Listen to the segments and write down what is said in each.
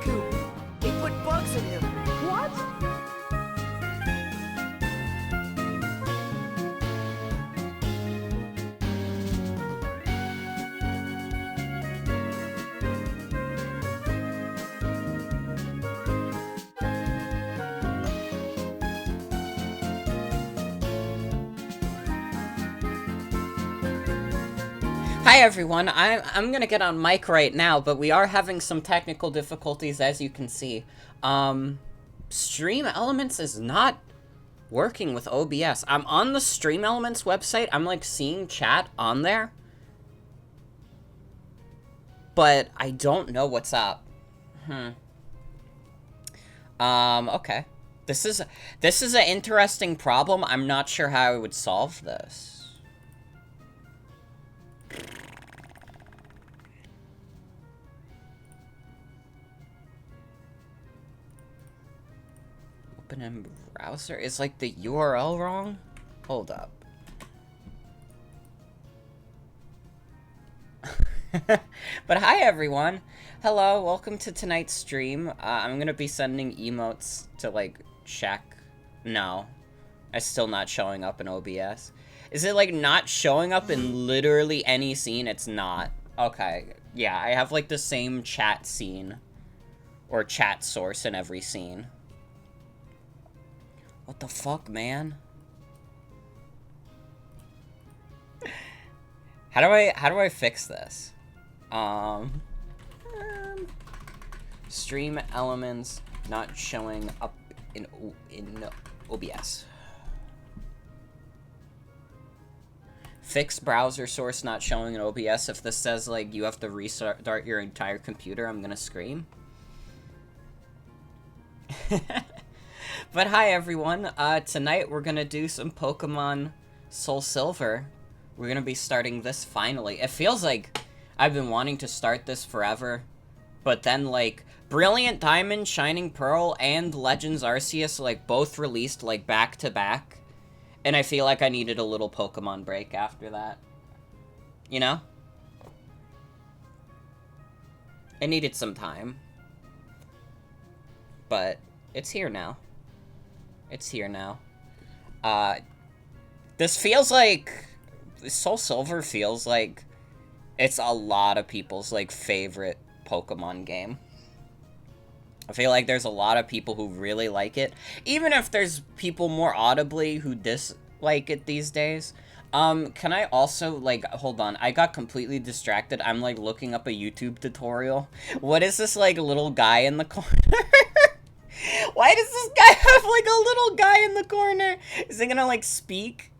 coop. They put bugs in him. What? Hi everyone, I'm gonna get on mic right now, but we are having some technical difficulties as you can see. Stream Elements is not working with OBS. I'm on the Stream Elements website, I'm like seeing chat on there, but I don't know what's up. Okay. This is an interesting problem. I'm not sure how I would solve this. Open in browser? Is like the URL wrong? Hold up. But hi everyone. Hello, welcome to tonight's stream. I'm gonna be sending emotes to like check. No. It's still not showing up in OBS. Is it like not showing up in literally any scene? It's not. Okay. Yeah, I have like the same chat scene. Or chat source in every scene. What the fuck, man? How do I fix this? Stream elements not showing up in OBS. Fix browser source not showing in OBS. If this says like you have to restart your entire computer, I'm gonna scream. But hi everyone, tonight we're gonna do some Pokemon SoulSilver. We're gonna be starting this finally. It feels like I've been wanting to start this forever, but then like Brilliant Diamond, Shining Pearl, and Legends Arceus like both released like back to back, and I feel like I needed a little Pokemon break after that. You know? I needed some time. But it's here now. It's here now. This feels like... SoulSilver feels like it's a lot of people's, like, favorite Pokemon game. I feel like there's a lot of people who really like it. Even if there's people more audibly who dislike it these days. Can I also, like, hold on. I got completely distracted. I'm, like, looking up a YouTube tutorial. What is this, like, little guy in the corner? Why does this guy have, like, a little guy in the corner? Is he gonna, like, speak?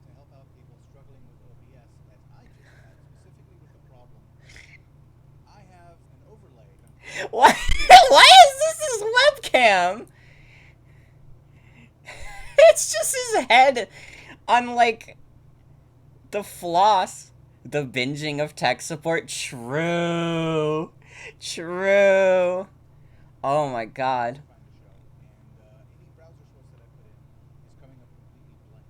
To help out people struggling with OBS, as I just had, specifically with the problem, I have an overlay. Why? Why is this his webcam? It's just his head on, like, the floss. The binging of tech support. True. True. Oh my god. Find the show, and any browser source that I put in is coming up completely blank.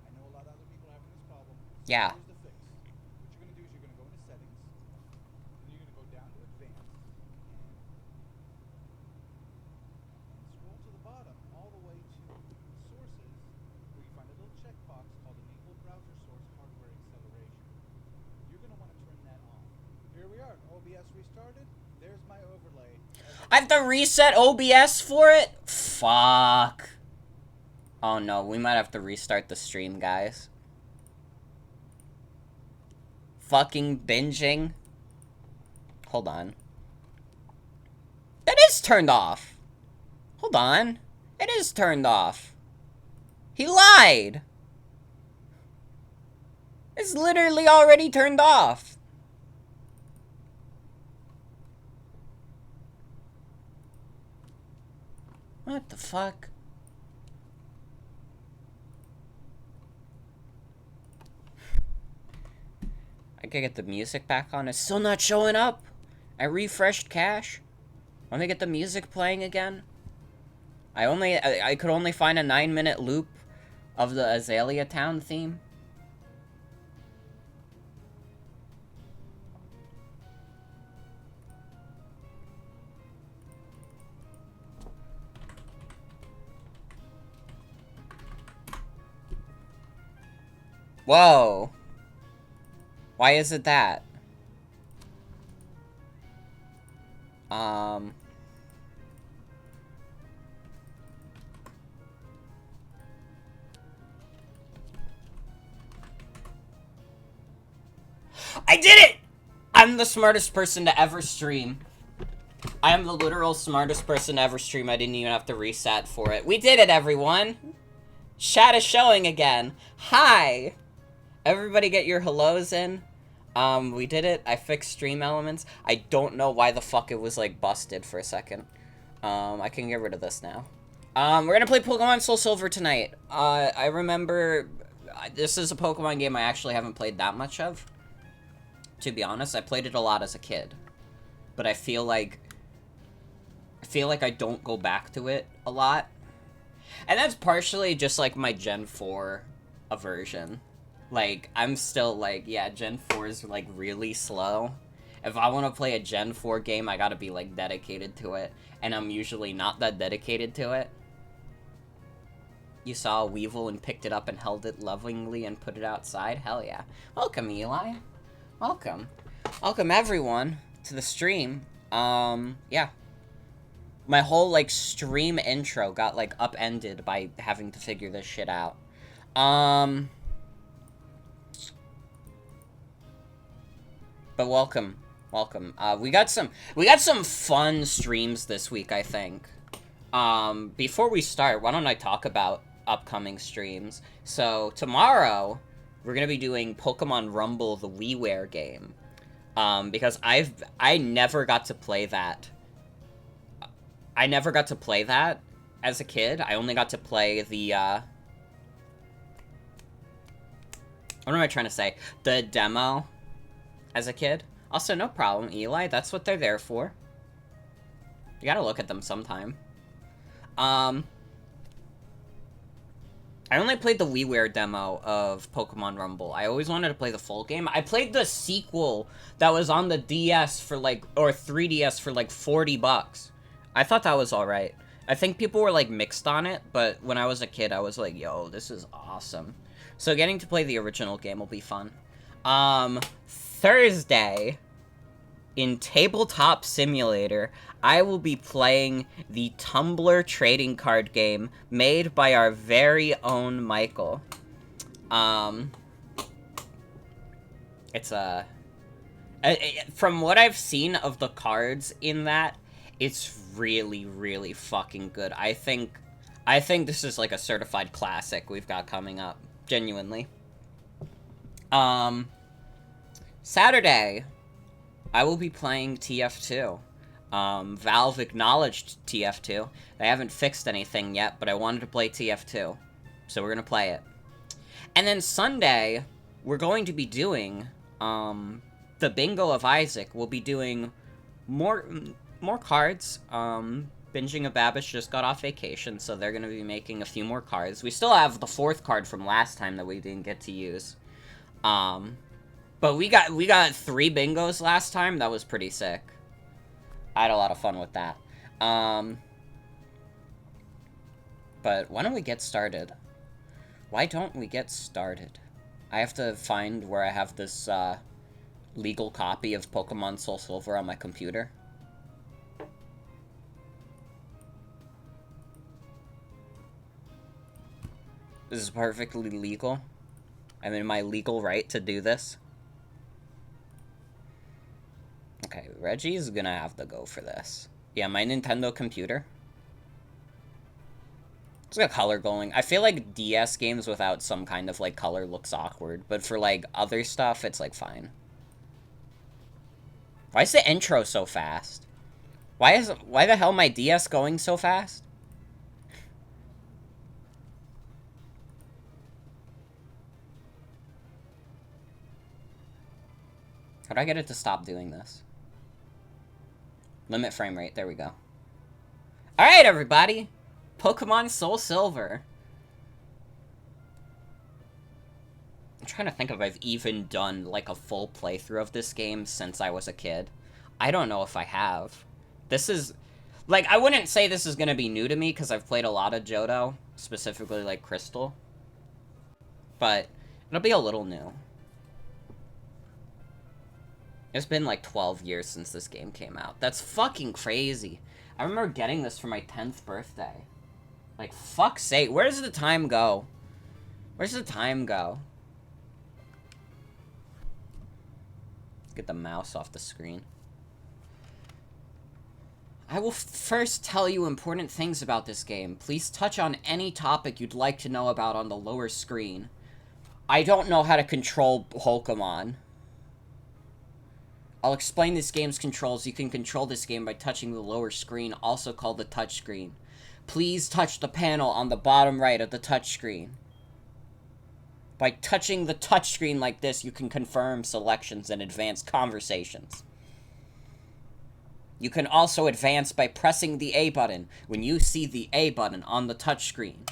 I know a lot of other people having this problem. Yeah. Here's the fix. What you're gonna do is you're gonna go into settings, then you're gonna go down to advanced, and scroll to the bottom all the way to sources, where you find a little checkbox called enable browser source hardware acceleration. You're gonna want to turn that on. Here we are. OBS restarted. There's my overlay. I have to reset OBS for it? Fuck. Oh no, we might have to restart the stream, guys. Fucking binging. Hold on. That is turned off. Hold on. It is turned off. He lied. It's literally already turned off. What the fuck? I could get the music back on. It's still not showing up. I refreshed cache. Let me get the music playing again. I could only find a 9-minute loop of the Azalea Town theme. Whoa. Why is it that? I did it! I'm the smartest person to ever stream. I am the literal smartest person to ever stream. I didn't even have to reset for it. We did it, everyone! Chat is showing again. Hi! Everybody get your hellos in. We did it. I fixed stream elements. I don't know why the fuck it was, like, busted for a second. I can get rid of this now. We're gonna play Pokemon SoulSilver tonight. I remember... This is a Pokemon game I actually haven't played that much of. To be honest, I played it a lot as a kid. But I feel like I don't go back to it a lot. And that's partially just, like, my Gen 4 aversion. Like, I'm still, like, yeah, Gen 4 is, like, really slow. If I want to play a Gen 4 game, I gotta be, like, dedicated to it. And I'm usually not that dedicated to it. You saw a Weevil and picked it up and held it lovingly and put it outside? Hell yeah. Welcome, Eli. Welcome. Welcome, everyone, to the stream. Yeah. My whole, like, stream intro got, like, upended by having to figure this shit out. But welcome. Welcome. We got some fun streams this week, I think. Before we start, why don't I talk about upcoming streams? So, tomorrow, we're gonna be doing Pokemon Rumble, the WiiWare game. Because I never got to play that. I never got to play that as a kid. I only got to play the, what am I trying to say? The demo as a kid. Also, no problem, Eli. That's what they're there for. You gotta look at them sometime. I only played the WiiWare demo of Pokemon Rumble. I always wanted to play the full game. I played the sequel that was on the DS for, like, or 3DS for, like, $40. I thought that was alright. I think people were, like, mixed on it, but when I was a kid, I was like, yo, this is awesome. So getting to play the original game will be fun. Thursday, in Tabletop Simulator, I will be playing the Tumblr trading card game made by our very own Michael. It's from what I've seen of the cards in that, it's really, really fucking good. I think this is like a certified classic we've got coming up. Genuinely. Saturday, I will be playing TF2. Valve acknowledged TF2. They haven't fixed anything yet, but I wanted to play TF2. So we're gonna play it. And then Sunday, we're going to be doing, the Bingo of Isaac. We'll be doing more cards. Binging of Babish just got off vacation, so they're gonna be making a few more cards. We still have the 4th card from last time that we didn't get to use. But we got 3 bingos last time. That was pretty sick. I had a lot of fun with that. But why don't we get started? Why don't we get started? I have to find where I have this, legal copy of Pokemon SoulSilver on my computer. This is perfectly legal. I'm in my legal right to do this. Okay, Reggie's gonna have to go for this. Yeah, my Nintendo computer. It's got color going. I feel like DS games without some kind of, like, color looks awkward. But for, like, other stuff, it's, like, fine. Why is the intro so fast? Why the hell my DS going so fast? How do I get it to stop doing this? Limit frame rate. There we go. Alright, everybody! Pokemon SoulSilver. I'm trying to think if I've even done, like, a full playthrough of this game since I was a kid. I don't know if I have. This is... Like, I wouldn't say this is gonna be new to me, because I've played a lot of Johto. Specifically, like, Crystal. But... It'll be a little new. It's been like 12 years since this game came out. That's fucking crazy. I remember getting this for my 10th birthday. Like, fuck's sake. Where does the time go? Where's the time go? Get the mouse off the screen. I will first tell you important things about this game. Please touch on any topic you'd like to know about on the lower screen. I don't know how to control Pokemon. I'll explain this game's controls. You can control this game by touching the lower screen, also called the touchscreen. Please touch the panel on the bottom right of the touchscreen. By touching the touchscreen like this, you can confirm selections and advance conversations. You can also advance by pressing the A button when you see the A button on the touchscreen.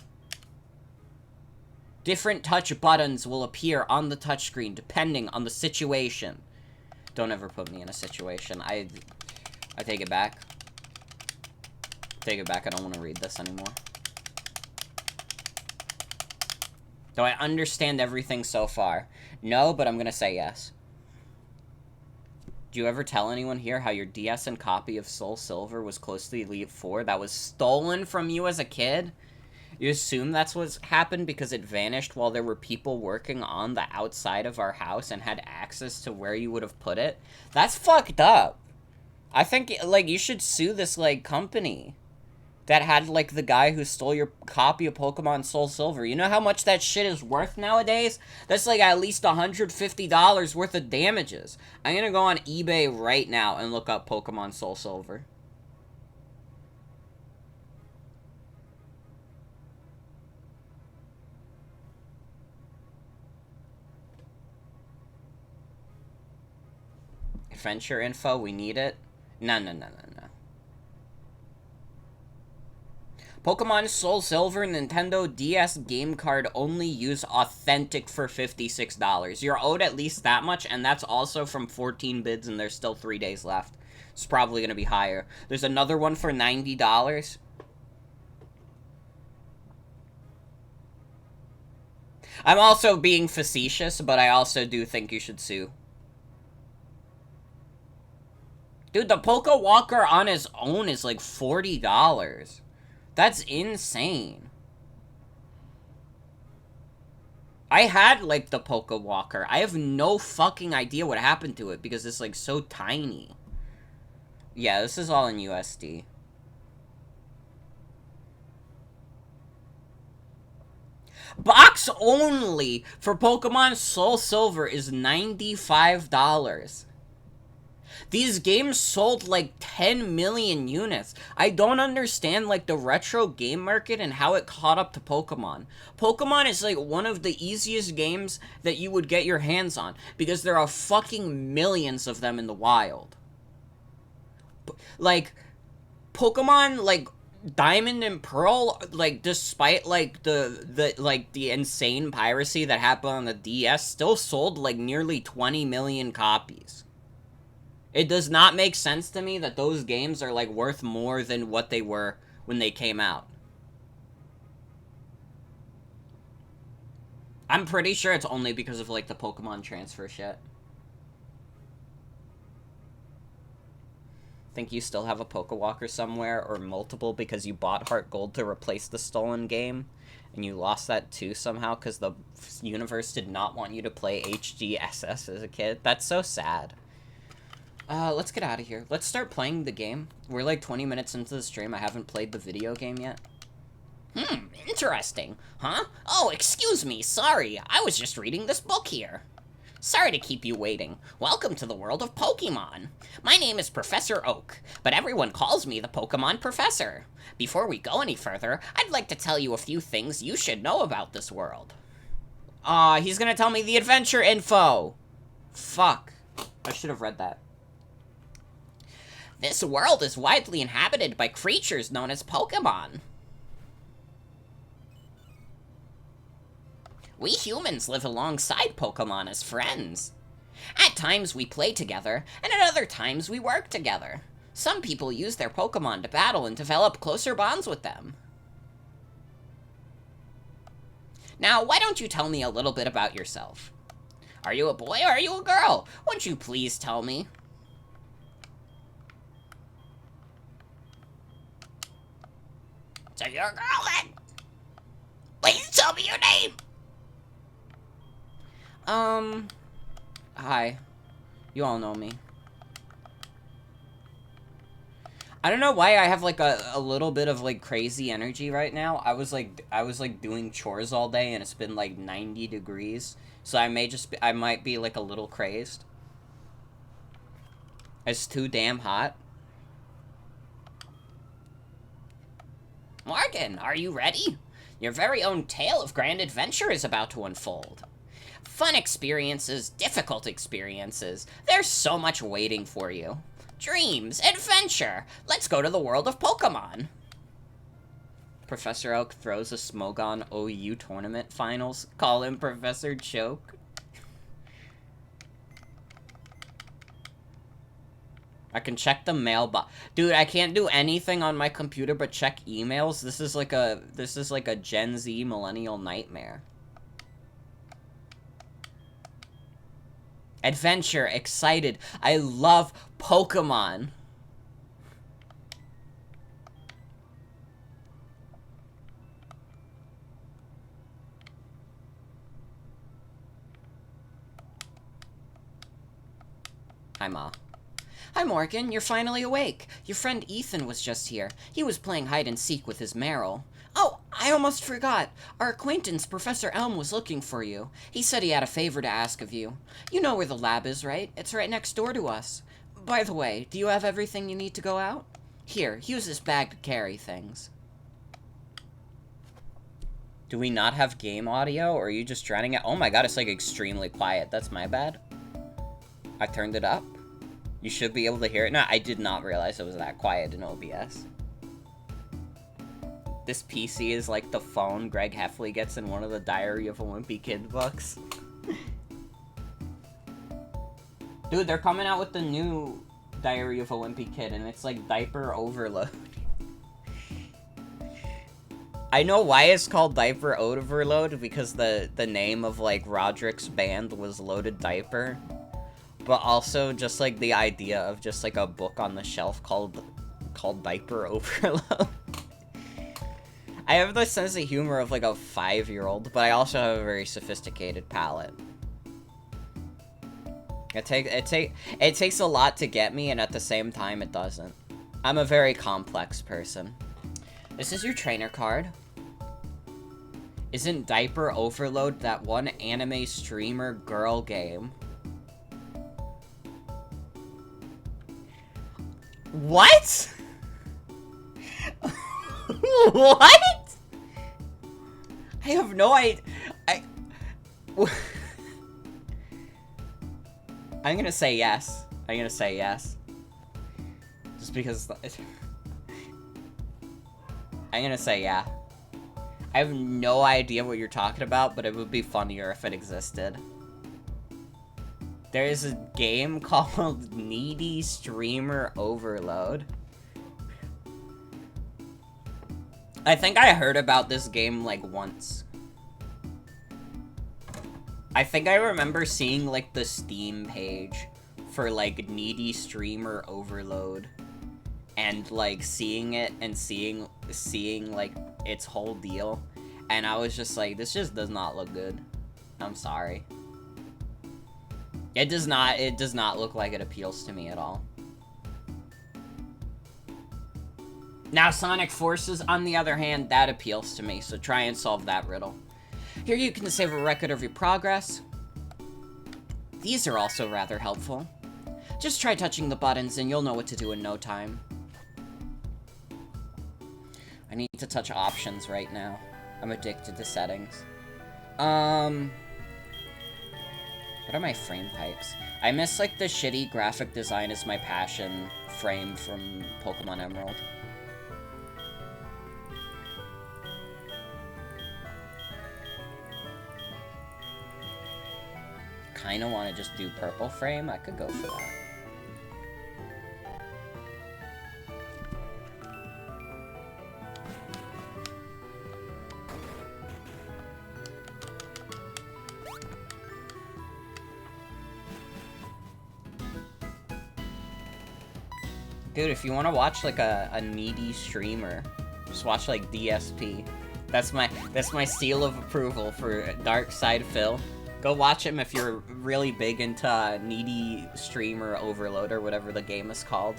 Different touch buttons will appear on the touchscreen depending on the situation. Don't ever put me in a situation. I take it back. Take it back. I don't want to read this anymore. Do I understand everything so far? No, but I'm gonna say yes. Do you ever tell anyone here how your DSN copy of SoulSilver was close to the Elite Four that was stolen from you as a kid? You assume that's what happened because it vanished while there were people working on the outside of our house and had access to where you would have put it? That's fucked up. I think, like, you should sue this, like, company that had, like, the guy who stole your copy of Pokemon SoulSilver. You know how much that shit is worth nowadays? That's, like, at least $150 worth of damages. I'm gonna go on eBay right now and look up Pokemon SoulSilver. Adventure info, we need it. No. Pokemon SoulSilver Nintendo DS game card only use authentic for $56. You're owed at least that much, and that's also from 14 bids, and there's still 3 days left. It's probably going to be higher. There's another one for $90. I'm also being facetious, but I also do think you should sue. Dude, the Poke Walker on his own is like $40. That's insane. I had, like, the Poke Walker. I have no fucking idea what happened to it because it's, like, so tiny. Yeah, this is all in USD. Box only for Pokemon SoulSilver is $95. These games sold like 10 million units. I don't understand, like, the retro game market and how it caught up to Pokemon. Pokemon is, like, one of the easiest games that you would get your hands on because there are fucking millions of them in the wild. Like, Pokemon, like, Diamond and Pearl, like, despite, like, the insane piracy that happened on the DS, still sold, like, nearly 20 million copies. It does not make sense to me that those games are, like, worth more than what they were when they came out. I'm pretty sure it's only because of, like, the Pokemon transfer shit. Think you still have a Pokewalker somewhere, or multiple, because you bought Heart Gold to replace the stolen game, and you lost that too somehow because the universe did not want you to play HGSS as a kid? That's so sad. Let's get out of here. Let's start playing the game. We're like 20 minutes into the stream. I haven't played the video game yet. Interesting. Huh? Oh, excuse me. Sorry. I was just reading this book here. Sorry to keep you waiting. Welcome to the world of Pokemon. My name is Professor Oak, but everyone calls me the Pokemon Professor. Before we go any further, I'd like to tell you a few things you should know about this world. He's gonna tell me the adventure info. Fuck. I should have read that. This world is widely inhabited by creatures known as Pokemon. We humans live alongside Pokemon as friends. At times we play together, and at other times we work together. Some people use their Pokemon to battle and develop closer bonds with them. Now, why don't you tell me a little bit about yourself? Are you a boy or are you a girl? Won't you please tell me? So you're a girl then? Please tell me your name! Hi. You all know me. I don't know why I have like a little bit of like crazy energy right now. I was like doing chores all day and it's been like 90 degrees. So I might be like a little crazed. It's too damn hot. Morgan, are you ready? Your very own tale of grand adventure is about to unfold. Fun experiences, difficult experiences. There's so much waiting for you. Dreams, adventure. Let's go to the world of Pokemon. Professor Oak throws a Smogon OU tournament finals. Call him Professor Choke. I can check the mailbox. Dude, I can't do anything on my computer but check emails. This is like a Gen Z millennial nightmare. Adventure, excited. I love Pokemon. Hi, Ma. Hi, Morgan. You're finally awake. Your friend Ethan was just here. He was playing hide-and-seek with his Meryl. Oh, I almost forgot. Our acquaintance, Professor Elm, was looking for you. He said he had a favor to ask of you. You know where the lab is, right? It's right next door to us. By the way, do you have everything you need to go out? Here, use this bag to carry things. Do we not have game audio, or are you just drowning it? Oh my god, it's like extremely quiet. That's my bad. I turned it up. You should be able to hear it. No, I did not realize it was that quiet in OBS. This PC is like the phone Greg Heffley gets in one of the Diary of a Wimpy Kid books. Dude, they're coming out with the new Diary of a Wimpy Kid, and it's like diaper overload. I know why it's called diaper overload, because the name of like Roderick's band was Loaded Diaper. But also just like the idea of just like a book on the shelf called Diaper Overload. I have the sense of humor of like a 5-year-old, but I also have a very sophisticated palate. It takes a lot to get me, and at the same time it doesn't. I'm a very complex person. This is your trainer card. Isn't Diaper Overload that one anime streamer girl game? What? What? I have no idea. I'm gonna say yes. I'm gonna say yes. Just because... I'm gonna say yeah. I have no idea what you're talking about, but it would be funnier if it existed. There is a game called Needy Streamer Overload. I think I heard about this game like once. I think I remember seeing like the Steam page for like Needy Streamer Overload. And like seeing it and seeing like its whole deal. And I was just like, this just does not look good. I'm sorry. It does not look like it appeals to me at all. Now, Sonic Forces, on the other hand, that appeals to me, so try and solve that riddle. Here you can save a record of your progress. These are also rather helpful. Just try touching the buttons and you'll know what to do in no time. I need to touch options right now. I'm addicted to settings. What are my frame types? I miss, like, the shitty graphic design is my passion frame from Pokemon Emerald. Kinda wanna just do purple frame. I could go for that. Dude, if you want to watch, like, a needy streamer, just watch, like, DSP. That's my seal of approval for Dark Side Phil. Go watch him if you're really big into needy streamer overload or whatever the game is called.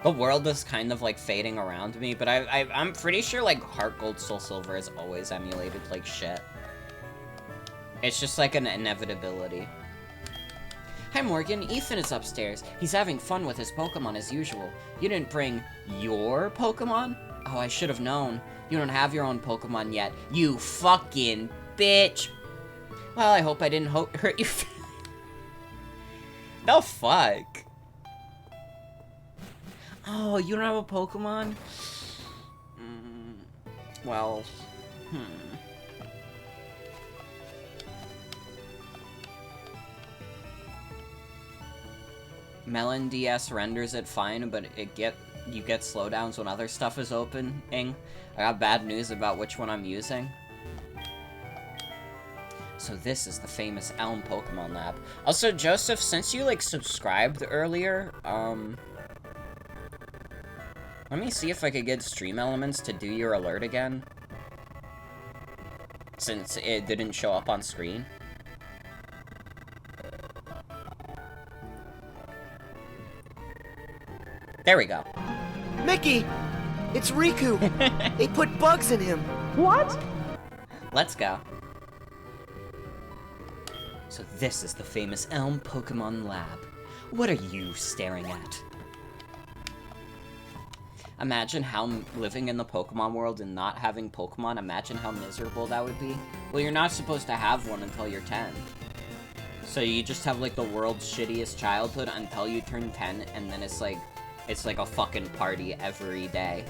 The world is kind of, like, fading around me, but I'm pretty sure, like, Heart Gold Soul Silver is always emulated like shit. It's just like an inevitability. Hi Morgan, Ethan is upstairs. He's having fun with his Pokemon as usual. You didn't bring your Pokemon? Oh, I should have known. You don't have your own Pokemon yet. You fucking bitch. Well, I hope I didn't hurt you. No fuck. Oh, you don't have a Pokemon? Well, Melon DS renders it fine, but you get slowdowns when other stuff is opening. I got bad news about which one I'm using. So this is the famous Elm Pokemon Lab. Also, Joseph, since you, like, subscribed earlier, let me see if I could get Stream Elements to do your alert again. Since it didn't show up on screen. There we go. Mickey! It's Riku! They put bugs in him! What? Let's go. So this is the famous Elm Pokemon Lab. What are you staring at? Imagine how living in the Pokemon world and not having Pokemon, imagine how miserable that would be. Well, you're not supposed to have one until you're 10. So you just have, like, the world's shittiest childhood until you turn 10, and then it's like a fucking party every day.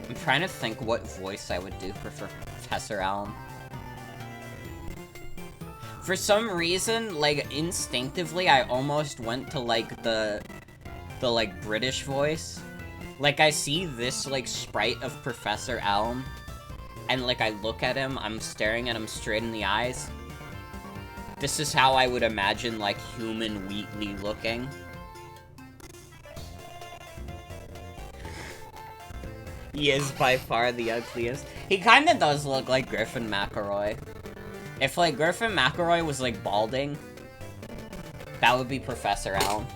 I'm trying to think what voice I would do for Professor Elm. For some reason, like, instinctively, I almost went to, like, the like, British voice. Like, I see this, like, sprite of Professor Elm, and, like, I look at him, I'm staring at him straight in the eyes. This is how I would imagine, like, human Wheatley looking. He is by far the ugliest. He kinda does look like Griffin McElroy. If, like, Griffin McElroy was, like, balding, that would be Professor Elm.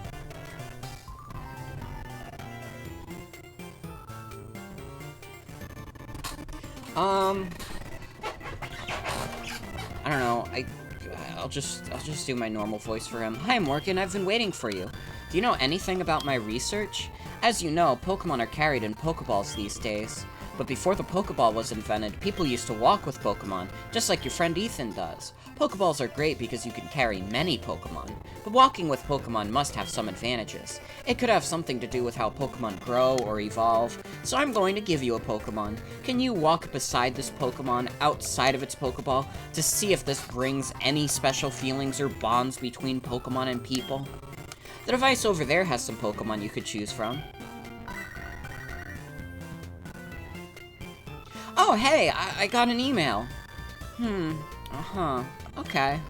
I don't know, I'll just do my normal voice for him. Hi, Morgan, I've been waiting for you. Do you know anything about my research? As you know, Pokemon are carried in Pokeballs these days. But before the Pokeball was invented, people used to walk with Pokemon, just like your friend Ethan does. Pokeballs are great because you can carry many Pokemon, but walking with Pokemon must have some advantages. It could have something to do with how Pokemon grow or evolve, so I'm going to give you a Pokemon. Can you walk beside this Pokemon outside of its Pokeball to see if this brings any special feelings or bonds between Pokemon and people? The device over there has some Pokemon you could choose from. Oh, hey, I got an email. Okay.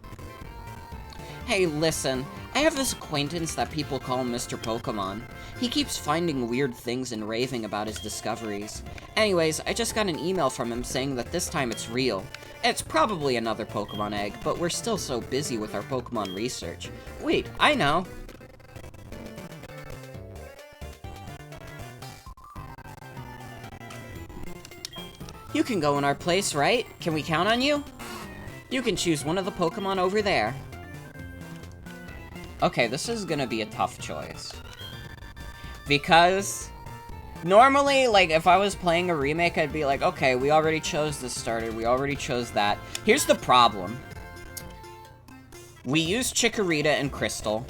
Hey, listen, I have this acquaintance that people call Mr. Pokemon. He keeps finding weird things and raving about his discoveries. Anyways, I just got an email from him saying that this time it's real. It's probably another Pokemon egg, but we're still so busy with our Pokemon research. Wait, I know. You can go in our place, right? Can we count on you? You can choose one of the Pokemon over there. Okay, this is gonna be a tough choice. Because normally, like, if I was playing a remake, I'd be like, okay, we already chose this starter, we already chose that. Here's the problem. We used Chikorita and Crystal.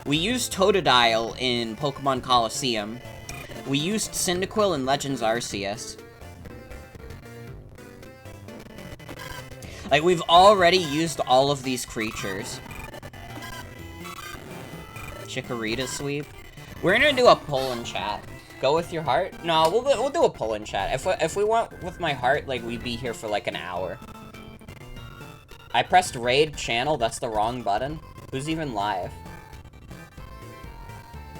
We used Totodile in Pokemon Coliseum. We used Cyndaquil in Legends Arceus. Like, we've already used all of these creatures. Chikorita sweep. We're gonna do a poll in chat. Go with your heart? No, we'll do a poll in chat. If we went with my heart, like, we'd be here for like an hour. I pressed raid channel, that's the wrong button. Who's even live?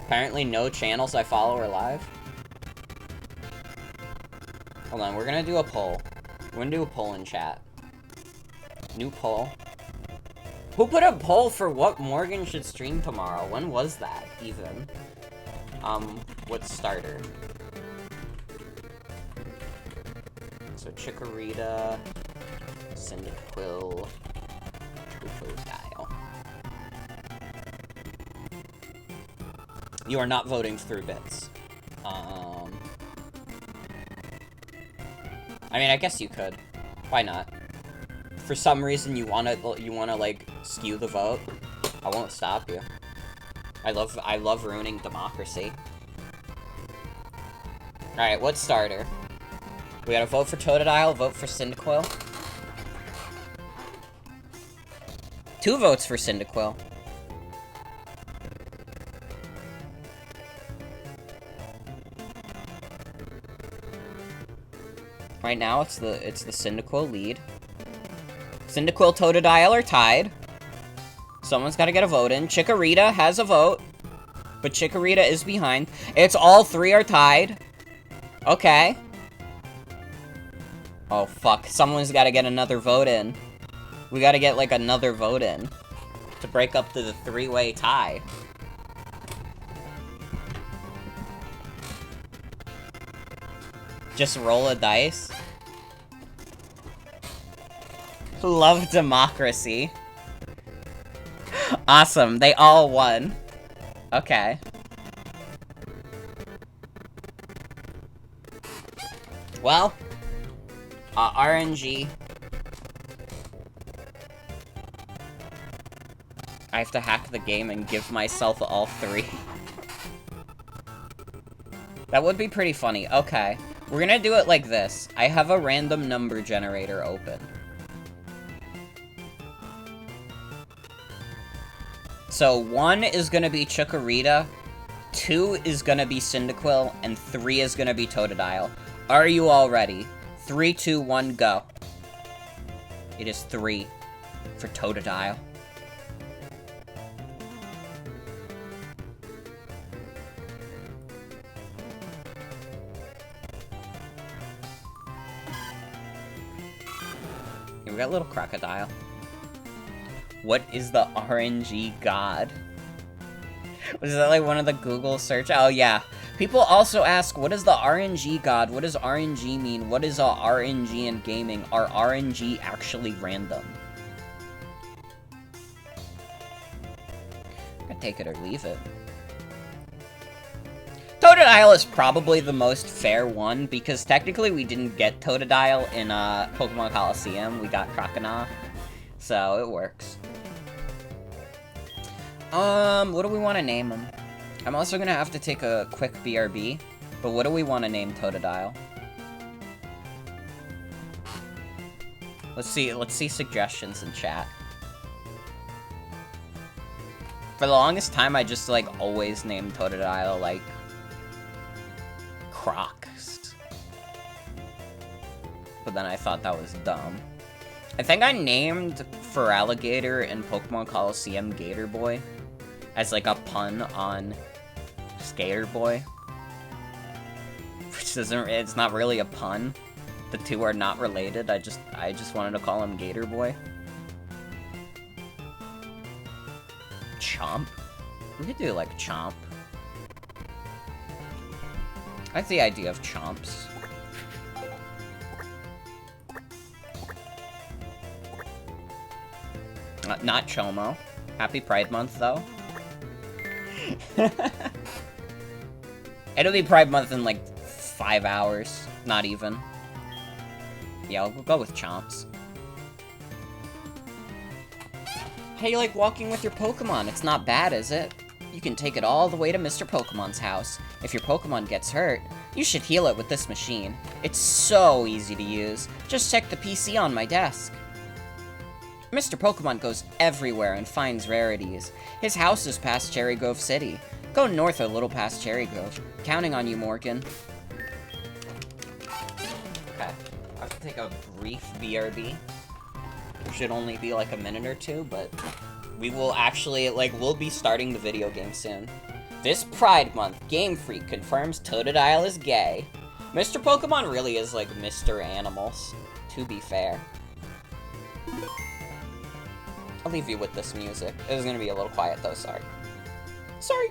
Apparently no channels I follow are live. Hold on, we're gonna do a poll. We're gonna do a poll in chat. New poll. Who put a poll for what Morgan should stream tomorrow? When was that, even? What starter? So, Chikorita, Cyndaquil, Totodile. You are not voting through bits. I mean, I guess you could. Why not? For some reason you wanna like skew the vote. I won't stop you. I love ruining democracy. Alright, what starter? We gotta vote for Totodile, vote for Cyndaquil. 2 votes for Cyndaquil. Right now, it's the Cyndaquil lead. Cyndaquil, Totodile are tied. Someone's gotta get a vote in. Chikorita has a vote. But Chikorita is behind. It's all 3 are tied. Okay. Oh, fuck. Someone's gotta get another vote in. We gotta get, like, another vote in. To break up the 3-way tie. Just roll a dice. Love democracy. Awesome, they all won. Okay. Well, RNG. I have to hack the game and give myself all 3. That would be pretty funny. Okay. We're gonna do it like this. I have a random number generator open. So 1 is gonna be Chikorita, 2 is gonna be Cyndaquil, and 3 is gonna be Totodile. Are you all ready? 3, 2, 1, go. It is 3 for Totodile. Here, we got a little crocodile. What is the RNG god? Was that like one of the Google search? Oh yeah. People also ask, what is the RNG god? What does RNG mean? What is RNG in gaming? Are RNG actually random? I'm gonna take it or leave it. Totodile is probably the most fair one, because technically we didn't get Totodile in Pokemon Coliseum. We got Croconaw. So, it works. What do we want to name him? I'm also gonna have to take a quick BRB, but what do we want to name Totodile? Let's see suggestions in chat. For the longest time, I just, like, always named Totodile, like, Crocs. But then I thought that was dumb. I think I named Feraligatr in Pokemon Coliseum Gator Boy as like a pun on Skater Boy. Which doesn't, it's not really a pun. The two are not related. I just wanted to call him Gator Boy. Chomp? We could do like Chomp. I like the idea of Chomps. Not Chomo. Happy Pride Month, though. It'll be Pride Month in, like, 5 hours. Not even. Yeah, we'll go with Chomps. How you like walking with your Pokemon? It's not bad, is it? You can take it all the way to Mr. Pokemon's house. If your Pokemon gets hurt, you should heal it with this machine. It's so easy to use. Just check the PC on my desk. Mr. Pokemon goes everywhere and finds rarities. His house is past Cherry Grove City. Go north a little past Cherry Grove. Counting on you, Morgan. Okay. I have to take a brief BRB. It should only be like a minute or two, but we will actually, like, we'll be starting the video game soon. This Pride Month, Game Freak confirms Totodile is gay. Mr. Pokemon really is like Mr. Animals, to be fair. I'll leave you with this music. It is gonna be a little quiet though, sorry. Sorry.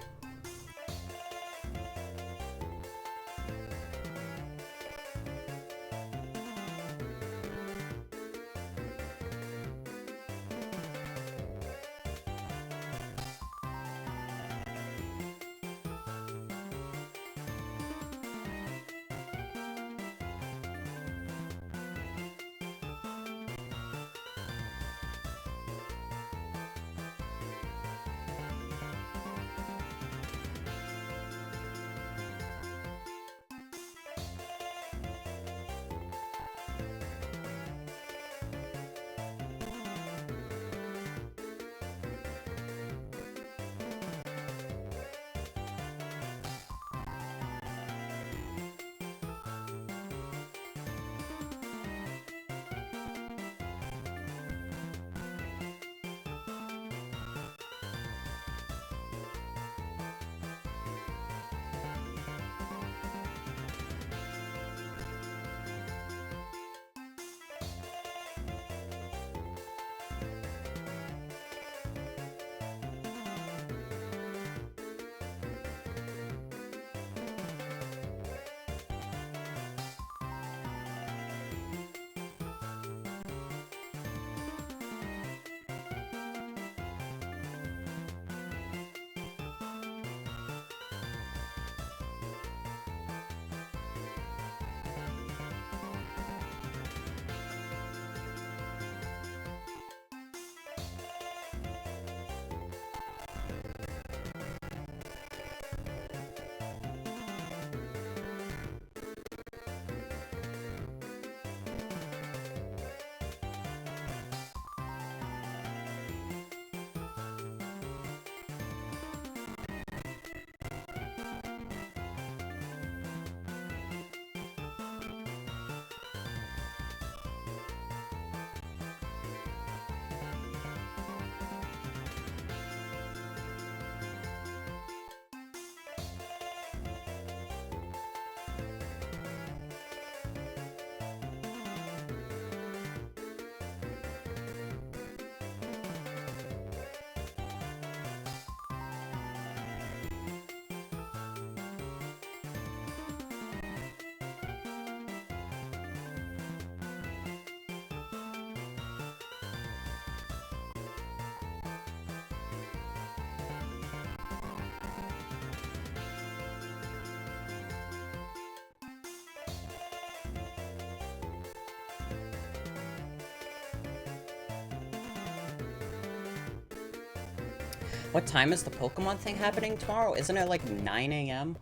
What time is the Pokemon thing happening tomorrow? Isn't it like 9 a.m.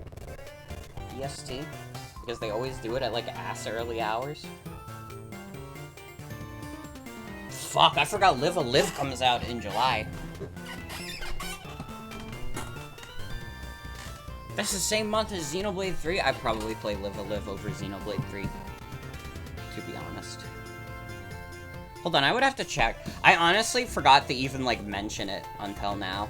EST? Because they always do it at like ass early hours. Fuck, I forgot Live a Live comes out in July. That's the same month as Xenoblade 3. I'd probably play Live a Live over Xenoblade 3. To be honest. Hold on, I would have to check. I honestly forgot to even, like, mention it until now.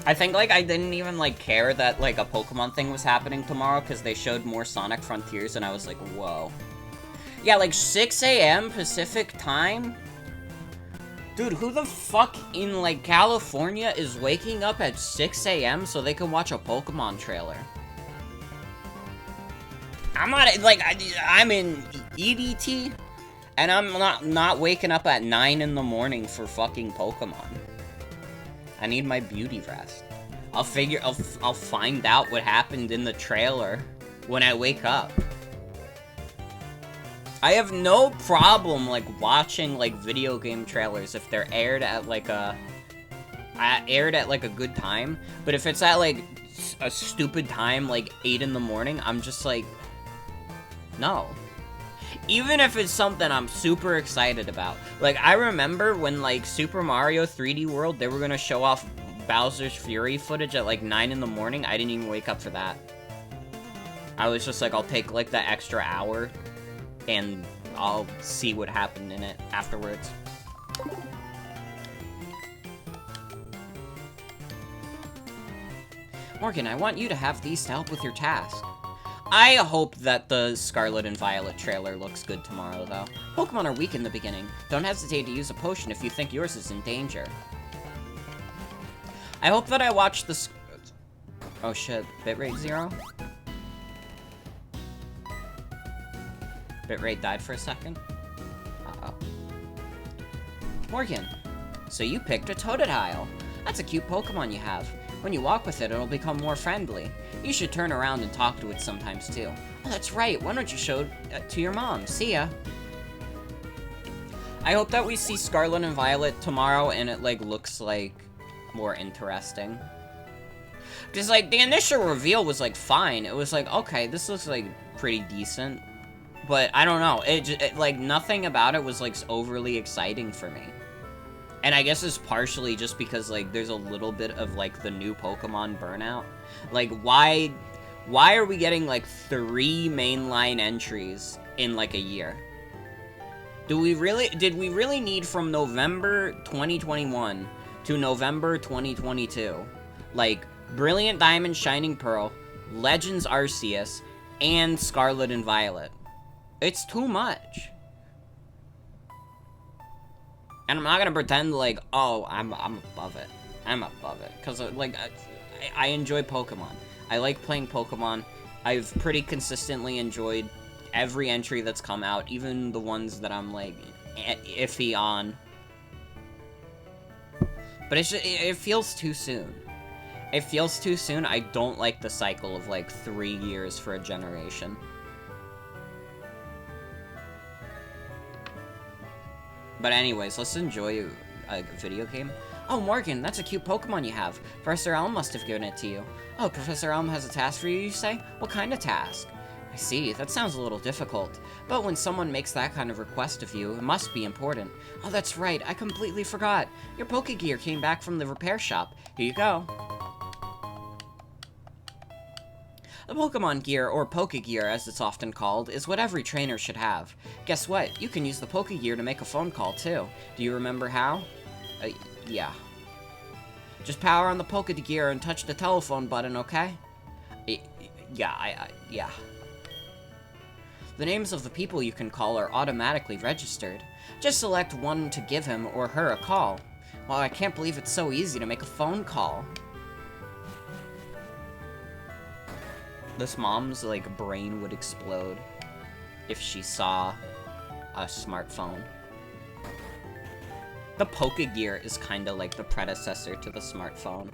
I think, like, I didn't even, like, care that, like, a Pokemon thing was happening tomorrow because they showed more Sonic Frontiers and I was like, whoa. Yeah, like, 6 a.m. Pacific time? Dude, who the fuck in, like, California is waking up at 6 a.m. so they can watch a Pokemon trailer? I'm not, like, I'm in EDT, and I'm not waking up at 9 in the morning for fucking Pokemon. I need my beauty rest. I'll find out what happened in the trailer when I wake up. I have no problem, like, watching, like, video game trailers if they're aired at, like, a good time, but if it's at, like, a stupid time, like, 8 in the morning, I'm just like, no. Even if it's something I'm super excited about. Like, I remember when, like, Super Mario 3D World, they were gonna show off Bowser's Fury footage at, like, 9 in the morning. I didn't even wake up for that. I was just like, I'll take, like, the extra hour, and I'll see what happened in it afterwards. Morgan, I want you to have these to help with your task. I hope that the Scarlet and Violet trailer looks good tomorrow, though. Pokemon are weak in the beginning. Don't hesitate to use a potion if you think yours is in danger. I hope that I watch the... Oh shit, bitrate 0? Bitrate died for a second? Uh-oh. Morgan, so you picked a Totodile. That's a cute Pokemon you have. When you walk with it, it'll become more friendly. You should turn around and talk to it sometimes, too. Oh, that's right. Why don't you show it to your mom? See ya. I hope that we see Scarlet and Violet tomorrow, and it, like, looks, like, more interesting. Because, like, the initial reveal was, like, fine. It was like, okay, this looks, like, pretty decent. But, I don't know. Like, nothing about it was, like, overly exciting for me. And I guess it's partially just because, like, there's a little bit of, like, the new Pokemon burnout. Like, why are we getting, like, 3 mainline entries in, like, a year? Did we really need from November 2021 to November 2022, like, Brilliant Diamond Shining Pearl, Legends Arceus, and Scarlet and Violet? It's too much. And I'm not gonna pretend like, oh, I'm above it. I'm above it. Because, like, I enjoy Pokemon. I like playing Pokemon. I've pretty consistently enjoyed every entry that's come out, even the ones that I'm, like, iffy on. But it's just, it feels too soon. It feels too soon. I don't like the cycle of, like, 3 years for a generation. But anyways, let's enjoy a video game. Oh, Morgan, that's a cute Pokemon you have. Professor Elm must have given it to you. Oh, Professor Elm has a task for you, you say? What kind of task? I see, that sounds a little difficult. But when someone makes that kind of request of you, it must be important. Oh, that's right, I completely forgot. Your Pokegear came back from the repair shop. Here you go. The Pokemon Gear, or Pokegear as it's often called, is what every trainer should have. Guess what? You can use the Pokegear to make a phone call, too. Do you remember how? Yeah. Just power on the Pokegear and touch the telephone button, okay? Yeah. The names of the people you can call are automatically registered. Just select one to give him or her a call. Well, I can't believe it's so easy to make a phone call. This mom's, like, brain would explode if she saw a smartphone. The Pokegear is kind of like the predecessor to the smartphone.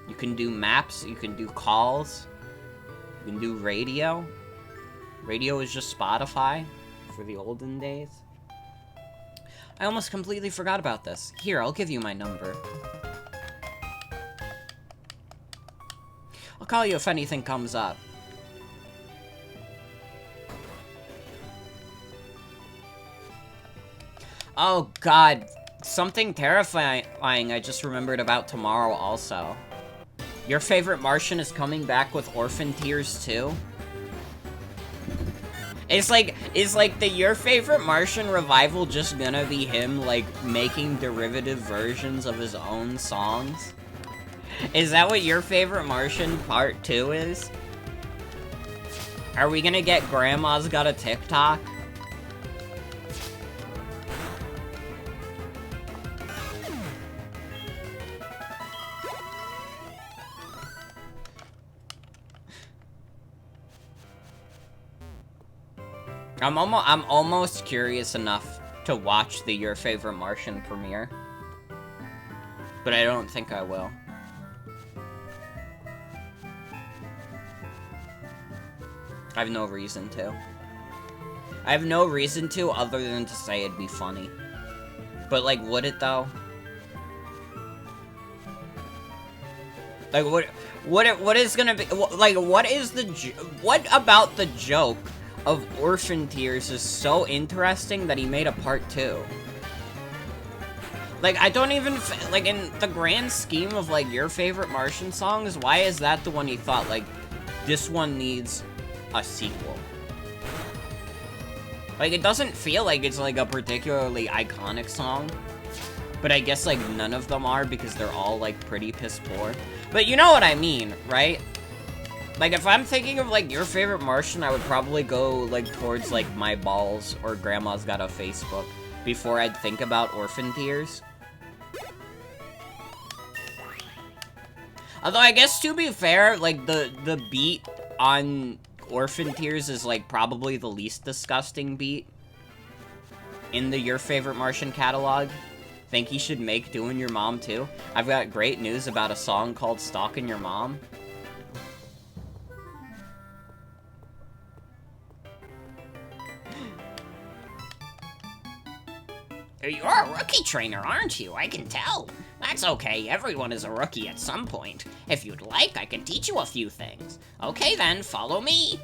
You can do maps, you can do calls, you can do radio. Radio is just Spotify for the olden days. I almost completely forgot about this. Here, I'll give you my number. I'll call you if anything comes up. Oh god, something terrifying I just remembered about tomorrow also. Your favorite Martian is coming back with Orphan Tears too? Is like the Your Favorite Martian revival just gonna be him, like, making derivative versions of his own songs? Is that what Your Favorite Martian Part 2 is? Are we gonna get Grandma's Got a TikTok? I'm almost curious enough to watch the Your Favorite Martian premiere. But I don't think I will. I have no reason to. I have no reason to other than to say it'd be funny. But, like, would it though? Like, what is gonna be, like, what is the, what about the joke of Orphan Tears is so interesting that he made a part 2. Like, I don't even, like, in the grand scheme of, like, your favorite Martian songs, why is that the one you thought, like, this one needs a sequel? Like, it doesn't feel like it's, like, a particularly iconic song. But I guess, like, none of them are because they're all, like, pretty piss poor. But you know what I mean, right? Like, if I'm thinking of, like, your favorite Martian, I would probably go, like, towards, like, My Balls or Grandma's Got a Facebook before I'd think about Orphan Tears. Although, I guess, to be fair, like, the beat on Orphan Tears is, like, probably the least disgusting beat in the Your Favorite Martian catalog. Think you should make Doing Your Mom, too? I've got great news about a song called Stalking Your Mom. You're a rookie trainer, aren't you? I can tell. That's okay, everyone is a rookie at some point. If you'd like, I can teach you a few things. Okay then, follow me.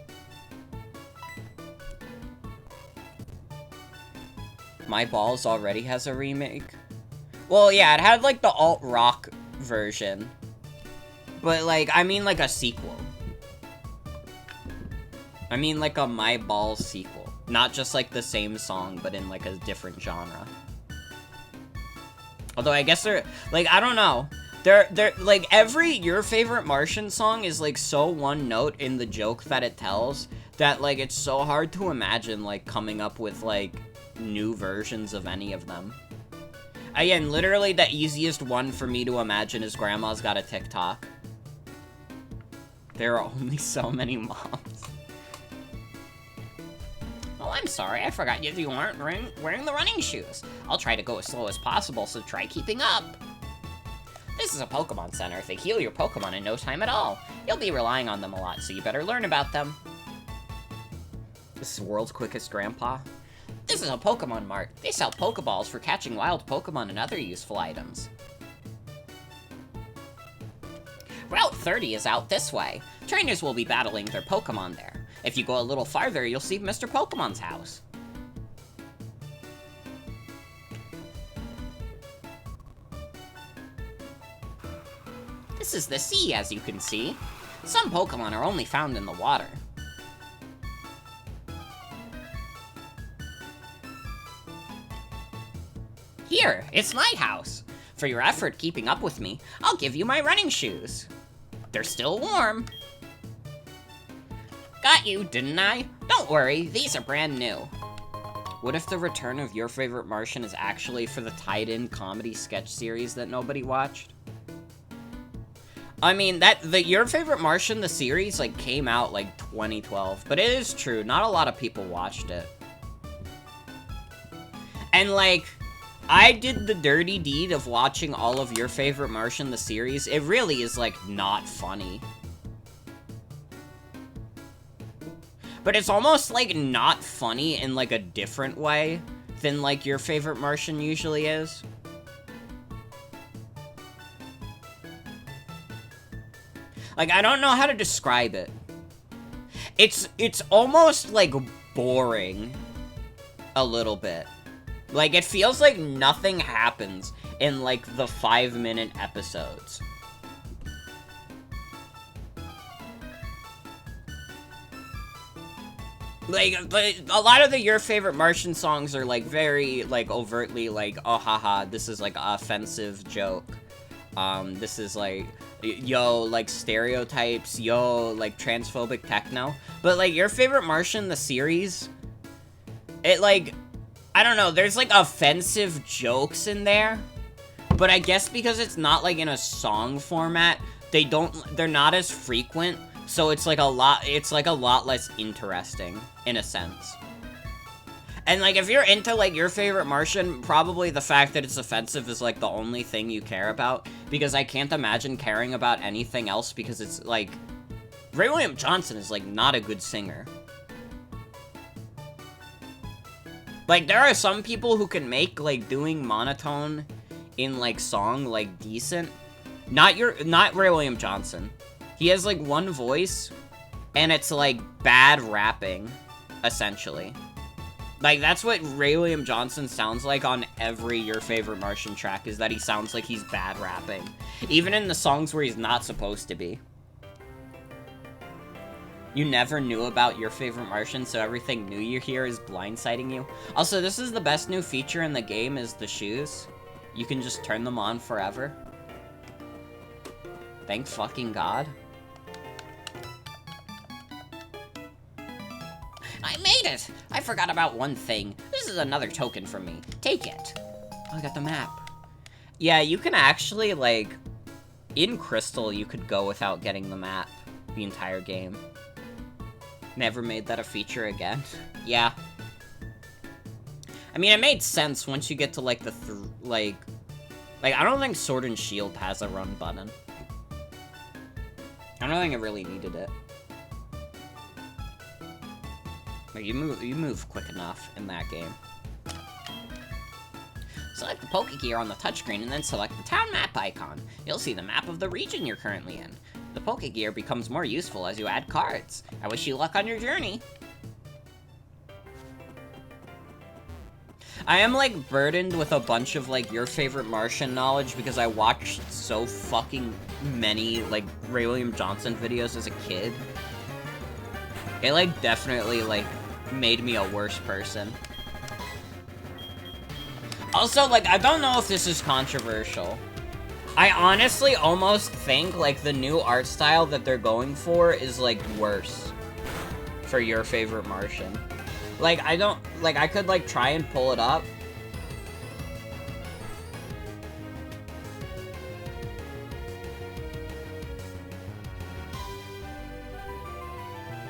My Balls already has a remake? Well, yeah, it had, like, the alt-rock version. But, like, I mean, like, a sequel. I mean, like, a My Balls sequel. Not just, like, the same song, but in, like, a different genre. Although, I guess they're, like, I don't know. They're, like, every Your Favorite Martian song is, like, so one note in the joke that it tells that, like, it's so hard to imagine, like, coming up with, like, new versions of any of them. Again, literally the easiest one for me to imagine is Grandma's Got a TikTok. There are only so many moms. Oh, I'm sorry, I forgot you aren't wearing the running shoes. I'll try to go as slow as possible, so try keeping up. This is a Pokemon Center. They heal your Pokemon in no time at all. You'll be relying on them a lot, so you better learn about them. This is World's Quickest Grandpa. This is a Pokemon Mart. They sell Pokeballs for catching wild Pokemon and other useful items. Route 30 is out this way. Trainers will be battling their Pokemon there. If you go a little farther, you'll see Mr. Pokemon's house. This is the sea, as you can see. Some Pokemon are only found in the water. Here, it's my house. For your effort keeping up with me, I'll give you my running shoes. They're still warm. Got you, didn't I? Don't worry, these are brand new. What if the return of Your Favorite Martian is actually for the tied-in comedy sketch series that nobody watched? I mean, Your Favorite Martian, the series, like, came out, like, 2012. But it is true, not a lot of people watched it. And, like, I did the dirty deed of watching all of Your Favorite Martian, the series. It really is, like, not funny. But it's almost, like, not funny in, like, a different way than, like, Your Favorite Martian usually is. Like, I don't know how to describe it. It's almost, like, boring a little bit. Like, it feels like nothing happens in, like, the 5-minute episodes. Like, a lot of the Your Favorite Martian songs are, like, very, like, overtly, like, oh, haha, this is, like, an offensive joke. This is, like, yo, like, stereotypes, yo, like, transphobic techno. But, like, Your Favorite Martian, the series, it, like, I don't know, there's, like, offensive jokes in there. But I guess because it's not, like, in a song format, they're not as frequent. So it's like a lot less interesting, in a sense. And, like, if you're into, like, Your Favorite Martian, probably the fact that it's offensive is, like, the only thing you care about. Because I can't imagine caring about anything else because it's, like, Ray William Johnson is, like, not a good singer. Like, there are some people who can make, like, doing monotone in, like, song, like, decent. Not Ray William Johnson. He has, like, one voice, and it's, like, bad rapping. essentially. Like, that's what Ray William Johnson sounds like on every Your Favorite Martian track, is that he sounds like he's bad rapping. Even in the songs where he's not supposed to be. You never knew about Your Favorite Martian, so everything new you hear is blindsiding you. Also, this is the best new feature in the game, is the shoes. You can just turn them on forever. Thank fucking God. I made it! I forgot about one thing. This is another token from me. Take it. Oh, I got the map. Yeah, you can actually, like... In Crystal, you could go without getting the map. The entire game. Never made that a feature again. Yeah. I mean, it made sense once you get to, like, Like, I don't think Sword and Shield has a run button. I don't think it really needed it. Like, you move quick enough in that game. Select the Poke Gear on the touchscreen and then select the town map icon. You'll see the map of the region you're currently in. The Poke Gear becomes more useful as you add cards. I wish you luck on your journey. I am, like, burdened with a bunch of, like, Your Favorite Martian knowledge because I watched so fucking many, like, Ray William Johnson videos as a kid. It, like, definitely, like, made me a worse person. Also, like, I don't know if this is controversial. I honestly almost think, like, the new art style that they're going for is, like, worse for Your Favorite Martian. Like, I don't, like, I could, like, try and pull it up.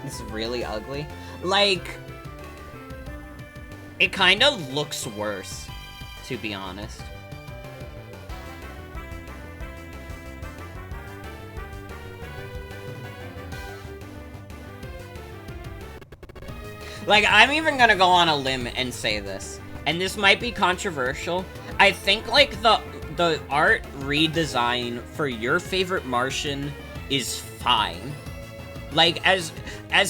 It's really ugly. Like, it kind of looks worse, to be honest. Like, I'm even gonna go on a limb and say this, and this might be controversial. I think, like, the art redesign for Your Favorite Martian is fine. Like, as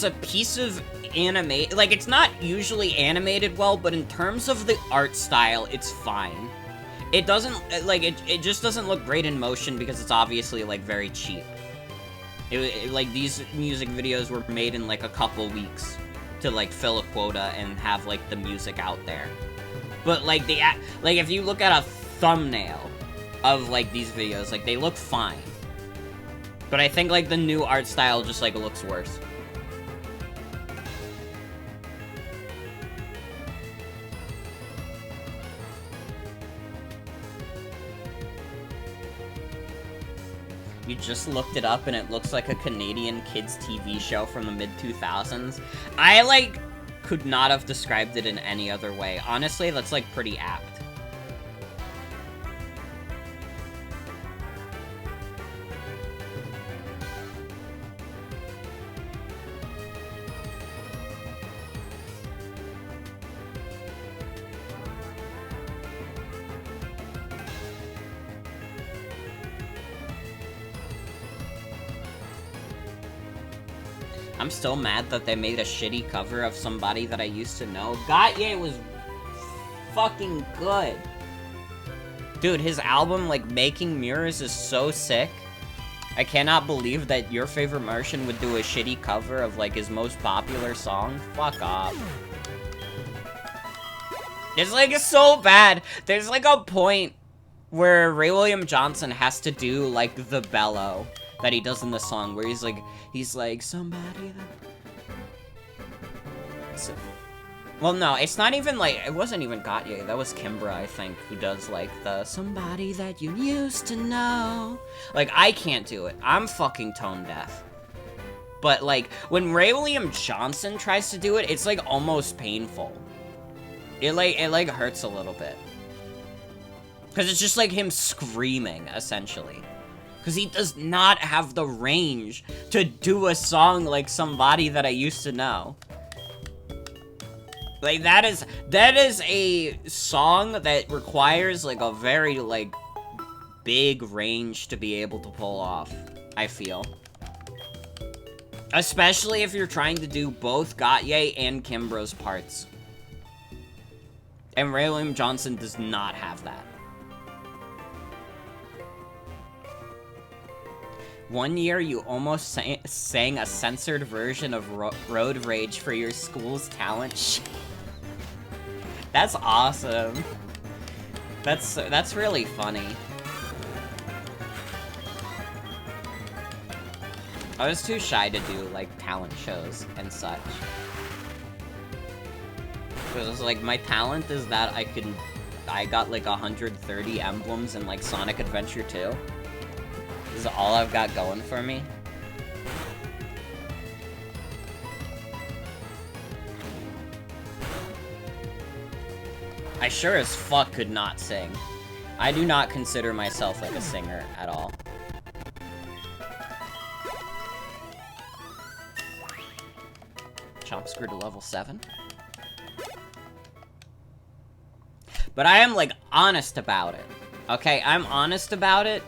a piece of anime, like, it's not usually animated well, but in terms of the art style, it's fine. It doesn't, like, it just doesn't look great in motion because it's obviously, like, very cheap. Like, these music videos were made in, like, a couple weeks to, like, fill a quota and have, like, the music out there. But, like, like, if you look at a thumbnail of, like, these videos, like, they look fine. But I think, like, the new art style just, like, looks worse. You just looked it up and it looks like a Canadian kids TV show from the mid-2000s. I, like, could not have described it in any other way. Honestly, that's, like, pretty apt. I'm still mad that they made a shitty cover of somebody that I used to know. Gautier was fucking good. Dude, his album, like, Making Mirrors is so sick. I cannot believe that Your Favorite Martian would do a shitty cover of, like, his most popular song. Fuck off. It's, like, it's so bad. There's, like, a point where Ray William Johnson has to do, like, the bellow that he does in the song, where he's like, somebody that... So, well, no, it's not even, like, it wasn't even Gautier, that was Kimbra, I think, who does, like, the somebody that you used to know. Like, I can't do it. I'm fucking tone deaf. But, like, when Ray William Johnson tries to do it, it's, like, almost painful. It hurts a little bit. Because it's just, like, him screaming, essentially. Because he does not have the range to do a song like Somebody That I Used to Know. Like, that is a song that requires, like, a very, like, big range to be able to pull off, I feel. Especially if you're trying to do both Gautier and Kimbrough's parts. And Ray William Johnson does not have that. One year, you almost sang a censored version of Road Rage for your school's talent show. That's awesome. That's really funny. I was too shy to do, like, talent shows and such. It was like, my talent is that I got, like, 130 emblems in, like, Sonic Adventure 2. This is all I've got going for me. I sure as fuck could not sing. I do not consider myself, like, a singer at all. Chomp screw to level 7. But I am, like, honest about it. Okay, I'm honest about it.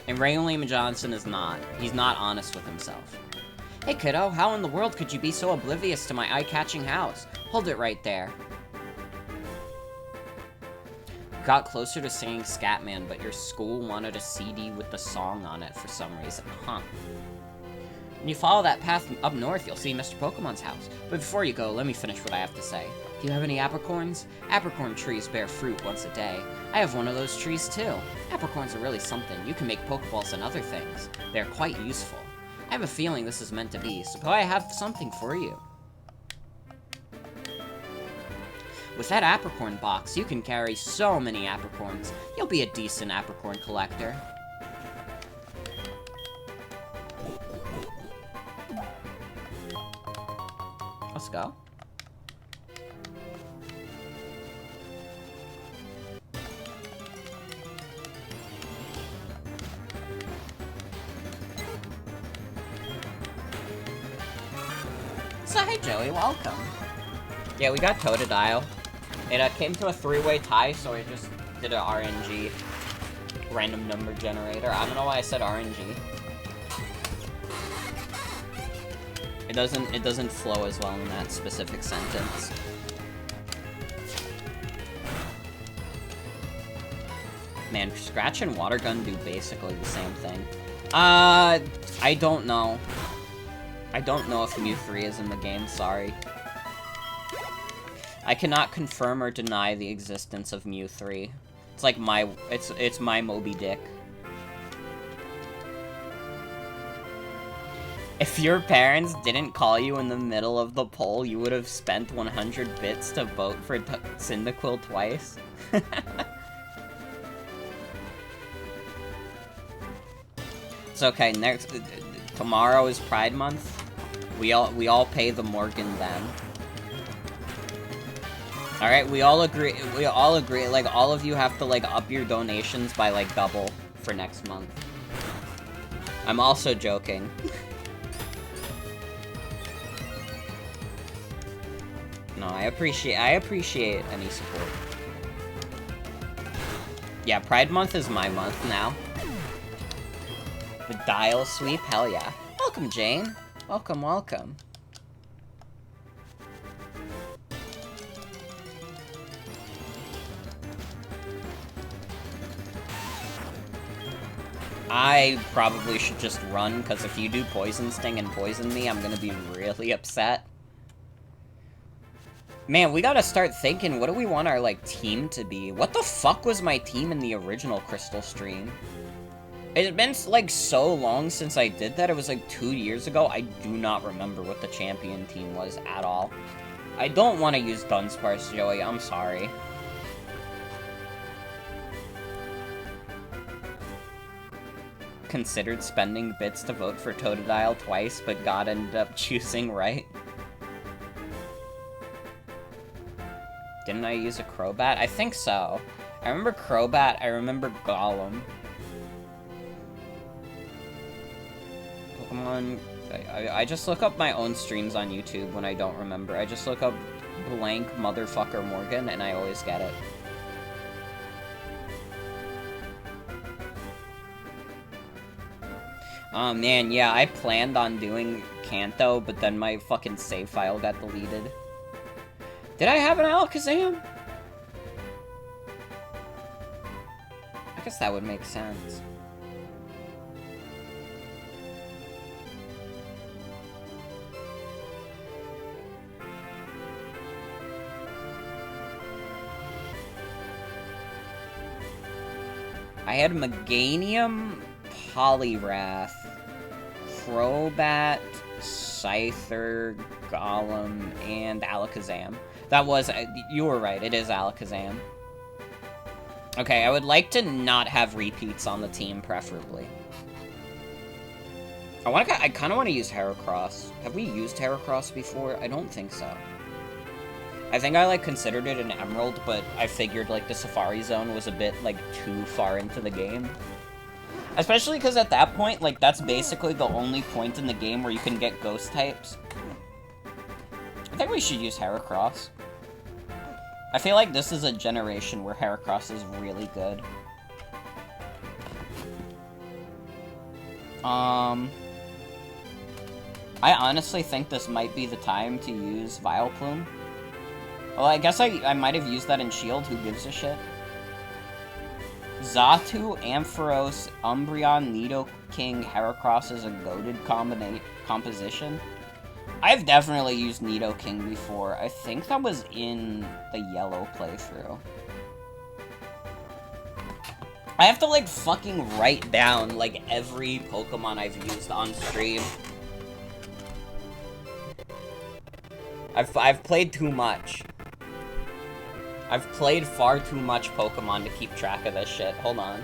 And Ray William Johnson is not. He's not honest with himself. Hey, kiddo, how in the world could you be so oblivious to my eye-catching house? Hold it right there. Got closer to singing Scatman, but your school wanted a CD with the song on it for some reason. Huh. When you follow that path up north, you'll see Mr. Pokemon's house. But before you go, let me finish what I have to say. Do you have any apricorns? Apricorn trees bear fruit once a day. I have one of those trees too. Apricorns are really something. You can make Pokeballs and other things. They're quite useful. I have a feeling this is meant to be, so I have something for you. With that apricorn box, you can carry so many apricorns. You'll be a decent apricorn collector. Let's go. So, hey Joey, welcome. Yeah, we got Totodile. It came to a 3-way tie, so I just did an RNG. Random number generator. I don't know why I said RNG. It doesn't flow as well in that specific sentence. Man, Scratch and Water Gun do basically the same thing. I don't know. I don't know if Mew 3 is in the game, sorry. I cannot confirm or deny the existence of Mew 3. It's like it's my Moby Dick. If your parents didn't call you in the middle of the poll, you would have spent 100 bits to vote for Cyndaquil twice. It's okay, tomorrow is Pride Month. We all pay the Morgan then. Alright, we all agree, like, all of you have to, like, up your donations by, like, double for next month. I'm also joking. No, I appreciate any support. Yeah, Pride Month is my month now. The dial sweep, hell yeah. Welcome, Jane. Welcome, welcome. I probably should just run, because if you do Poison Sting and poison me, I'm gonna be really upset. Man, we gotta start thinking, what do we want our, like, team to be? What the fuck was my team in the original Crystal stream? It's been, like, so long since I did that. It was, like, 2 years ago. I do not remember what the champion team was at all. I don't want to use Dunsparce, Joey. I'm sorry. Considered spending bits to vote for Totodile twice, but God ended up choosing right. Didn't I use a Crobat? I think so. I remember Crobat, I remember Golem. Pokemon... I just look up my own streams on YouTube when I don't remember. I just look up blank motherfucker Morgan, and I always get it. Oh man, yeah, I planned on doing Kanto, but then my fucking save file got deleted. Did I have an Alakazam? I guess that would make sense. I had Meganium, Poliwrath, Crobat, Scyther, Golem, and Alakazam. That was... you were right, it is Alakazam. Okay, I would like to not have repeats on the team, preferably. I kind of want to use Heracross. Have we used Heracross before? I don't think so. I think I, like, considered it an Emerald, but I figured, like, the Safari Zone was a bit, like, too far into the game. Especially because at that point, like, that's basically the only point in the game where you can get Ghost types. I think we should use Heracross. I feel like this is a generation where Heracross is really good. I honestly think this might be the time to use Vileplume. Well, I guess I might have used that in Shield, who gives a shit? Xatu, Ampharos, Umbreon, Nidoking, Heracross is a goated composition. I've definitely used Nidoking before. I think that was in the yellow playthrough. I have to, like, fucking write down, like, every Pokemon I've used on stream. I've played too much. I've played far too much Pokemon to keep track of this shit. Hold on.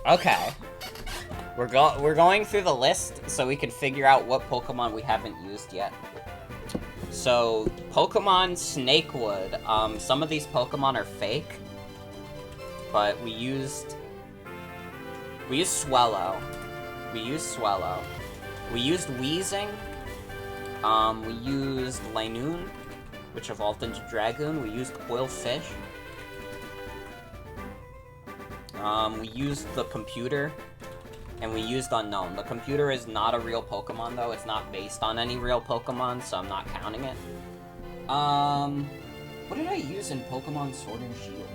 Okay. We're going through the list so we can figure out what Pokemon we haven't used yet. So, Pokemon Snakewood. Some of these Pokemon are fake. But we used Swellow. We used Weezing. We used Linoone, which evolved into Dragoon. We used Quillfish. We used the computer. And we used Unknown. The computer is not a real Pokemon, though. It's not based on any real Pokemon, so I'm not counting it. What did I use in Pokemon Sword and Shield?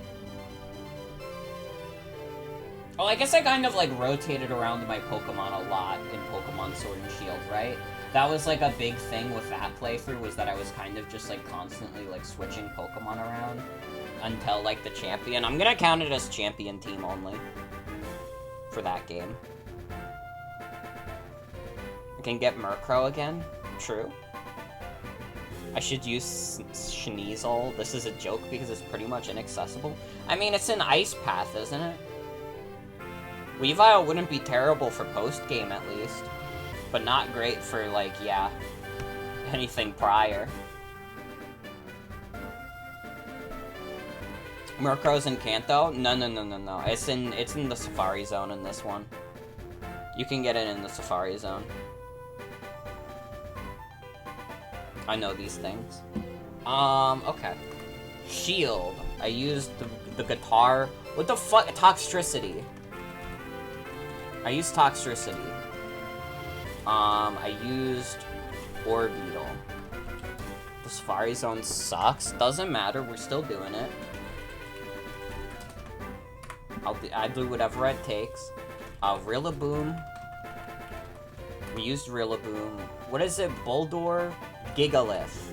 Oh, I guess I kind of, like, rotated around my Pokemon a lot in Pokemon Sword and Shield, right? That was, like, a big thing with that playthrough, was that I was kind of just, like, constantly, like, switching Pokemon around until, like, the champion. I'm gonna count it as champion team only for that game. I can get Murkrow again. True. I should use Sneasel. This is a joke because it's pretty much inaccessible. I mean, it's an Ice Path, isn't it? Weavile wouldn't be terrible for post-game, at least. But not great for, like, yeah, anything prior. Murkrow's in Kanto? No. It's in the Safari Zone in this one. You can get it in the Safari Zone. I know these things. Okay. Shield. I used the guitar. What the fuck? Toxtricity. I used Toxtricity. I used Orbeetle. The Safari Zone sucks. Doesn't matter. We're still doing it. I'll do whatever it takes. Rillaboom. We used Rillaboom. What is it? Bulldor? Gigalith.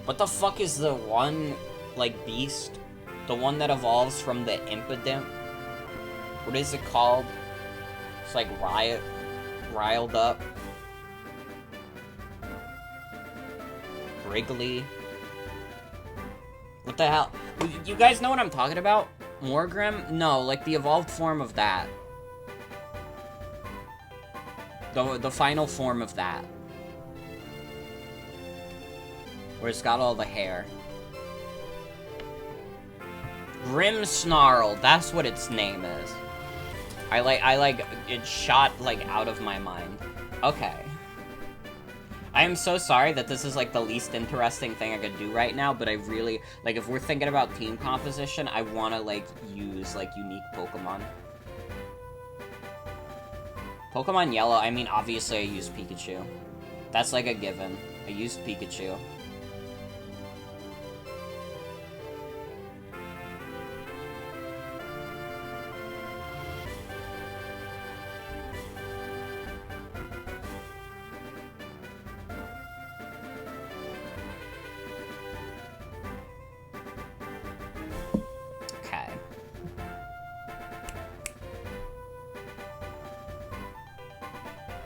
What the fuck is the one, like, beast? The one that evolves from the Impidimp? What is it called? It's like riled up. Wrigley. What the hell? You guys know what I'm talking about? Morgrem? No, like the evolved form of that. The final form of that. Where it's got all the hair. Grimmsnarl, that's what its name is. I like, it shot, like, out of my mind. Okay. I am so sorry that this is, like, the least interesting thing I could do right now, but I really, like, if we're thinking about team composition, I want to, like, use, like, unique Pokemon. Pokemon Yellow, I mean, obviously I used Pikachu. That's, like, a given. I used Pikachu. Okay.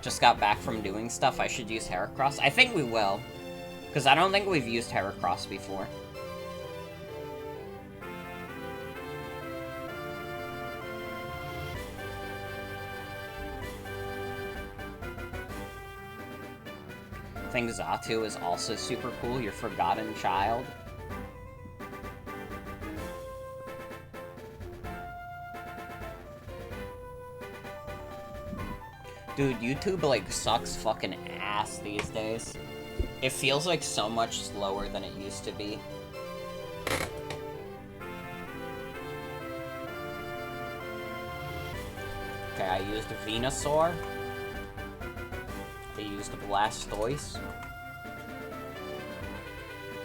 Just got back from doing stuff. I should use Heracross. I think we will. Because I don't think we've used Heracross before. I think Xatu is also super cool. Your forgotten child. Dude, YouTube, like, sucks fucking ass these days. It feels like so much slower than it used to be. Okay, I used Venusaur. I used Blastoise.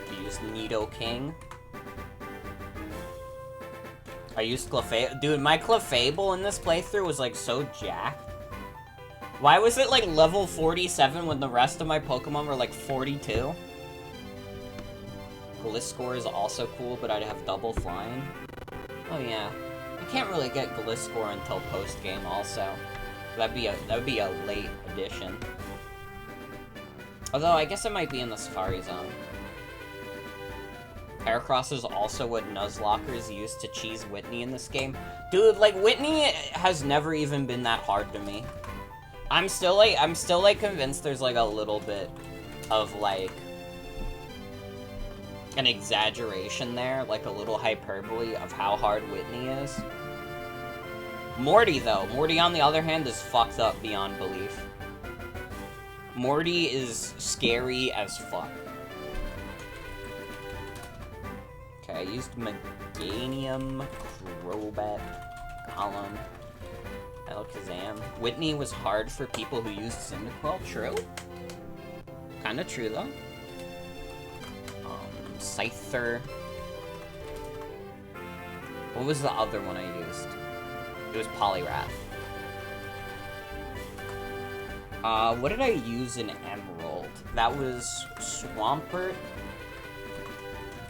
I used Nidoking. I used Clefable. Dude, my Clefable in this playthrough was, like, so jacked. Why was it, like, level 47 when the rest of my Pokemon were, like, 42? Gliscor is also cool, but I'd have double flying. Oh, yeah. I can't really get Gliscor until post-game, also. That'd be a late addition. Although, I guess it might be in the Safari Zone. Heracross is also what Nuzlockers used to cheese Whitney in this game. Dude, like, Whitney has never even been that hard to me. I'm still convinced there's, like, a little bit of, like, an exaggeration there, like a little hyperbole of how hard Whitney is. Morty, though. Morty, on the other hand, is fucked up beyond belief. Morty is scary as fuck. Okay, I used Meganium, Crobat, Golem, Alakazam. Whitney was hard for people who used Cyndaquil. True. Kinda true, though. Scyther. What was the other one I used? It was Poliwrath. What did I use in Emerald? That was Swampert,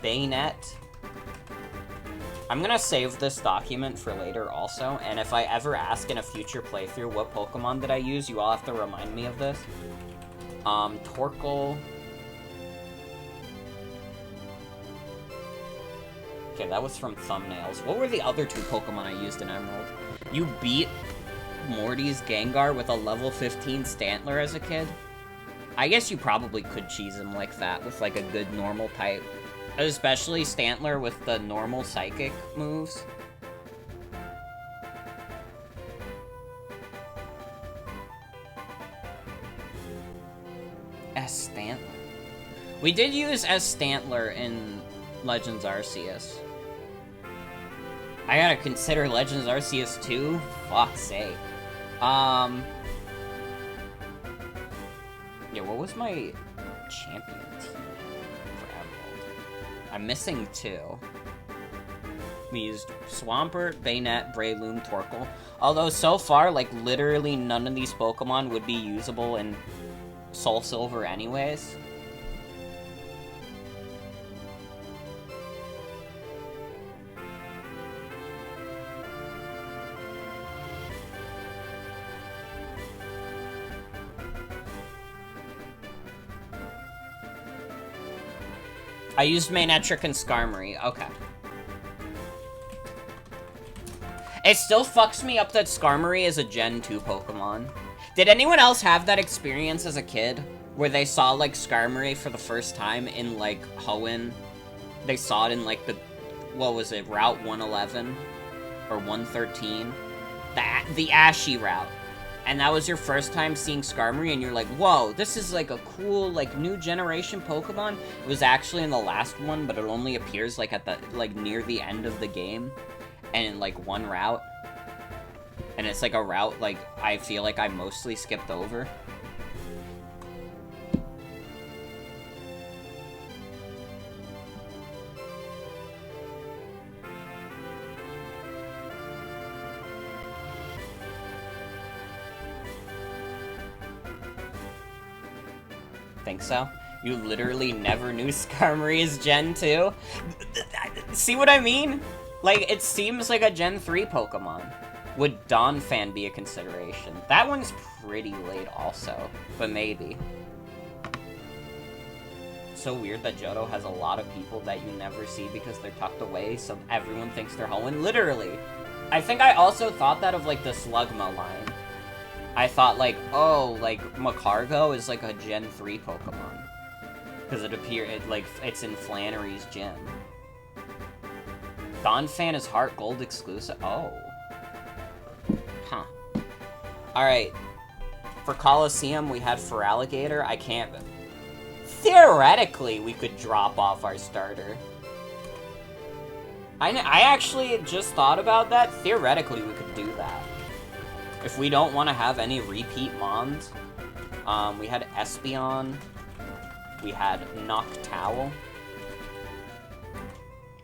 Bayonet. I'm gonna save this document for later also, and if I ever ask in a future playthrough what Pokemon did I use, you all have to remind me of this. Torkoal. Okay, that was from thumbnails. What were the other two Pokemon I used in Emerald? You beat Morty's Gengar with a level 15 Stantler as a kid? I guess you probably could cheese him like that with, like, a good normal type. Especially Stantler with the normal Psychic moves. S. Stantler. We did use S. Stantler in Legends Arceus. I gotta consider Legends Arceus 2? Fuck's sake. Yeah, what was my champion team for Emerald? I'm missing two. We used Swampert, Bayonet, Breloom, Torkoal. Although, so far, like, literally none of these Pokemon would be usable in SoulSilver anyways. I used Manectric and Skarmory. Okay. It still fucks me up that Skarmory is a Gen 2 Pokemon. Did anyone else have that experience as a kid? Where they saw, like, Skarmory for the first time in, like, Hoenn? They saw it in, like, the... What was it? Route 111? Or 113? The Ashy route. and that was your first time seeing Skarmory, and you're like, whoa, this is like a cool, like, new generation Pokemon. It was actually in the last one, but it only appears like at the, like, near the end of the game, and in like one route. And it's like a route, like, I feel like I mostly skipped over. Think so? You literally never knew Skarmory is Gen 2? See what I mean? Like, it seems like a Gen 3 Pokemon. Would Donphan be a consideration? That one's pretty late also, but maybe. It's so weird that Johto has a lot of people that you never see because they're tucked away, so everyone thinks they're Hoenn. Literally. I think I also thought that of, like, the Slugma line. I thought, like, oh, like, Macargo is, like, a Gen 3 Pokemon. Because it's in Flannery's gym. Donphan is Heart Gold exclusive. Oh. Huh. Alright. For Coliseum, we had Feraligatr. I can't... Theoretically, we could drop off our starter. I actually just thought about that. Theoretically, we could do that. If we don't want to have any repeat Mons. We had Espeon. We had Noctowl.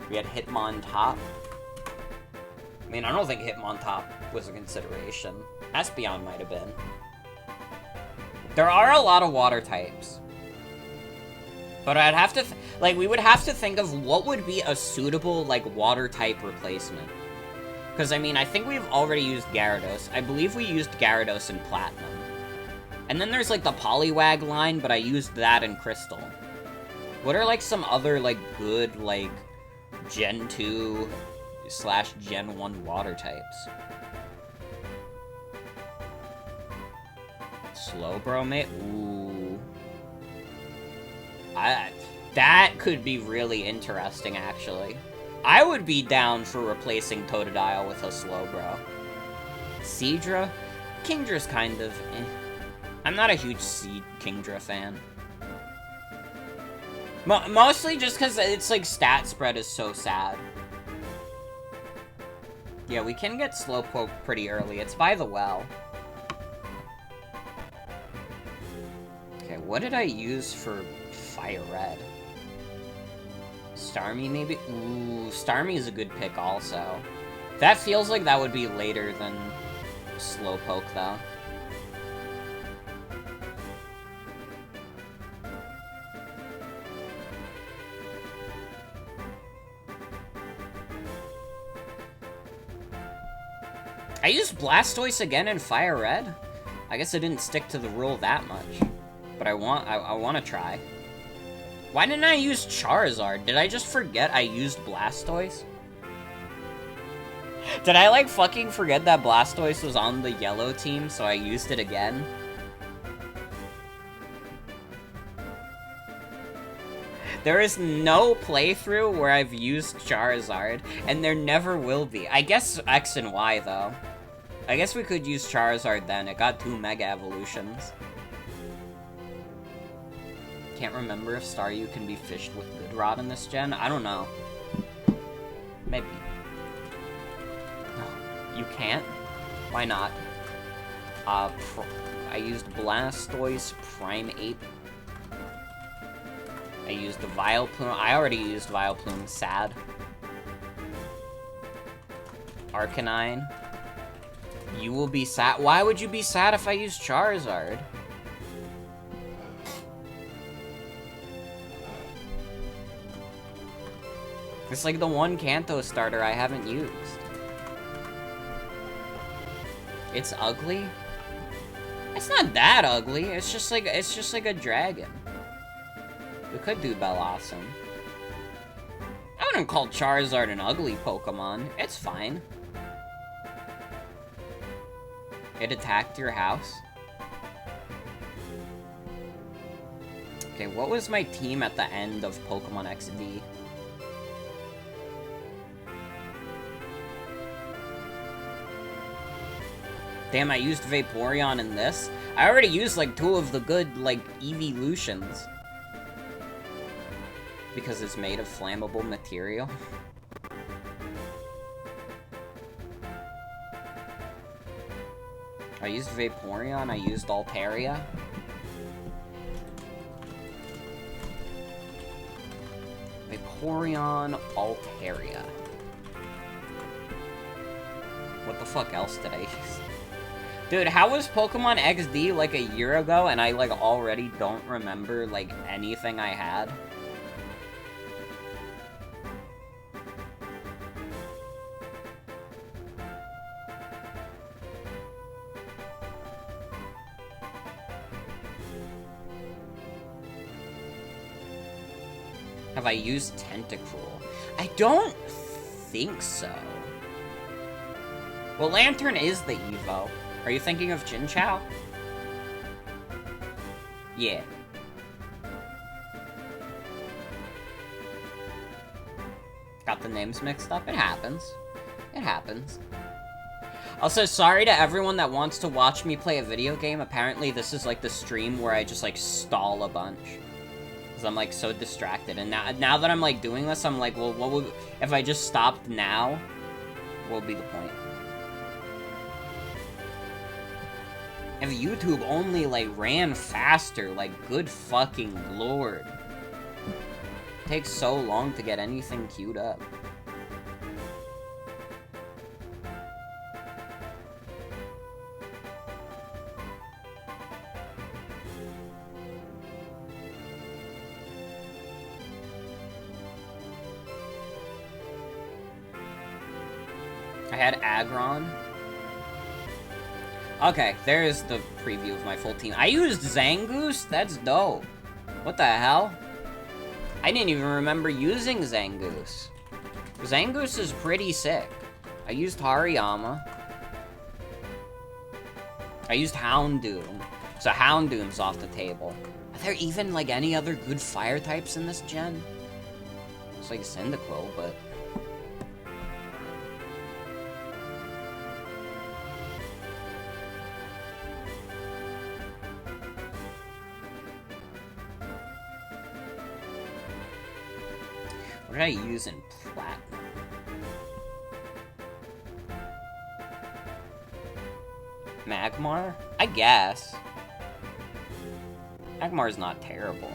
We had Hitmontop. I mean, I don't think Hitmontop was a consideration. Espeon might have been. There are a lot of water types. But I'd have to, we would have to think of what would be a suitable, like, water type replacement. Because, I mean, I think we've already used Gyarados. I believe we used Gyarados in Platinum. And then there's, like, the Poliwag line, but I used that in Crystal. What are, like, some other, like, good, like, Gen 2 / Gen 1 water types? Slowbro, mate? Ooh. That could be really interesting, actually. I would be down for replacing Totodile with a Slowbro. Seadra? Kingdra's kind of eh. I'm not a huge Kingdra fan. Mostly just because its, like, stat spread is so sad. Yeah, we can get Slowpoke pretty early. It's by the well. Okay, what did I use for Fire Red? Starmie, maybe? Ooh, Starmie is a good pick also. That feels like that would be later than Slowpoke, though. I used Blastoise again in Fire Red? I guess I didn't stick to the rule that much. But I want to try. Why didn't I use Charizard? Did I just forget I used Blastoise? Did I, like, fucking forget that Blastoise was on the yellow team, so I used it again? There is no playthrough where I've used Charizard, and there never will be. I guess X and Y, though. I guess we could use Charizard then. It got 2 Mega Evolutions. Can't remember if Staryu can be fished with Good Rod in this gen. I don't know. Maybe. No, you can't? Why not? I used Blastoise, Primeape. I used the Vileplume. I already used Vileplume. Sad. Arcanine. You will be sad. Why would you be sad if I use Charizard? It's like the one Kanto starter I haven't used. It's ugly? It's not that ugly. It's just like a dragon. We could do Bellossom. I wouldn't call Charizard an ugly Pokemon. It's fine. It attacked your house? Okay, what was my team at the end of Pokemon XD? Damn, I used Vaporeon in this. I already used, like, 2 of the good, like, evolutions. Because it's made of flammable material. I used Vaporeon, I used Altaria. Vaporeon, Altaria. What the fuck else did I use? Dude, how was Pokemon XD like a year ago and I like already don't remember like anything I had? Have I used Tentacruel? I don't think so. Well, Lantern is the Evo. Are you thinking of Jinchao? Yeah. Got the names mixed up? It happens. It happens. Also, sorry to everyone that wants to watch me play a video game. Apparently, this is like the stream where I just like stall a bunch. Because I'm like so distracted. And now that I'm like doing this, I'm like, well, what would... If I just stopped now, what would be the point? If YouTube only, like, ran faster, like, good fucking lord. It takes so long to get anything queued up. I had Aggron. Okay, there's the preview of my full team. I used Zangoose? That's dope. What the hell? I didn't even remember using Zangoose. Zangoose is pretty sick. I used Hariyama. I used Houndoom. So Houndoom's off the table. Are there even, like, any other good fire types in this gen? It's like Cyndaquil, but... What did I use in Platinum? Magmar? I guess. Magmar's not terrible.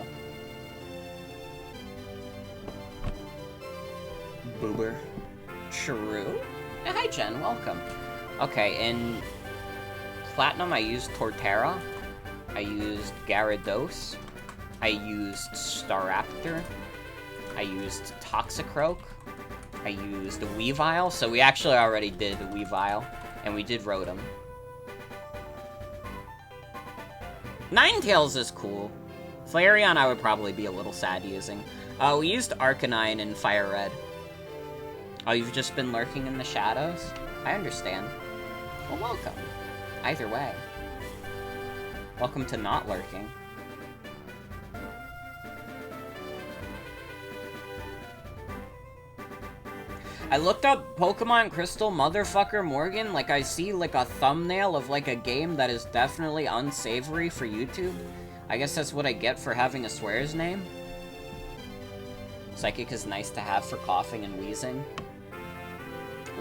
Boober. True? Yeah, hi Jen, welcome. Okay, in Platinum I used Torterra. I used Gyarados. I used Staraptor. I used Toxicroak. I used Weavile. So we actually already did Weavile. And we did Rotom. Ninetales is cool. Flareon I would probably be a little sad using. We used Arcanine and Fire Red. Oh, you've just been lurking in the shadows? I understand. Well, welcome. Either way. Welcome to not lurking. I looked up Pokemon Crystal Motherfucker Morgan, like I see like a thumbnail of like a game that is definitely unsavory for YouTube. I guess that's what I get for having a swear's name. Psychic is nice to have for coughing and wheezing.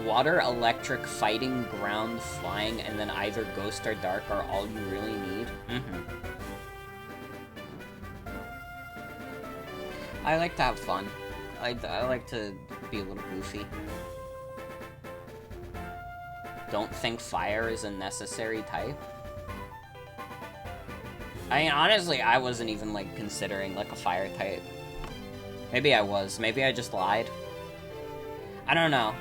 Water, electric, fighting, ground, flying, and then either ghost or dark are all you really need. I like to have fun. I like to be a little goofy. Don't think fire is a necessary type. I mean, honestly, I wasn't even, like, considering, like, a fire type. Maybe I was. Maybe I just lied. I don't know.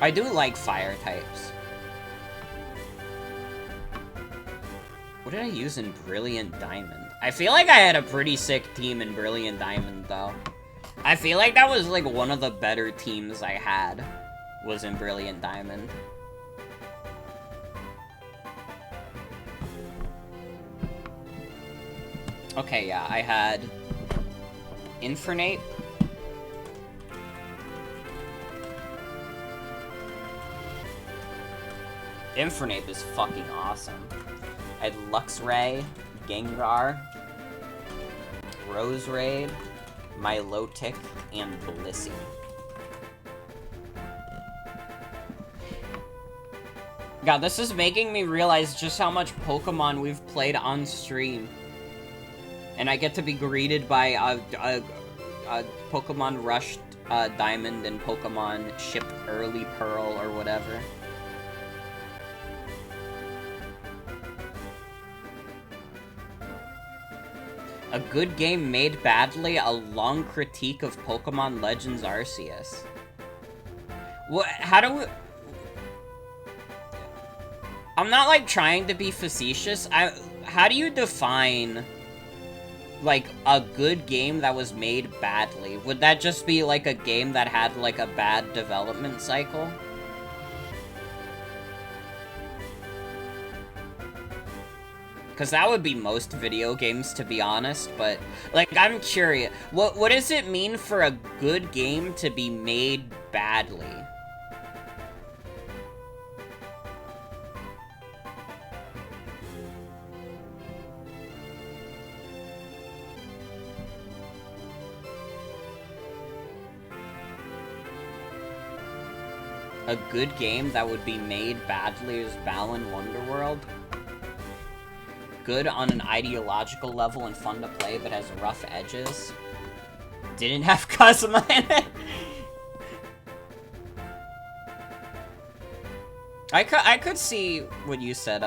I do like fire types. What did I use in Brilliant Diamond? I feel like I had a pretty sick team in Brilliant Diamond, though. I feel like that was, like, one of the better teams I had, was in Brilliant Diamond. Okay, yeah, I had Infernape. Infernape is fucking awesome. I had Luxray, Gengar, Roserade, Milotic, and Blissey. God, this is making me realize just how much Pokemon we've played on stream. And I get to be greeted by a Pokemon Rushed Diamond and Pokemon Shipped Early Pearl or whatever. A good game made badly, a long critique of Pokemon Legends Arceus. What, how do we... I'm not, like, trying to be facetious. How do you define, like, a good game that was made badly? Would that just be, like, a game that had, like, a bad development cycle? Because that would be most video games, to be honest, but, like, I'm curious. What does it mean for a good game to be made badly? A good game that would be made badly is Balan Wonderworld. Good on an ideological level and fun to play, but has rough edges. Didn't have Kazuma in it. I could see what you said,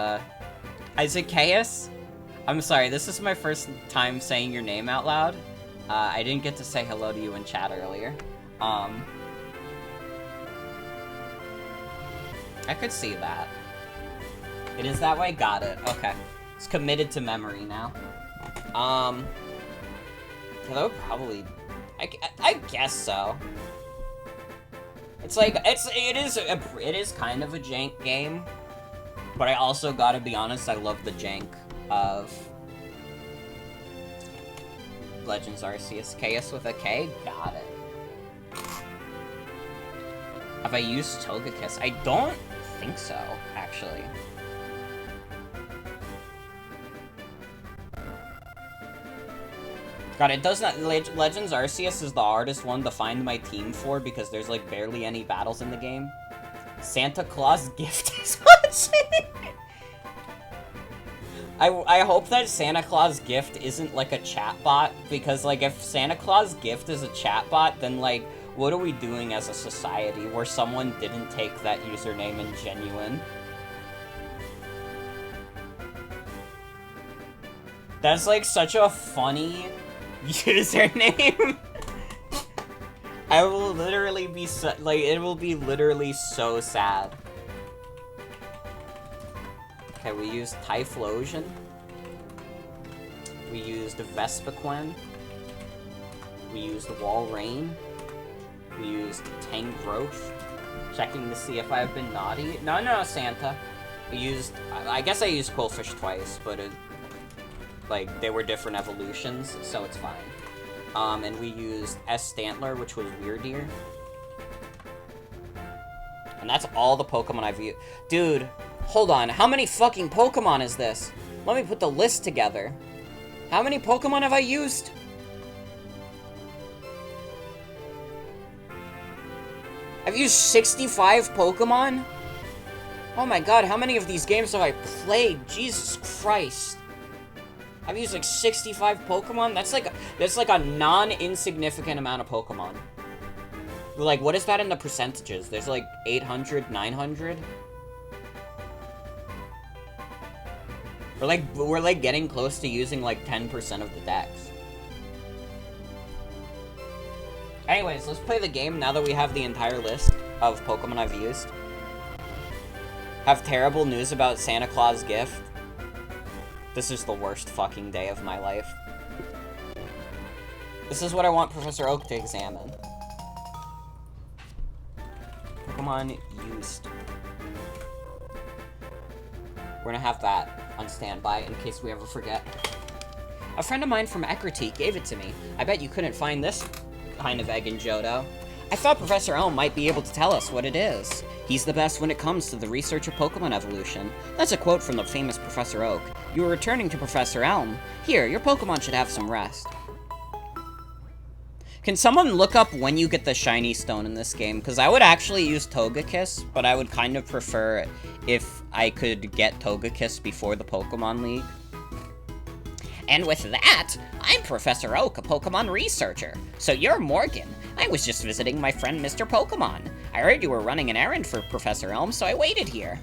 Isaacus? I'm sorry, this is my first time saying your name out loud. I didn't get to say hello to you in chat earlier. I could see that. It is that way? Got it. Okay. It's committed to memory now. Yeah, that would probably... I guess so. It's like, it is kind of a jank game. But I also gotta be honest, I love the jank of Legends Arceus. Chaos with a K? Got it. Have I used Togekiss? I don't think so, actually. God, it does not... Legends Arceus is the hardest one to find my team for because there's, like, barely any battles in the game. Santa Claus Gift is watching! I hope that Santa Claus Gift isn't, like, a chatbot, because, like, if Santa Claus Gift is a chatbot, then, like, what are we doing as a society where someone didn't take that username in genuine? That's, like, such a funny username. I will literally be so, like, it will be literally so sad. Okay, we used Typhlosion. We used Vespiquen. We used Walrein. We used Tangrowth. Checking to see if I've been naughty. No, Santa. We used... I guess I used Quillfish twice, but it... Like, they were different evolutions, so it's fine. And we used S. Stantler, which was Weirdeer. And that's all the Pokemon I've used. Dude, hold on. How many fucking Pokemon is this? Let me put the list together. How many Pokemon have I used? I've used 65 Pokemon? Oh my god, how many of these games have I played? Jesus Christ. I've used like 65 Pokemon? That's like a non-insignificant amount of Pokemon. Like, what is that in the percentages? There's like 800, 900? We're like getting close to using like 10% of the decks. Anyways, let's play the game now that we have the entire list of Pokemon I've used. Have terrible news about Santa Claus Gift. This is the worst fucking day of my life. This is what I want Professor Oak to examine. Pokemon used. We're gonna have that on standby in case we ever forget. A friend of mine from Eckerty gave it to me. I bet you couldn't find this kind of egg in Johto. I thought Professor Elm might be able to tell us what it is. He's the best when it comes to the research of Pokemon evolution. That's a quote from the famous Professor Oak. You are returning to Professor Elm. Here, your Pokemon should have some rest. Can someone look up when you get the shiny stone in this game? Because I would actually use Togekiss, but I would kind of prefer if I could get Togekiss before the Pokemon League. And with that, I'm Professor Oak, a Pokemon researcher. So you're Morgan. I was just visiting my friend Mr. Pokemon. I heard you were running an errand for Professor Elm, so I waited here.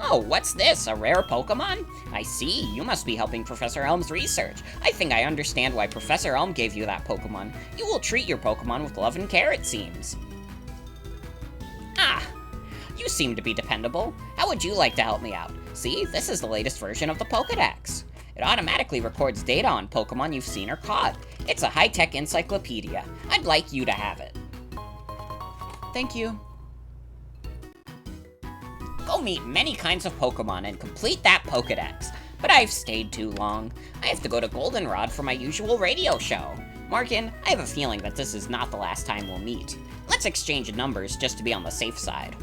Oh, what's this? A rare Pokemon? I see. You must be helping Professor Elm's research. I think I understand why Professor Elm gave you that Pokemon. You will treat your Pokemon with love and care, it seems. Ah, you seem to be dependable. How would you like to help me out? See, this is the latest version of the Pokedex. It automatically records data on Pokemon you've seen or caught. It's a high-tech encyclopedia. I'd like you to have it. Thank you. Go meet many kinds of Pokemon and complete that Pokedex. But I've stayed too long. I have to go to Goldenrod for my usual radio show. Morgan, I have a feeling that this is not the last time we'll meet. Let's exchange numbers just to be on the safe side.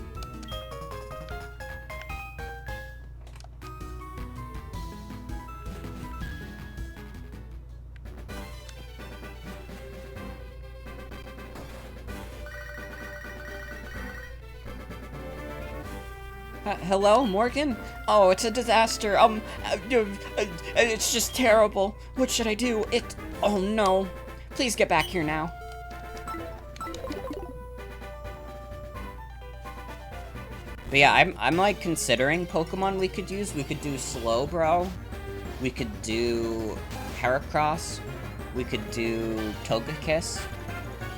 Hello, Morgan? Oh, it's a disaster. It's just terrible. What should I do? Oh no. Please get back here now. But yeah, I'm like considering Pokemon we could use. We could do Slowbro. We could do Heracross. We could do Togekiss.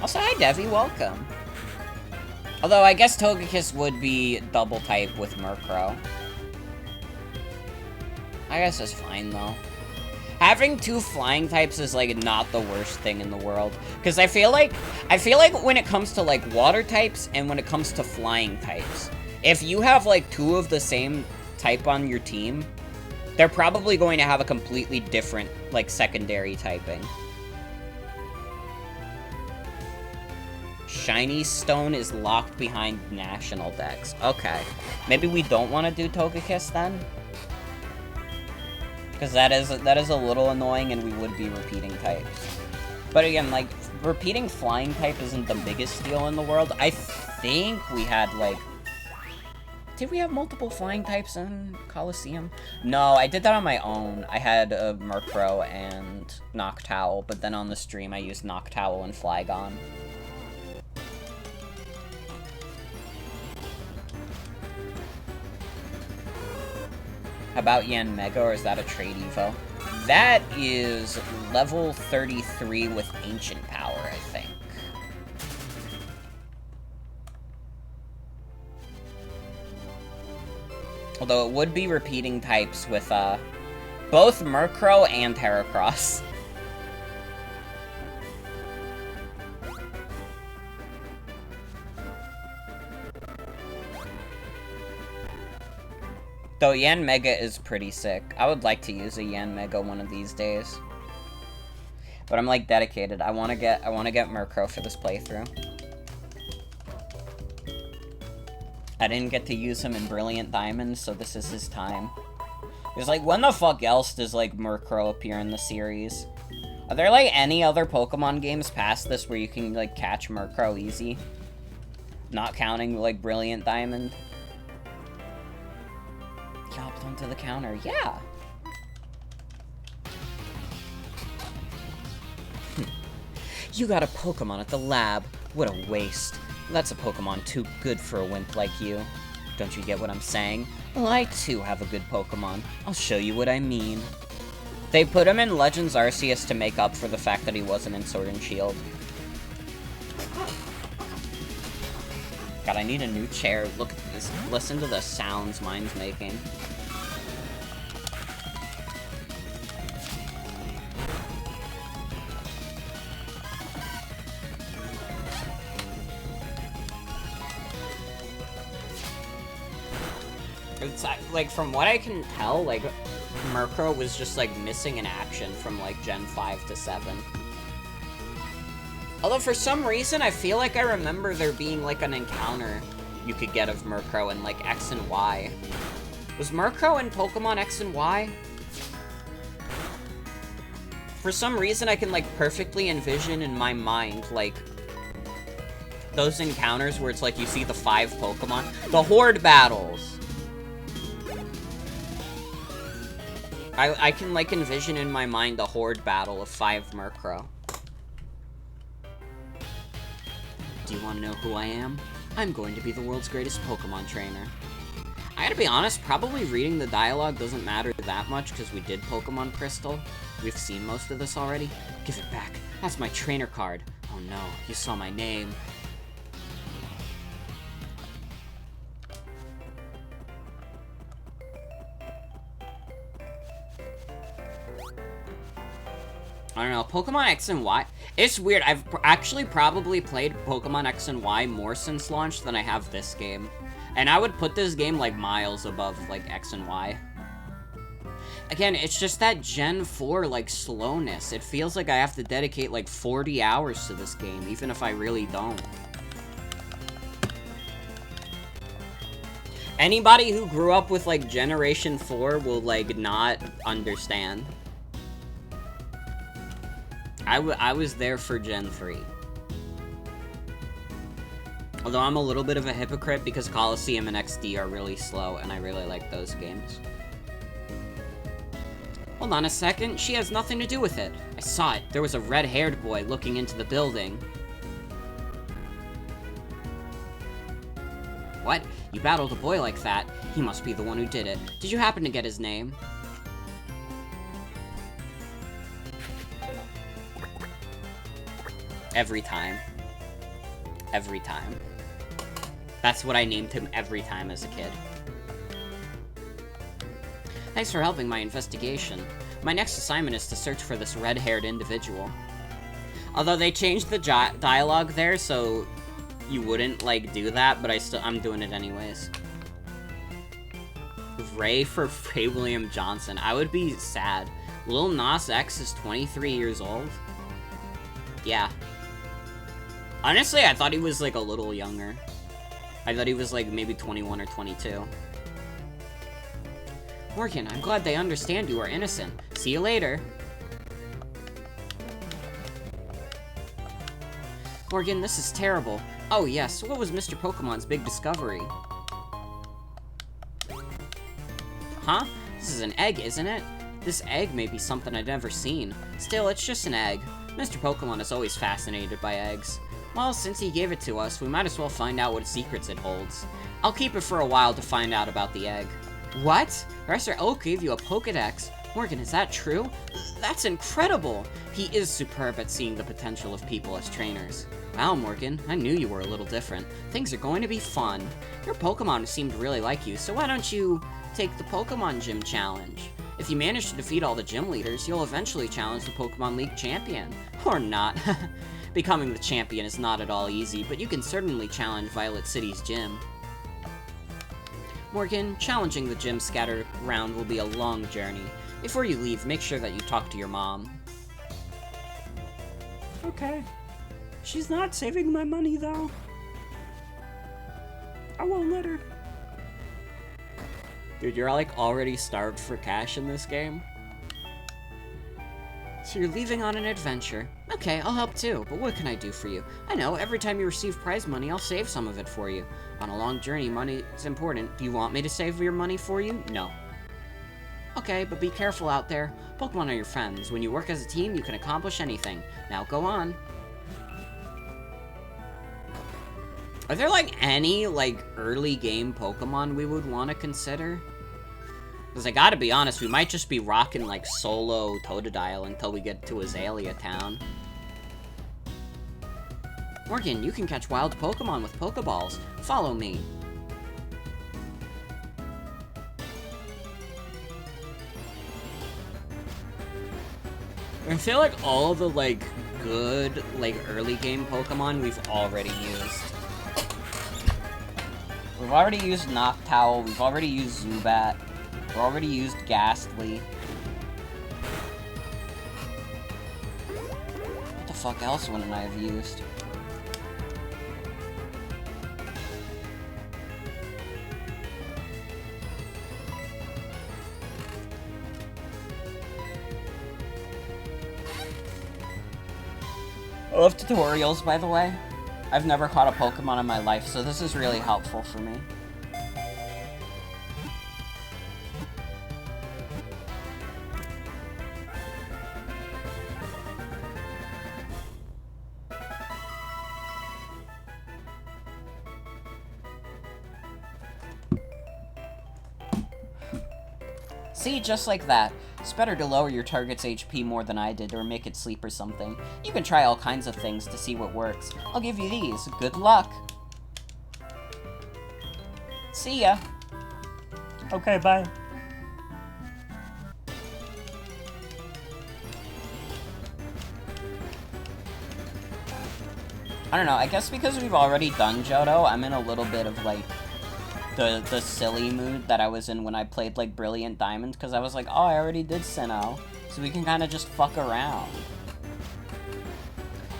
Also, hi Devi, welcome. Although, I guess Togekiss would be double type with Murkrow. I guess it's fine, though. Having two flying types is, like, not the worst thing in the world. Because I feel like when it comes to, like, water types and when it comes to flying types, if you have, like, two of the same type on your team, they're probably going to have a completely different, like, secondary typing. Shiny Stone is locked behind National Dex. Okay. Maybe we don't want to do Togekiss then? Because that is a little annoying and we would be repeating types. But again, like, repeating flying type isn't the biggest deal in the world. I think we had, like... Did we have multiple flying types in Coliseum? No, I did that on my own. I had a Murkrow and Noctowl, but then on the stream I used Noctowl and Flygon. How about Yanmega, or is that a trade evo? That is level 33 with Ancient Power, I think. Although it would be repeating types with, both Murkrow and Heracross. Though Yanmega is pretty sick. I would like to use a Yanmega one of these days. But I'm like dedicated. I wanna get Murkrow for this playthrough. I didn't get to use him in Brilliant Diamond, so this is his time. It's like, when the fuck else does like Murkrow appear in the series? Are there like any other Pokemon games past this where you can like catch Murkrow easy? Not counting like Brilliant Diamond. Chopped onto the counter, yeah. You got a Pokemon at the lab. What a waste. That's a Pokemon too good for a wimp like you. Don't you get what I'm saying? Well, I too have a good Pokemon. I'll show you what I mean. They put him in Legends Arceus to make up for the fact that he wasn't in Sword and Shield. God, I need a new chair. Look at this. Listen to the sounds mine's making. It's, like, from what I can tell, like, Murkrow was just, like, missing in action from, like, Gen 5 to 7. Although for some reason, I feel like I remember there being like an encounter you could get of Murkrow in like X and Y. Was Murkrow in Pokemon X and Y? For some reason, I can like perfectly envision in my mind like those encounters where it's like you see the 5 Pokemon. The Horde battles! I can like envision in my mind the Horde battle of 5 Murkrow. Do you want to know who I am? I'm going to be the world's greatest Pokemon trainer. I gotta be honest, probably reading the dialogue doesn't matter that much because we did Pokemon Crystal. We've seen most of this already. Give it back. That's my trainer card. Oh no, you saw my name. I don't know, Pokemon X and Y, it's weird, I've actually probably played Pokemon X and Y more since launch than I have this game. And I would put this game, like, miles above, like, X and Y. Again, it's just that Gen 4, like, slowness. It feels like I have to dedicate, like, 40 hours to this game, even if I really don't. Anybody who grew up with, like, Generation 4 will, like, not understand. I was there for Gen 3. Although I'm a little bit of a hypocrite because Coliseum and XD are really slow, and I really like those games. Hold on a second, she has nothing to do with it. I saw it. There was a red-haired boy looking into the building. What? You battled a boy like that? He must be the one who did it. Did you happen to get his name? Every time. Every time. That's what I named him every time as a kid. Thanks for helping my investigation. My next assignment is to search for this red-haired individual. Although they changed the dialogue there, so you wouldn't, like, do that, but I'm doing it anyways. Ray for Ray William Johnson. I would be sad. Lil Nas X is 23 years old? Yeah. Honestly, I thought he was, like, a little younger. I thought he was, like, maybe 21 or 22. Morgan, I'm glad they understand you are innocent. See you later. Morgan, this is terrible. Oh, yes, what was Mr. Pokemon's big discovery? Huh? This is an egg, isn't it? This egg may be something I've never seen. Still, it's just an egg. Mr. Pokemon is always fascinated by eggs. Well, since he gave it to us, we might as well find out what secrets it holds. I'll keep it for a while to find out about the egg. What? Professor Oak gave you a Pokedex? Morgan, is that true? That's incredible! He is superb at seeing the potential of people as trainers. Wow, Morgan, I knew you were a little different. Things are going to be fun. Your Pokemon seem to really like you, so why don't you take the Pokemon Gym Challenge? If you manage to defeat all the gym leaders, you'll eventually challenge the Pokemon League champion. Or not. Becoming the champion is not at all easy, but you can certainly challenge Violet City's gym. Morgan, challenging the gym scattered around will be a long journey. Before you leave, make sure that you talk to your mom. Okay. She's not saving my money, though. I won't let her. Dude, you're like already starved for cash in this game? So you're leaving on an adventure. Okay, I'll help too, but what can I do for you? I know, every time you receive prize money, I'll save some of it for you. On a long journey, money is important. Do you want me to save your money for you? No. Okay, but be careful out there. Pokemon are your friends. When you work as a team, you can accomplish anything. Now go on. Are there, like, any, like, early game Pokemon we would want to consider? Because I gotta be honest, we might just be rocking, like, solo Totodile until we get to Azalea Town. Morgan, you can catch wild Pokemon with Pokeballs. Follow me. I feel like all the, like, good, like, early game Pokemon we've already used. We've already used Noctowl, we've already used Zubat, we've already used Ghastly. What the fuck else wouldn't I have used? I love tutorials, by the way. I've never caught a Pokemon in my life, so this is really helpful for me. See, just like that. It's better to lower your target's HP more than I did, or make it sleep or something. You can try all kinds of things to see what works. I'll give you these. Good luck. See ya. Okay, bye. I don't know, I guess because we've already done Johto, I'm in a little bit of, like, the silly mood that I was in when I played, like, Brilliant Diamond, because I was like, oh, I already did Sinnoh, so we can kind of just fuck around.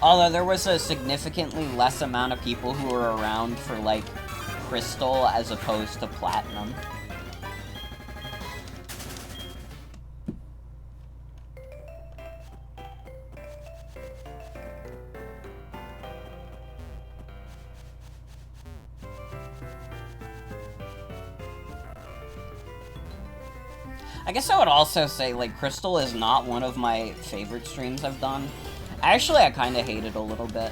Although there was a significantly less amount of people who were around for, like, Crystal as opposed to Platinum. I guess I would also say, like, Crystal is not one of my favorite streams I've done. Actually, I kind of hate it a little bit.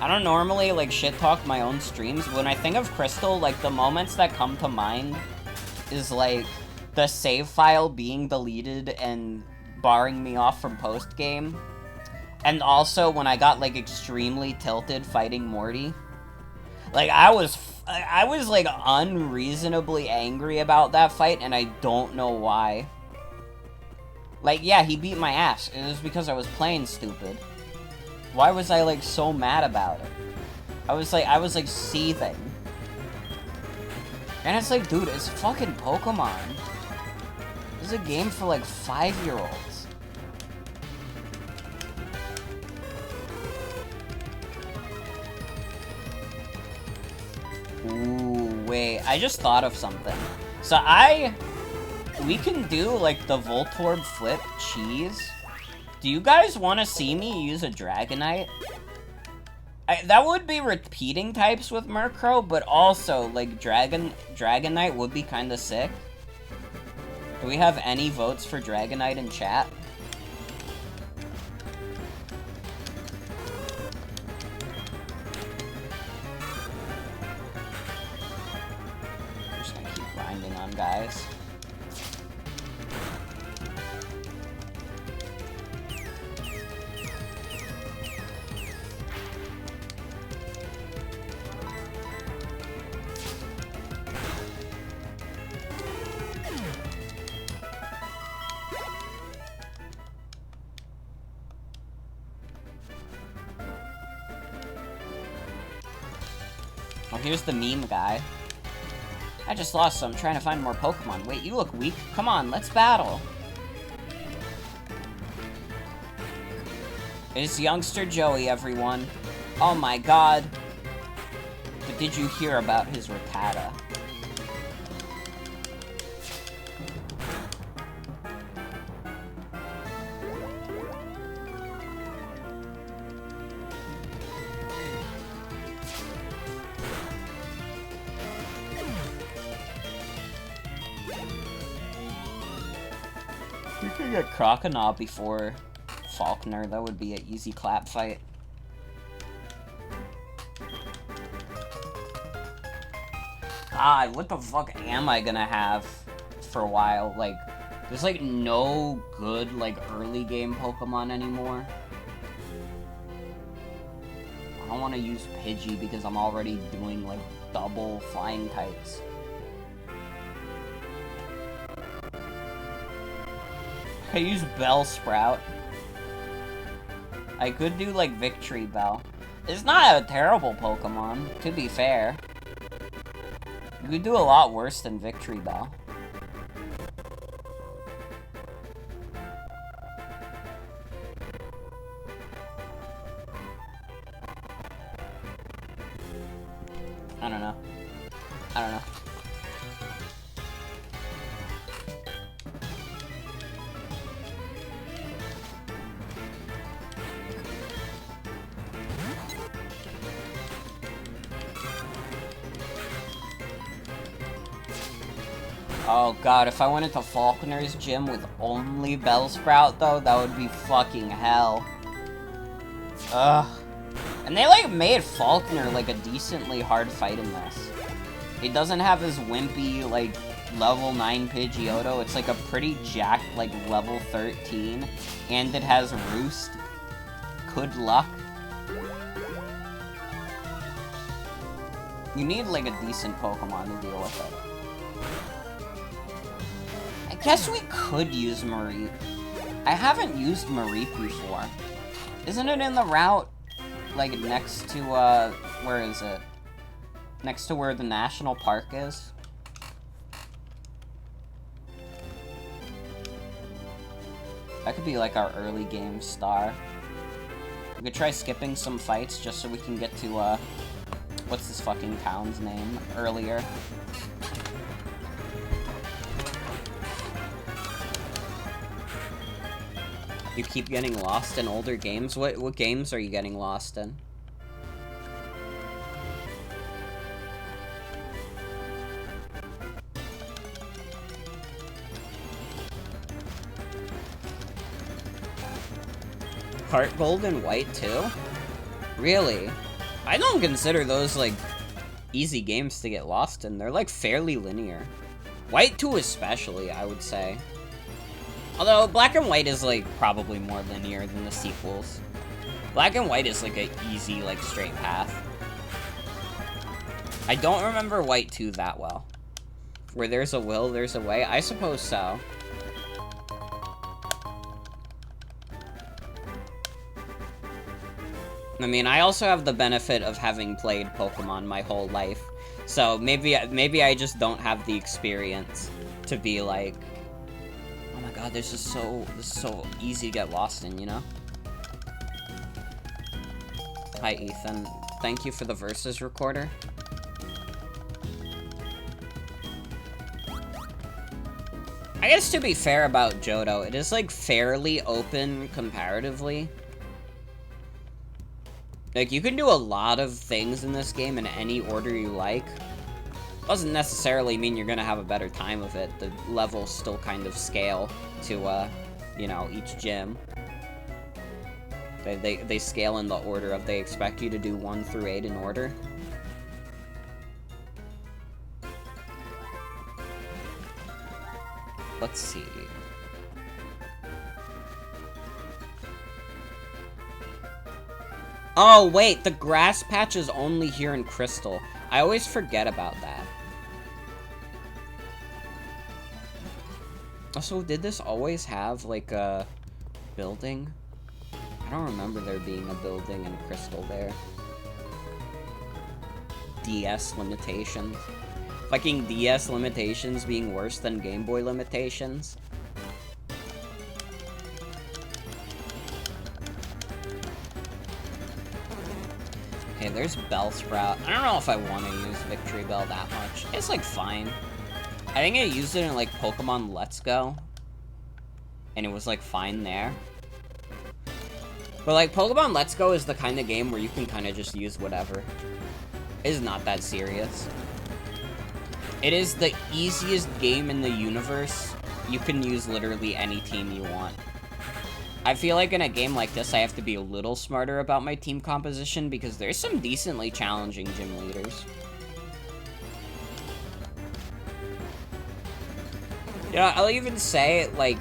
I don't normally, like, shit-talk my own streams, but when I think of Crystal, like, the moments that come to mind is, like, the save file being deleted and barring me off from post-game. And also when I got, like, extremely tilted fighting Morty. Like, I was, like, unreasonably angry about that fight, and I don't know why. Like, yeah, he beat my ass. It was because I was playing stupid. Why was I, like, so mad about it? I was, like, seething. And it's like, dude, it's fucking Pokemon. This is a game for, like, 5-year-olds. Ooh, wait, I just thought of something. So we can do, like, the Voltorb flip cheese. Do you guys want to see me use a Dragonite? That would be repeating types with Murkrow, but also, like, Dragonite would be kind of sick. Do we have any votes for Dragonite in chat? I'm just gonna keep grinding on guys. Oh, here's the meme guy. I just lost, so I'm trying to find more Pokemon. Wait, you look weak. Come on, let's battle. It's youngster Joey, everyone. Oh my god. But did you hear about his Rattata? We could get Croconaw before Faulkner. That would be an easy clap fight. God, what the fuck am I gonna have for a while? Like, there's like no good like early game Pokemon anymore. I don't want to use Pidgey because I'm already doing like double flying types. I use Bellsprout. I could do, like, Victory Bell. It's not a terrible Pokemon, to be fair. You could do a lot worse than Victory Bell. I don't know. I don't know. Oh god, if I went into Faulkner's gym with only Bellsprout though, that would be fucking hell. Ugh. And they like made Faulkner like a decently hard fight in this. It doesn't have his wimpy like level 9 Pidgeotto, it's like a pretty jacked like level 13. And it has Roost. Good luck. You need like a decent Pokemon to deal with it. I guess we could use Mareep. I haven't used Mareep before. Isn't it in the route, like, next to, where is it? Next to where the national park is? That could be, like, our early game star. We could try skipping some fights just so we can get to, what's this fucking town's name earlier? You keep getting lost in older games? What games are you getting lost in? Heart Gold and White too? Really? I don't consider those, like, easy games to get lost in. They're, like, fairly linear. White 2 especially, I would say. Although, Black and White is, like, probably more linear than the sequels. Black and White is, like, a easy, like, straight path. I don't remember White 2 that well. Where there's a will, there's a way? I suppose so. I mean, I also have the benefit of having played Pokemon my whole life. So, maybe I just don't have the experience to be, like... Oh my god, this is so easy to get lost in, you know? Hi, Ethan. Thank you for the Versus recorder. I guess to be fair about Johto, it is, like, fairly open comparatively. Like, you can do a lot of things in this game in any order you like. Doesn't necessarily mean you're gonna have a better time of it. The levels still kind of scale to, you know, each gym. They scale in the order of they expect you to do 1 through 8 in order. Let's see. Oh, wait, the grass patch is only here in Crystal. I always forget about that. Also, did this always have, like, a building? I don't remember there being a building in Crystal there. DS limitations. Fucking DS limitations being worse than Game Boy limitations. Okay, there's Bellsprout. I don't know if I want to use Victory Bell that much. It's, like, fine. I think I used it in, like, Pokemon Let's Go. And it was, like, fine there. But, like, Pokemon Let's Go is the kind of game where you can kind of just use whatever. It's not that serious. It is the easiest game in the universe. You can use literally any team you want. I feel like in a game like this, I have to be a little smarter about my team composition because there's some decently challenging gym leaders. Yeah, I'll even say, like,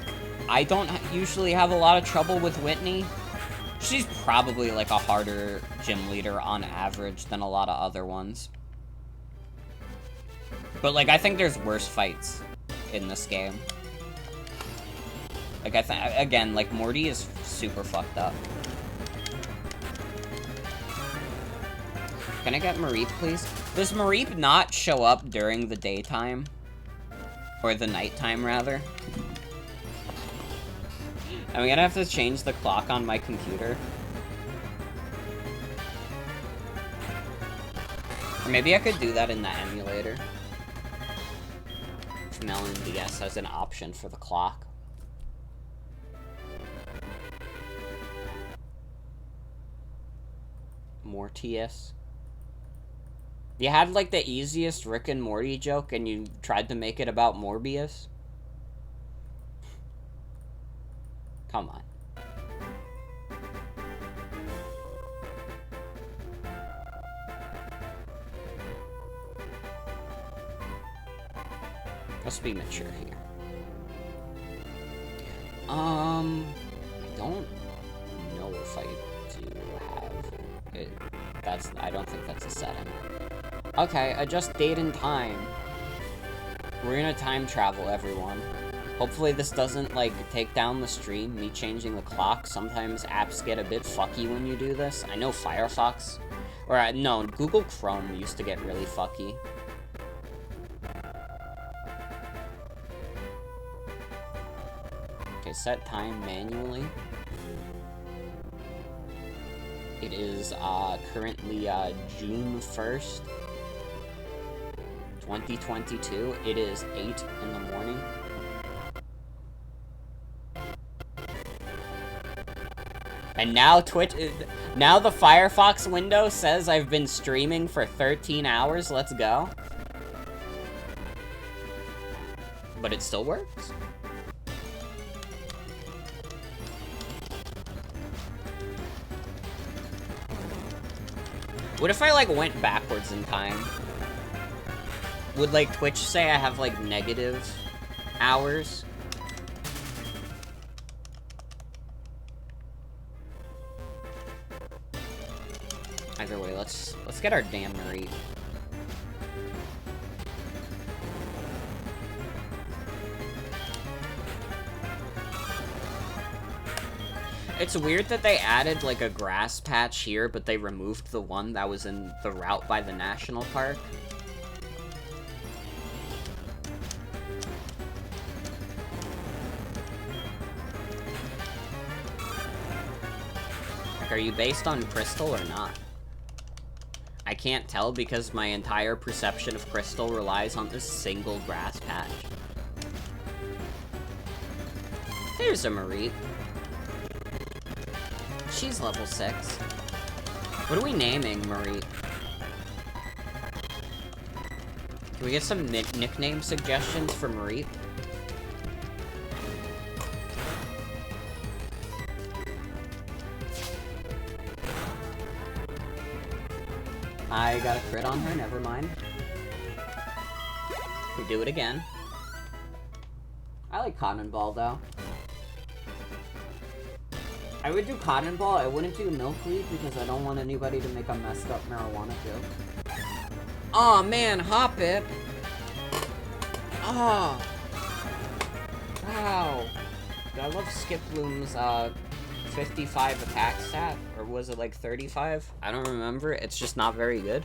I don't usually have a lot of trouble with Whitney. She's probably, like, a harder gym leader on average than a lot of other ones. But, like, I think there's worse fights in this game. Like, again, like, Morty is super fucked up. Can I get Mareep, please? Does Mareep not show up during the daytime? Or the nighttime, rather? I'm gonna have to change the clock on my computer. Or maybe I could do that in the emulator. If Melon DS has an option for the clock. Mortius. You had like the easiest Rick and Morty joke and you tried to make it about Morbius? Come on. Let's be mature here. I don't know if I do have it. I don't think that's a setting. Okay, adjust date and time. We're gonna time travel, everyone. Hopefully this doesn't, like, take down the stream, me changing the clock. Sometimes apps get a bit fucky when you do this. I know Firefox, or no, Google Chrome used to get really fucky. Okay, set time manually. It is, currently, June 1st. 2022. It is 8 in the morning. And now now the Firefox window says I've been streaming for 13 hours. Let's go. But it still works. What if I, like, went backwards in time? Would, like, Twitch say I have, like, negative hours? Either way, let's get our damn Marie. It's weird that they added, like, a grass patch here, but they removed the one that was in the route by the national park. Like, are you based on Crystal or not? I can't tell because my entire perception of Crystal relies on this single grass patch. There's a Marie. She's level 6. What are we naming Marie? Can we get some nickname suggestions for Marie? I got a crit on her, never mind. We do it again. I like Cotton Ball, though. I would do Cotton Ball, I wouldn't do Milkweed because I don't want anybody to make a messed up marijuana joke. Aw, man, Hoppip! Ah! Wow! I love Skip Bloom's, 55 attack stat, or was it like 35? I don't remember, it's just not very good.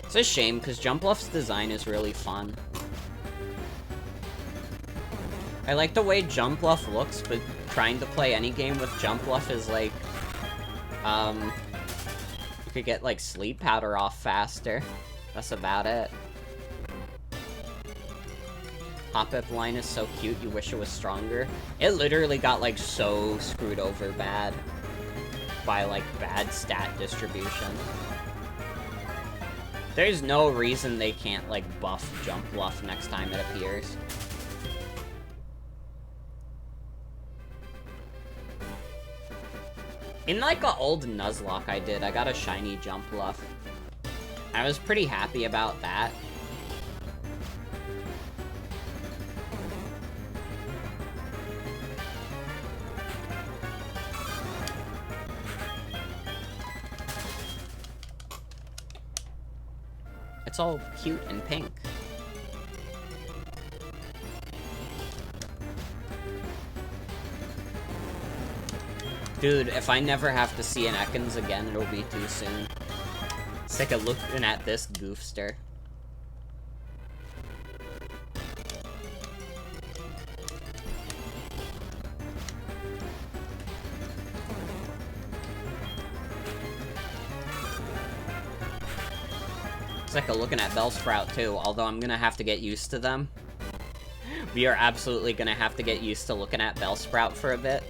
It's a shame, because Jumpluff's design is really fun. I like the way Jumpluff looks, but trying to play any game with Jumpluff is like, you could get, like, sleep powder off faster. That's about it. Hoppip line is so cute, you wish it was stronger. It literally got, like, so screwed over bad by, like, bad stat distribution. There's no reason they can't, like, buff Jumpluff next time it appears. In, like, an old Nuzlocke I did, I got a shiny Jumpluff. I was pretty happy about that. It's all cute and pink. Dude, if I never have to see an Ekans again, it'll be too soon. Sick of looking at this goofster. It's like looking at Bellsprout too, although I'm gonna have to get used to them. We are absolutely gonna have to get used to looking at Bellsprout for a bit.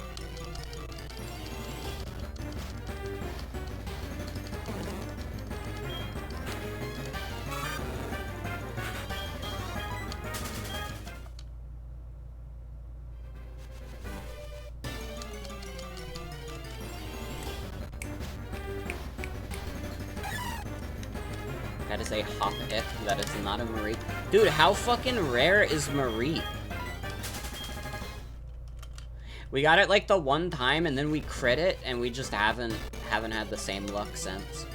That is a Hop-Ick, that is not a Marie. Dude, how fucking rare is Marie? We got it like the one time and then we crit it and we just haven't had the same luck since.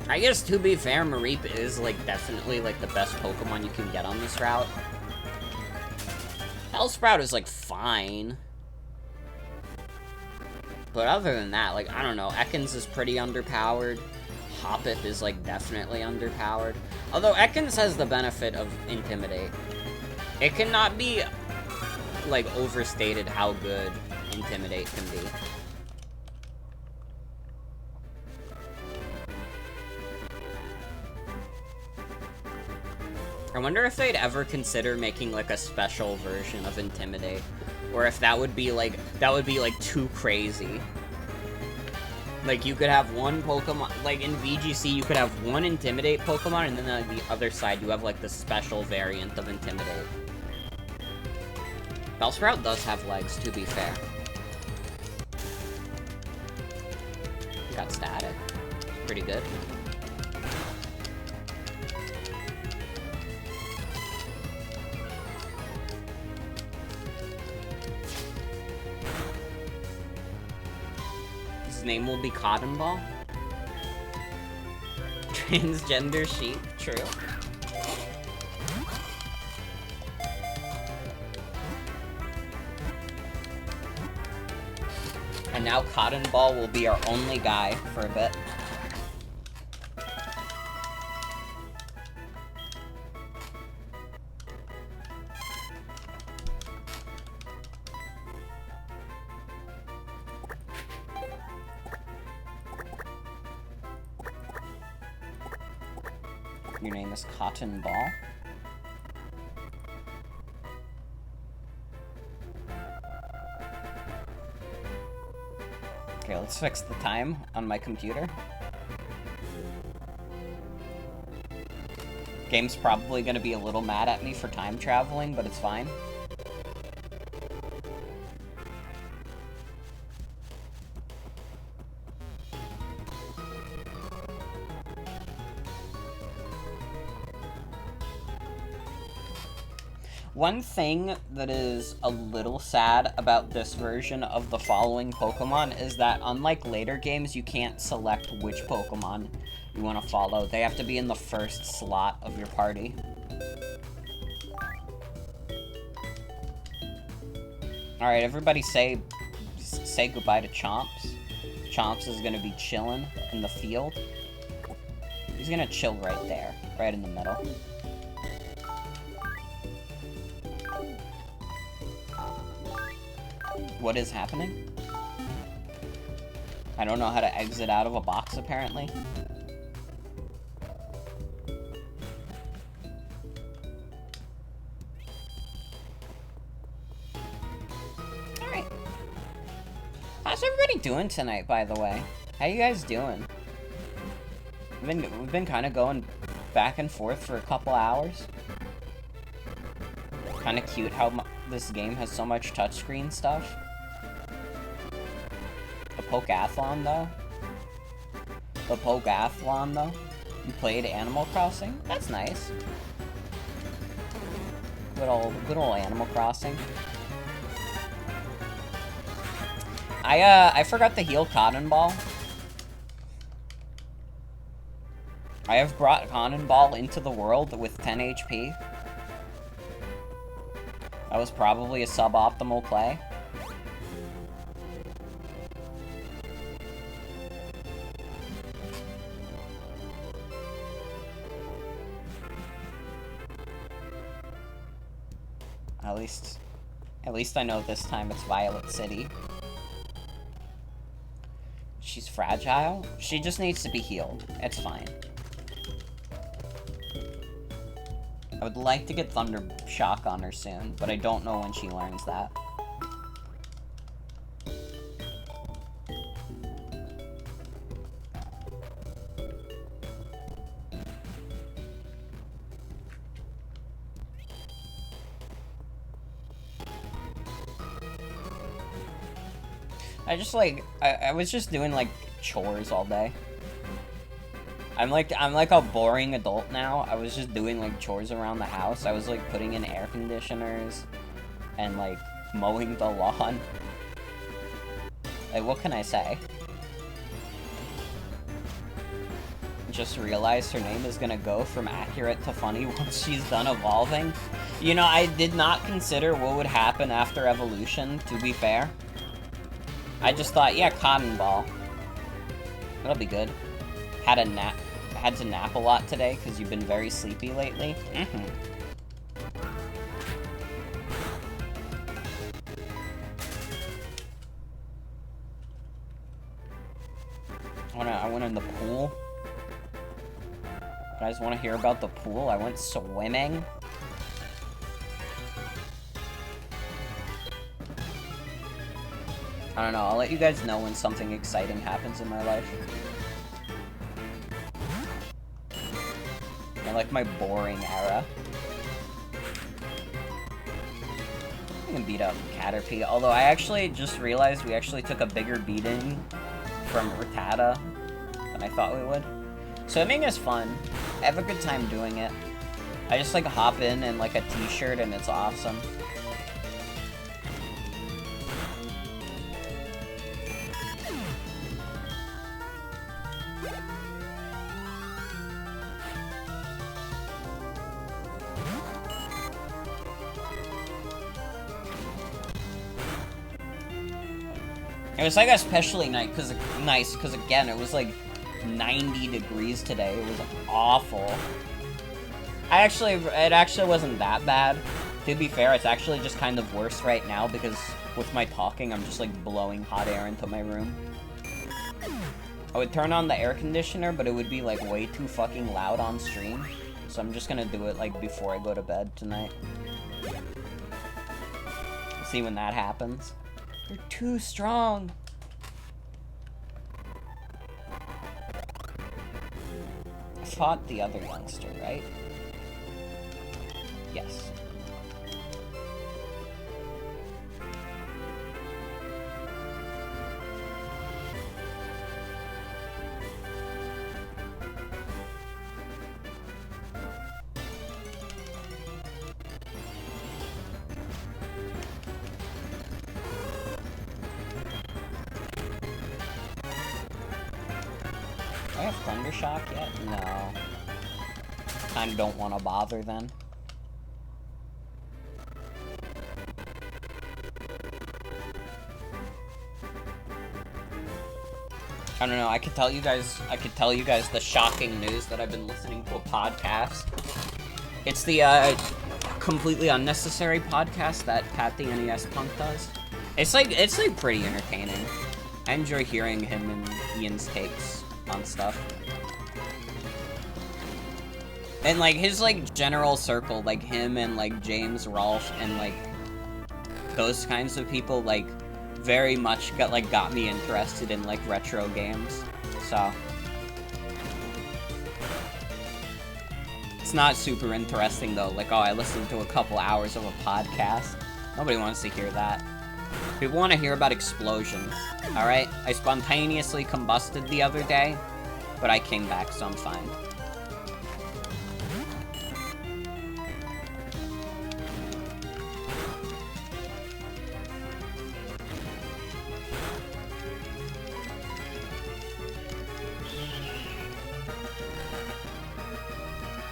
I guess to be fair, Mareep is like definitely like the best Pokemon you can get on this route. Bellsprout is like fine. But other than that, like, I don't know, Ekans is pretty underpowered. Hoppip is, like, definitely underpowered. Although Ekans has the benefit of Intimidate. It cannot be, like, overstated how good Intimidate can be. I wonder if they'd ever consider making, like, a special version of Intimidate. Or if that would be, like, too crazy. Like, you could have one Pokemon, like, in VGC, you could have one Intimidate Pokemon, and then on the other side, you have, like, the special variant of Intimidate. Bellsprout does have legs, to be fair. Got static. Pretty good. His name will be Cotton Ball. Transgender sheep, true. And now Cotton Ball will be our only guy for a bit. Your name is Cotton Ball? Okay, let's fix the time on my computer. Game's probably gonna be a little mad at me for time traveling, but it's fine. One thing that is a little sad about this version of the following Pokemon is that unlike later games, you can't select which Pokemon you want to follow. They have to be in the first slot of your party. Alright, everybody say goodbye to Chomps. Chomps is gonna be chilling in the field. He's gonna chill right there, right in the middle. What is happening? I don't know how to exit out of a box, apparently. Alright. How's everybody doing tonight, by the way? How you guys doing? We've been kind of going back and forth for a couple hours. Kind of cute how this game has so much touchscreen stuff. The Pokeathlon, though. The Pokeathlon, though. You played Animal Crossing? That's nice. Good old Animal Crossing. I forgot to heal Cotton Ball. I have brought Cotton Ball into the world with 10 HP. That was probably a suboptimal play. At least I know this time it's Violet City. She's fragile. She just needs to be healed. It's fine. I would like to get Thunder Shock on her soon, but I don't know when she learns that. I was just doing, like, chores all day. I'm like a boring adult now. I was just doing, like, chores around the house. I was, like, putting in air conditioners and, like, mowing the lawn. Like, what can I say? Just realized her name is gonna go from accurate to funny once she's done evolving. You know, I did not consider what would happen after evolution, to be fair. I just thought, yeah, cotton ball. That'll be good. Had to nap a lot today because you've been very sleepy lately. I went in the pool. You guys want to hear about the pool? I went swimming. I don't know, I'll let you guys know when something exciting happens in my life. I like my boring era. I'm gonna beat up Caterpie, although I actually just realized we actually took a bigger beating from Rattata than I thought we would. Swimming is fun. I have a good time doing it. I just like hop in like a t-shirt and it's awesome. It was like especially nice because again it was like 90 degrees today. It was awful. It actually wasn't that bad. To be fair, it's actually just kind of worse right now because with my talking, I'm just like blowing hot air into my room. I would turn on the air conditioner, but it would be like way too fucking loud on stream. So I'm just gonna do it like before I go to bed tonight. See when that happens. You're too strong. I fought the other youngster, right? Yes. Do I have Thundershock yet? No. Kinda don't want to bother then. I don't know, I could tell you guys the shocking news that I've been listening to a podcast. It's the, completely unnecessary podcast that Pat the NES Punk does. It's like pretty entertaining. I enjoy hearing him and Ian's takes on stuff. And, like, his, like, general circle, like, him and, like, James Rolfe and, like, those kinds of people, like, very much got me interested in, like, retro games. So. It's not super interesting, though. Like, oh, I listened to a couple hours of a podcast. Nobody wants to hear that. People want to hear about explosions, alright? I spontaneously combusted the other day, but I came back, so I'm fine.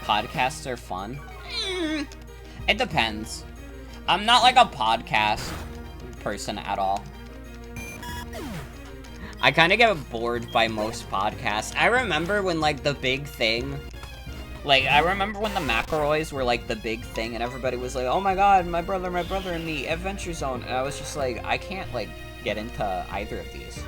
Podcasts are fun? It depends. I'm not like a podcast person at all. I kind of get bored by most podcasts. I remember when, like, the big thing... Like, I remember when the McElroys were, like, the big thing, and everybody was like, oh my god, my brother, and the Adventure Zone. And I was just like, I can't, like, get into either of these.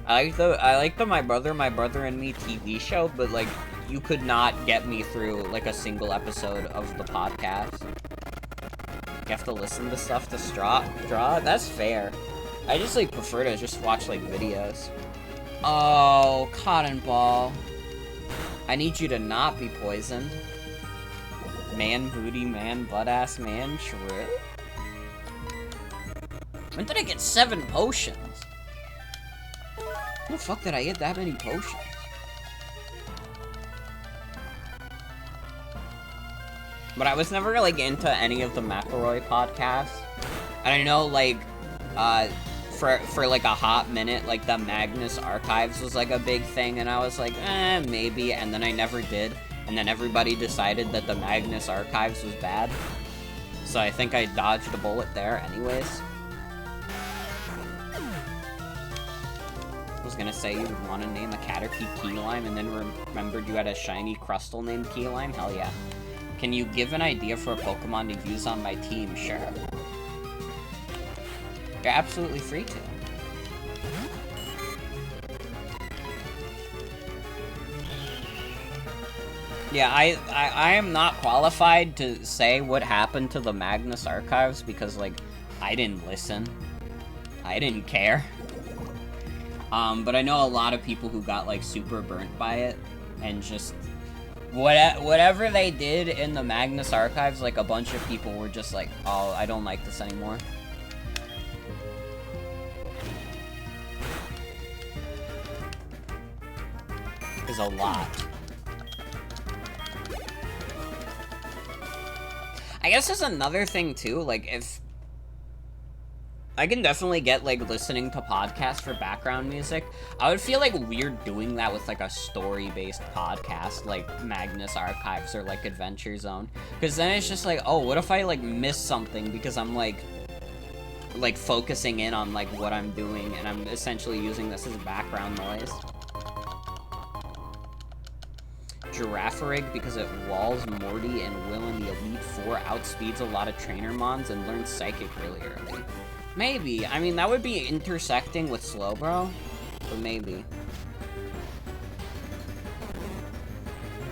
I like the My Brother and Me TV show, but like you could not get me through like a single episode of the podcast. You have to listen to stuff to draw? That's fair. I just like prefer to just watch like videos. Oh, Cotton Ball. I need you to not be poisoned. Man, booty, man, butt-ass, man, true. When did I get 7 potions? How the fuck did I get that many potions? But I was never, like, into any of the McElroy podcasts. And I know, like, for like, a hot minute, like, the Magnus Archives was, like, a big thing, and I was like, maybe, and then I never did. And then everybody decided that the Magnus Archives was bad. So I think I dodged a bullet there anyways. I was gonna say you would want to name a Caterpie Key Lime, and then remembered you had a shiny Crustle named Key Lime? Hell yeah. Can you give an idea for a Pokemon to use on my team? Sure. You're absolutely free to. Yeah, I am not qualified to say what happened to the Magnus Archives because, like, I didn't listen. I didn't care. But I know a lot of people who got, like, super burnt by it, and just... whatever they did in the Magnus Archives, like, a bunch of people were just like, oh, I don't like this anymore. Is a lot. I guess there's another thing, too, like, if... I can definitely get, like, listening to podcasts for background music. I would feel, like, weird doing that with, like, a story-based podcast, like Magnus Archives or, like, Adventure Zone. Because then it's just like, oh, what if I, like, miss something because I'm, like, focusing in on, like, what I'm doing, and I'm essentially using this as background noise. Girafarig because it walls Morty and Will in the Elite Four, outspeeds a lot of trainer mons, and learns Psychic really early. Maybe. I mean, that would be intersecting with Slowbro, but maybe.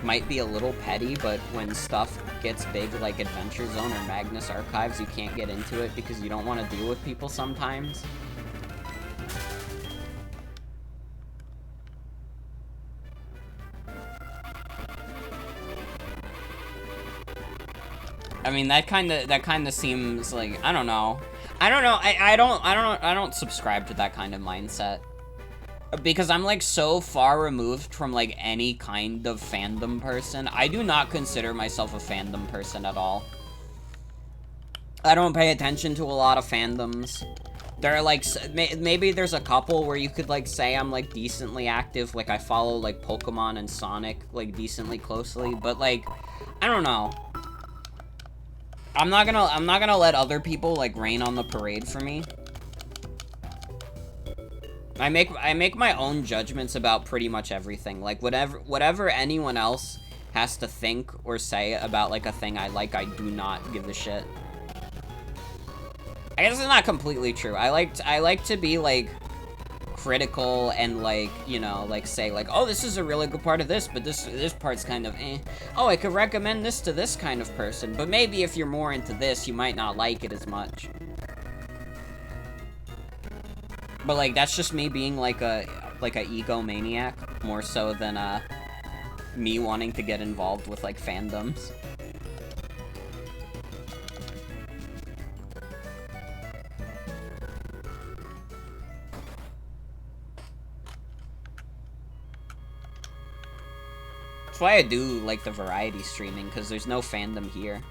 Might be a little petty, but when stuff gets big like Adventure Zone or Magnus Archives, you can't get into it because you don't want to deal with people sometimes. I mean, that kind of seems like, I don't know. I don't subscribe to that kind of mindset. Because I'm, like, so far removed from, like, any kind of fandom person. I do not consider myself a fandom person at all. I don't pay attention to a lot of fandoms. There are, like, maybe there's a couple where you could, like, say I'm, like, decently active. Like, I follow, like, Pokemon and Sonic, like, decently closely. But, like, I don't know. I'm not gonna let other people, like, rain on the parade for me. I make my own judgments about pretty much everything. Like, whatever anyone else has to think or say about, like, a thing I like, I do not give a shit. I guess it's not completely true. I like to be, like, critical and, like, you know, like, say, like, oh, this is a really good part of this, but this part's kind of eh. Oh, I could recommend this to this kind of person, but maybe if you're more into this, you might not like it as much. But, like, that's just me being, like a egomaniac, more so than, me wanting to get involved with, like, fandoms. That's why I do like the variety streaming, because there's no fandom here.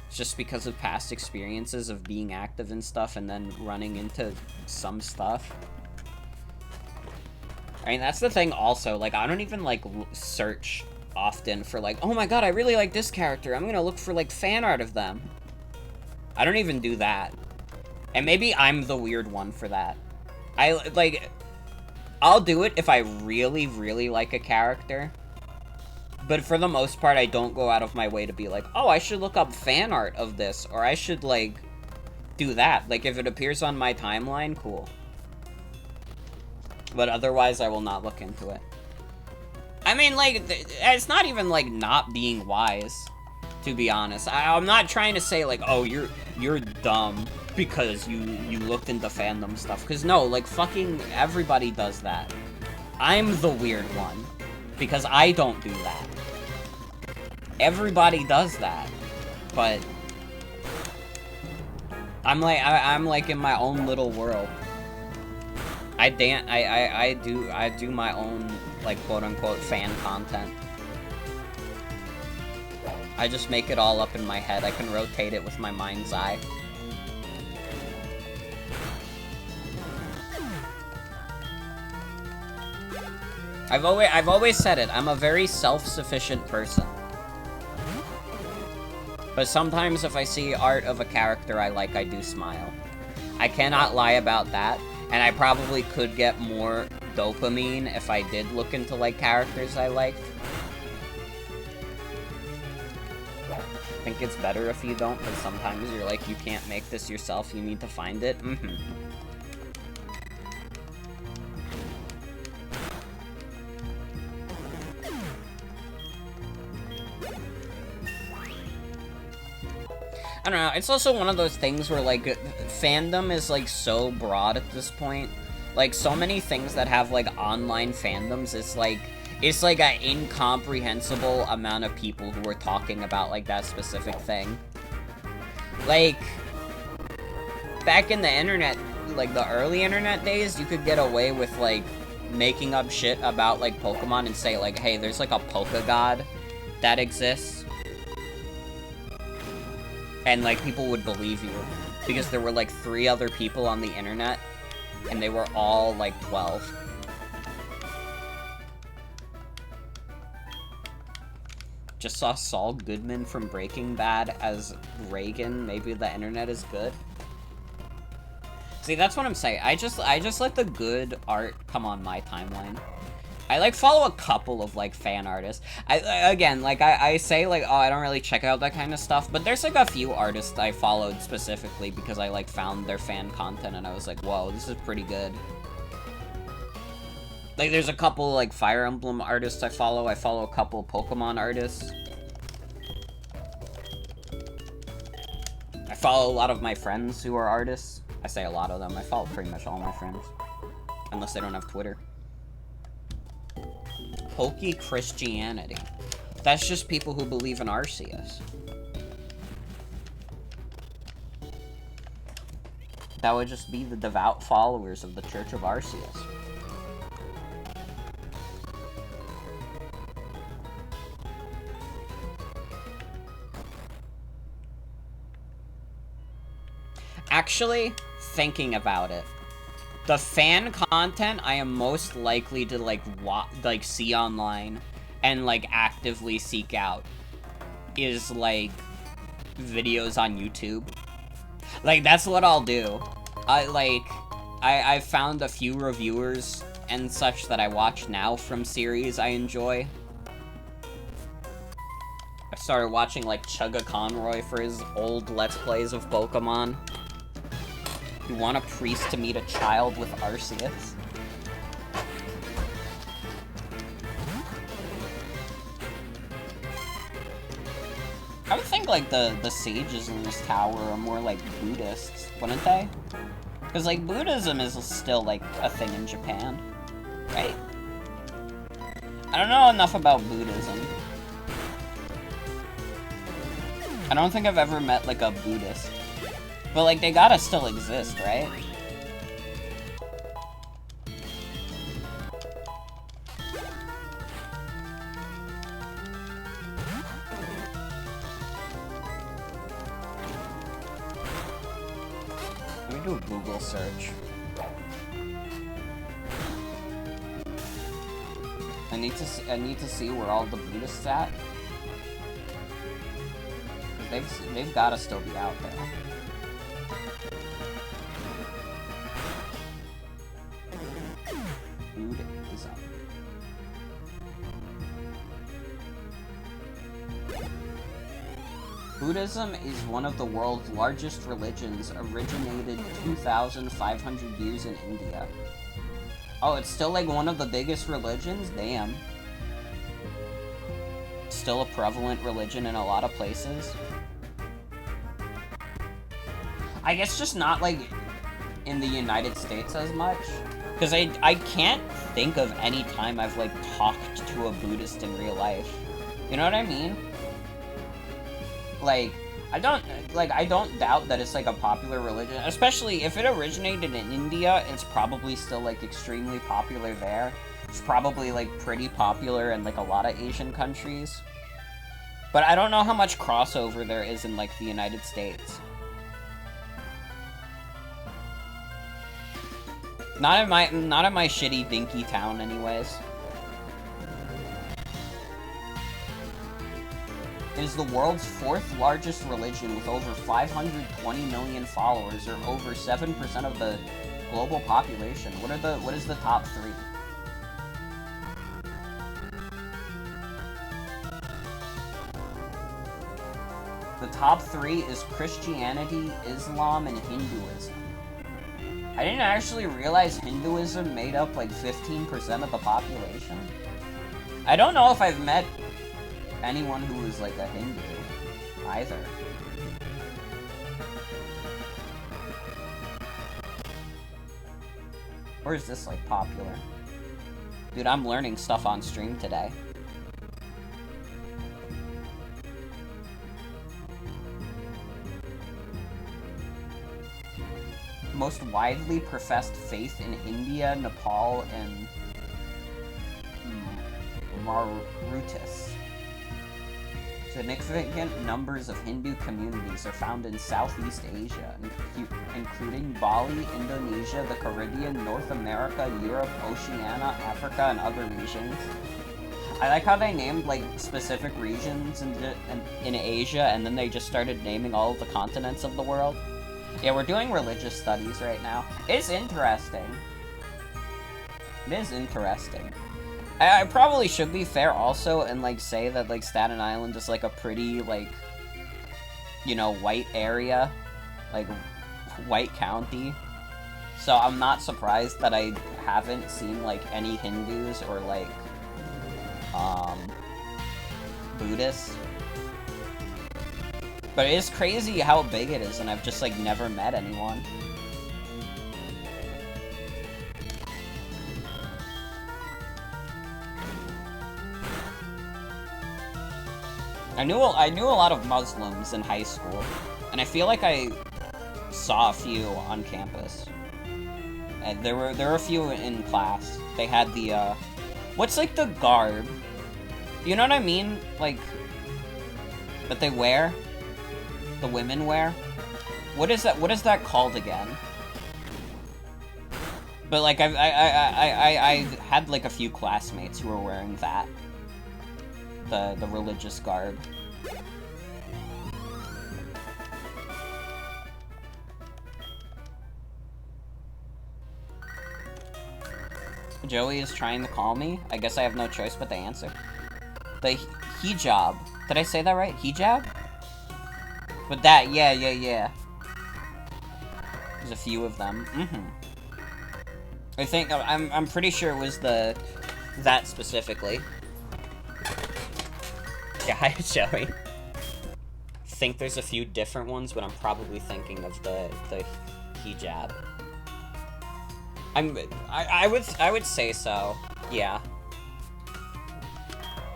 It's just because of past experiences of being active and stuff and then running into some stuff. I mean, that's the thing also, like, I don't even, like, search often for, like, oh my god, I really like this character, I'm gonna look for, like, fan art of them. I don't even do that. And maybe I'm the weird one for that. I'll do it if I really, really like a character. But for the most part, I don't go out of my way to be like, oh, I should look up fan art of this, or I should, like, do that. Like, if it appears on my timeline, cool. But otherwise, I will not look into it. I mean, like, it's not even, like, not being wise, to be honest. I'm not trying to say, like, oh, you're dumb because you looked into fandom stuff. Because, no, like, fucking everybody does that. I'm the weird one. Because I don't do that. Everybody does that. But I'm like in my own little world. I do my own, like, quote-unquote fan content. I just make it all up in my head. I can rotate it with my mind's eye. I've always said it. I'm a very self-sufficient person. But sometimes if I see art of a character I like, I do smile. I cannot lie about that. And I probably could get more dopamine if I did look into, like, characters I liked. I think it's better if you don't, because sometimes you're like, you can't make this yourself, you need to find it. I don't know, it's also one of those things where, like, fandom is, like, so broad at this point. Like, so many things that have, like, online fandoms, it's like an incomprehensible amount of people who are talking about, like, that specific thing. Like, back in the internet, like, the early internet days, you could get away with, like, making up shit about, like, Pokemon and say, like, hey, there's, like, a Poke God that exists. And, like, people would believe you. Because there were, like, 3 other people on the internet, and they were all, like, 12. Just saw Saul Goodman from Breaking Bad as Reagan. Maybe the internet is good. See, that's what I'm saying. I just let the good art come on my timeline. I, like, follow a couple of, like, fan artists. I say, like, oh, I don't really check out that kind of stuff, but there's, like, a few artists I followed specifically because I, like, found their fan content and I was like, whoa, this is pretty good. Like, there's a couple, like, Fire Emblem artists I follow. I follow a couple Pokemon artists. I follow a lot of my friends who are artists. I say a lot of them. I follow pretty much all my friends. Unless they don't have Twitter. Pokey Christianity. That's just people who believe in Arceus. That would just be the devout followers of the Church of Arceus. Actually, thinking about it, the fan content I am most likely to, like, see online and, like, actively seek out is, like, videos on YouTube. Like, that's what I'll do. I found a few reviewers and such that I watch now from series I enjoy. I started watching, like, Chugga Conroy for his old Let's Plays of Pokemon. You want a priest to meet a child with Arceus? I would think, like, the sages in this tower are more, like, Buddhists, wouldn't they? Because, like, Buddhism is still, like, a thing in Japan, right? I don't know enough about Buddhism. I don't think I've ever met, like, a Buddhist. But, like, they gotta still exist, right? Let me do a Google search. I need to see where all the Buddhists at. 'Cause they've gotta still be out there. Buddhism. Buddhism is one of the world's largest religions, originated 2,500 years in India. Oh, it's still like one of the biggest religions? Damn. Still a prevalent religion in a lot of places. I guess just not like in the United States as much. Because I can't think of any time I've like talked to a Buddhist in real life. You know what I mean? Like, I don't doubt that it's like a popular religion, especially if it originated in India. It's probably still like extremely popular there. It's probably like pretty popular in like a lot of Asian countries. But I don't know how much crossover there is in like the United States. Not in my shitty dinky town anyways. It is the world's 4th largest religion with over 520 million followers, or over 7% of the global population. What is the top 3? The top 3 is Christianity, Islam, and Hinduism. I didn't actually realize Hinduism made up like 15% of the population. I don't know if I've met anyone who was like a Hindu either. Or is this like popular? Dude, I'm learning stuff on stream today. Most widely professed faith in India, Nepal, and Mauritius. Significant numbers of Hindu communities are found in Southeast Asia, including Bali, Indonesia, the Caribbean, North America, Europe, Oceania, Africa, and other regions. I like how they named like specific regions in Asia, and then they just started naming all of the continents of the world. Yeah, we're doing religious studies right now. It's interesting. It is interesting. I probably should be fair also and, like, say that, like, Staten Island is, like, a pretty, like, you know, white area. Like, white county. So I'm not surprised that I haven't seen, like, any Hindus or, like, Buddhists. But it is crazy how big it is, and I've just, like, never met anyone. I knew a lot of Muslims in high school, and I feel like I saw a few on campus. And there were a few in class. They had the what's like the garb? You know what I mean? Like that they wear? The women wear? What is that called again? But like I had like a few classmates who were wearing that. The religious garb. Joey is trying to call me. I guess I have no choice but to answer. The hijab. Did I say that right? Hijab? But that, yeah. There's a few of them. I think I'm pretty sure it was that specifically. Yeah, hi, Joey. Think there's a few different ones, but I'm probably thinking of the hijab. I would say so. Yeah.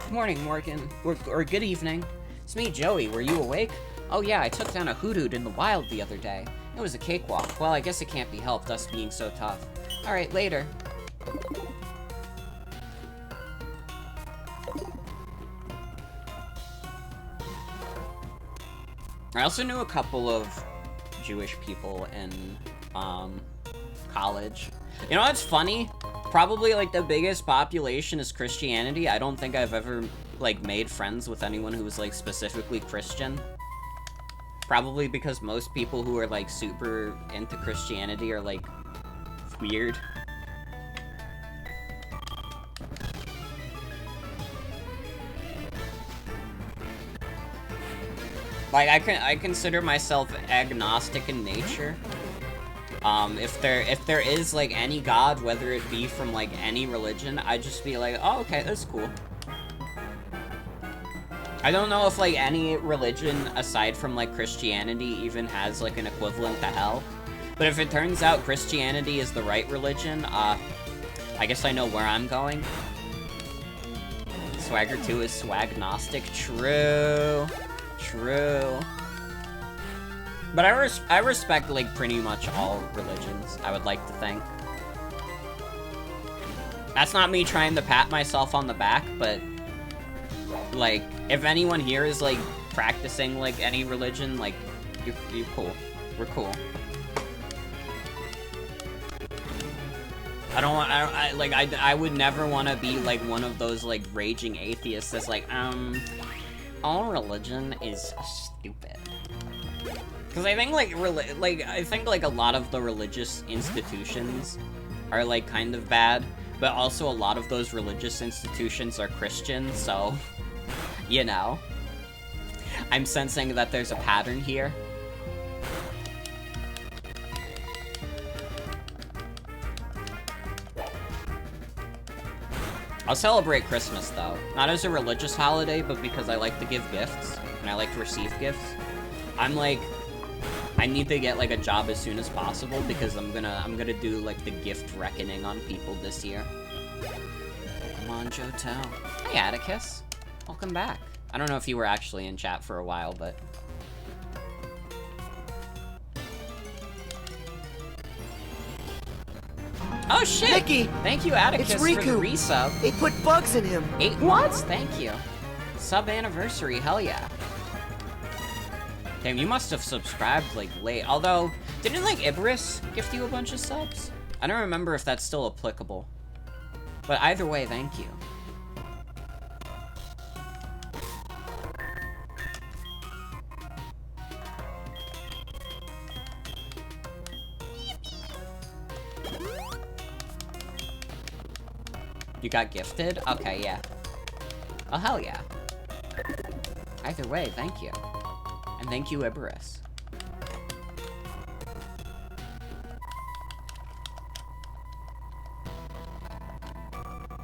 Good morning, Morgan. Or good evening. It's me, Joey. Were you awake? Oh yeah, I took down a hoodoo in the wild the other day. It was a cakewalk. Well, I guess it can't be helped, us being so tough. Alright, later. I also knew a couple of Jewish people in, college. You know what's funny? Probably, like, the biggest population is Christianity. I don't think I've ever, like, made friends with anyone who was, like, specifically Christian. Probably because most people who are, like, super into Christianity are, like, weird. Like, I consider myself agnostic in nature. If there is, like, any god, whether it be from, like, any religion, I'd just be like, oh, okay, that's cool. I don't know if, like, any religion, aside from, like, Christianity, even has, like, an equivalent to hell. But if it turns out Christianity is the right religion, I guess I know where I'm going. Swagger 2 is swag-gnostic. True. True. But I respect, like, pretty much all religions, I would like to think. That's not me trying to pat myself on the back, but, like, if anyone here is, like, practicing, like, any religion, like, you're cool. We're cool. I would never want to be, like, one of those, like, raging atheists that's like, all religion is stupid. Because I think, like, a lot of the religious institutions are, like, kind of bad, but also a lot of those religious institutions are Christian, so, you know. I'm sensing that there's a pattern here. I'll celebrate Christmas, though. Not as a religious holiday, but because I like to give gifts, and I like to receive gifts. I'm like, I need to get, like, a job as soon as possible, because I'm gonna do, like, the gift reckoning on people this year. Come on, Jotel. Hey, Atticus. Welcome back. I don't know if you were actually in chat for a while, but... Oh, shit! Mickey! Thank you, Atticus, It's for the Riku. resub. They put bugs in him. 8 months? Thank you. Sub anniversary, hell yeah. Damn, you must have subscribed, like, late. Although, didn't, like, Iberus gift you a bunch of subs? I don't remember if that's still applicable. But either way, thank you. You got gifted? Okay, yeah. Oh, hell yeah. Either way, thank you. And thank you, Iberus.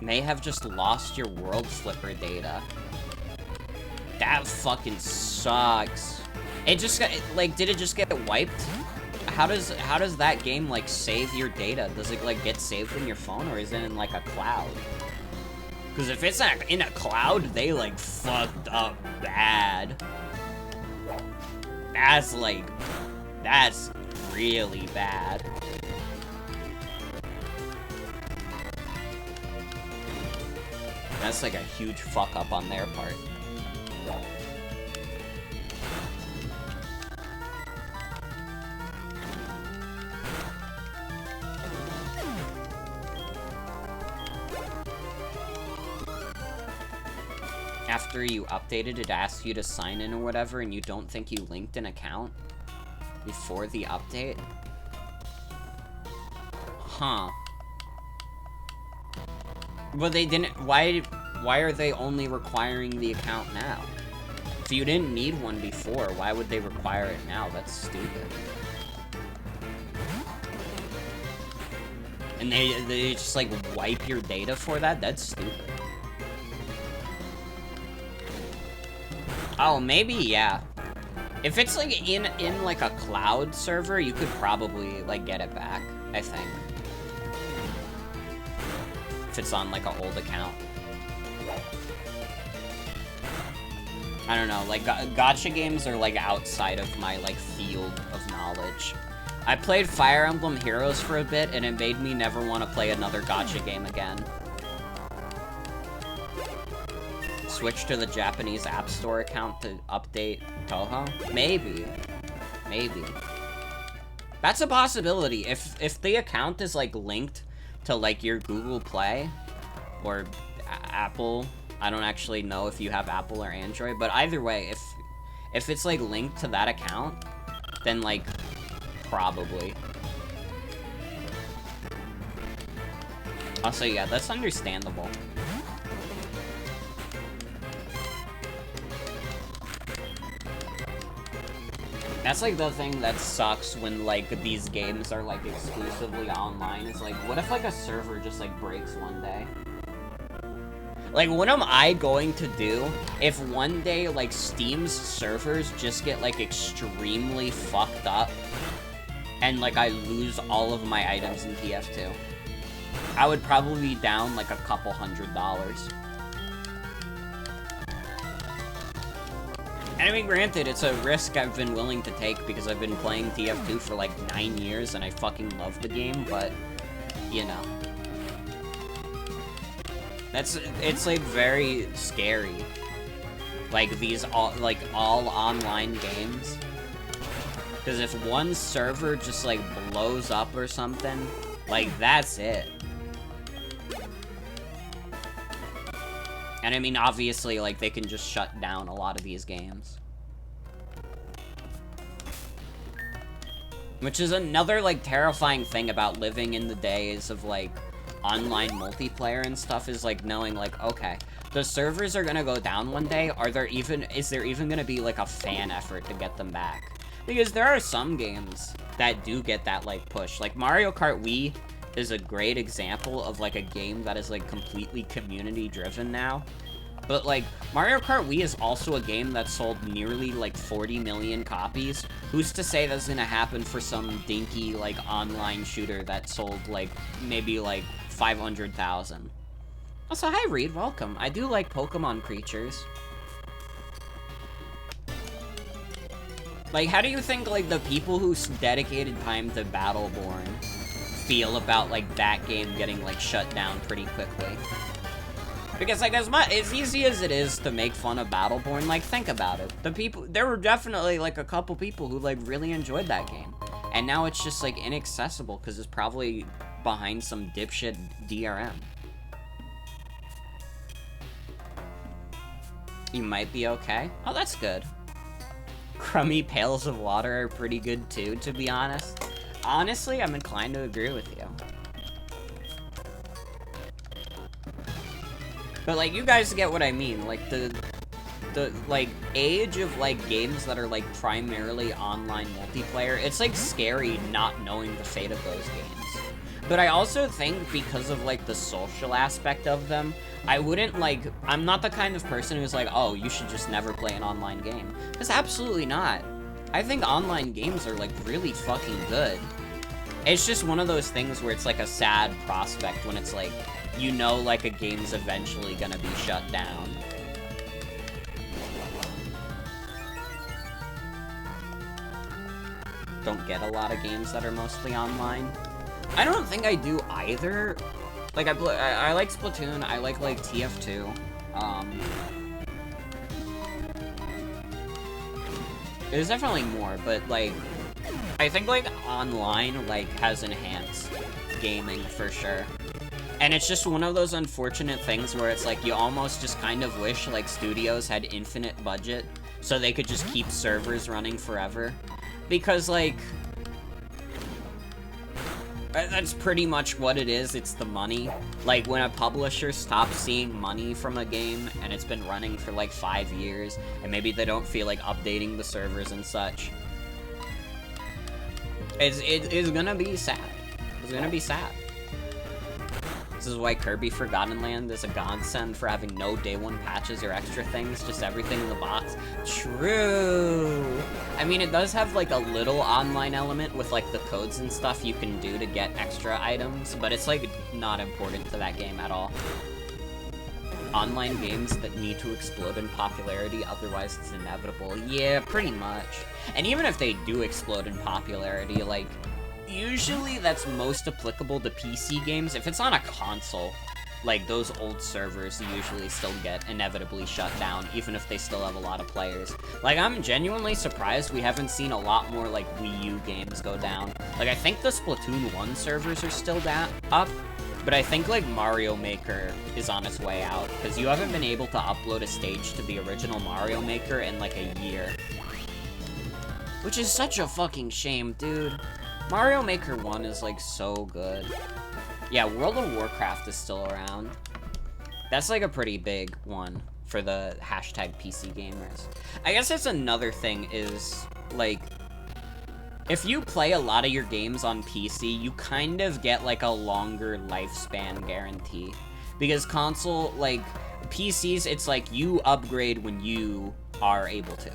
May have just lost your world flipper data. That fucking sucks. It just got, like, did it just get wiped? How does that game, like, save your data? Does it, like, get saved in your phone, or is it in, like, a cloud? Because if it's in a cloud, they, like, fucked up bad. That's, like, that's really bad. That's, like, a huge fuck up on their part. After you updated, it asks you to sign in or whatever, and you don't think you linked an account before the update? Huh. But they didn't, why are they only requiring the account now? If you didn't need one before, why would they require it now? That's stupid. And they just, like, wipe your data for that? That's stupid. Oh, maybe, yeah. If it's, like, in like, a cloud server, you could probably, like, get it back, I think. If it's on, like, an old account. I don't know, like, gacha games are, like, outside of my, like, field of knowledge. I played Fire Emblem Heroes for a bit, and it made me never want to play another gacha game again. Switch to the Japanese App Store account to update Toho? Maybe. Maybe. That's a possibility. If the account is, like, linked to, like, your Google Play or Apple, I don't actually know if you have Apple or Android, but either way, if it's, like, linked to that account, then, like, probably. Also, yeah, that's understandable. That's, like, the thing that sucks when, like, these games are, like, exclusively online. It's like, what if, like, a server just, like, breaks one day? Like, what am I going to do if one day, like, Steam's servers just get, like, extremely fucked up and, like, I lose all of my items in TF2? I would probably be down, like, a couple $100s. And I mean, granted, it's a risk I've been willing to take because I've been playing TF2 for, like, 9 years and I fucking love the game, but, you know. It's, like, very scary. Like, these all online games. Because if one server just, like, blows up or something, like, that's it. And I mean, obviously, like, they can just shut down a lot of these games. Which is another, like, terrifying thing about living in the days of, like, online multiplayer and stuff, is, like, knowing, like, okay, the servers are gonna go down one day, is there even gonna be, like, a fan effort to get them back? Because there are some games that do get that, like, push. Like, Mario Kart Wii is a great example of, like, a game that is, like, completely community-driven now. But, like, Mario Kart Wii is also a game that sold nearly, like, 40 million copies. Who's to say that's gonna happen for some dinky, like, online shooter that sold, like, maybe, like, 500,000? Also, hi, Reed, welcome. I do like Pokemon creatures. Like, how do you think, like, the people who dedicated time to Battleborn feel about, like, that game getting, like, shut down pretty quickly? Because, like, as easy as it is to make fun of Battleborn, like, think about it. There were definitely, like, a couple people who, like, really enjoyed that game. And now it's just, like, inaccessible because it's probably behind some dipshit DRM. You might be okay? Oh, that's good. Crummy pails of water are pretty good, too, to be honest. Honestly, I'm inclined to agree with you. But, like, you guys get what I mean. Like, the like, age of, like, games that are, like, primarily online multiplayer, it's, like, scary not knowing the fate of those games. But I also think because of, like, the social aspect of them, I wouldn't, like, I'm not the kind of person who's like, oh, you should just never play an online game. Because absolutely not. I think online games are, like, really fucking good. It's just one of those things where it's, like, a sad prospect when it's, like, you know, like, a game's eventually gonna be shut down. Don't get a lot of games that are mostly online. I don't think I do either. Like, I like Splatoon, I like, TF2. There's definitely more, but, like, I think, like, online, like, has enhanced gaming for sure. And it's just one of those unfortunate things where it's like, you almost just kind of wish, like, studios had infinite budget so they could just keep servers running forever. Because, like, that's pretty much what it is. It's the money. Like, when a publisher stops seeing money from a game and it's been running for, like, 5 years, and maybe they don't feel like updating the servers and such, it's gonna be sad. It's gonna be sad. This is why Kirby Forgotten Land is a godsend for having no day one patches or extra things, just everything in the box. True! I mean, it does have, like, a little online element with, like, the codes and stuff you can do to get extra items, but it's, like, not important to that game at all. Online games that need to explode in popularity, otherwise it's inevitable. Yeah, pretty much. And even if they do explode in popularity, like, usually that's most applicable to PC games. If it's on a console, like, those old servers usually still get inevitably shut down, even if they still have a lot of players. Like, I'm genuinely surprised we haven't seen a lot more, like, Wii U games go down. Like, I think the Splatoon 1 servers are still up, but I think, like, Mario Maker is on its way out, because you haven't been able to upload a stage to the original Mario Maker in, like, a year. Which is such a fucking shame, dude. Mario Maker 1 is, like, so good. Yeah, World of Warcraft is still around. That's, like, a pretty big one for the hashtag PC gamers. I guess that's another thing is, like, if you play a lot of your games on PC, you kind of get, like, a longer lifespan guarantee. Because console, like, PCs, it's like you upgrade when you are able to.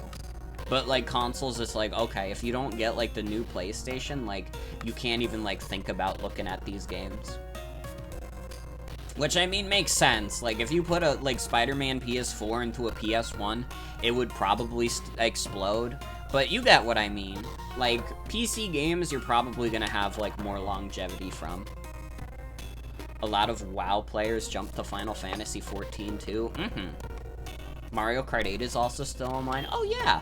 But, like, consoles, it's like, okay, if you don't get, like, the new PlayStation, like, you can't even, like, think about looking at these games. Which, I mean, makes sense. Like, if you put a, like, Spider-Man PS4 into a PS1, it would probably explode. But you get what I mean. Like, PC games, you're probably gonna have, like, more longevity from. A lot of WoW players jump to Final Fantasy XIV, too. Mario Kart 8 is also still online. Oh, yeah!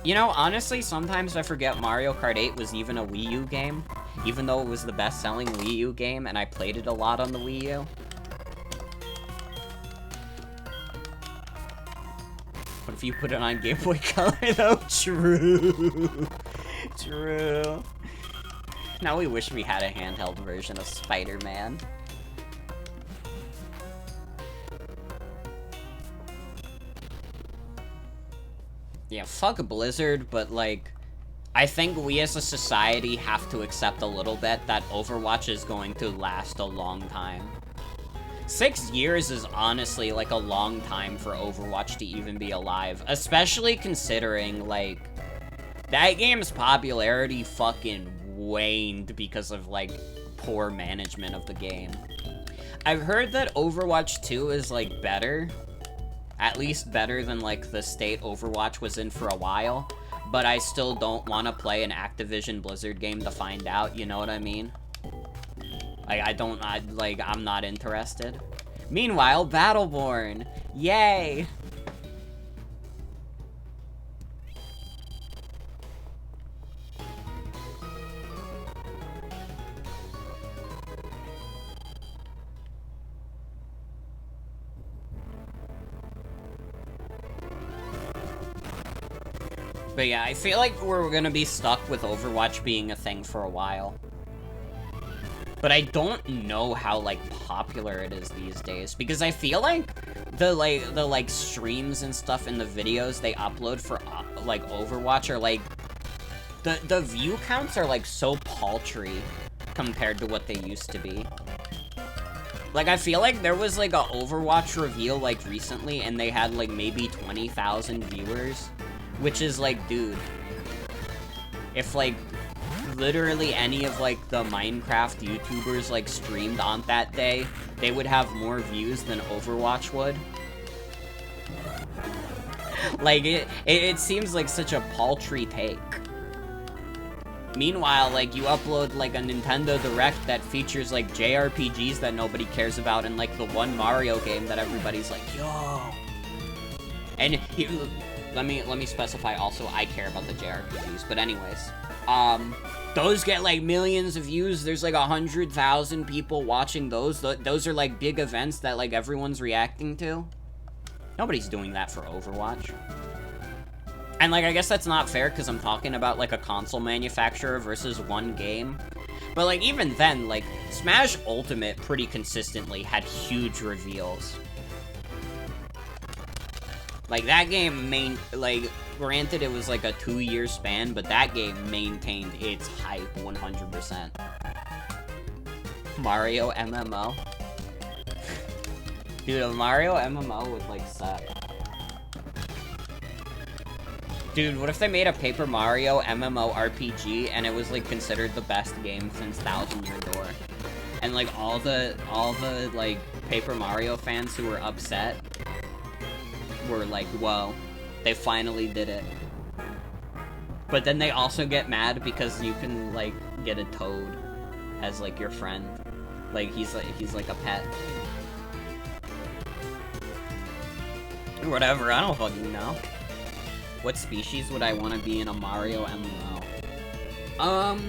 You know, honestly, sometimes I forget Mario Kart 8 was even a Wii U game. Even though it was the best-selling Wii U game, and I played it a lot on the Wii U. What if you put it on Game Boy Color, though? True. True. Now we wish we had a handheld version of Spider-Man. Yeah, fuck Blizzard, but, like, I think we as a society have to accept a little bit that Overwatch is going to last a long time. 6 years is honestly, like, a long time for Overwatch to even be alive. Especially considering, like, that game's popularity fucking waned because of, like, poor management of the game. I've heard that Overwatch 2 is, like, better. At least better than, like, the state Overwatch was in for a while. But I still don't want to play an Activision Blizzard game to find out, you know what I mean? Like, I'm not interested. Meanwhile, Battleborn! Yay! But yeah, I feel like we're gonna be stuck with Overwatch being a thing for a while. But I don't know how, like, popular it is these days. Because I feel like the streams and stuff and the videos they upload for, like, Overwatch are, like... The view counts are, like, so paltry compared to what they used to be. Like, I feel like there was, like, a Overwatch reveal, like, recently, and they had, like, maybe 20,000 viewers. Which is, like, dude, if, like, literally any of, like, the Minecraft YouTubers, like, streamed on that day, they would have more views than Overwatch would. Like, it seems like such a paltry take. Meanwhile, like, you upload, like, a Nintendo Direct that features, like, JRPGs that nobody cares about and, like, the one Mario game that everybody's like, yo. And let me specify also, I care about the JRPGs, but anyways. Those get, like, millions of views. There's, like, 100,000 people watching those. Those are, like, big events that, like, everyone's reacting to. Nobody's doing that for Overwatch. And, like, I guess that's not fair because I'm talking about, like, a console manufacturer versus one game. But, like, even then, like, Smash Ultimate pretty consistently had huge reveals. Like, that game granted it was like a 2-year span, but that game maintained its hype 100%. Mario MMO? Dude, a Mario MMO would, like, suck. Dude, what if they made a Paper Mario MMO RPG and it was, like, considered the best game since Thousand Year Door? And, like, all the, like, Paper Mario fans who were upset were like, whoa, they finally did it. But then they also get mad because you can, like, get a Toad as, like, your friend. Like, he's like a pet. Or whatever, I don't fucking know. What species would I want to be in a Mario MMO? I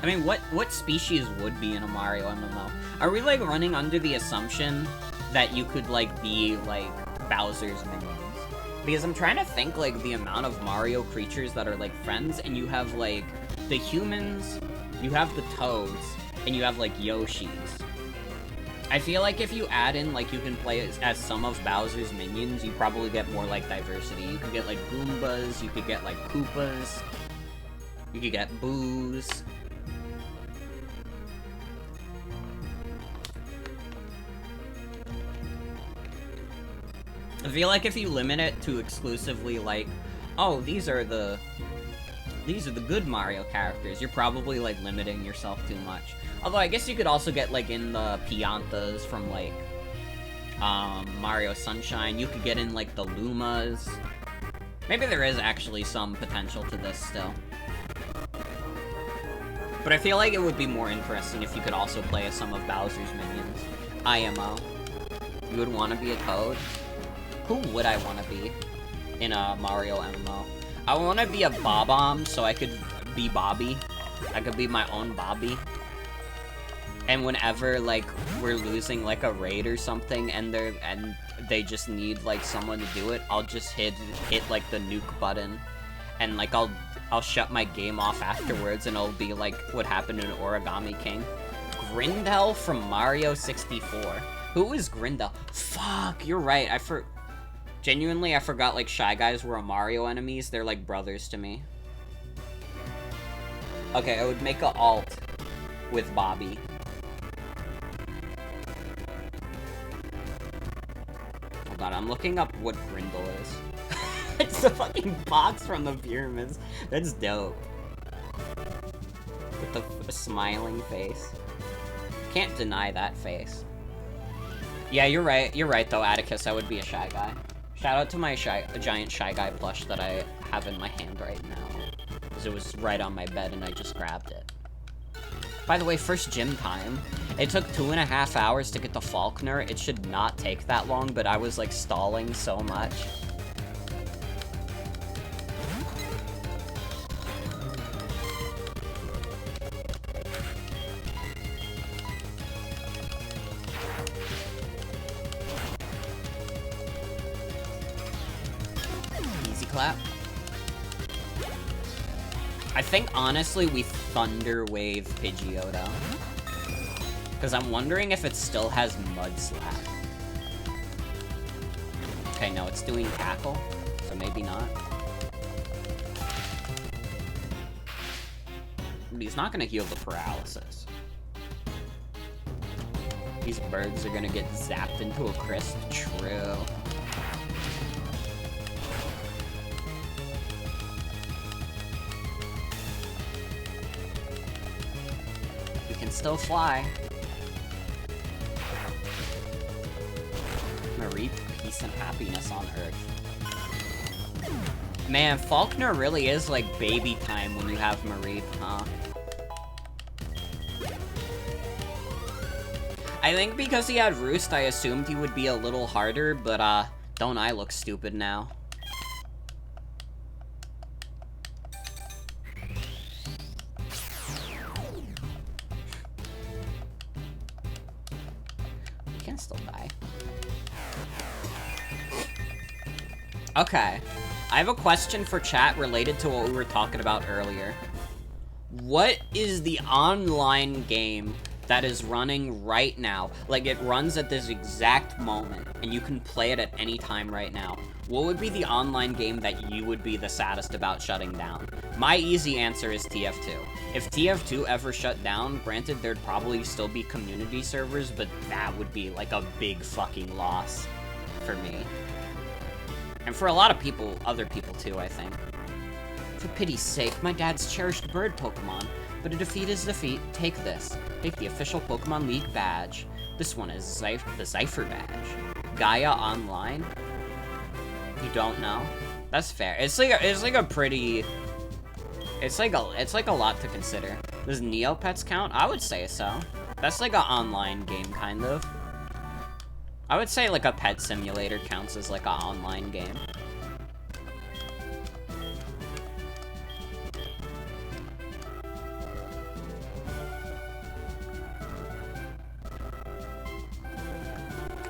mean, what species would be in a Mario MMO? Are we, like, running under the assumption that you could, like, be, like, Bowser's minions? Because I'm trying to think, like, the amount of Mario creatures that are, like, friends, and you have, like, the humans, you have the Toads, and you have, like, Yoshis. I feel like if you add in, like, you can play as some of Bowser's minions, you probably get more, like, diversity. You could get, like, Goombas, you could get, like, Koopas. You could get booze. I feel like if you limit it to exclusively, like, oh, these are the good Mario characters, you're probably, like, limiting yourself too much. Although, I guess you could also get, like, in the Piantas from, like, Mario Sunshine. You could get in, like, the Lumas. Maybe there is actually some potential to this still. But I feel like it would be more interesting if you could also play as some of Bowser's minions. IMO. You would want to be a Toad? Who would I want to be in a Mario MMO? I want to be a Bob-omb so I could be Bobby. I could be my own Bobby. And whenever, like, we're losing, like, a raid or something, and they just need, like, someone to do it, I'll just hit like, the nuke button. And, like, I'll shut my game off afterwards, and it'll be, like, what happened in Origami King. Grindel from Mario 64. Who is Grindel? Fuck, you're right. Genuinely, I forgot, like, Shy Guys were Mario enemies. They're, like, brothers to me. Okay, I would make a alt with Bobby. Hold on, I'm looking up what Grindel is. It's the fucking box from the pyramids. That's dope. With the smiling face. Can't deny that face. Yeah, you're right. You're right, though, Atticus. I would be a Shy Guy. Shout out to my giant Shy Guy plush that I have in my hand right now. Because it was right on my bed and I just grabbed it. By the way, first gym time. It took 2.5 hours to get the Faulkner. It should not take that long, but I was, like, stalling so much. Clap. I think, honestly, we Thunder Wave Pidgeotto. Because I'm wondering if it still has Mud Slap. Okay, no, it's doing Tackle, so maybe not. But he's not going to heal the paralysis. These birds are going to get zapped into a crisp. True. Still fly. Marie, peace and happiness on Earth. Man, Faulkner really is like baby time when you have Marie, huh? I think because he had Roost, I assumed he would be a little harder, but don't I look stupid now? Okay, I have a question for chat related to what we were talking about earlier. What is the online game that is running right now? Like, it runs at this exact moment, and you can play it at any time right now. What would be the online game that you would be the saddest about shutting down? My easy answer is TF2. If TF2 ever shut down, granted, there'd probably still be community servers, but that would be, like, a big fucking loss for me. And for a lot of people, other people too, I think. For pity's sake, my dad's cherished bird Pokemon. But a defeat is defeat. Take this. Take the official Pokemon League badge. This one is the Zypher badge. Gaia Online? You don't know? That's fair. It's like a pretty... It's like a lot to consider. Does Neopets count? I would say so. That's like an online game, kind of. I would say, like, a pet simulator counts as, like, an online game.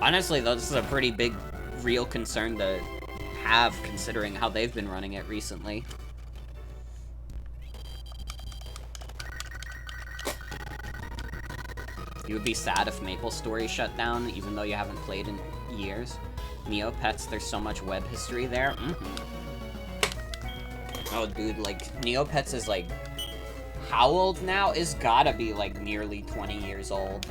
Honestly, though, this is a pretty big, real concern to have, considering how they've been running it recently. You would be sad if Maple Story shut down, even though you haven't played in years. Neopets, there's so much web history there. Oh, dude, like, Neopets is, like, how old now? It's gotta be, like, nearly 20 years old.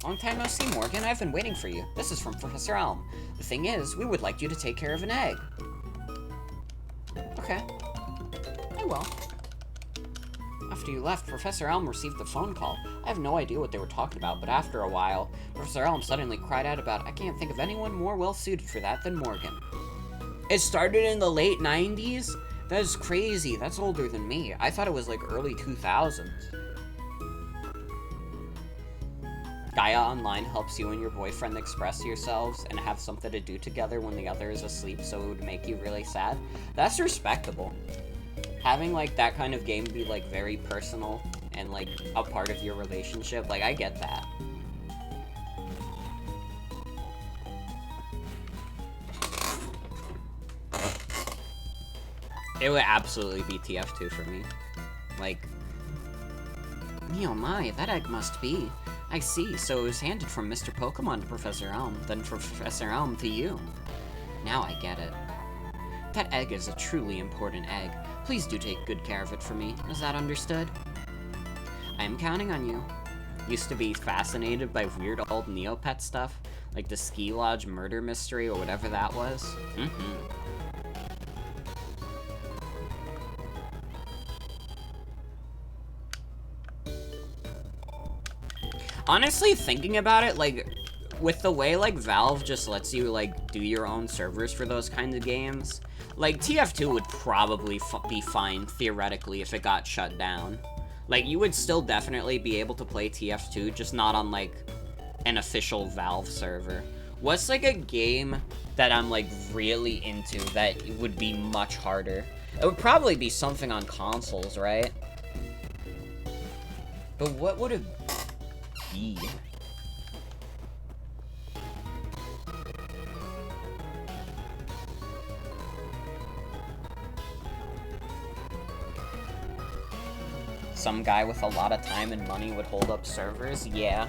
Long time no see, Morgan. I've been waiting for you. This is from Professor Elm. The thing is, we would like you to take care of an egg. Okay. I will. After you left, Professor Elm received a phone call. I have no idea what they were talking about, but after a while, Professor Elm suddenly cried out about, I can't think of anyone more well-suited for that than Morgan. It started in the late 90s? That is crazy. That's older than me. I thought it was like early 2000s. Gaia Online helps you and your boyfriend express yourselves and have something to do together when the other is asleep, so it would make you really sad. That's respectable. Having, like, that kind of game be, like, very personal and, like, a part of your relationship, like, I get that. It would absolutely be TF2 for me. Like, me oh my, that egg must be. I see, so it was handed from Mr. Pokemon to Professor Elm, then from Professor Elm to you. Now I get it. That egg is a truly important egg. Please do take good care of it for me. Is that understood? I am counting on you. Used to be fascinated by weird old Neopet stuff, like the Ski Lodge murder mystery or whatever that was. Honestly, thinking about it, like, with the way, like, Valve just lets you, like, do your own servers for those kinds of games, like, TF2 would probably be fine, theoretically, if it got shut down. Like, you would still definitely be able to play TF2, just not on, like, an official Valve server. What's, like, a game that I'm, like, really into that would be much harder? It would probably be something on consoles, right? But what would it be? Some guy with a lot of time and money would hold up servers? Yeah.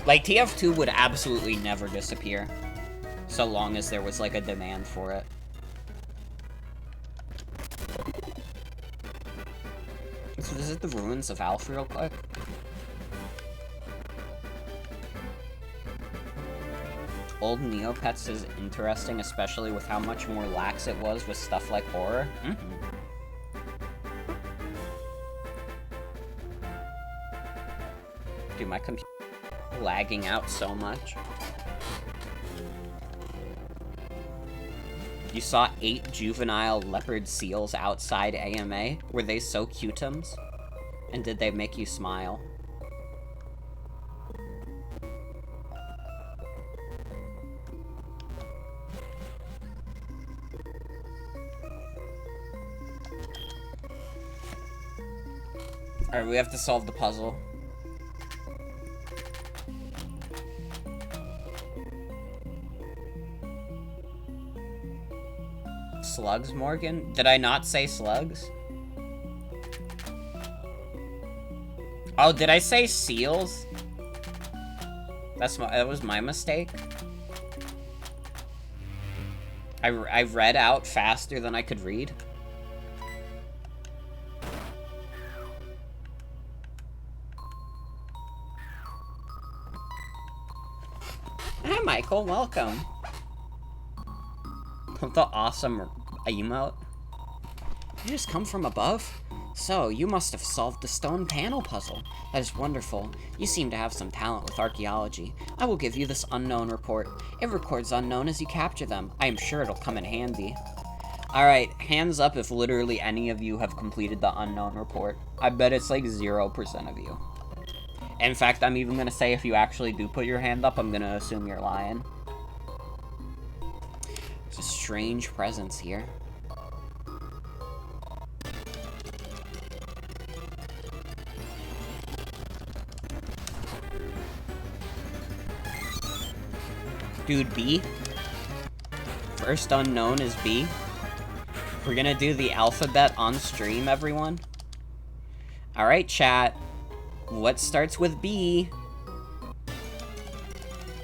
Like, TF2 would absolutely never disappear. So long as there was, like, a demand for it. Let's visit the ruins of Alf real quick. Old Neopets is interesting, especially with how much more lax it was with stuff like horror. Dude, my computer is lagging out so much. You saw 8 juvenile leopard seals outside AMA? Were they so cutums? And did they make you smile? Alright, we have to solve the puzzle. Slugs, Morgan? Did I not say slugs? Oh, did I say seals? That was my mistake. I read out faster than I could read. Hi, Michael. Welcome. The awesome emote. You just come from above? So, you must have solved the stone panel puzzle. That is wonderful. You seem to have some talent with archaeology. I will give you this unknown report. It records unknown as you capture them. I am sure it'll come in handy. Alright, hands up if literally any of you have completed the unknown report. I bet it's like 0% of you. In fact, I'm even gonna say if you actually do put your hand up, I'm gonna assume you're lying. It's a strange presence here. Dude, B? First unknown is B? We're gonna do the alphabet on stream, everyone? Alright, chat. What starts with B?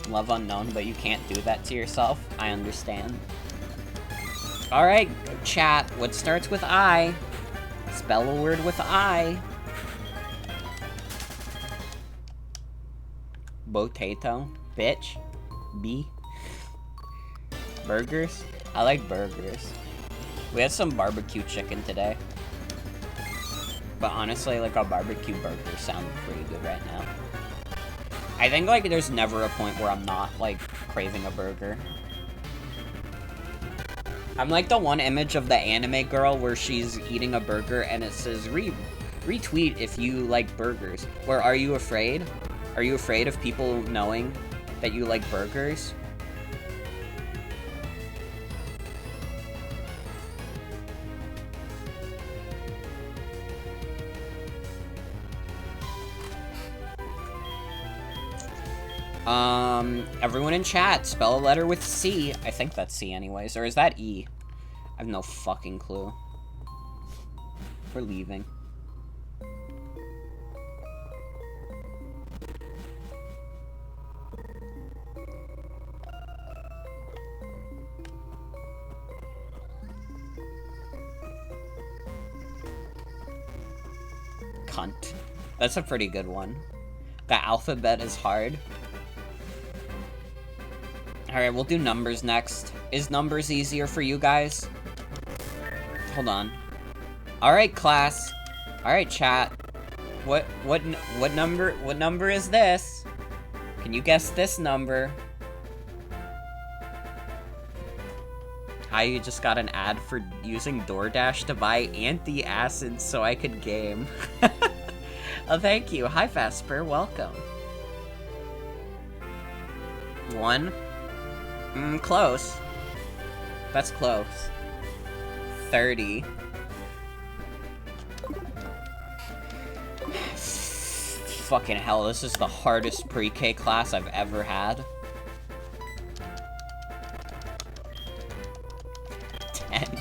Love unknown, but you can't do that to yourself. I understand. Alright, chat. What starts with I? Spell a word with I. Potato. Bitch. B. Burgers? I like burgers. We had some barbecue chicken today. But honestly, like, a barbecue burger sounds pretty good right now. I think, like, there's never a point where I'm not, like, craving a burger. I'm like the one image of the anime girl where she's eating a burger and it says, retweet if you like burgers. Or are you afraid? Are you afraid of people knowing that you like burgers? Everyone in chat, spell a letter with C. I think that's C anyways, or is that E? I have no fucking clue. We're leaving. Cunt. That's a pretty good one. The alphabet is hard. Alright, we'll do numbers next. Is numbers easier for you guys? Hold on. Alright, class. Alright, chat. What number is this? Can you guess this number? I just got an ad for using DoorDash to buy anti-acid so I could game. Oh, thank you. Hi, Vesper. Welcome. 1. Close. That's close. 30. Fucking hell, this is the hardest pre-K class I've ever had. 10.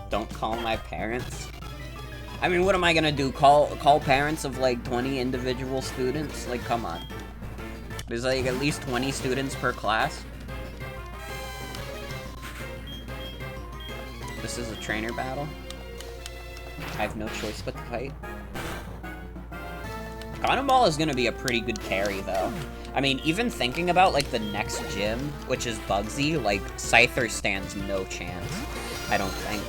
Don't call my parents. I mean, what am I gonna do? Call parents of like 20 individual students? Like, come on. There's like at least 20 students per class. This is a trainer battle. I have no choice but to fight. Cannonball is gonna be a pretty good carry, though. I mean, even thinking about, like, the next gym, which is Bugsy, like, Scyther stands no chance. I don't think.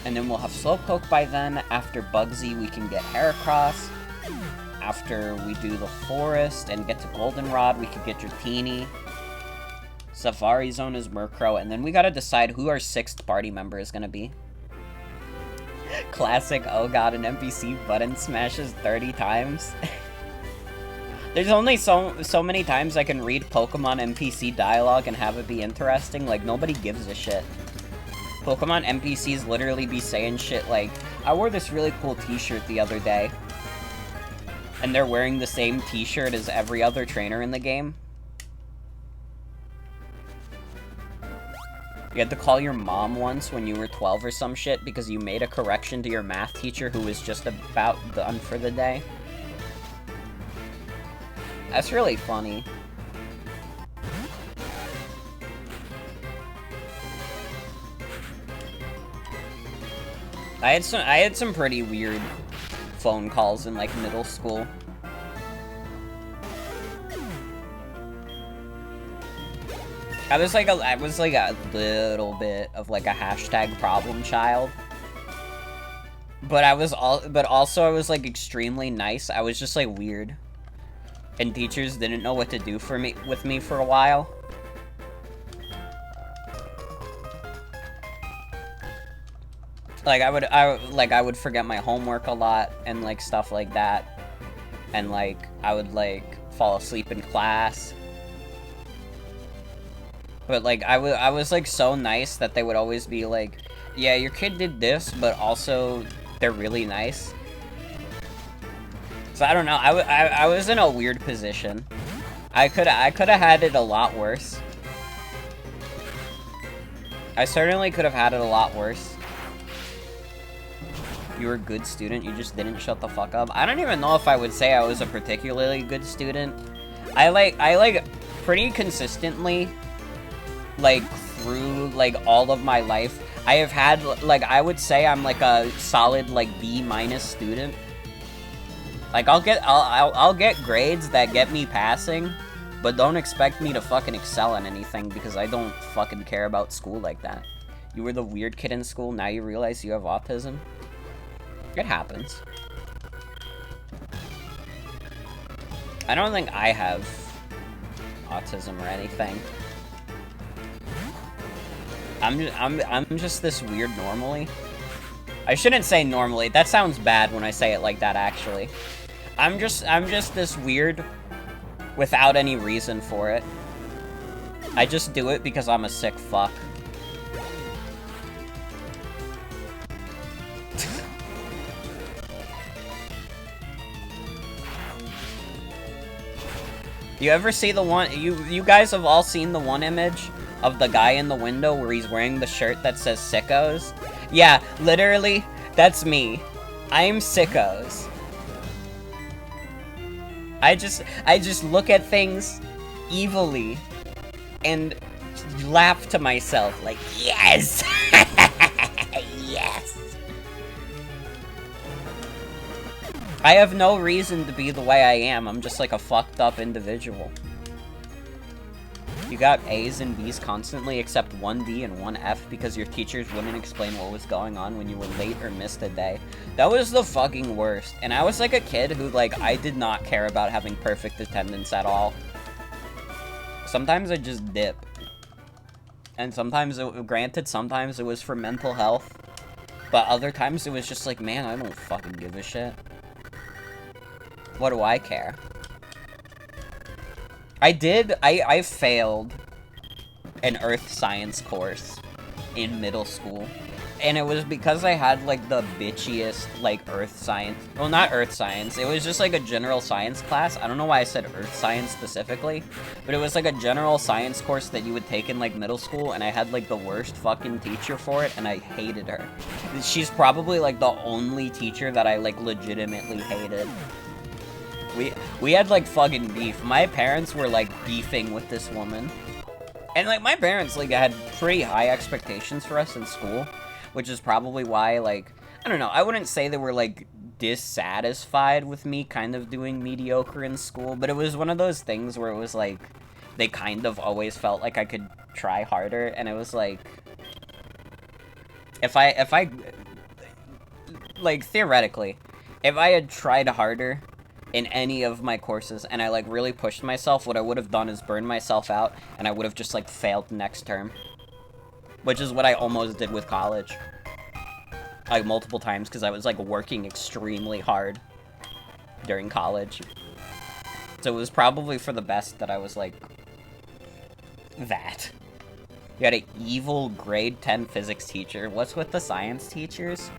And then we'll have Slowpoke by then. After Bugsy, we can get Heracross. After we do the Forest and get to Goldenrod, we could get Dratini. Safari Zone is Murkrow, and then we gotta decide who our 6th party member is gonna be. Classic, oh god, an NPC button smashes 30 times. There's only so many times I can read Pokemon NPC dialogue and have it be interesting, like, nobody gives a shit. Pokemon NPCs literally be saying shit like, I wore this really cool t-shirt the other day. And they're wearing the same t-shirt as every other trainer in the game. You had to call your mom once when you were 12 or some shit because you made a correction to your math teacher who was just about done for the day. That's really funny. I had some pretty weird phone calls in like middle school. I was like a little bit of like a hashtag problem child. But also I was like extremely nice. I was just like weird. And teachers didn't know what to do with me for a while. Like I would forget my homework a lot and like stuff like that. And like I would like fall asleep in class. But like I was like so nice that they would always be like, yeah, your kid did this, but also they're really nice. So I don't know. I was in a weird position. I could have had it a lot worse. I certainly could have had it a lot worse. You were a good student, you just didn't shut the fuck up. I don't even know if I would say I was a particularly good student. I like pretty consistently, like, through, like, all of my life, I have had, like, I would say I'm, like, a solid, like, B- student. Like, I'll get grades that get me passing, but don't expect me to fucking excel in anything, because I don't fucking care about school like that. You were the weird kid in school, now you realize you have autism? It happens. I don't think I have autism or anything. I'm just this weird normally. I shouldn't say normally. That sounds bad when I say it like that, actually. I'm just this weird without any reason for it. I just do it because I'm a sick fuck. You ever see the one, you guys have all seen the one image of the guy in the window where he's wearing the shirt that says sickos? Yeah, literally, that's me. I'm sickos. I just look at things evilly and laugh to myself like, yes! Yes! I have no reason to be the way I am. I'm just like a fucked up individual. You got A's and B's constantly except one D and one F because your teachers wouldn't explain what was going on when you were late or missed a day. That was the fucking worst. And I was like a kid who, like, I did not care about having perfect attendance at all. Sometimes I just dip. And sometimes, granted, sometimes it was for mental health. But other times it was just like, man, I don't fucking give a shit. What do I care? I failed an earth science course in middle school. And it was because I had, like, the bitchiest, like, earth science. Well, not earth science. It was just, like, a general science class. I don't know why I said earth science specifically. But it was, like, a general science course that you would take in, like, middle school. And I had, like, the worst fucking teacher for it. And I hated her. She's probably, like, the only teacher that I, like, legitimately hated. We had, like, fucking beef. My parents were, like, beefing with this woman. And, like, my parents, like, had pretty high expectations for us in school. Which is probably why, like, I don't know, I wouldn't say they were, like, dissatisfied with me kind of doing mediocre in school. But it was one of those things where it was, like, they kind of always felt like I could try harder. And it was, like, if I, like, theoretically, if I had tried harder in any of my courses, and I, like, really pushed myself, what I would have done is burn myself out, and I would have just, like, failed next term. Which is what I almost did with college. Like, multiple times, because I was, like, working extremely hard during college. So it was probably for the best that I was, like, that. You had an evil grade 10 physics teacher. What's with the science teachers?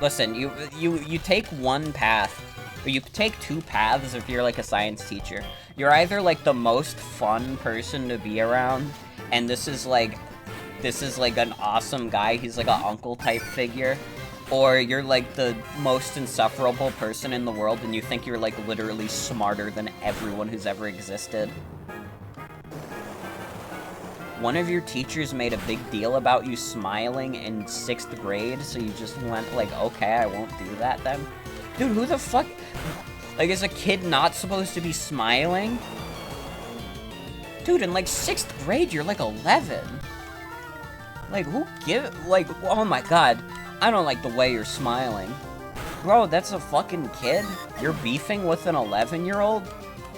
Listen, you take one path, or you take two paths if you're, like, a science teacher. You're either, like, the most fun person to be around, and this is, like, an awesome guy, he's, like, an uncle type figure, or you're, like, the most insufferable person in the world, and you think you're, like, literally smarter than everyone who's ever existed. One of your teachers made a big deal about you smiling in 6th grade, so you just went, like, okay, I won't do that then. Dude, who the fuck? Like, is a kid not supposed to be smiling? Dude, in, like, 6th grade, you're, like, 11. Like, who like, oh my god. I don't like the way you're smiling. Bro, that's a fucking kid? You're beefing with an 11-year-old?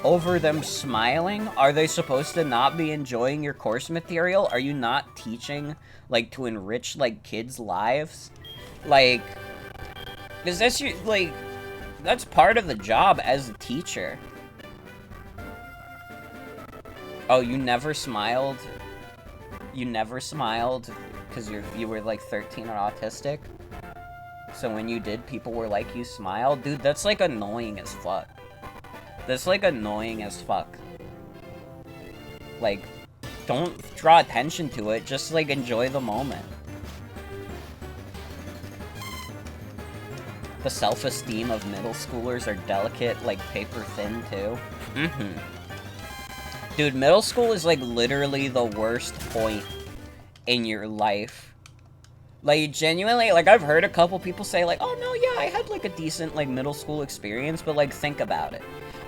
Over them smiling? Are they supposed to not be enjoying your course material? Are you not teaching, like, to enrich, like, kids' lives? Like, is this your, like, that's part of the job as a teacher. Oh, you never smiled? You never smiled because you were like 13 and autistic. So when you did, people were like, you smile? Dude, that's like annoying as fuck. That's like annoying as fuck. Like, don't draw attention to it, just like enjoy the moment. The self-esteem of middle schoolers are delicate, like paper thin too. Dude, middle school is like literally the worst point in your life. Like, genuinely, like, I've heard a couple people say, like, oh, no, yeah, I had, like, a decent, like, middle school experience, but, like, think about it.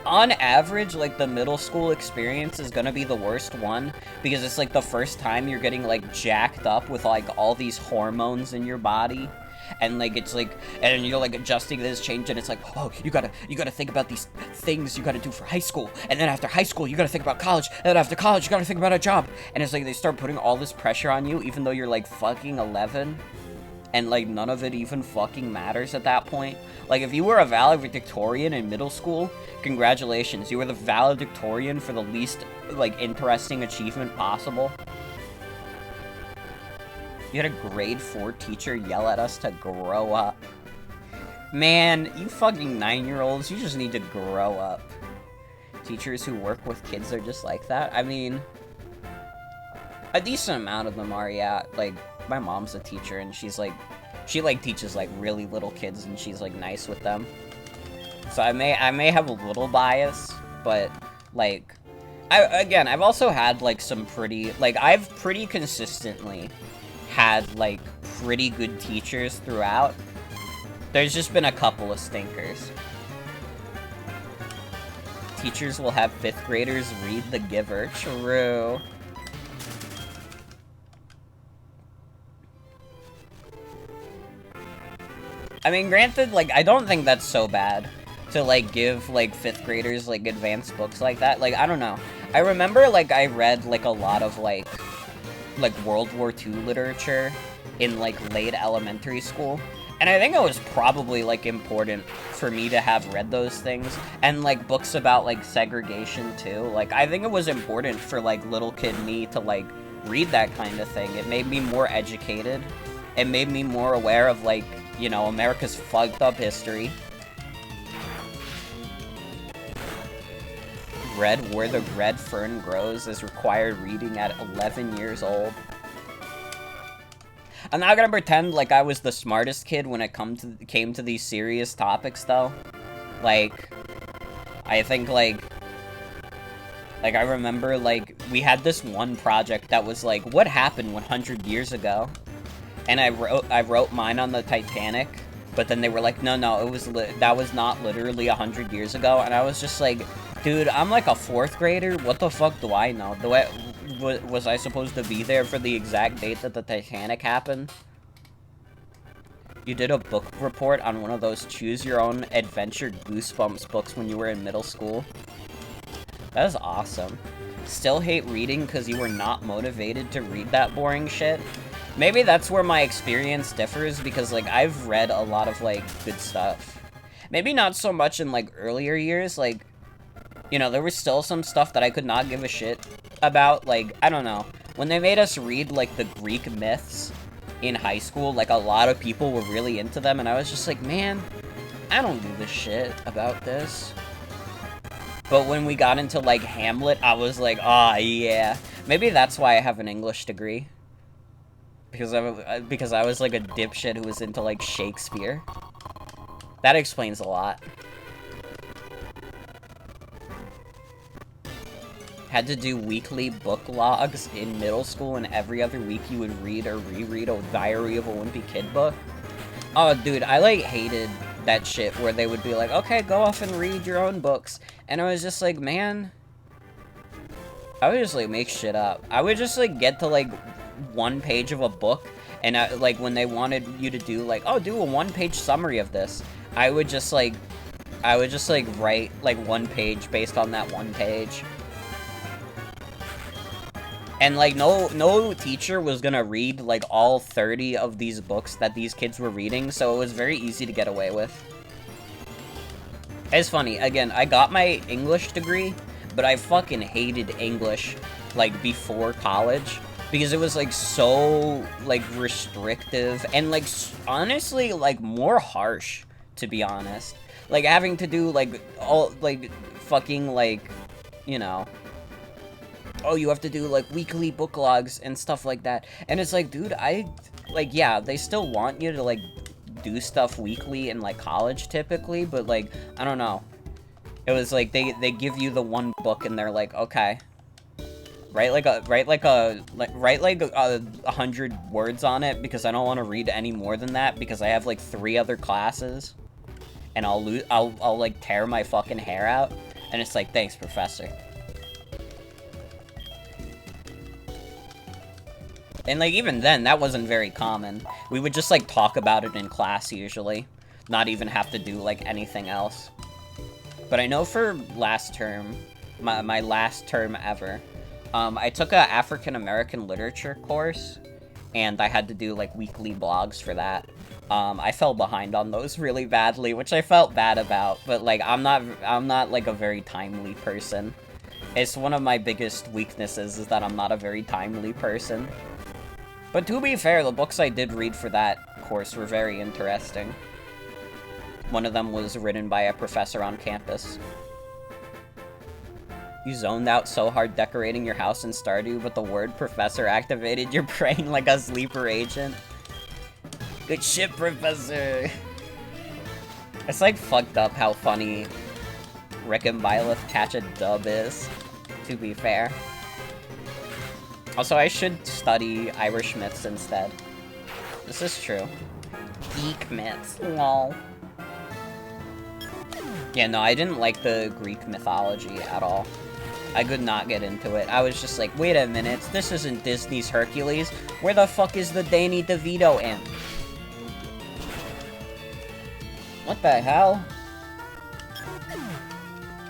On average, like, the middle school experience is gonna be the worst one, because it's, like, the first time you're getting, like, jacked up with, like, all these hormones in your body, and, like, it's, like, and you're, like, adjusting to this change, and it's like, oh, you gotta think about these things you gotta do for high school, and then after high school, you gotta think about college, and then after college, you gotta think about a job, and it's, like, they start putting all this pressure on you, even though you're, like, fucking 11, and, like, none of it even fucking matters at that point. Like, if you were a valedictorian in middle school, congratulations, you were the valedictorian for the least, like, interesting achievement possible. You had a grade 4 teacher yell at us to grow up. Man, you fucking 9-year-olds, you just need to grow up. Teachers who work with kids are just like that. I mean, a decent amount of them are, yeah. Like, my mom's a teacher, and she's like, she, like, teaches, like, really little kids, and she's, like, nice with them. So I may have a little bias, but, like, I've also had, like, some pretty, like, I've pretty consistently had, like, pretty good teachers throughout. There's just been a couple of stinkers. Teachers will have 5th graders read The Giver. True. I mean, granted, like, I don't think that's so bad to, like, give, like, 5th graders, like, advanced books like that. Like, I don't know. I remember, like, I read, like, a lot of, like World War II literature in, like, late elementary school. And I think it was probably, like, important for me to have read those things. And, like, books about, like, segregation, too. Like, I think it was important for, like, little kid me to, like, read that kind of thing. It made me more educated. It made me more aware of, like, you know, America's fucked up history. Read Where the Red Fern Grows is required reading at 11 years old. I'm not gonna pretend like I was the smartest kid when it came to these serious topics, though. Like, I think, like, I remember, like, we had this one project that was, like, what happened 100 years ago? And I wrote mine on the Titanic, but then they were like, no, that was not literally 100 years ago, and I was just like, dude, I'm like a 4th grader, what the fuck do I know? Was I supposed to be there for the exact date that the Titanic happened? You did a book report on one of those choose-your-own-adventure Goosebumps books when you were in middle school? That is awesome. Still hate reading because you were not motivated to read that boring shit? Maybe that's where my experience differs, because, like, I've read a lot of, like, good stuff. Maybe not so much in, like, earlier years, like, you know, there was still some stuff that I could not give a shit about, like, I don't know. When they made us read, like, the Greek myths in high school, like, a lot of people were really into them, and I was just like, man, I don't give a shit about this. But when we got into, like, Hamlet, I was like, ah, yeah. Maybe that's why I have an English degree. Because I was, like, a dipshit who was into, like, Shakespeare. That explains a lot. Had to do weekly book logs in middle school, and every other week you would read or reread a Diary of a Wimpy Kid book. Oh, dude, I, like, hated that shit where they would be like, okay, go off and read your own books. And I was just like, man, I would just, like, make shit up. I would just, like, get to, like, 1 page of a book, and like, when they wanted you to do, like, oh, do a 1-page summary of this, I would just, like, write, like, 1 page based on that 1 page. And, like, no teacher was gonna read, like, all 30 of these books that these kids were reading, so it was very easy to get away with. It's funny, again, I got my English degree, but I fucking hated English, like, before college, because it was, like, so, like, restrictive, and, like, honestly, like, more harsh, to be honest. Like, having to do, like, all, like, fucking, like, you know, oh, you have to do, like, weekly book logs and stuff like that. And it's like, dude, like, yeah, they still want you to, like, do stuff weekly in, like, college, typically, but, like, I don't know. It was like, they give you the one book, and they're like, okay. Write like 100 words on it, because I don't want to read any more than that, because I have, like, 3 other classes. And I'll, like, tear my fucking hair out. And it's like, thanks, professor. And, like, even then, that wasn't very common. We would just, like, talk about it in class, usually. Not even have to do, like, anything else. But I know for last term, my last term ever, I took a African-American literature course, and I had to do, like, weekly blogs for that. I fell behind on those really badly, which I felt bad about, but, like, I'm not, like, a very timely person. It's one of my biggest weaknesses, is that I'm not a very timely person. But to be fair, the books I did read for that course were very interesting. One of them was written by a professor on campus. You zoned out so hard decorating your house in Stardew, but the word professor activated your brain like a sleeper agent. Good shit, professor! It's, like, fucked up how funny Rick and Byleth catch a dub is, to be fair. Also, I should study Irish myths instead. This is true. Geek myths, lol. Yeah, no, I didn't like the Greek mythology at all. I could not get into it. I was just like, wait a minute, this isn't Disney's Hercules. Where the fuck is the Danny DeVito in? What the hell?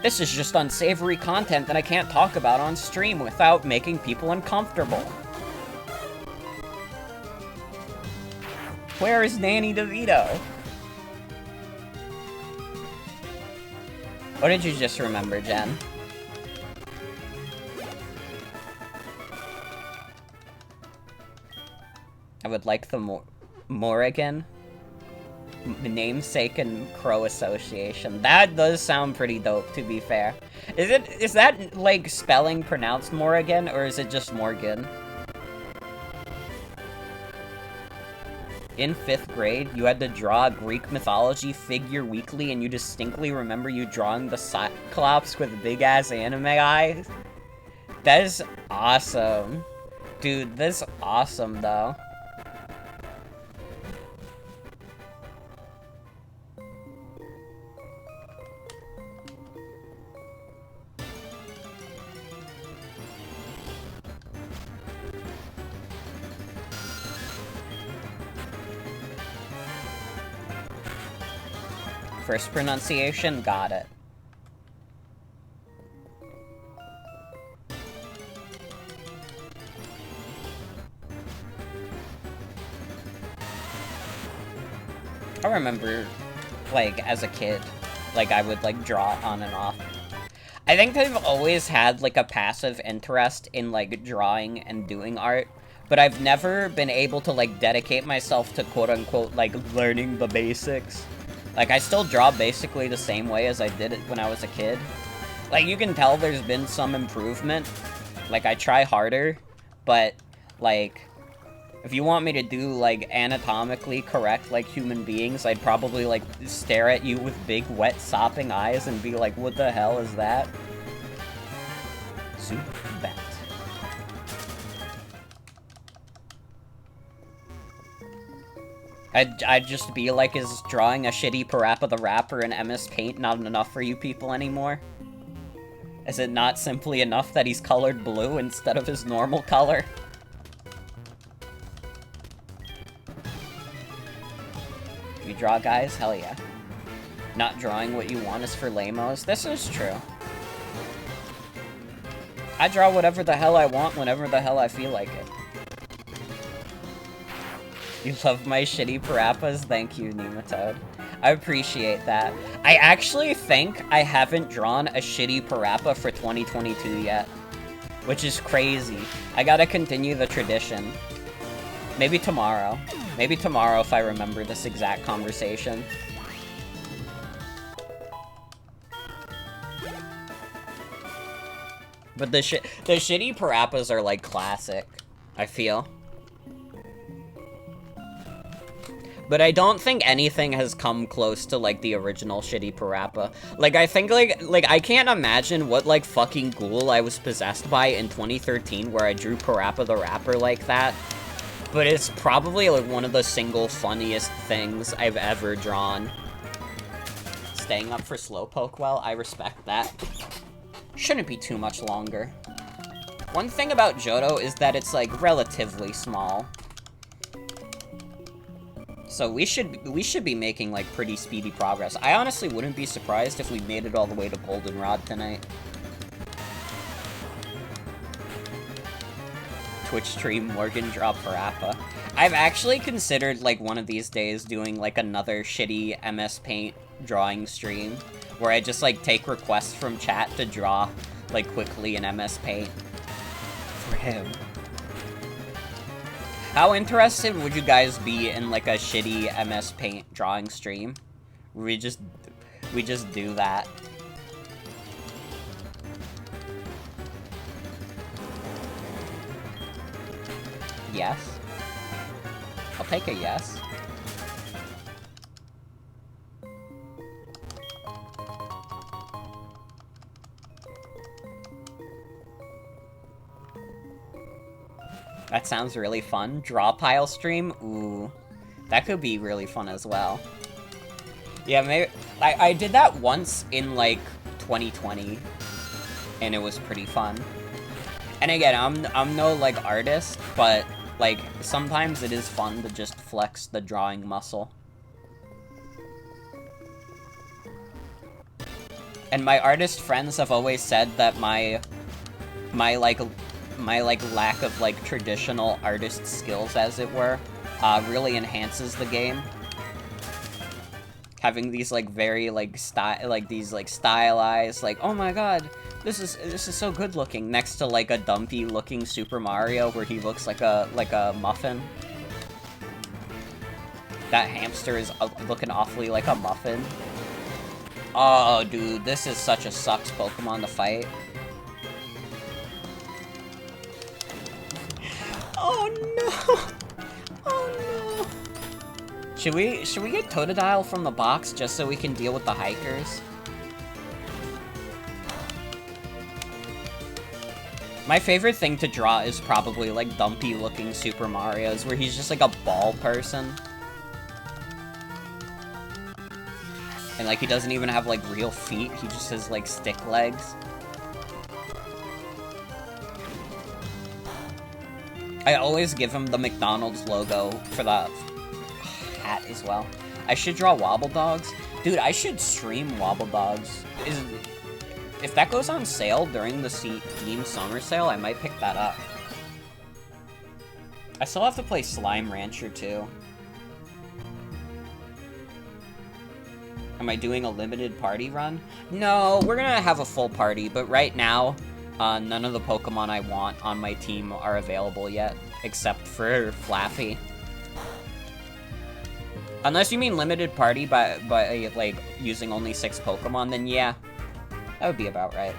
This is just unsavory content that I can't talk about on stream without making people uncomfortable. Where is Danny DeVito? What did you just remember, Jen? I would like the Morrigan Namesake and Crow Association. That does sound pretty dope, to be fair. Is that, like, spelling pronounced Morrigan, or is it just Morgan? In 5th grade, you had to draw a Greek mythology figure weekly, and you distinctly remember you drawing the Cyclops with big-ass anime eyes? That is awesome. Dude, that's awesome, though. First pronunciation, got it. I remember, like, as a kid, like, I would, like, draw on and off. I think I've always had, like, a passive interest in, like, drawing and doing art, but I've never been able to, like, dedicate myself to quote-unquote, like, learning the basics. Like, I still draw basically the same way as I did it when I was a kid. Like, you can tell there's been some improvement. Like, I try harder, but, like, if you want me to do, like, anatomically correct, like, human beings, I'd probably, like, stare at you with big, wet, sopping eyes and be like, what the hell is that? Soup bat. I'd just be like, is drawing a shitty Parappa the Rapper in MS Paint not enough for you people anymore? Is it not simply enough that he's colored blue instead of his normal color? You draw, guys? Hell yeah. Not drawing what you want is for lamos? This is true. I draw whatever the hell I want whenever the hell I feel like it. You love my shitty Parappas? Thank you, Nematode. I appreciate that. I actually think I haven't drawn a shitty Parappa for 2022 yet. which is crazy. I gotta continue the tradition. Maybe tomorrow. Maybe tomorrow if I remember this exact conversation. But the shitty Parappas are like classic, I feel. But I don't think anything has come close to, like, the original shitty Parappa. Like, I think, like, I can't imagine what, like, fucking ghoul I was possessed by in 2013 where I drew Parappa the Rapper like that. But it's probably, like, one of the single funniest things I've ever drawn. Staying up for Slowpoke well, I respect that. Shouldn't be too much longer. One thing about Johto is that it's, like, relatively small. So we should be making, like, pretty speedy progress. I honestly wouldn't be surprised if we made it all the way to Goldenrod tonight. Twitch stream Morgan draw Parappa. I've actually considered, like, one of these days doing, like, another shitty MS Paint drawing stream, where I just, like, take requests from chat to draw, like, quickly in MS Paint. For him. How interested would you guys be in, like, a shitty MS Paint drawing stream? We just do that. Yes. I'll take a yes. That sounds really fun. Draw pile stream? Ooh. That could be really fun as well. Yeah, maybe... I did that once in, like, 2020. And it was pretty fun. And again, I'm no, like, artist, but, like, sometimes it is fun to just flex the drawing muscle. And my artist friends have always said that my lack of, like, traditional artist skills, as it were, really enhances the game. Having these, like, very, like, stylized, like, oh my god, this is so good looking, next to, like, a dumpy looking Super Mario where he looks like a muffin. That hamster is looking awfully like a muffin. Oh, dude, this is such a sucks Pokemon to fight. Oh no! Oh no! Should we get Totodile from the box just so we can deal with the hikers? My favorite thing to draw is probably, like, dumpy looking Super Marios, where he's just like a ball person. And, like, he doesn't even have, like, real feet, he just has, like, stick legs. I always give him the McDonald's logo for the hat as well. I should draw Wobble Dogs. Dude, I should stream Wobble Dogs. If that goes on sale during the Steam Summer Sale, I might pick that up. I still have to play Slime Rancher, too. Am I doing a limited party run? No, we're gonna have a full party, but right now, none of the Pokemon I want on my team are available yet, except for Flaffy. Unless you mean limited party by like, using only 6 Pokemon, then yeah. That would be about right.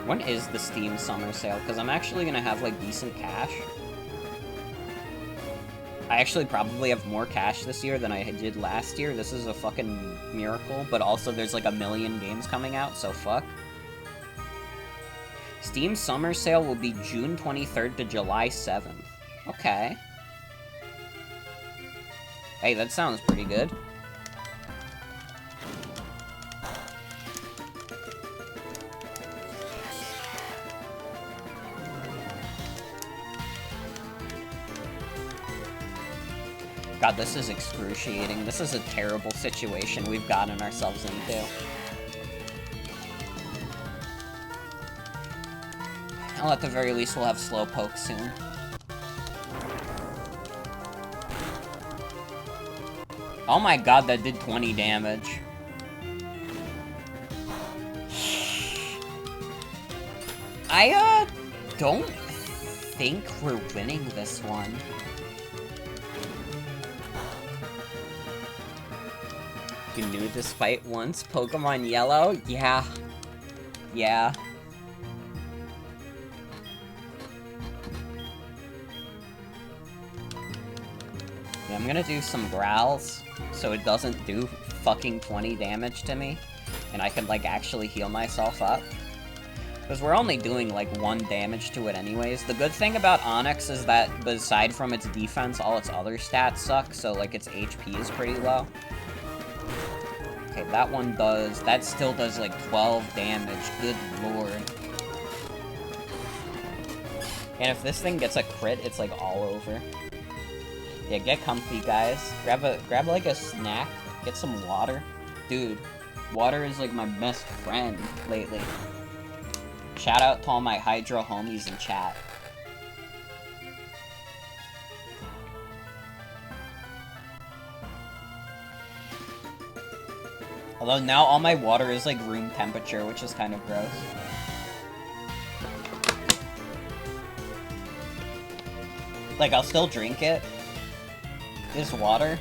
When is the Steam Summer Sale? Because I'm actually gonna have, like, decent cash. I actually probably have more cash this year than I did last year. This is a fucking miracle, but also there's, like, 1,000,000 games coming out, so fuck. Steam Summer Sale will be June 23rd to July 7th. Okay. Hey, that sounds pretty good. God, this is excruciating. This is a terrible situation we've gotten ourselves into. Well, at the very least, we'll have Slowpoke soon. Oh my god, that did 20 damage. I, don't think we're winning this one. You knew this fight once, Pokemon Yellow? Yeah. Yeah. Yeah, I'm gonna do some growls, so it doesn't do fucking 20 damage to me, and I can, like, actually heal myself up. Because we're only doing, like, 1 damage to it anyways. The good thing about Onix is that, aside from its defense, all its other stats suck, so, like, its HP is pretty low. Okay, that one does... That still does, like, 12 damage. Good lord. And if this thing gets a crit, it's, like, all over. Yeah, get comfy, guys. Grab, like, a snack. Get some water. Dude, water is, like, my best friend lately. Shout out to all my Hydro homies in chat. Although now all my water is like room temperature, which is kind of gross. Like, I'll still drink it. This water.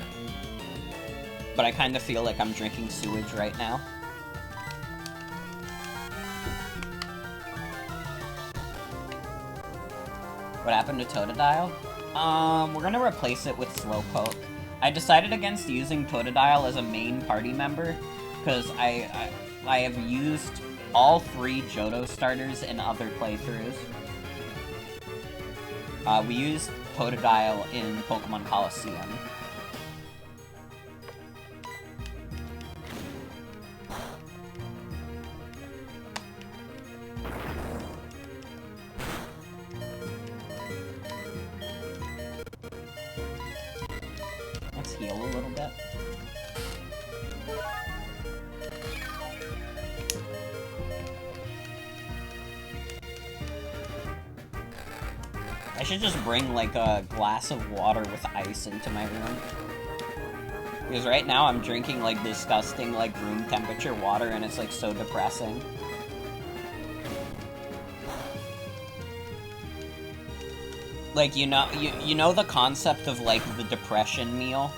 But I kind of feel like I'm drinking sewage right now. What happened to Totodile? We're gonna replace it with Slowpoke. I decided against using Totodile as a main party member, because I have used all 3 Johto starters in other playthroughs. We used Totodile in Pokemon Coliseum. Let's heal a little bit. I should just bring, like, a glass of water with ice into my room. Because right now I'm drinking, like, disgusting, like, room temperature water, and it's, like, so depressing. Like, you know the concept of, like, the depression meal?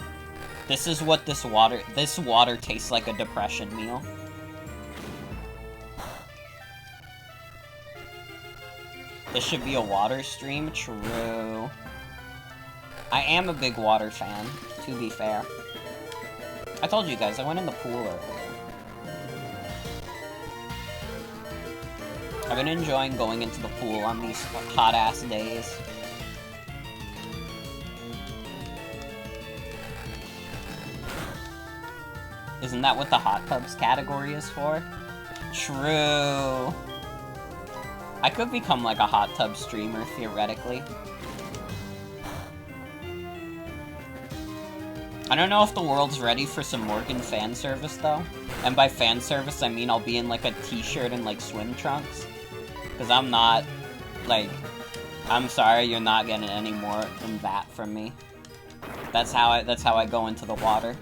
This is what this water tastes like, a depression meal. This should be a water stream? True. I am a big water fan, to be fair. I told you guys, I went in the pool earlier. I've been enjoying going into the pool on these hot-ass days. Isn't that what the hot tubs category is for? True. I could become, like, a hot tub streamer, theoretically. I don't know if the world's ready for some Morgan fan service, though. And by fan service, I mean I'll be in, like, a t-shirt and, like, swim trunks. Because I'm not, like... I'm sorry, you're not getting any more than that from me. That's how I go into the water.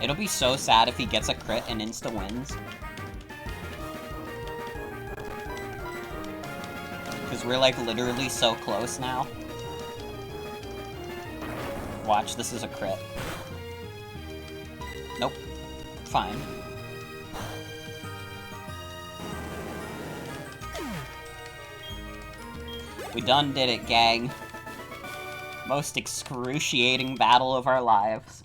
It'll be so sad if he gets a crit and insta-wins. Because we're, like, literally so close now. Watch, this is a crit. Nope. Fine. We done did it, gang. Most excruciating battle of our lives.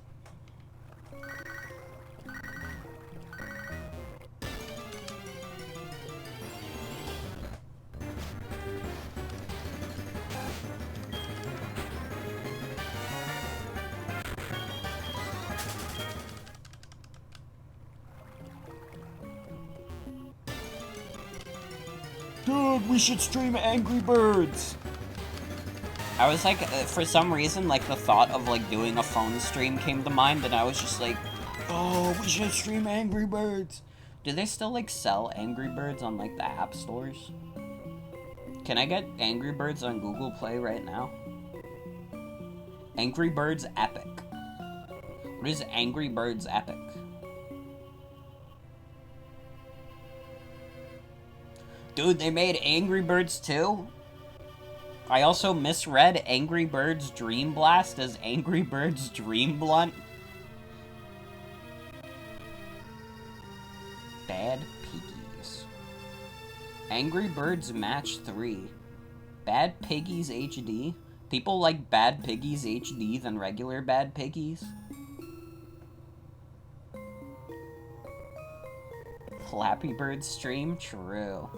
Dude, we should stream Angry Birds! I was like, for some reason, like, the thought of, like, doing a phone stream came to mind, and I was just like, Oh, we should stream Angry Birds. Do they still, like, sell Angry Birds on, like, the app stores? Can I get Angry Birds on Google Play right now? Angry Birds Epic. What is Angry Birds Epic? Dude, they made Angry Birds 2? I also misread Angry Birds Dream Blast as Angry Birds Dream Blunt. Bad Piggies. Angry Birds Match 3. Bad Piggies HD? People like Bad Piggies HD than regular Bad Piggies? Flappy Bird stream? True.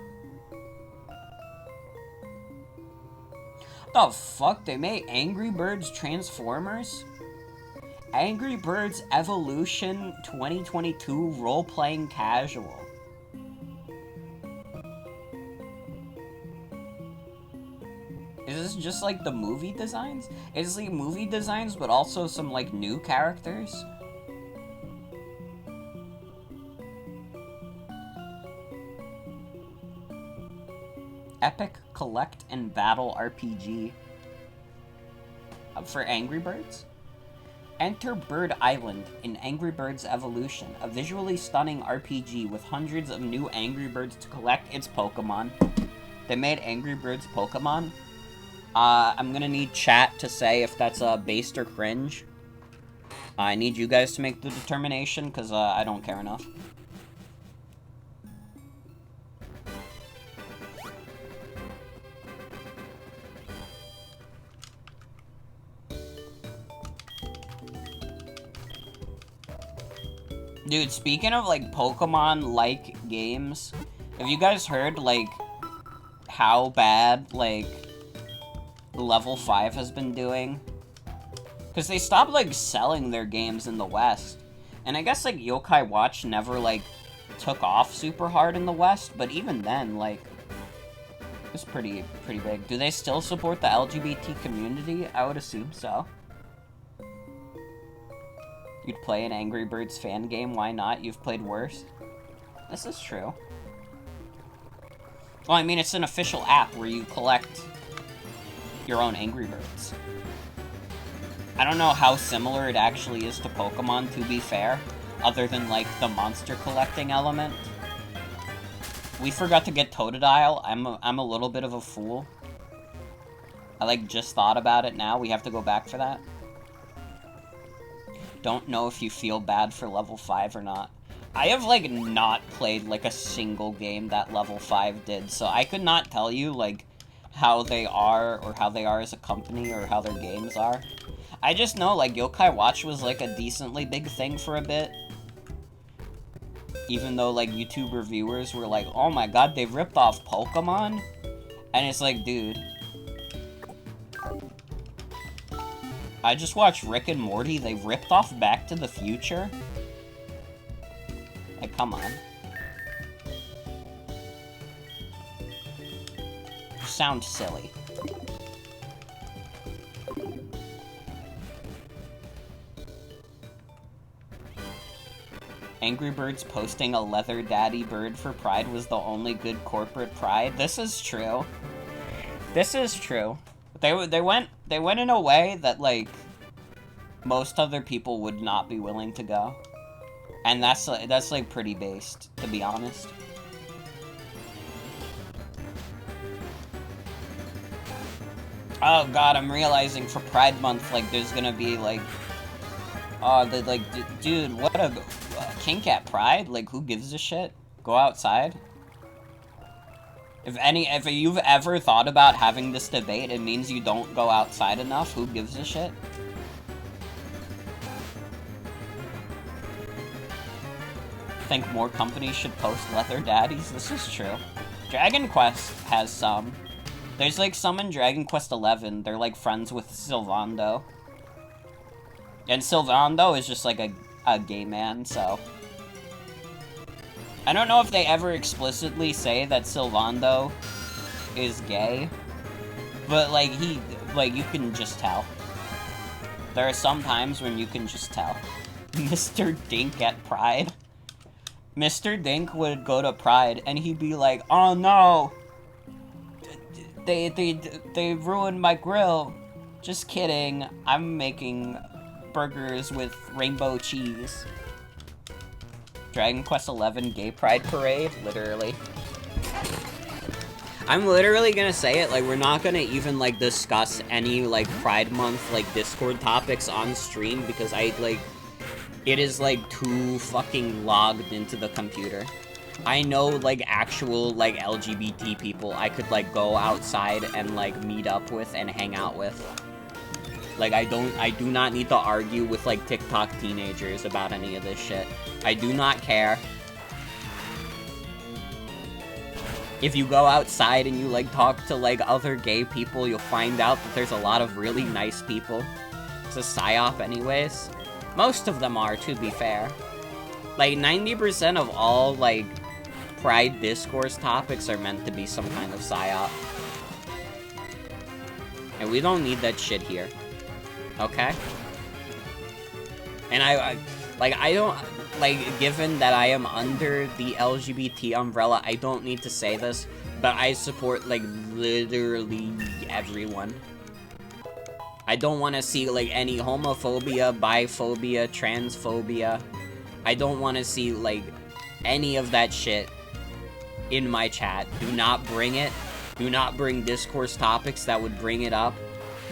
The fuck? They made Angry Birds Transformers? Angry Birds Evolution 2022 Role-Playing Casual. Is this just like the movie designs? Is it movie designs but also some like new characters? Epic Collect and Battle RPG. For Angry Birds? Enter Bird Island in Angry Birds Evolution, a visually stunning RPG with hundreds of new Angry Birds to collect its Pokemon. They made Angry Birds Pokemon? I'm gonna need chat to say if that's based or cringe. I need you guys to make the determination, because I don't care enough. Dude, speaking of, like, Pokemon-like games, have you guys heard, like, how bad, like, Level 5 has been doing? Because they stopped, like, selling their games in the West. And I guess, like, Yokai Watch never, like, took off super hard in the West, but even then, like, it was pretty big. Do they still support the LGBT community? I would assume so. You'd play an Angry Birds fan game, why not? You've played worse. This is true. Well, I mean, it's an official app where you collect your own Angry Birds. I don't know how similar it actually is to Pokemon, to be fair, other than, like, the monster collecting element. We forgot to get Totodile. I'm a little bit of a fool. I, like, just thought about it now. We have to go back for that. Don't know if you feel bad for level 5 or not. I have, like, not played, like, a single game that level 5 did, so I could not tell you, like, how they are, or how they are as a company, or how their games are. I just know, like, Yokai Watch was, like, a decently big thing for a bit. Even though, like, YouTube reviewers were like, oh my god, they've ripped off Pokemon? And it's like, dude. I just watched Rick and Morty, they ripped off Back to the Future? Like, come on. You sound silly. Angry Birds posting a leather daddy bird for Pride was the only good corporate pride. This is true. This is true. They went in a way that, like, most other people would not be willing to go. And that's like, pretty based, to be honest. Oh god, I'm realizing for Pride Month, like, there's gonna be, like... dude, what a... kink at Pride? Like, who gives a shit? Go outside? If you've ever thought about having this debate, it means you don't go outside enough. Who gives a shit? Think more companies should post leather daddies? This is true. Dragon Quest has some. There's, like, some in Dragon Quest 11. They're, like, friends with Sylvando. And Sylvando is just, like, a gay man, so... I don't know if they ever explicitly say that Sylvando is gay, but, like, you can just tell. There are some times when you can just tell. Mr. Dink at Pride. Mr. Dink would go to Pride and he'd be like, "Oh no, they ruined my grill. Just kidding. I'm making burgers with rainbow cheese." Dragon Quest XI Gay Pride Parade, literally. I'm literally gonna say it, like, we're not gonna even, like, discuss any, like, Pride Month, like, Discord topics on stream, because it is, like, too fucking logged into the computer. I know, like, actual, like, LGBT people I could, like, go outside and, like, meet up with and hang out with. Like, I do not need to argue with, like, TikTok teenagers about any of this shit. I do not care. If you go outside and you, like, talk to, like, other gay people, you'll find out that there's a lot of really nice people. It's a psyop anyways. Most of them are, to be fair. Like, 90% of all, like, Pride discourse topics are meant to be some kind of psyop. And we don't need that shit here. Okay? And I don't, like, given that I am under the LGBT umbrella, I don't need to say this, but I support, like, literally everyone. I don't want to see, like, any homophobia, biphobia, transphobia. I don't want to see, like, any of that shit in my chat. Do not bring it. Do not bring discourse topics that would bring it up.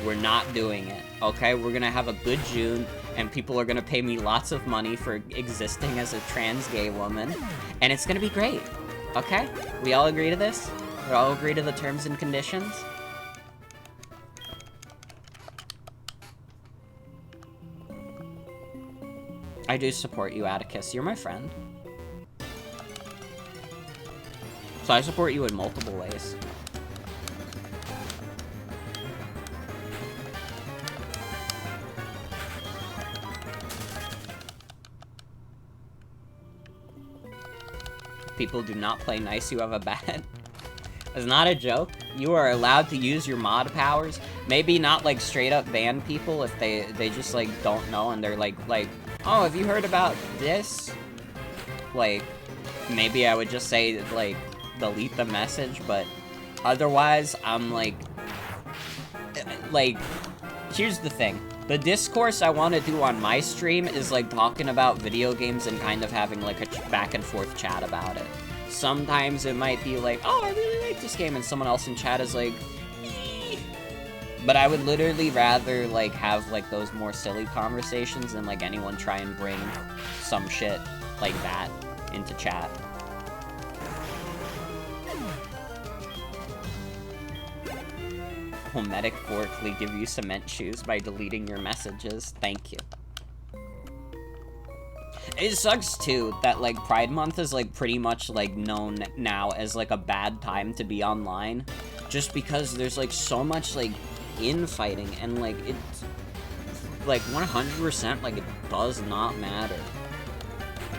We're not doing it, okay? We're gonna have a good June, and people are gonna pay me lots of money for existing as a trans gay woman, and it's gonna be great, okay? We all agree to this? We all agree to the terms and conditions? I do support you, Atticus. You're my friend. So I support you in multiple ways. People do not play nice, you have a bad. It's not a joke. You are allowed to use your mod powers. Maybe not, like, straight up ban people if they just, like, don't know and they're like, oh, have you heard about this? Like, maybe I would just say, like, delete the message, but otherwise, I'm like, here's the thing. The discourse I want to do on my stream is, like, talking about video games and kind of having, like, a back and forth chat about it. Sometimes it might be like, oh, I really like this game, and someone else in chat is like, eee. But I would literally rather, like, have, like, those more silly conversations than, like, anyone try and bring some shit like that into chat. Homedic Forkly give you cement shoes by deleting your messages. Thank you. It sucks, too, that, like, Pride Month is, like, pretty much, like, known now as, like, a bad time to be online. Just because there's, like, so much, like, infighting, and, like, it's, like, 100%, like, it does not matter.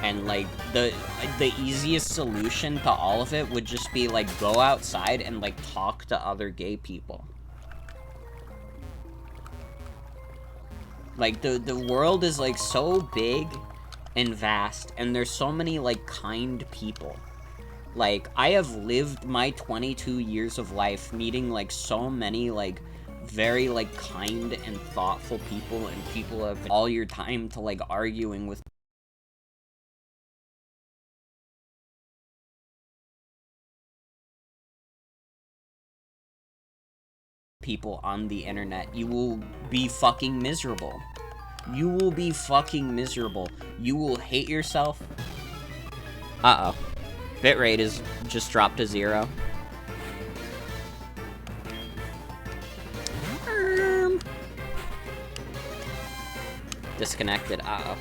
And, like, the easiest solution to all of it would just be, like, go outside and, like, talk to other gay people. Like, the world is, like, so big and vast, and there's so many, like, kind people. Like, I have lived my 22 years of life meeting, like, so many, like, very, like, kind and thoughtful people, and people have all your time to, like, arguing with people on the internet. You will be fucking miserable. You will be fucking miserable. You will hate yourself. Uh-oh. Bitrate is just dropped to 0. Disconnected. Uh-oh.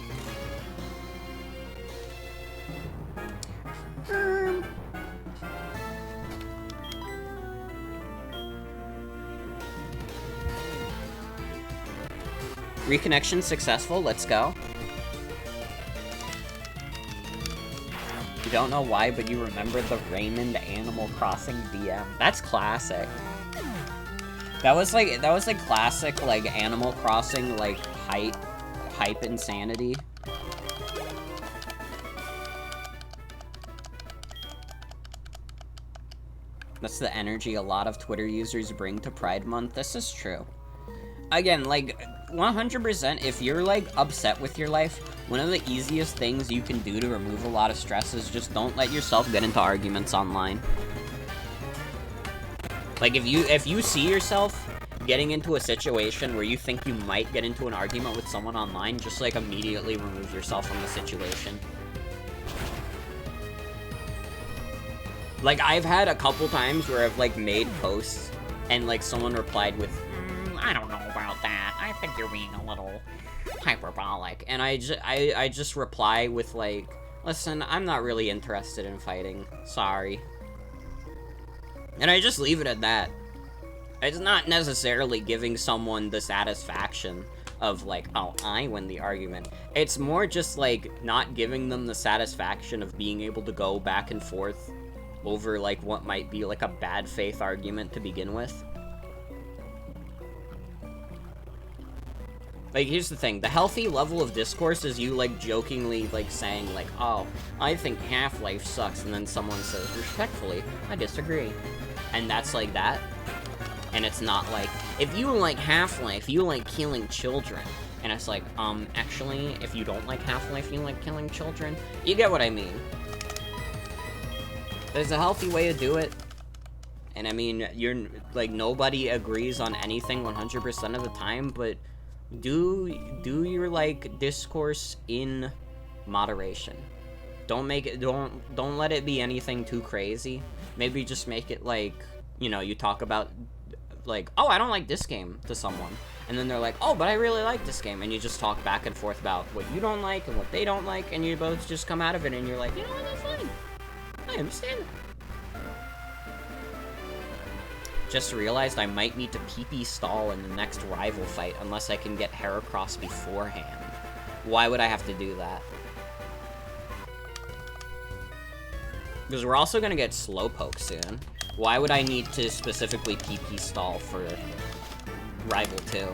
Reconnection successful, let's go. You don't know why, but you remember the Raymond Animal Crossing DM. That's classic. That was like classic, like, Animal Crossing, like, hype insanity. That's the energy a lot of Twitter users bring to Pride Month. This is true. Again, like, 100%, if you're, like, upset with your life, one of the easiest things you can do to remove a lot of stress is just don't let yourself get into arguments online. Like, if you see yourself getting into a situation where you think you might get into an argument with someone online, just, like, immediately remove yourself from the situation. Like, I've had a couple times where I've, like, made posts, and, like, someone replied with, I don't know about that. I think you're being a little hyperbolic. And I just reply with, like, listen, I'm not really interested in fighting. Sorry. And I just leave it at that. It's not necessarily giving someone the satisfaction of, like, oh, I win the argument. It's more just, like, not giving them the satisfaction of being able to go back and forth over, like, what might be, like, a bad faith argument to begin with. Like, here's the thing. The healthy level of discourse is you, like, jokingly, like, saying, like, oh, I think Half-Life sucks, and then someone says, respectfully, I disagree. And that's like that. And it's not like, if you like Half-Life, you like killing children. And it's like, actually, if you don't like Half-Life, you like killing children? You get what I mean. There's a healthy way to do it. And I mean, you're, like, nobody agrees on anything 100% of the time, but do your, like, discourse in moderation. Don't make it, don't let it be anything too crazy. Maybe just make it, like, you know, you talk about, like, oh, I don't like this game to someone. And then they're like, oh, but I really like this game. And you just talk back and forth about what you don't like and what they don't like, and you both just come out of it and you're like, you know what, that's funny. I understand that. Just realized I might need to pee-pee stall in the next rival fight unless I can get Heracross beforehand. Why would I have to do that? Because we're also gonna get Slowpoke soon. Why would I need to specifically pee-pee stall for Rival 2?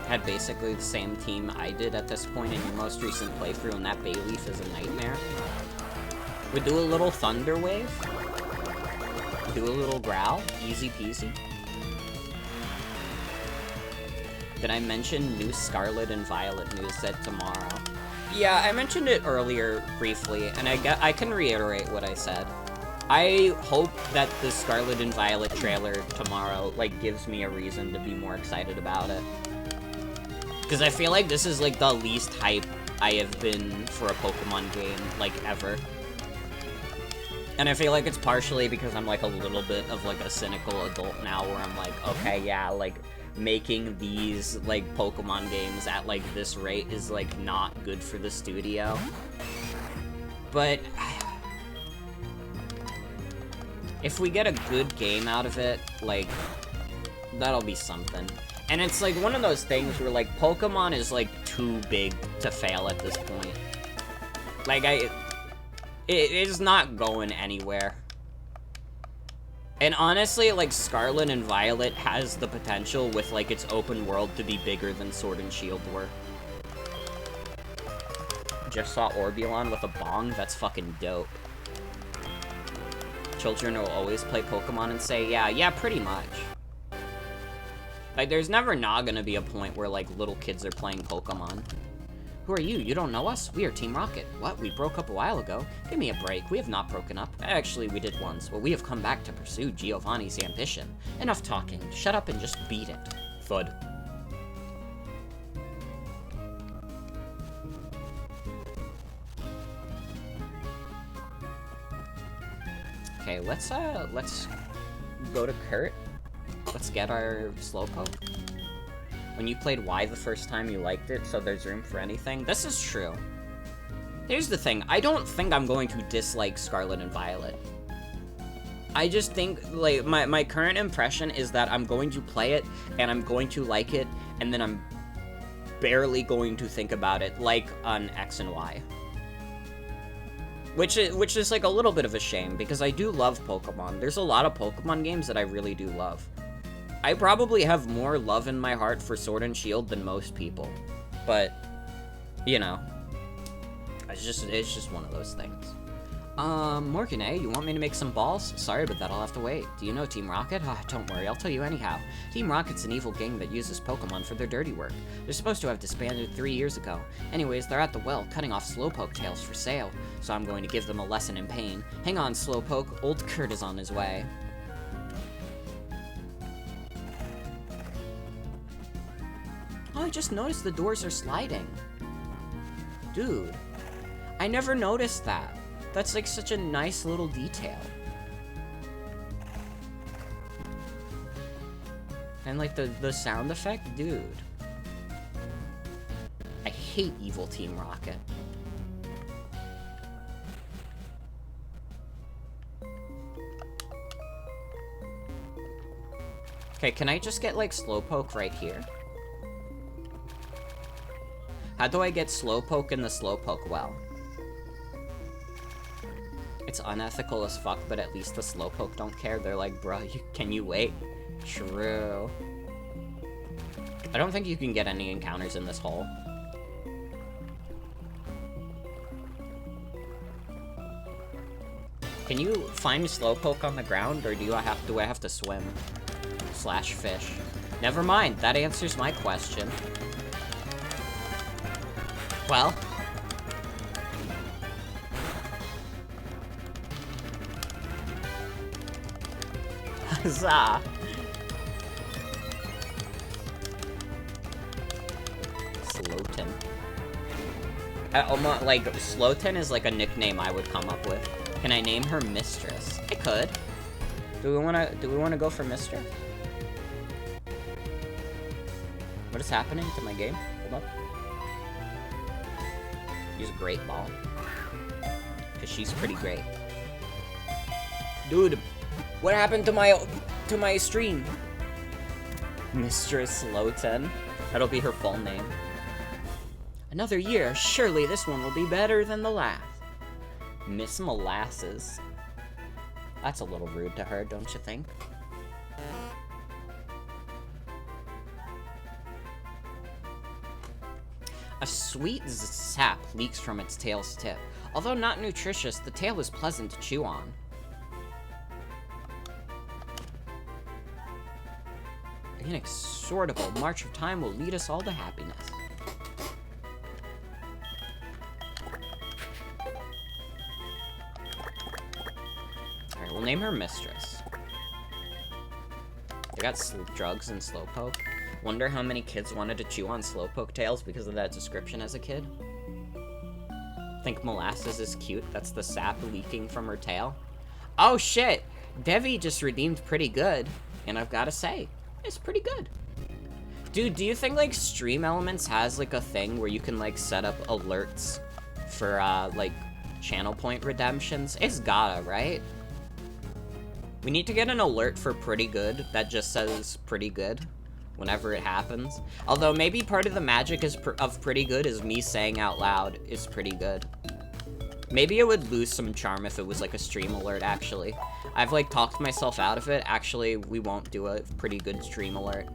Had basically the same team I did at this point in your most recent playthrough, and that Bayleaf is a nightmare. We do a little Thunder Wave. Do a little Growl. Easy peasy. Did I mention new Scarlet and Violet news set tomorrow? Yeah, I mentioned it earlier briefly, and I can reiterate what I said. I hope that the Scarlet and Violet trailer tomorrow, like, gives me a reason to be more excited about it. Because I feel like this is, like, the least hype I have been for a Pokemon game, like, ever. And I feel like it's partially because I'm, like, a little bit of, like, a cynical adult now, where I'm like, okay, yeah, like, making these, like, Pokemon games at, like, this rate is, like, not good for the studio. But if we get a good game out of it, like, that'll be something. And it's, like, one of those things where, like, Pokemon is, like, too big to fail at this point. Like, it is not going anywhere. And honestly, like, Scarlet and Violet has the potential with, like, its open world to be bigger than Sword and Shield were. Just saw Orbulon with a bong? That's fucking dope. Children will always play Pokemon and say, yeah, pretty much. Like, there's never not gonna be a point where, like, little kids are playing Pokemon. Who are you? You don't know us? We are Team Rocket. What? We broke up a while ago? Give me a break. We have not broken up. Actually, we did once, but we have come back to pursue Giovanni's ambition. Enough talking. Shut up and just beat it. Thud. Okay, let's go to Kurt. Let's get our Slowpoke. When you played Y the first time, you liked it, so there's room for anything. This is true. Here's the thing. I don't think I'm going to dislike Scarlet and Violet. I just think, like, my current impression is that I'm going to play it, and I'm going to like it, and then I'm barely going to think about it, like on X and Y. Which is, like, a little bit of a shame, because I do love Pokemon. There's a lot of Pokemon games that I really do love. I probably have more love in my heart for Sword and Shield than most people. But, you know, it's just one of those things. Morgan, you want me to make some balls? Sorry, but that'll have to wait. Do you know Team Rocket? Don't worry, I'll tell you anyhow. Team Rocket's an evil gang that uses Pokemon for their dirty work. They're supposed to have disbanded 3 years ago. Anyways, they're at the well, cutting off Slowpoke tails for sale. So I'm going to give them a lesson in pain. Hang on, Slowpoke, old Kurt is on his way. Oh, I just noticed the doors are sliding. Dude, I never noticed that. That's like such a nice little detail. And like the sound effect, dude. I hate evil Team Rocket. Okay, can I just get like Slowpoke right here? How do I get Slowpoke in the Slowpoke well? It's unethical as fuck, but at least the Slowpoke don't care. They're like, bro, can you wait? True. I don't think you can get any encounters in this hole. Can you find Slowpoke on the ground, or do I have to swim? / fish. Never mind, that answers my question. Well. Huzzah. Slowton. Like, Slowton is like a nickname I would come up with. Can I name her Mistress? I could. Do we wanna go for Mistress? What is happening to my game? Hold up. Use a great ball. Cause she's pretty great. Dude, what happened to my stream? Mistress Slowton. That'll be her full name. Another year, surely this one will be better than the last. Miss Molasses. That's a little rude to her, don't you think? A sweet sap leaks from its tail's tip. Although not nutritious, the tail is pleasant to chew on. The inexorable march of time will lead us all to happiness. Alright, we'll name her Mistress. They got drugs and Slowpoke. Wonder how many kids wanted to chew on Slowpoke tails because of that description as a kid. Think Molasses is cute. That's the sap leaking from her tail. Oh shit! Devi just redeemed pretty good. And I've gotta say, it's pretty good. Dude, do you think like Stream Elements has like a thing where you can like set up alerts for like channel point redemptions? It's gotta, right? We need to get an alert for pretty good that just says pretty good whenever it happens. Although maybe part of the magic of pretty good is me saying out loud is pretty good. Maybe it would lose some charm if it was like a stream alert, actually. I've like talked myself out of it. Actually, we won't do a pretty good stream alert.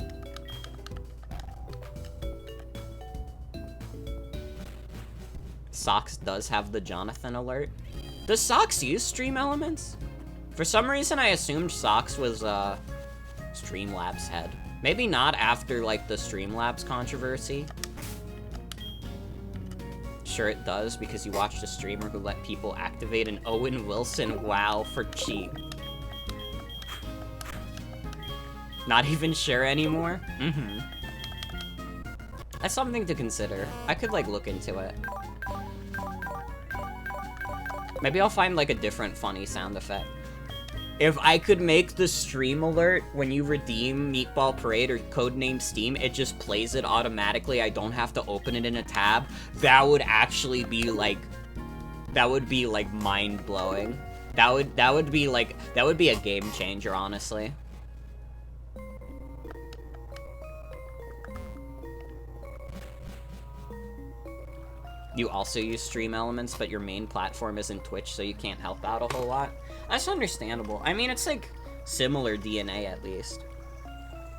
Socks does have the Jonathan alert. Does Socks use Stream Elements? For some reason, I assumed Socks was Streamlabs head. Maybe not after, like, the Streamlabs controversy. Sure it does, because you watched a streamer who let people activate an Owen Wilson WoW for cheap. Not even sure anymore? Mm-hmm. That's something to consider. I could, like, look into it. Maybe I'll find, like, a different funny sound effect. If I could make the stream alert when you redeem Meatball Parade or Codename Steam, it just plays it automatically. I don't have to open it in a tab. That would actually be like, mind-blowing. That would be a game changer, honestly. You also use Stream Elements, but your main platform isn't Twitch, so you can't help out a whole lot. That's understandable. I mean, it's like similar DNA at least.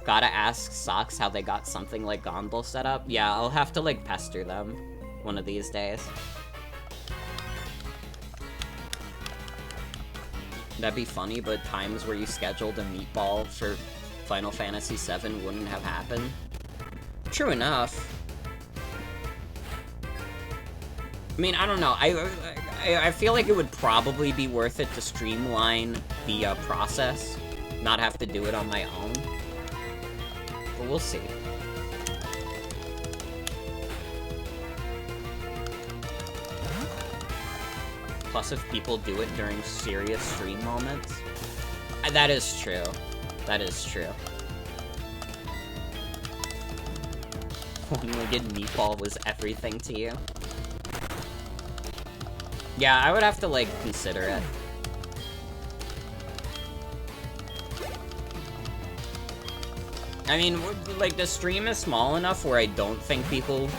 Gotta ask Socks how they got something like Gondel set up. Yeah, I'll have to, like, pester them one of these days. That'd be funny, but times where you scheduled a meatball for Final Fantasy VII wouldn't have happened. True enough. I mean, I don't know. I feel like it would probably be worth it to streamline the process, not have to do it on my own. But we'll see. Plus, if people do it during serious stream moments. That is true. That is true. One-legged meatball was everything to you. Yeah, I would have to, like, consider it. I mean, like, the stream is small enough where I don't think people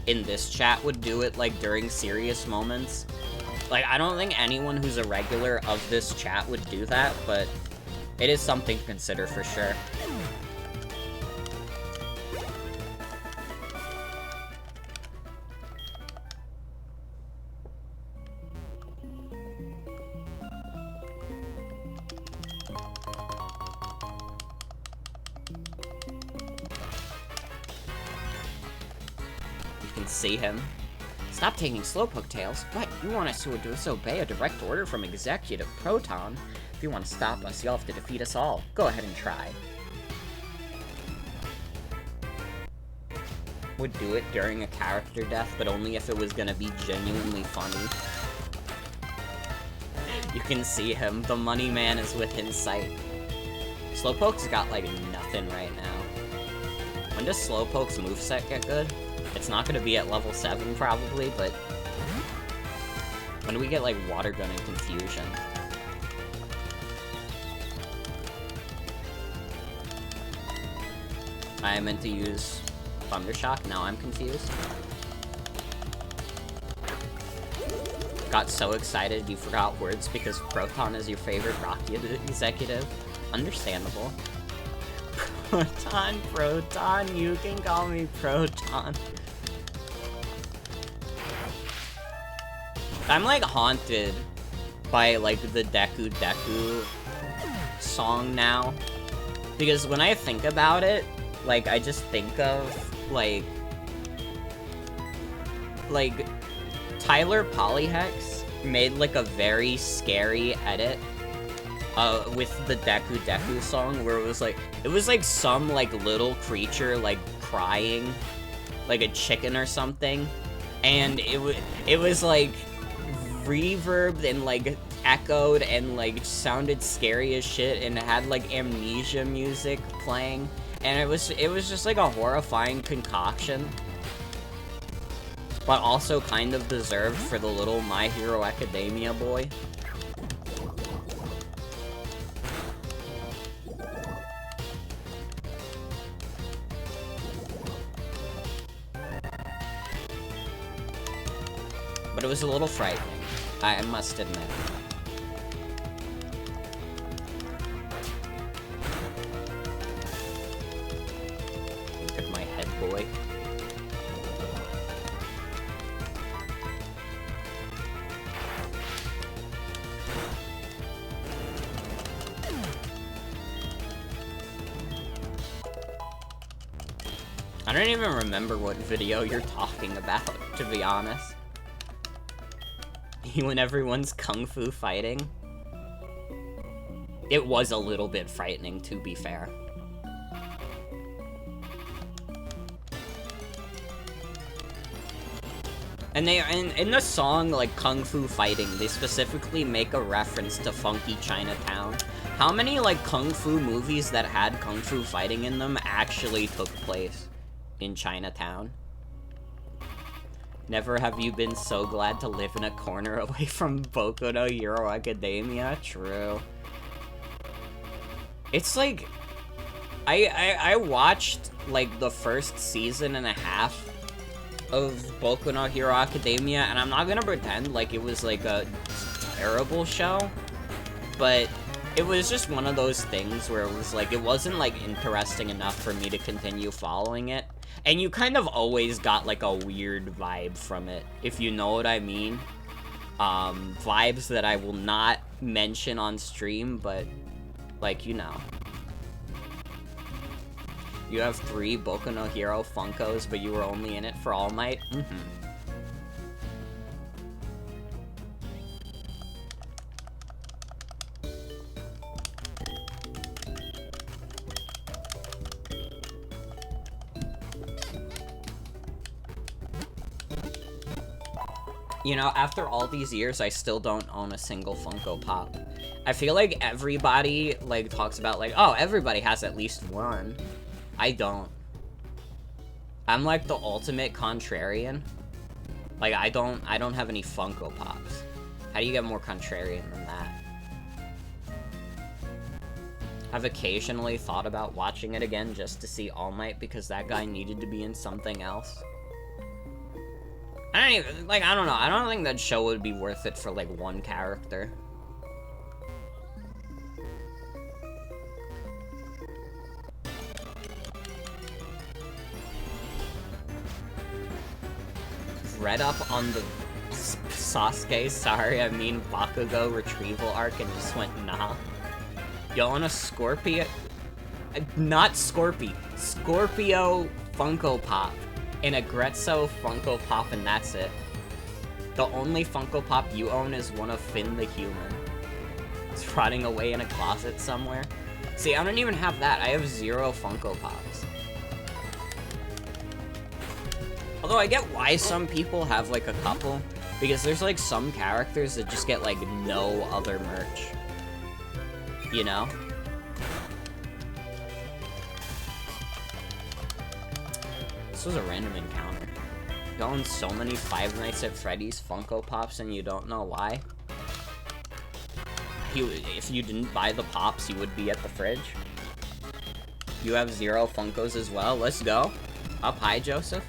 in this chat would do it, like, during serious moments. Like, I don't think anyone who's a regular of this chat would do that, but it is something to consider for sure. See him. Stop taking Slowpoke Tails. What? You want us to disobey a direct order from Executive Proton? If you want to stop us, you'll have to defeat us all. Go ahead and try. Would do it during a character death, but only if it was gonna be genuinely funny. You can see him. The money man is within sight. Slowpoke's got, like, nothing right now. When does Slowpoke's moveset get good? It's not gonna be at level 7, probably, but... when do we get, like, Water Gun and Confusion? I meant to use Thundershock, now I'm confused. Got so excited you forgot words because Proton is your favorite Rocky executive. Understandable. Proton, you can call me Proton. I'm, like, haunted by, like, the Deku Deku song now. Because when I think about it, like, I just think of, like, Tyler Polyhex made, like, a very scary edit with the Deku Deku song, where it was like some, like, little creature, like, crying, like a chicken or something, and it was, like, reverbed and, like, echoed and, like, sounded scary as shit, and it had, like, amnesia music playing, and it was just, like, a horrifying concoction, but also kind of deserved for the little My Hero Academia boy. But it was a little frightening, I must admit. Look at my head boy. I don't even remember what video you're talking about, to be honest. When everyone's kung fu fighting. It was a little bit frightening, to be fair. And in the song, like, Kung Fu Fighting, they specifically make a reference to Funky Chinatown. How many, like, kung fu movies that had kung fu fighting in them actually took place in Chinatown? Never have you been so glad to live in a corner away from Boku no Hero Academia? True. It's like... I watched, like, the first season and a half of Boku no Hero Academia, and I'm not gonna pretend like it was, like, a terrible show, but it was just one of those things where it was like, it wasn't like interesting enough for me to continue following it. And you kind of always got like a weird vibe from it, if you know what I mean. Vibes that I will not mention on stream, but like, you know. You have 3 Boku no Hero Funkos, but you were only in it for All Might? You know, after all these years, I still don't own a single Funko Pop. I feel like everybody, like, talks about, like, oh, everybody has at least one. I don't. I'm, like, the ultimate contrarian. Like, I don't have any Funko Pops. How do you get more contrarian than that? I've occasionally thought about watching it again just to see All Might because that guy needed to be in something else. I don't even, like, I don't know. I don't think that show would be worth it for, like, one character. Read up on the Sasuke, sorry, I mean Bakugo retrieval arc and just went, nah. Yo, on a Scorpio... Not Scorpio. Scorpio Funko Pop. And a Gretzo Funko Pop, and that's it. The only Funko Pop you own is one of Finn the Human. It's rotting away in a closet somewhere. See, I don't even have that. I have 0 Funko Pops. Although I get why some people have, like, a couple. Because there's, like, some characters that just get, like, no other merch. You know? This was a random encounter. You own so many Five Nights at Freddy's Funko Pops and you don't know why? If you didn't buy the Pops, you would be at the fridge. You have 0 Funkos as well. Let's go. Up high, Joseph.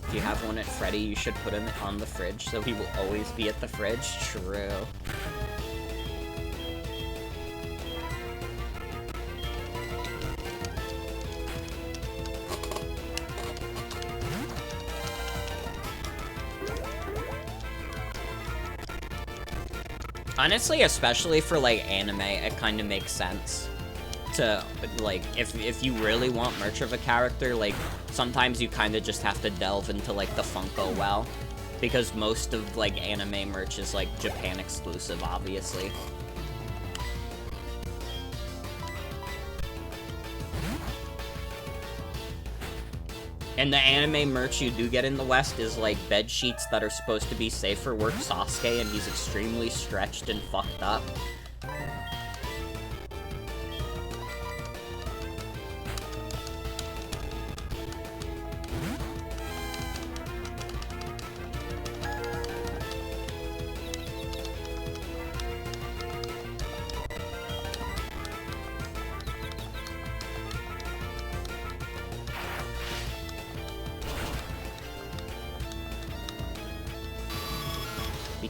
If you have one at Freddy, you should put him on the fridge so he will always be at the fridge. True. Honestly, especially for, like, anime, it kind of makes sense to, like, if you really want merch of a character, like, sometimes you kind of just have to delve into, like, the Funko well, because most of, like, anime merch is, like, Japan exclusive, obviously. And the anime merch you do get in the West is, like, bed sheets that are supposed to be safe for work Sasuke, and he's extremely stretched and fucked up.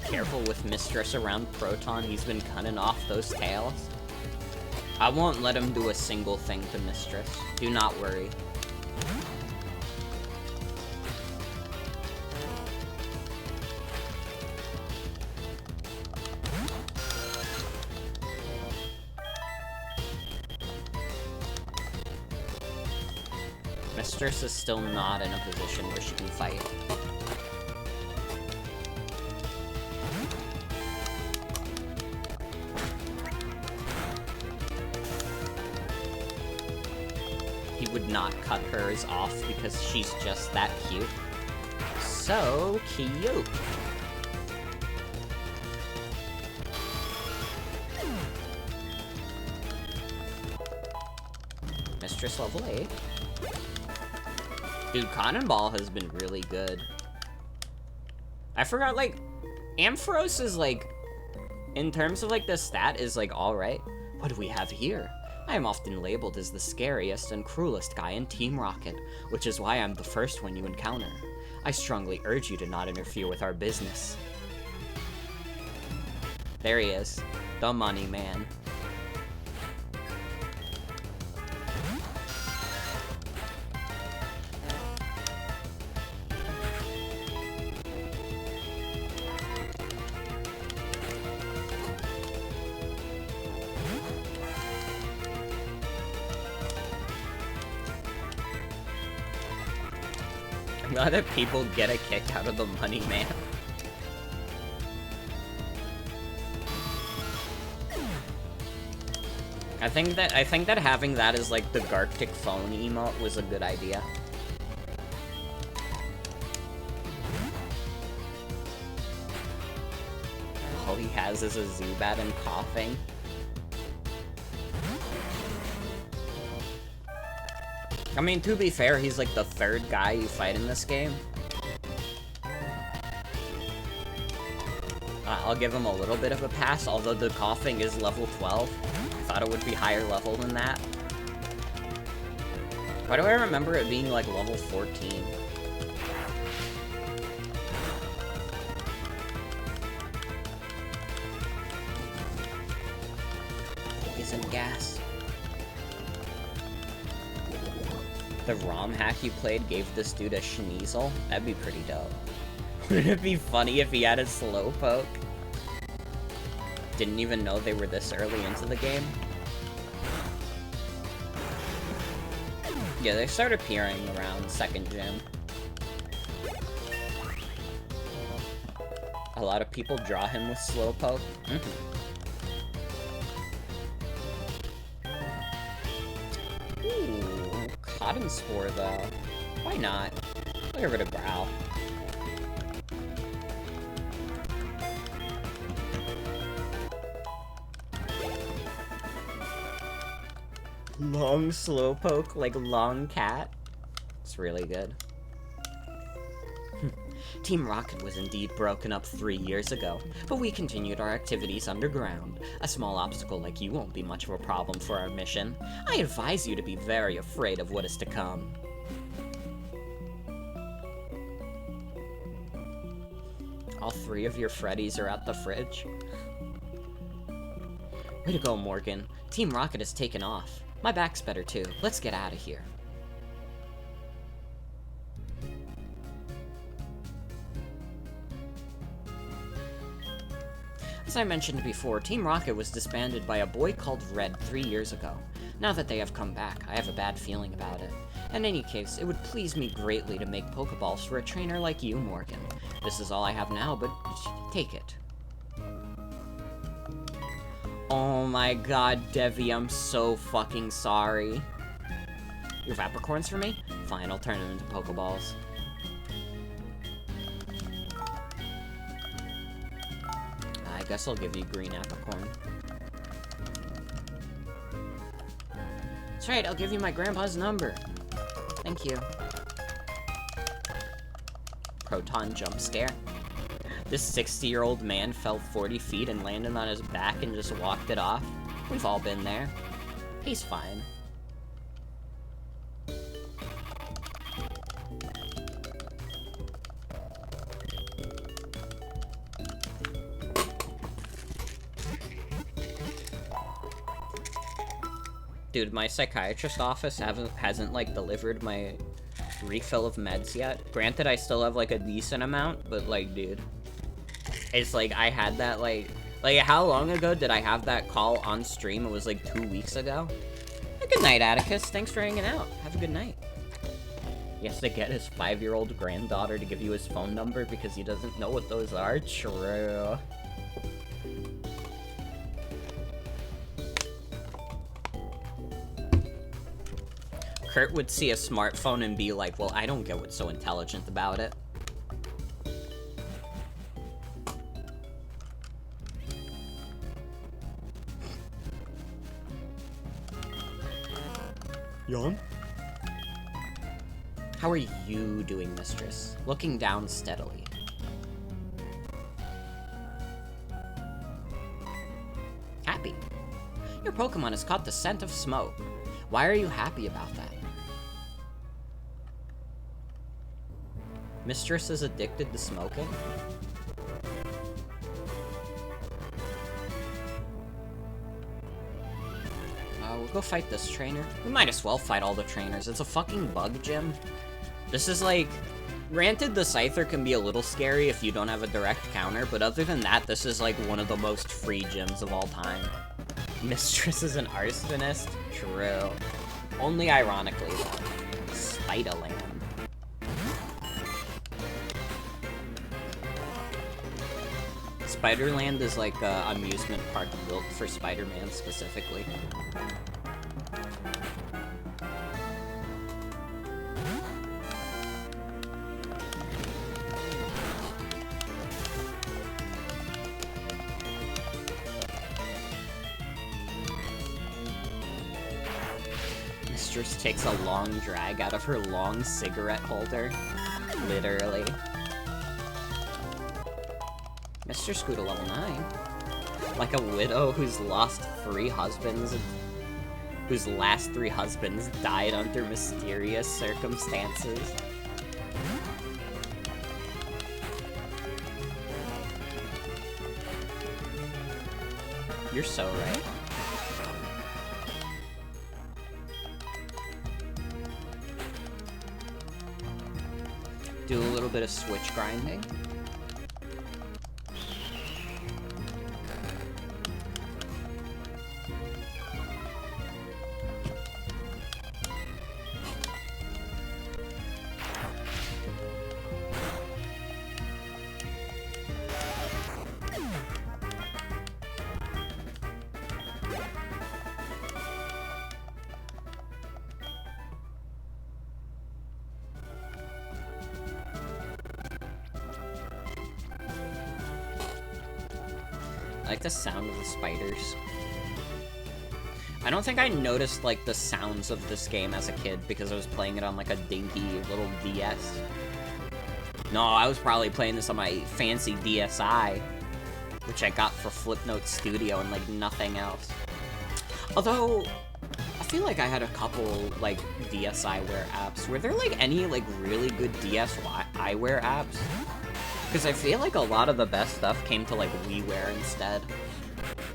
Careful with Mistress around Proton, he's been cutting off those tails. I won't let him do a single thing to Mistress. Do not worry. Mistress is still not in a position where she can fight. Would not cut hers off because she's just that cute. So cute. Mistress level 8. Dude, Cannonball has been really good. I forgot, like, Ampharos is, like, in terms of, like, the stat is, like, alright. What do we have here? I am often labeled as the scariest and cruelest guy in Team Rocket, which is why I'm the first one you encounter. I strongly urge you to not interfere with our business. There he is. The money man. I'm glad that people get a kick out of the money man. I think that having that as like the Garctic phone emote was a good idea. All he has is a Zubat and coughing. I mean, to be fair, he's like the third guy you fight in this game. I'll give him a little bit of a pass, although the coughing is level 12. I thought it would be higher level than that. Why do I remember it being like level 14? Poison gas. The ROM hack you played gave this dude a Schneasel? That'd be pretty dope. Wouldn't it be funny if he had a Slowpoke? Didn't even know they were this early into the game. Yeah, they start appearing around 2nd gen. A lot of people draw him with Slowpoke. Ooh, Cotton Spore though. Why not? I'll get rid of Growl. Long Slowpoke, like long cat. It's really good. Team Rocket was indeed broken up 3 years ago, but we continued our activities underground. A small obstacle like you won't be much of a problem for our mission. I advise you to be very afraid of what is to come. All 3 of your Freddies are at the fridge. Way to go, Morgan. Team Rocket has taken off. My back's better too. Let's get out of here. As I mentioned before, Team Rocket was disbanded by a boy called Red 3 years ago. Now that they have come back, I have a bad feeling about it. In any case, it would please me greatly to make Pokeballs for a trainer like you, Morgan. This is all I have now, but take it. Oh my god, Devi, I'm so fucking sorry. You have apricorns for me? Fine, I'll turn them into Pokeballs. I guess I'll give you green apricorn. That's right, I'll give you my grandpa's number. Thank you. Proton jump scare. This 60-year-old man fell 40 feet and landed on his back and just walked it off. We've all been there. He's fine. Dude, my psychiatrist office hasn't like delivered my refill of meds yet. Granted, I still have like a decent amount, but like, dude, it's like I had that like how long ago did I have that call on stream? It was like 2 weeks ago. Good night, Atticus. Thanks for hanging out. Have a good night. He has to get his 5-year-old granddaughter to give you his phone number because he doesn't know what those are. True. Kurt would see a smartphone and be like, well, I don't get what's so intelligent about it. Yawn? How are you doing, mistress? Looking down steadily. Happy. Your Pokemon has caught the scent of smoke. Why are you happy about that? Mistress is addicted to smoking? we go fight this trainer? We might as well fight all the trainers. It's a fucking bug gym. This is like... Granted, the Scyther can be a little scary if you don't have a direct counter, but other than that, this is like one of the most free gyms of all time. Mistress is an arsonist? True. Only ironically, though. Spiderland. Spiderland is like an amusement park built for Spider-Man specifically. Mistress takes a long drag out of her long cigarette holder. Literally. Mr. Scooter level 9. Like a widow who's lost 3 husbands, whose last 3 husbands died under mysterious circumstances. You're so right. Do a little bit of switch grinding. I like the sound of the spiders. I don't think I noticed, like, the sounds of this game as a kid because I was playing it on, like, a dinky little DS. No, I was probably playing this on my fancy DSi, which I got for Flipnote Studio and, like, nothing else. Although, I feel like I had a couple, like, DSiWare apps. Were there, like, any, like, really good DSiWare apps? Because I feel like a lot of the best stuff came to, like, WiiWare instead.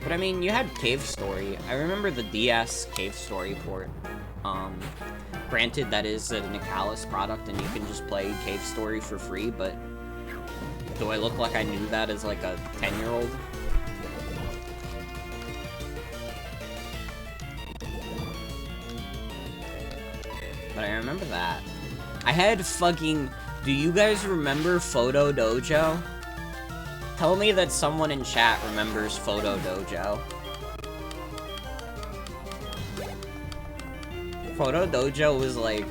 But, I mean, you had Cave Story. I remember the DS Cave Story port. Granted, that is a Nicalis product, and you can just play Cave Story for free, but... Do I look like I knew that as, like, a 10-year-old? But I remember that. I had fucking... Do you guys remember Photo Dojo? Tell me that someone in chat remembers Photo Dojo. Photo Dojo was like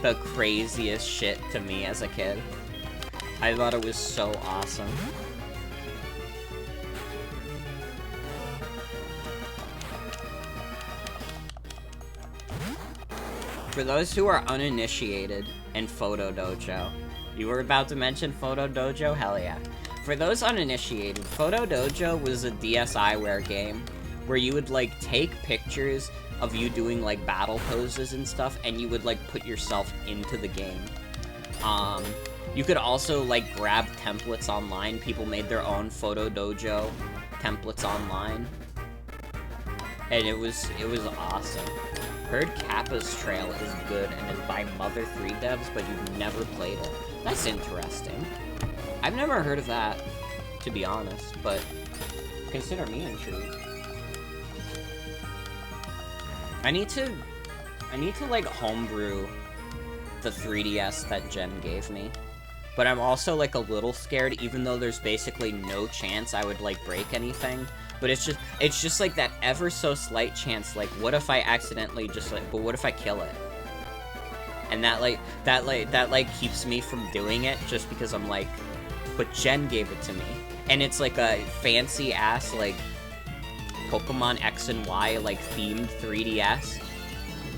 the craziest shit to me as a kid. I thought it was so awesome. For those who are uninitiated in Photo Dojo, you were about to mention Photo Dojo? Hell yeah. For those uninitiated, Photo Dojo was a DSiWare game where you would, like, take pictures of you doing, like, battle poses and stuff, and you would, like, put yourself into the game. You could also, like, grab templates online. People made their own Photo Dojo templates online. And it was awesome. Heard Kappa's Trail is good and is by Mother 3 devs, but you've never played it. That's interesting. I've never heard of that, to be honest, but consider me intrigued. I need to like homebrew the 3DS that Jen gave me. But I'm also like a little scared, even though there's basically no chance I would like break anything. But it's just like that ever so slight chance, like what if I accidentally just like, but what if I kill it? And that keeps me from doing it just because I'm like, but Jen gave it to me. And it's like a fancy ass like Pokemon X and Y like themed 3DS.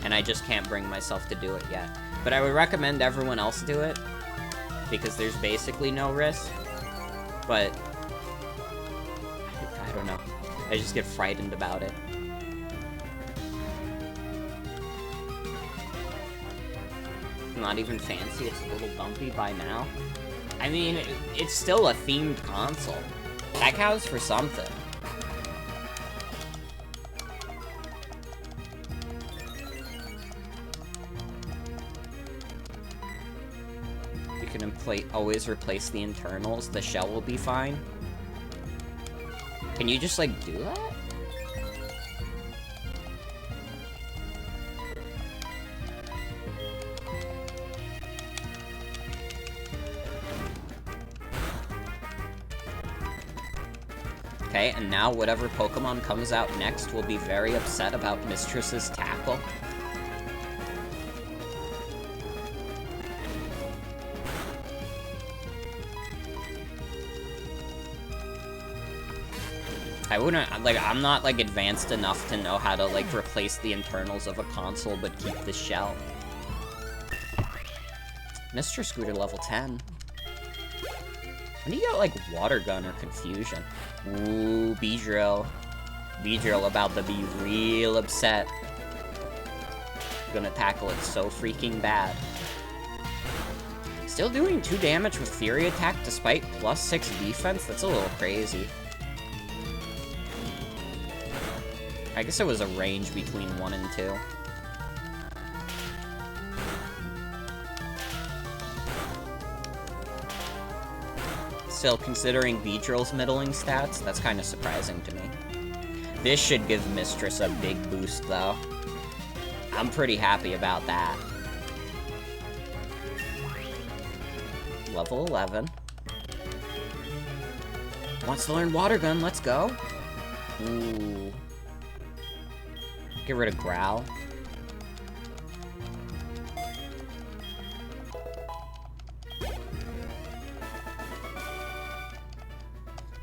And I just can't bring myself to do it yet. But I would recommend everyone else do it because there's basically no risk. But I don't know. I just get frightened about it. Not even fancy, it's a little bumpy by now. I mean, it's still a themed console. That counts for something. can always replace the internals, the shell will be fine. Can you just, like, do that? Okay, and now whatever Pokemon comes out next will be very upset about Mistress's tackle. I wouldn't, like, I'm not, like, advanced enough to know how to, like, replace the internals of a console but keep the shell. Mr. Scooter level 10. When do you get, like, Water Gun or Confusion? Ooh, Beedrill. Beedrill about to be real upset. Gonna tackle it so freaking bad. Still doing 2 damage with Fury Attack despite +6 defense? That's a little crazy. I guess it was a range between 1 and 2. Still, considering Beedrill's middling stats, that's kind of surprising to me. This should give Mistress a big boost, though. I'm pretty happy about that. Level 11. Wants to learn Water Gun, let's go. Ooh. Get rid of Growl.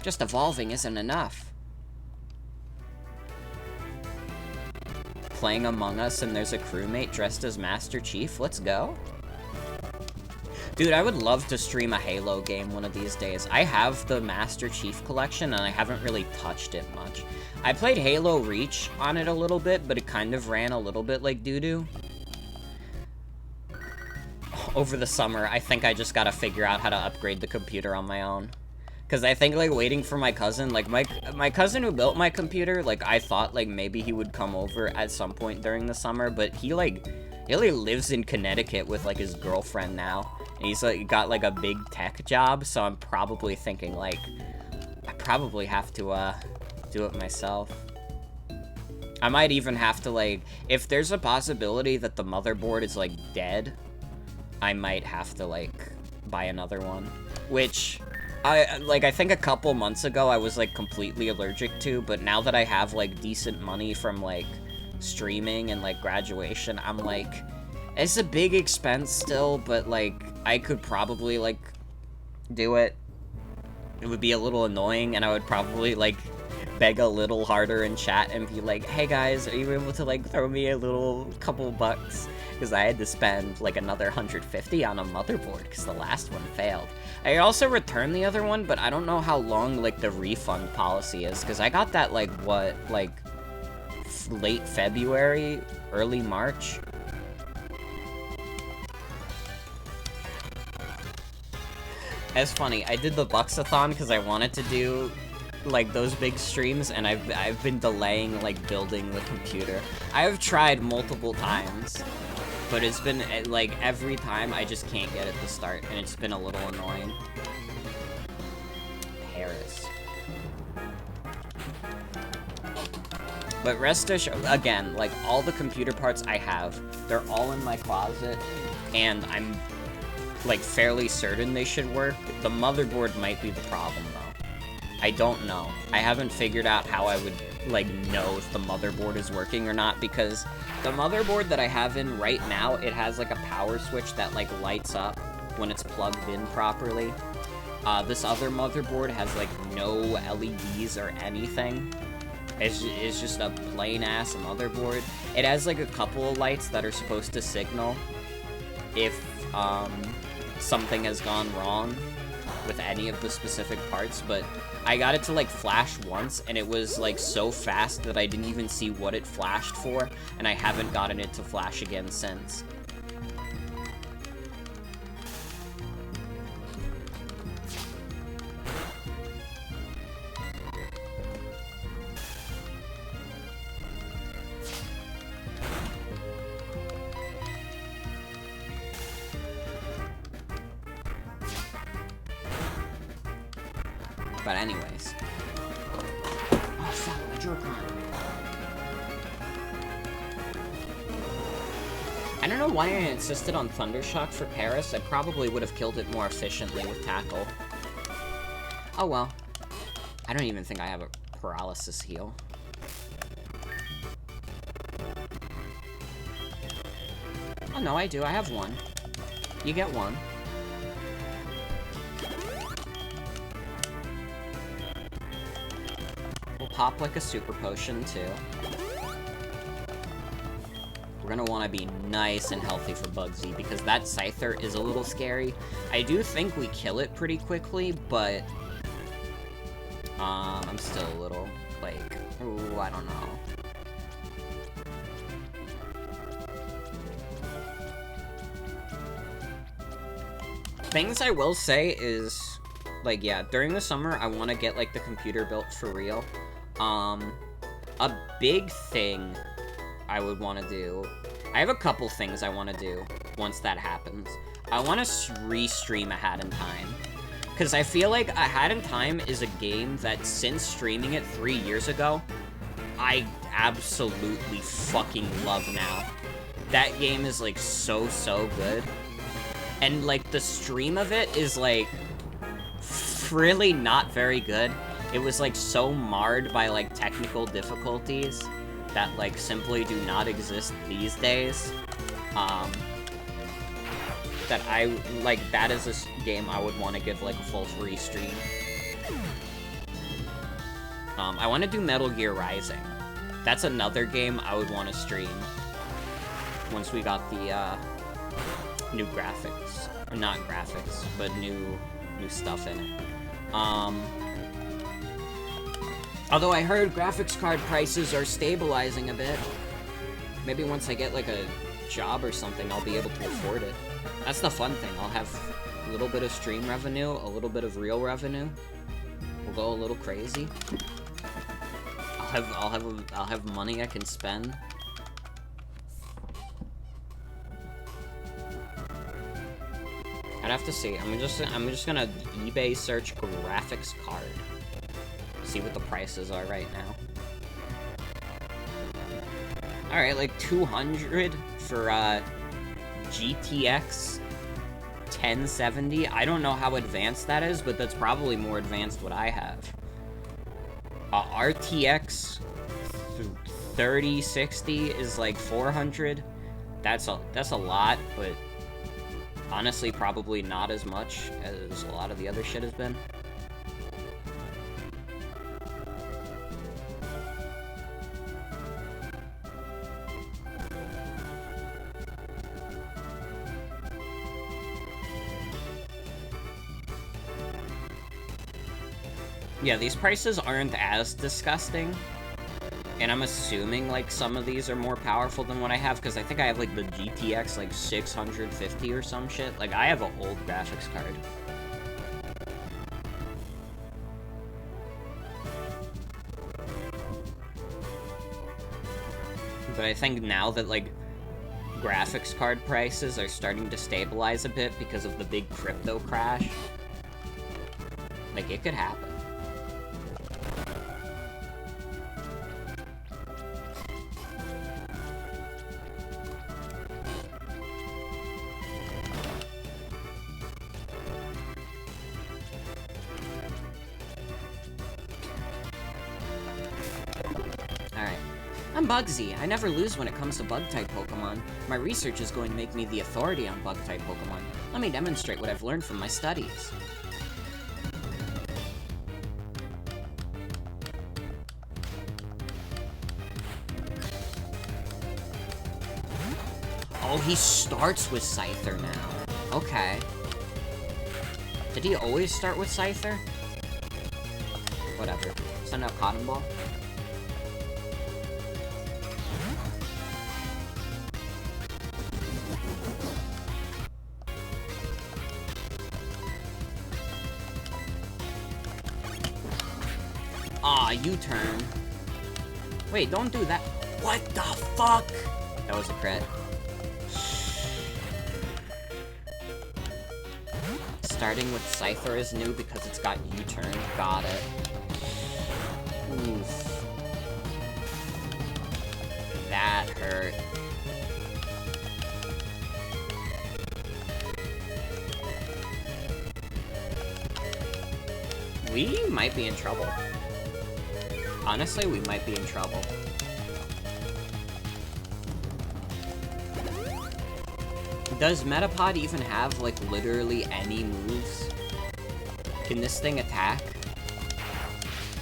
Just evolving isn't enough. Playing Among Us and there's a crewmate dressed as Master Chief, let's go. Dude, I would love to stream a Halo game one of these days. I have the Master Chief collection and I haven't really touched it much. I played Halo Reach on it a little bit, but it kind of ran a little bit like doo-doo. Over the summer, I think I just gotta figure out how to upgrade the computer on my own. Because I think, like, waiting for my cousin, like, my cousin who built my computer, like, I thought, like, maybe he would come over at some point during the summer, but he, like, he only lives in Connecticut with, like, his girlfriend now. And he's, like, got, like, a big tech job, so I'm probably thinking, like, I probably have to, do it myself. I might even have to, like, if there's a possibility that the motherboard is, like, dead, I might have to, like, buy another one. Which, I think a couple months ago I was, like, completely allergic to, but now that I have, like, decent money from, like, streaming and, like, graduation, I'm, like, it's a big expense still, but, like, I could probably, like, do it. It would be a little annoying, and I would probably, like, beg a little harder in chat and be like, hey guys, are you able to, like, throw me a little couple bucks? Because I had to spend, like, another 150 on a motherboard, because the last one failed. I also returned the other one, but I don't know how long, like, the refund policy is, because I got that, like, what, like, late February, early March? It's funny, I did the Bucks-a-thon because I wanted to do, like, those big streams, and I've been delaying, like, building the computer. I've tried multiple times, but it's been, like, every time I just can't get it to start, and it's been a little annoying. Paris. But rest assured, again, like, all the computer parts I have, they're all in my closet, and I'm, like, fairly certain they should work. The motherboard might be the problem, though. I don't know. I haven't figured out how I would, like, know if the motherboard is working or not, because the motherboard that I have in right now, it has, like, a power switch that, like, lights up when it's plugged in properly. This other motherboard has, like, no LEDs or anything. It's just a plain-ass motherboard. It has, like, a couple of lights that are supposed to signal if, something has gone wrong with any of the specific parts, but I got it to, like, flash once, and it was, like, so fast that I didn't even see what it flashed for, and I haven't gotten it to flash again since. But anyways. Oh, fuck, I drew a con. I don't know why I insisted on Thundershock for Paris. I probably would have killed it more efficiently with Tackle. Oh well. I don't even think I have a paralysis heal. Oh no, I do. I have one. You get one. We'll pop like a super potion too. We're gonna want to be nice and healthy for Bugsy, because that Scyther is a little scary. I do think we kill it pretty quickly, but... I'm still a little, like... Ooh, I don't know. Things I will say is... Like, yeah, during the summer, I want to get, like, the computer built for real. A big thing I would want to do... I have a couple things I want to do once that happens. I want to re-stream A Hat in Time. Because I feel like A Hat in Time is a game that, since streaming it 3 years ago, I absolutely fucking love now. That game is, like, so good. And, like, the stream of it is, like, really not very good. It was, like, so marred by, like, technical difficulties that, like, simply do not exist these days. That I, like, that is a game I would want to give, like, a full free stream. I want to do Metal Gear Rising. That's another game I would want to stream. Once we got the, new graphics. Or not graphics, but new stuff in it. Although I heard graphics card prices are stabilizing a bit. Maybe once I get, like, a job or something, I'll be able to afford it. That's the fun thing. I'll have a little bit of stream revenue, a little bit of real revenue. We'll go a little crazy. I'll have money I can spend. I'd have to see. I'm just gonna eBay search graphics card. See what the prices are right now. Alright, like 200 for GTX 1070. I don't know how advanced that is, but that's probably more advanced what I have. RTX 3060 is like 400. That's a lot, but honestly probably not as much as a lot of the other shit has been. Yeah, these prices aren't as disgusting. And I'm assuming, like, some of these are more powerful than what I have, because I think I have, like, the GTX, like, 650 or some shit. Like, I have an old graphics card. But I think now that, like, graphics card prices are starting to stabilize a bit because of the big crypto crash, like, it could happen. I'm Bugsy. I never lose when it comes to bug-type Pokemon. My research is going to make me the authority on bug-type Pokemon. Let me demonstrate what I've learned from my studies. Oh, he starts with Scyther now. Okay. Did he always start with Scyther? Whatever. Send out Cotton Ball. Aw, U-turn. Wait, don't do that. What the fuck? That was a crit. Starting with Scyther is new because it's got U-turn. Got it. Oof. That hurt. We might be in trouble. Honestly, we might be in trouble. Does Metapod even have, like, literally any moves? Can this thing attack?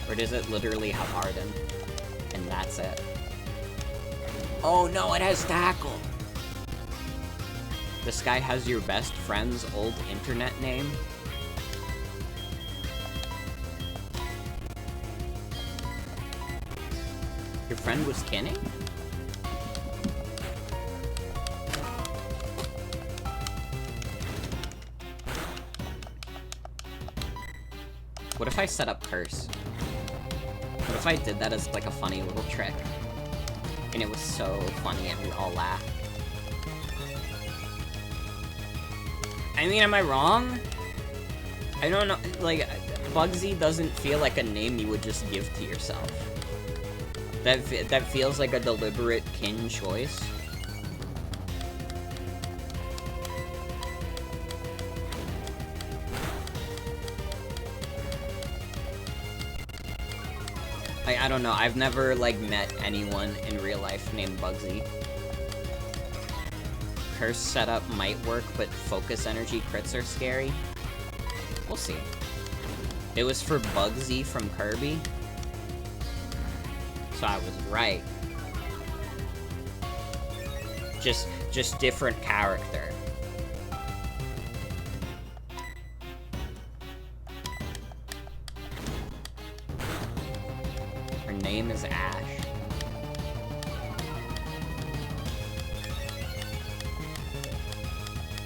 Or does it literally have Harden? And that's it. Oh no, it has Tackle! This guy has your best friend's old internet name? Your friend was Kenny? What if I set up Curse? What if I did that as, like, a funny little trick? And it was so funny and we all laughed. I mean, am I wrong? I don't know, like, Bugsy doesn't feel like a name you would just give to yourself. That feels like a deliberate kin choice. I don't know, I've never, like, met anyone in real life named Bugsy. Curse setup might work, but focus energy crits are scary. We'll see. It was for Bugsy from Kirby. So I was right. Just different character. Her name is Ash.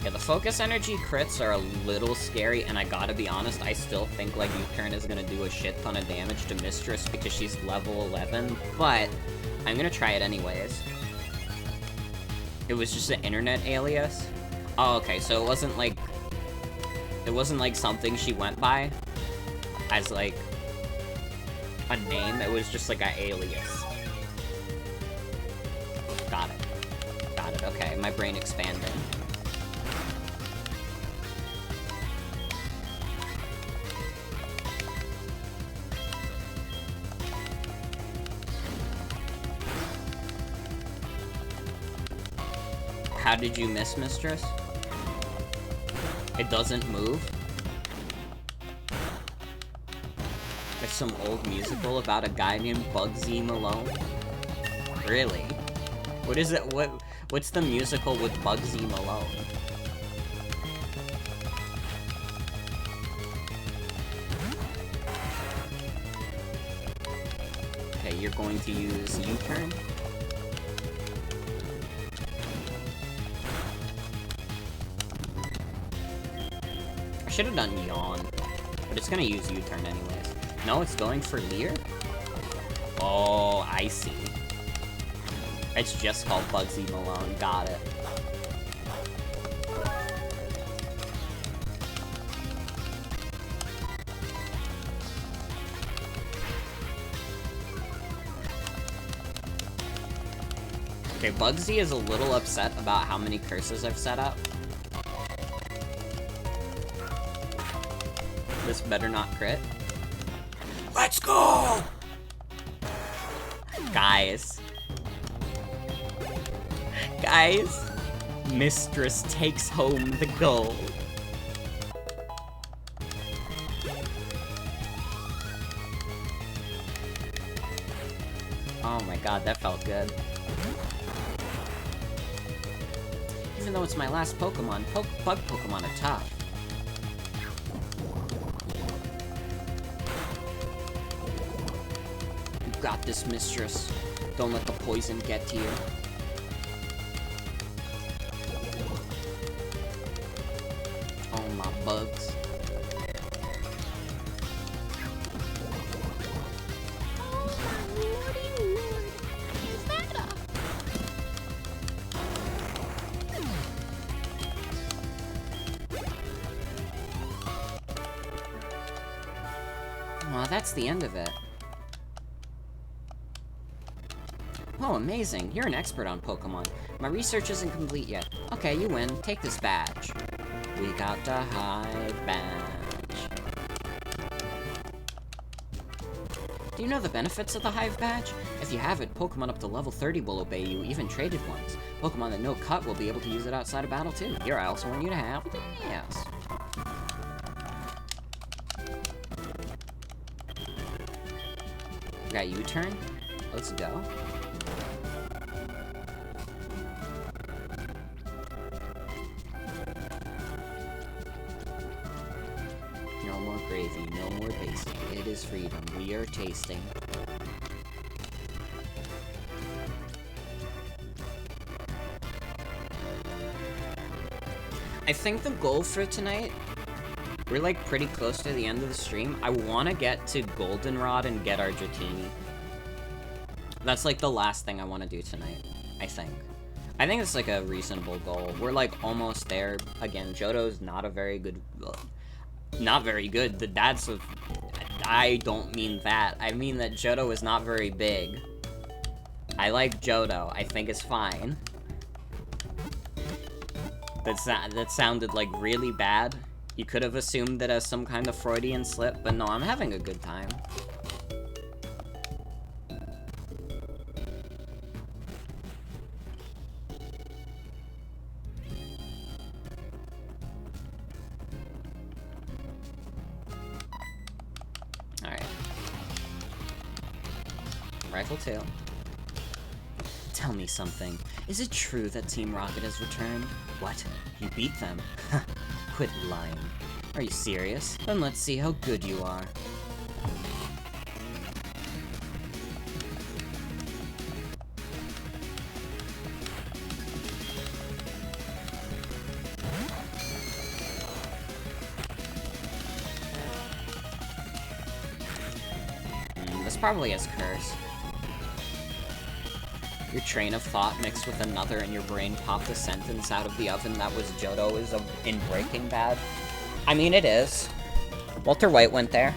Yeah, the focus energy crits are a little scary, and I gotta be honest, I still think, like, U-turn is gonna do a shit ton of damage to Mistress because she's level 11, but I'm gonna try it anyways. It was just an internet alias? Oh, okay, so it wasn't like something she went by as, like, a name, it was just like an alias. Got it. Got it, okay, my brain expanded. How did you miss, Mistress? It doesn't move? There's some old musical about a guy named Bugsy Malone? Really? What is it? What's the musical with Bugsy Malone? Okay, you're going to use U-turn? I should have done Yawn, but it's gonna use U-turn anyways. No, it's going for Leer? Oh, I see. It's just called Bugsy Malone, got it. Okay, Bugsy is a little upset about how many curses I've set up. This better not crit. Let's go! Guys. Guys. Mistress takes home the gold. Oh my god, that felt good. Even though it's my last Pokemon, bug Pokemon are tough. Got this, Mistress. Don't let the poison get to you. Oh, my bugs. Well, that's the end of it. Oh, amazing. You're an expert on Pokemon. My research isn't complete yet. Okay, you win. Take this badge. We got the Hive badge. Do you know the benefits of the Hive badge? If you have it, Pokemon up to level 30 will obey you, even traded ones. Pokemon that know Cut will be able to use it outside of battle too. Here, I also want you to have yes. Got U-turn? Let's go. No more gravy, no more basting. It is freedom. We are tasting. I think the goal for tonight, we're like pretty close to the end of the stream. I want to get to Goldenrod and get our Dratini. That's like the last thing I want to do tonight, I think. I think it's like a reasonable goal. We're like almost there. Again, Johto's not a very good... Not very good. The dad's... I don't mean that. I mean that Johto is not very big. I like Johto. I think it's fine. That sounded like really bad. You could have assumed that as some kind of Freudian slip, but no, I'm having a good time. Alright. Rifle 2. Tell me something. Is it true that Team Rocket has returned? What? You beat them? Quit lying. Are you serious? Then let's see how good you are. This probably has Curse. Your train of thought mixed with another and your brain popped a sentence out of the oven that was Johto is in Breaking Bad. I mean, it is. Walter White went there.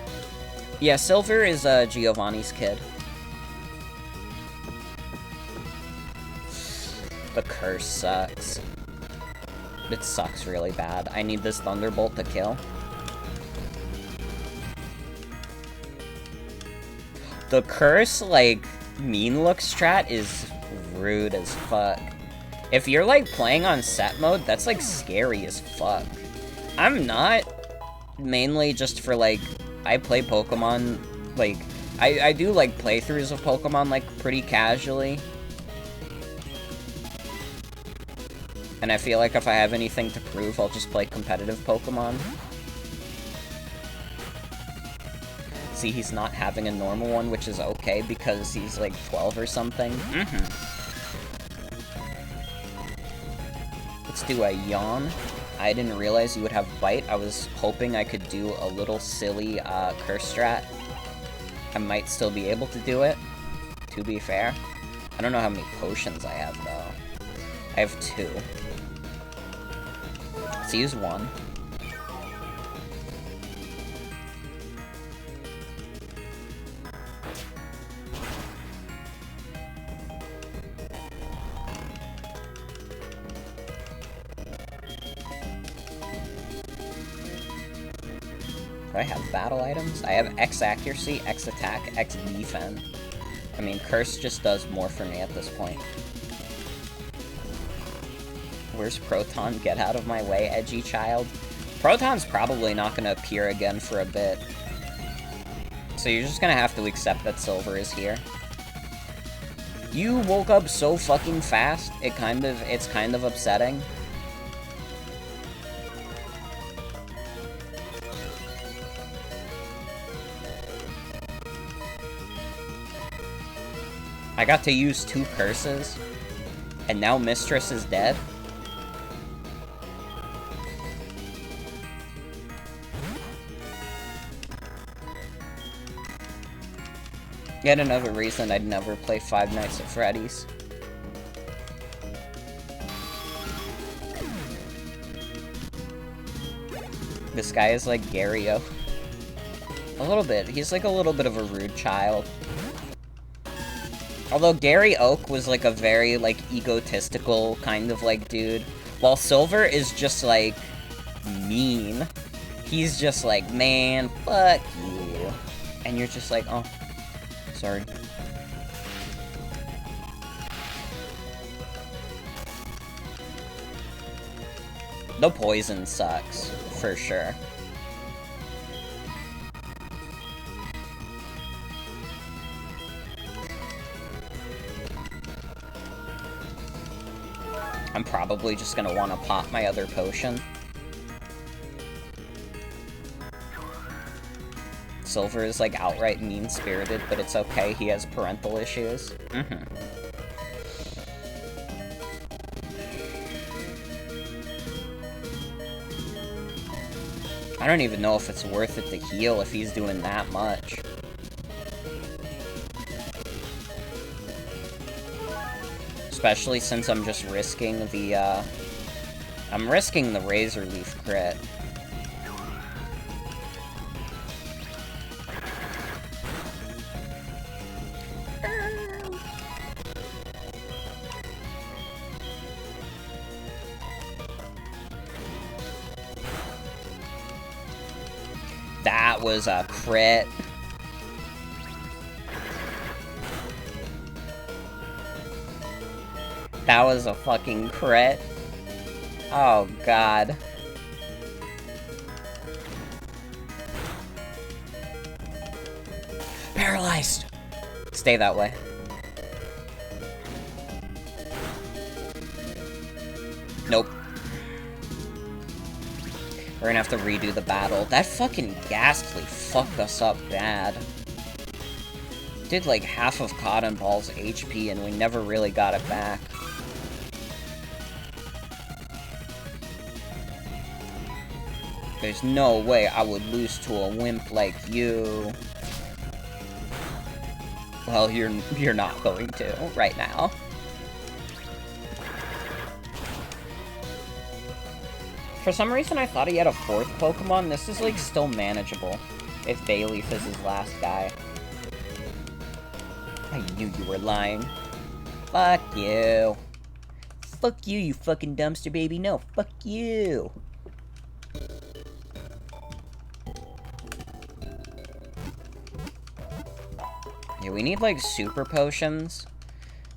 Yeah, Silver is Giovanni's kid. The curse sucks. It sucks really bad. I need this Thunderbolt to kill. The curse, like, mean look strat is rude as fuck. If you're, like, playing on set mode, that's, like, scary as fuck. I'm not. Mainly just for, like, I play Pokemon, like, I do, like, playthroughs of Pokemon, like, pretty casually. And I feel like if I have anything to prove, I'll just play competitive Pokemon. See, he's not having a normal one, which is okay, because he's, like, 12 or something. Let's do a Yawn. I didn't realize you would have Bite. I was hoping I could do a little silly, Curse strat. I might still be able to do it, to be fair. I don't know how many potions I have, though. I have 2. Let's use 1. Do I have battle items? I have X accuracy, X attack, X defense. I mean, Curse just does more for me at this point. Where's Proton? Get out of my way, edgy child. Proton's probably not gonna appear again for a bit. So you're just gonna have to accept that Silver is here. You woke up so fucking fast, it's kind of upsetting. I got to use 2 curses, and now Mistress is dead. Yet another reason I'd never play Five Nights at Freddy's. This guy is like Gario. A little bit. He's like a little bit of a rude child. Although Gary Oak was like a very like egotistical kind of like dude. While Silver is just like mean. He's just like, man, fuck you. And you're just like, oh, sorry. The poison sucks, for sure. I'm probably just gonna want to pop my other potion. Silver is like outright mean-spirited, but it's okay, he has parental issues. I don't even know if it's worth it to heal if he's doing that much. Especially since I'm just risking the, I'm risking the Razor Leaf crit. That was a crit. That was a fucking crit. Oh, God. Paralyzed! Stay that way. Nope. We're gonna have to redo the battle. That fucking Ghastly fucked us up bad. Did like half of Cotton Ball's HP and we never really got it back. There's no way I would lose to a wimp like you. Well, you're not going to right now. For some reason, I thought he had a fourth Pokemon. This is, like, still manageable. If Bayleaf is his last guy. I knew you were lying. Fuck you. Fuck you, you fucking dumpster baby. No, fuck you. Yeah, we need, like, super potions.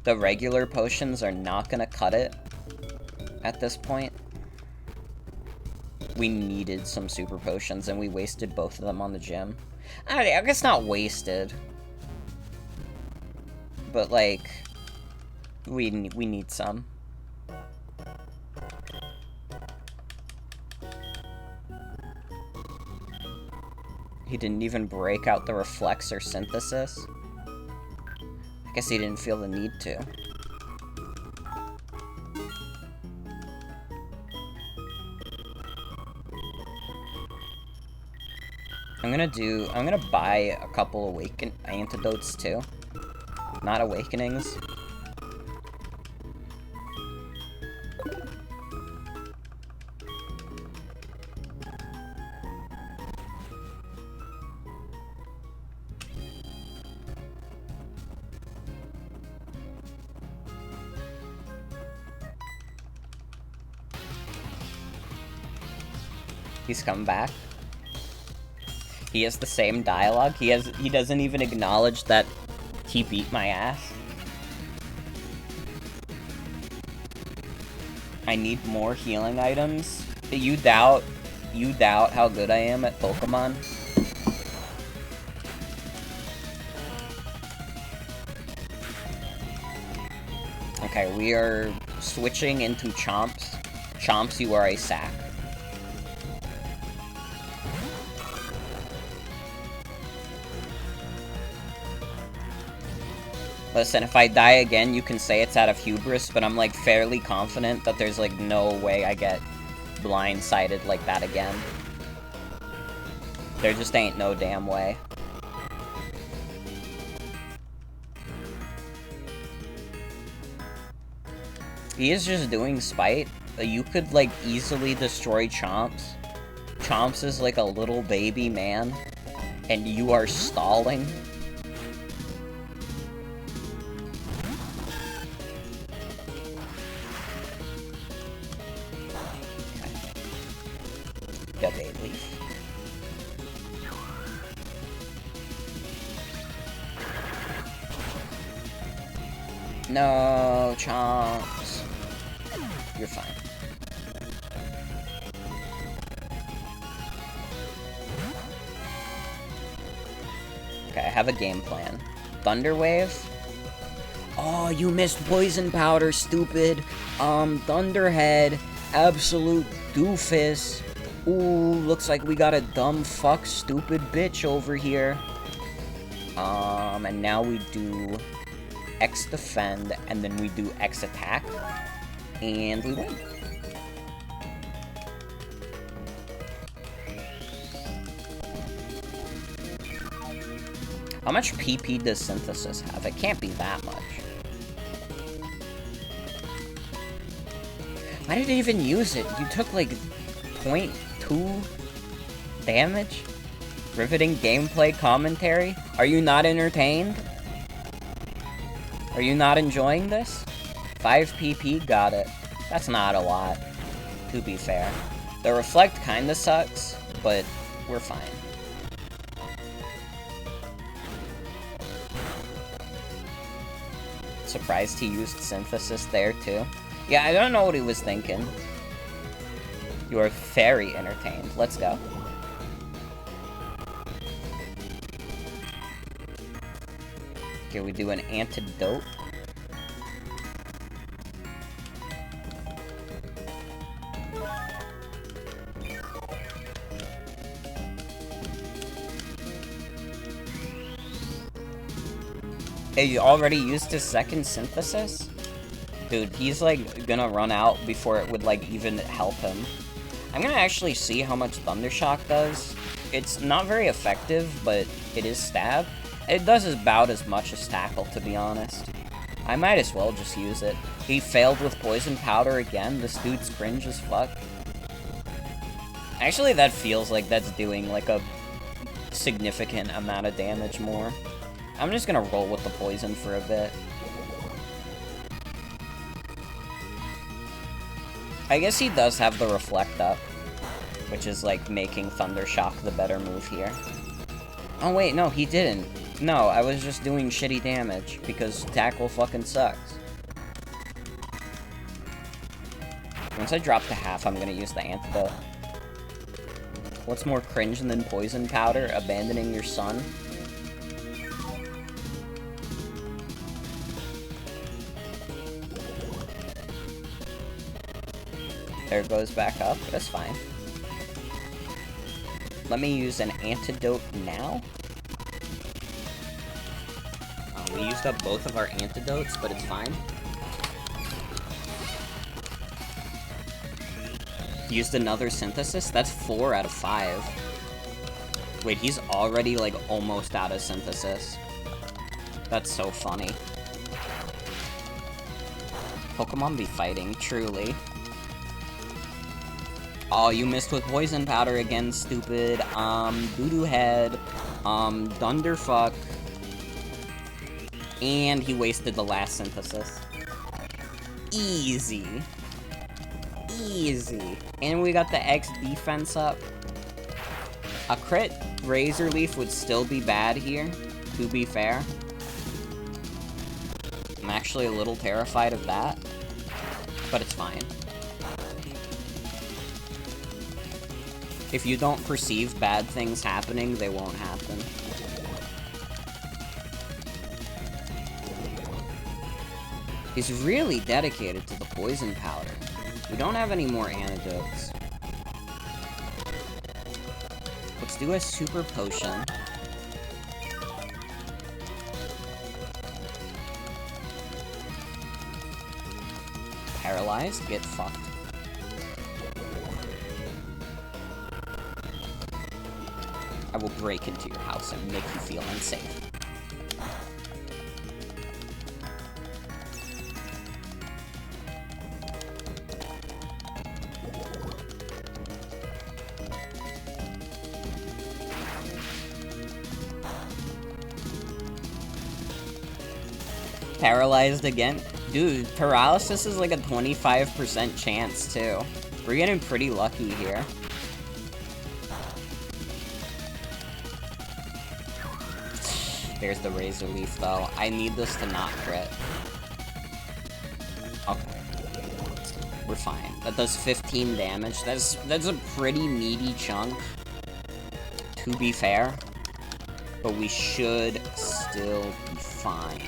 The regular potions are not gonna cut it at this point. We needed some super potions, and we wasted both of them on the gym. I guess not wasted. But, like, we need some. He didn't even break out the Reflex or Synthesis. I guess he didn't feel the need to. I'm gonna buy a couple antidotes too. Not awakenings. He's come back. He has the same dialogue. He doesn't even acknowledge that he beat my ass. I need more healing items. You doubt how good I am at Pokemon? Okay, we are switching into Chomps. Chomps, you are a sack. Listen, if I die again, you can say it's out of hubris, but I'm, like, fairly confident that there's, like, no way I get blindsided like that again. There just ain't no damn way. He is just doing spite. You could, like, easily destroy Chomps. Chomps is, like, a little baby man. And you are stalling? Got a leaf. No, chomps. You're fine. Okay, I have a game plan. Thunder Wave. Oh, you missed Poison Powder, stupid. Thunderhead. Absolute doofus. Ooh, looks like we got a dumb fuck stupid bitch over here. And now we do X defend, and then we do X attack, and we win. How much PP does Synthesis have? It can't be that much. Why did it even use it? You took like 0.2 damage? Riveting gameplay commentary? Are you not entertained? Are you not enjoying this? 5 PP, got it. That's not a lot, to be fair. The Reflect kinda sucks, but we're fine. Surprised he used Synthesis there, too. Yeah, I don't know what he was thinking. You are very entertained. Let's go. Okay, we do an antidote. Hey, you already used his second Synthesis? Dude, he's like gonna run out before it would like even help him. I'm gonna actually see how much Thundershock does. It's not very effective, but it is stab. It does about as much as Tackle, to be honest. I might as well just use it. He failed with Poison Powder again. This dude's cringe as fuck. Actually, that feels like that's doing like a significant amount of damage more. I'm just gonna roll with the poison for a bit. I guess he does have the Reflect up, which is like making Thundershock the better move here. Oh wait, no, he didn't. No, I was just doing shitty damage, because Tackle fucking sucks. Once I drop to half, I'm gonna use the antidote. What's more cringe than Poison Powder? Abandoning your son? There it goes back up. That's fine. Let me use an antidote now. We used up both of our antidotes, but it's fine. Used another Synthesis? That's 4 out of 5. Wait, he's already, like, almost out of Synthesis. That's so funny. Pokemon be fighting, truly. Oh, you missed with Poison Powder again, stupid. Doo-doo Head. Thunderfuck. And he wasted the last Synthesis. Easy. Easy. And we got the X defense up. A crit Razor Leaf would still be bad here, to be fair. I'm actually a little terrified of that, but it's fine. If you don't perceive bad things happening, they won't happen. He's really dedicated to the Poison Powder. We don't have any more antidotes. Let's do a Super Potion. Paralyzed? Get fucked. I will break into your house and make you feel unsafe. Paralyzed again? Dude, paralysis is like a 25% chance, too. We're getting pretty lucky here. There's the Razor Leaf, though. I need this to not crit. Okay. We're fine. That does 15 damage. That's a pretty meaty chunk, to be fair. But we should still be fine.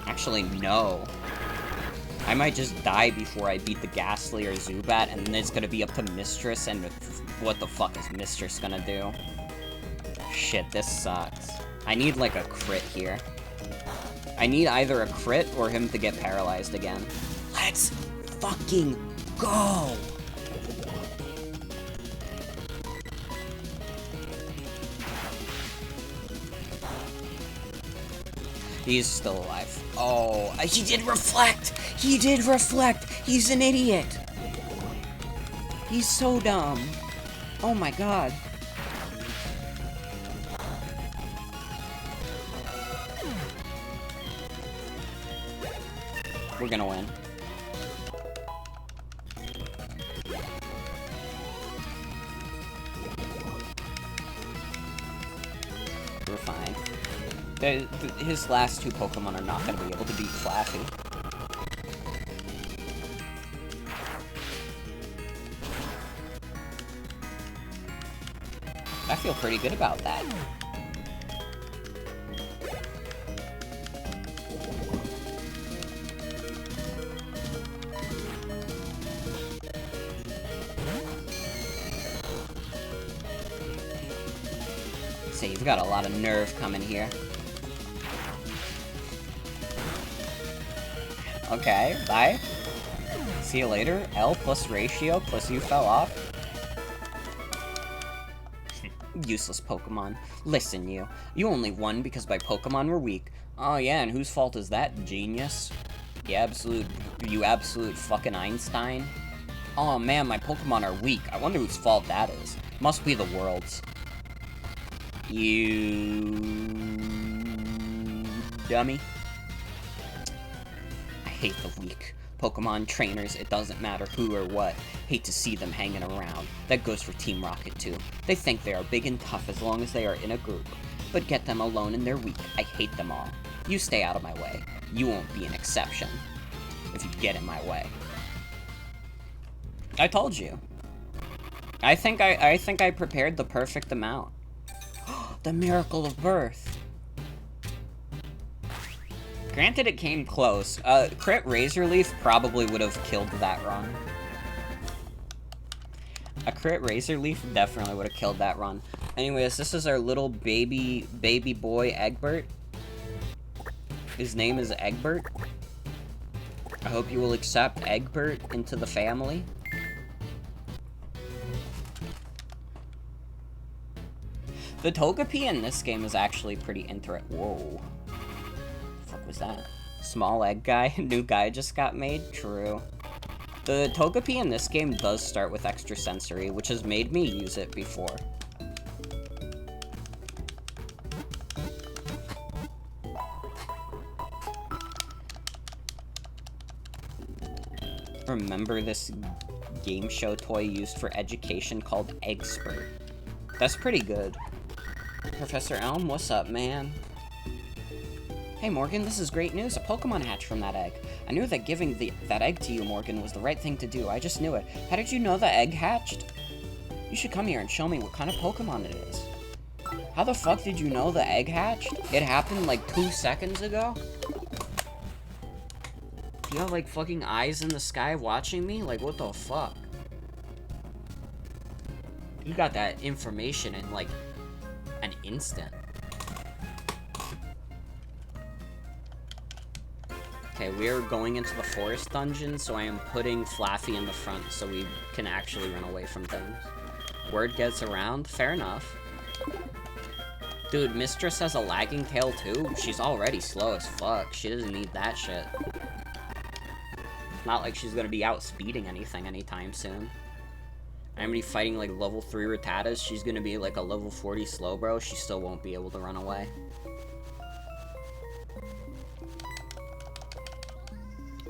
Actually, no. I might just die before I beat the Ghastly or Zubat, and then it's gonna be up to Mistress, and what the fuck is Mistress gonna do? Shit, this sucks. I need, like, a crit here. I need either a crit or him to get paralyzed again. Let's fucking go! He's still alive. Oh, he did reflect! He did reflect! He's an idiot! He's so dumb. Oh my god. We're gonna win. We're fine. His last two Pokemon are not going to be able to beat Flaffy. I feel pretty good about that. So you've got a lot of nerve coming here. Okay, bye. See you later. L plus ratio plus you fell off. Useless Pokemon. Listen, you. You only won because my Pokemon were weak. Oh yeah, and whose fault is that, genius? You absolute fucking Einstein. Oh man, my Pokemon are weak. I wonder whose fault that is. Must be the world's. You dummy. I hate the weak. Pokemon trainers, it doesn't matter who or what. Hate to see them hanging around. That goes for Team Rocket too. They think they are big and tough as long as they are in a group. But get them alone and they're weak. I hate them all. You stay out of my way. You won't be an exception. If you get in my way. I told you. I think I prepared the perfect amount. The miracle of birth. Granted, it came close. Crit Razor Leaf probably would have killed that run. A crit Razor Leaf definitely would have killed that run. Anyways, this is our little baby boy Egbert. His name is Egbert. I hope you will accept Egbert into the family. The Togepi in this game is actually pretty interesting. Whoa. What was that? Small egg guy? New guy just got made? True. The Togepi in this game does start with extra sensory, which has made me use it before. Remember this game show toy used for education called Eggspert? That's pretty good. Professor Elm, what's up, man? Hey Morgan, this is great news. A Pokemon hatched from that egg. I knew that giving that egg to you, Morgan, was the right thing to do. I just knew it. How did you know the egg hatched? You should come here and show me what kind of Pokemon it is. How the fuck did you know the egg hatched? It happened like 2 seconds ago? You have like fucking eyes in the sky watching me? Like what the fuck? You got that information in like an instant. Okay, we're going into the forest dungeon, so I am putting Flaffy in the front so we can actually run away from things. Word gets around? Fair enough. Dude, Mistress has a lagging tail too? She's already slow as fuck. She doesn't need that shit. Not like she's gonna be out speeding anything anytime soon. I'm gonna be fighting like level 3 Rattatas. She's gonna be like a level 40 Slowbro. She still won't be able to run away.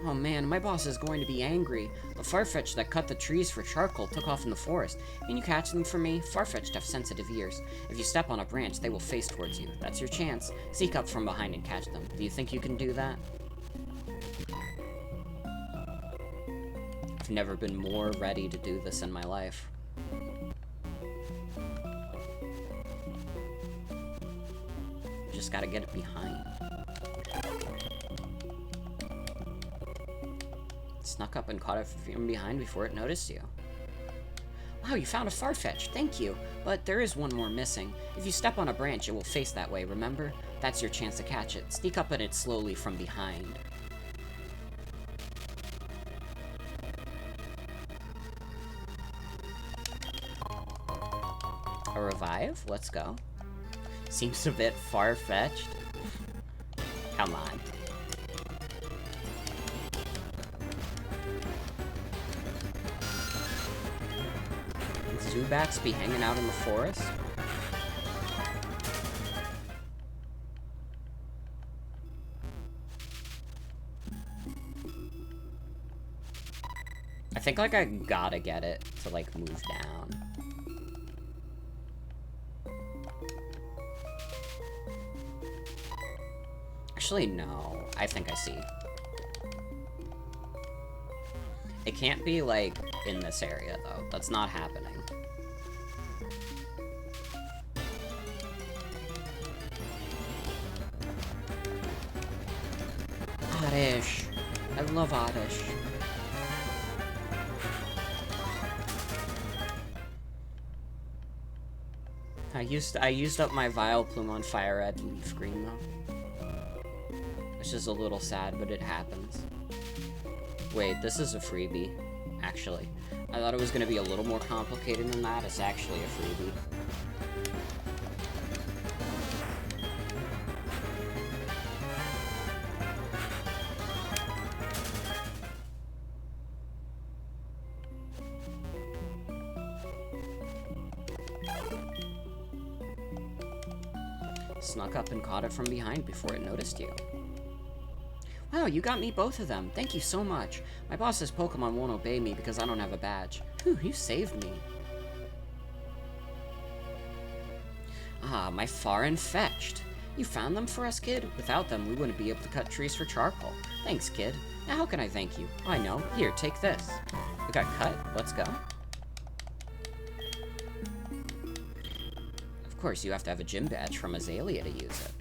Oh man, my boss is going to be angry. The Farfetch'd that cut the trees for charcoal took off in the forest. Can you catch them for me? Farfetch'd have sensitive ears. If you step on a branch, they will face towards you. That's your chance. Sneak up from behind and catch them. Do you think you can do that? I've never been more ready to do this in my life. Just gotta get it behind. Snuck up and caught it from behind before it noticed you. Wow, you found a Farfetch. Thank you. But there is one more missing. If you step on a branch, it will face that way, remember? That's your chance to catch it. Sneak up on it slowly from behind. A revive? Let's go. Seems a bit far-fetched. Come on. Zubats be hanging out in the forest? I think, like, I gotta get it to, like, move down. Actually, no. I think I see. It can't be, like, in this area, though. That's not happening. Oddish. I love Oddish. I used up my Vileplume on Fire Red Leaf Green, though. Which is a little sad, but it happens. Wait, this is a freebie, actually. I thought it was going to be a little more complicated than that. It's actually a freebie. Snuck up and caught it from behind before it noticed you. Wow, you got me both of them. Thank you so much. My boss's Pokemon won't obey me because I don't have a badge. Whew, you saved me. Ah, my Farin Fetched. You found them for us, kid? Without them, we wouldn't be able to cut trees for charcoal. Thanks, kid. Now, how can I thank you? I know. Here, take this. We got cut. Let's go. Of course, you have to have a gym badge from Azalea to use it.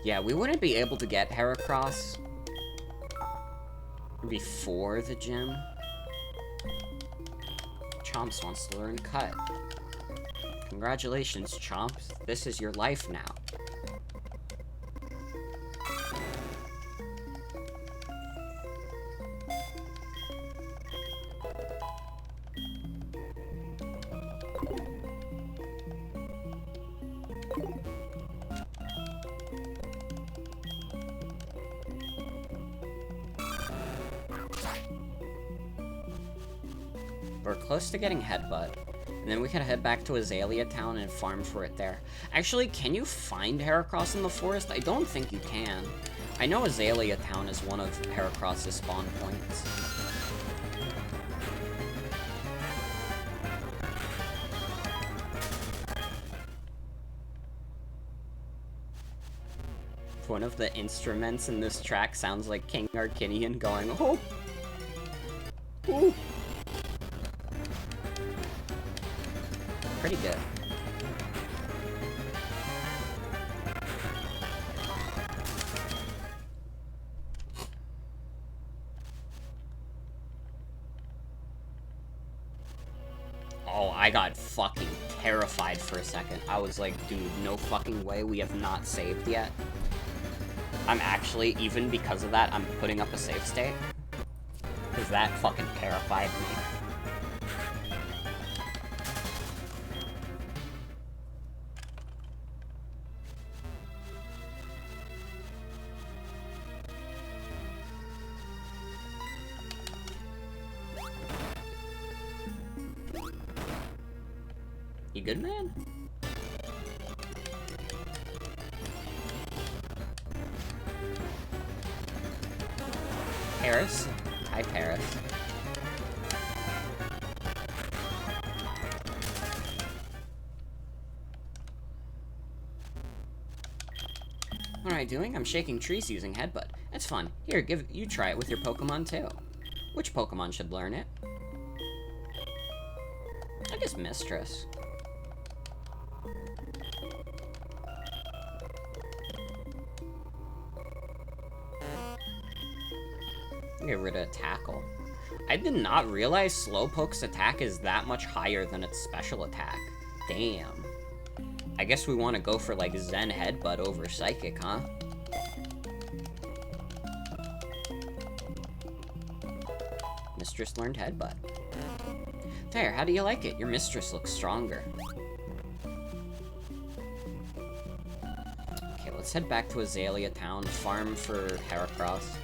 Yeah, we wouldn't be able to get Heracross before the gym. Chomps wants to learn Cut. Congratulations, Chomps. This is your life now. We're close to getting Headbutt, and then we can head back to Azalea Town and farm for it there. Actually, can you find Heracross in the forest? I don't think you can. I know Azalea Town is one of Heracross's spawn points. One of the instruments in this track sounds like King Arcinian going, oh! Ooh! Pretty good. Oh, I got fucking terrified for a second. I was like, dude, no fucking way, we have not saved yet. I'm actually, even because of that, I'm putting up a save state. Because that fucking terrified me. You good, man? Paris? Hi, Paris. What am I doing? I'm shaking trees using Headbutt. It's fun. Here, you try it with your Pokemon too. Which Pokemon should learn it? I guess Mistress. Get rid of Tackle. I did not realize Slowpoke's attack is that much higher than its special attack. Damn. I guess we want to go for, like, Zen Headbutt over Psychic, huh? Mistress learned Headbutt. There, how do you like it? Your Mistress looks stronger. Okay, let's head back to Azalea Town, farm for Heracross.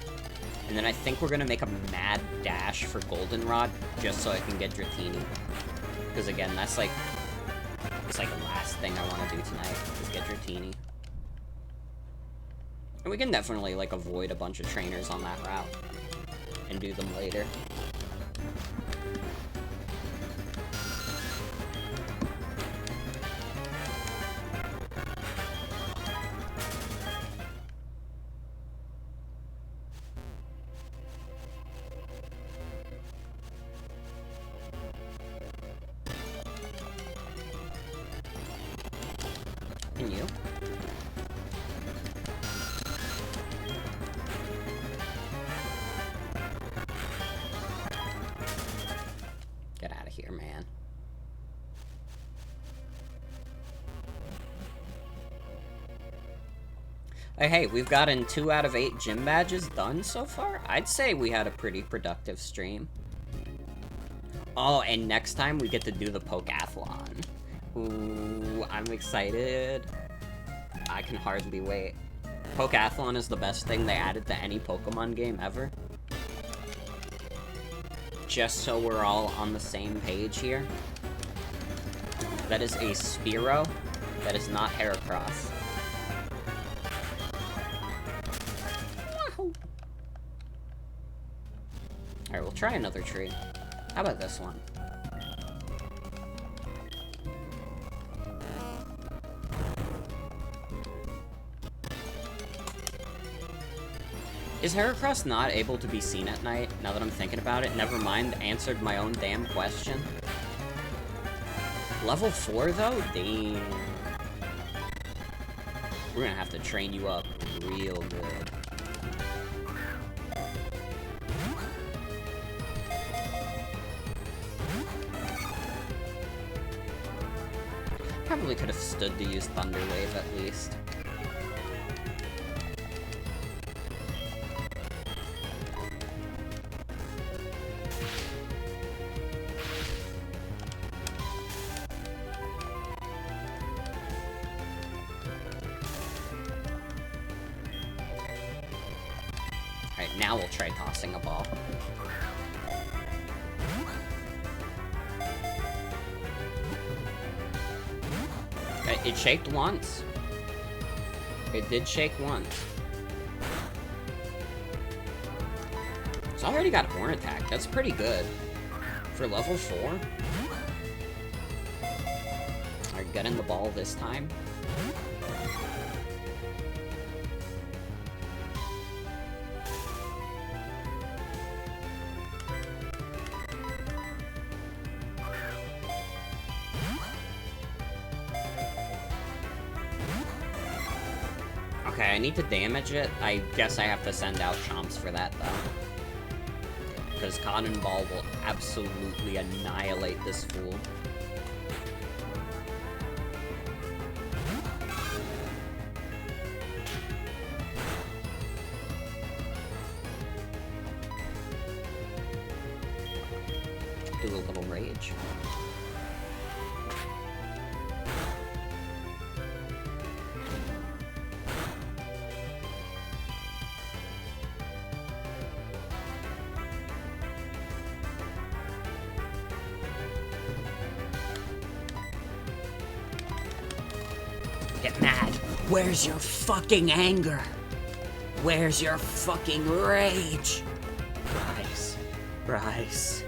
And then I think we're gonna make a mad dash for Goldenrod, just so I can get Dratini. Because again, that's like... it's like the last thing I want to do tonight, is get Dratini. And we can definitely, like, avoid a bunch of trainers on that route. And do them later. And you? Get out of here, man. Hey, we've gotten 2 out of 8 gym badges done so far. I'd say we had a pretty productive stream. Oh, and next time we get to do the Pokeathlon. Ooh, I'm excited. I can hardly wait. Pokeathlon is the best thing they added to any Pokemon game ever. Just so we're all on the same page here. That is a Spearow. That is not Heracross. Alright, we'll try another tree. How about this one? Is Heracross not able to be seen at night, now that I'm thinking about it? Never mind, answered my own damn question. Level 4, though? Damn. We're gonna have to train you up real good. Probably could have stood to use Thunder Wave at least. Alright, now we'll try tossing a ball. It shaked once. It did shake once. It's already got Horn Attack. That's pretty good. For level 4. Alright, getting the ball this time. Okay, I need to damage it. I guess I have to send out Chomps for that, though. Because Cotton Ball will absolutely annihilate this fool. Do a little rage. get mad. Where's your fucking anger? Where's your fucking rage? Bryce.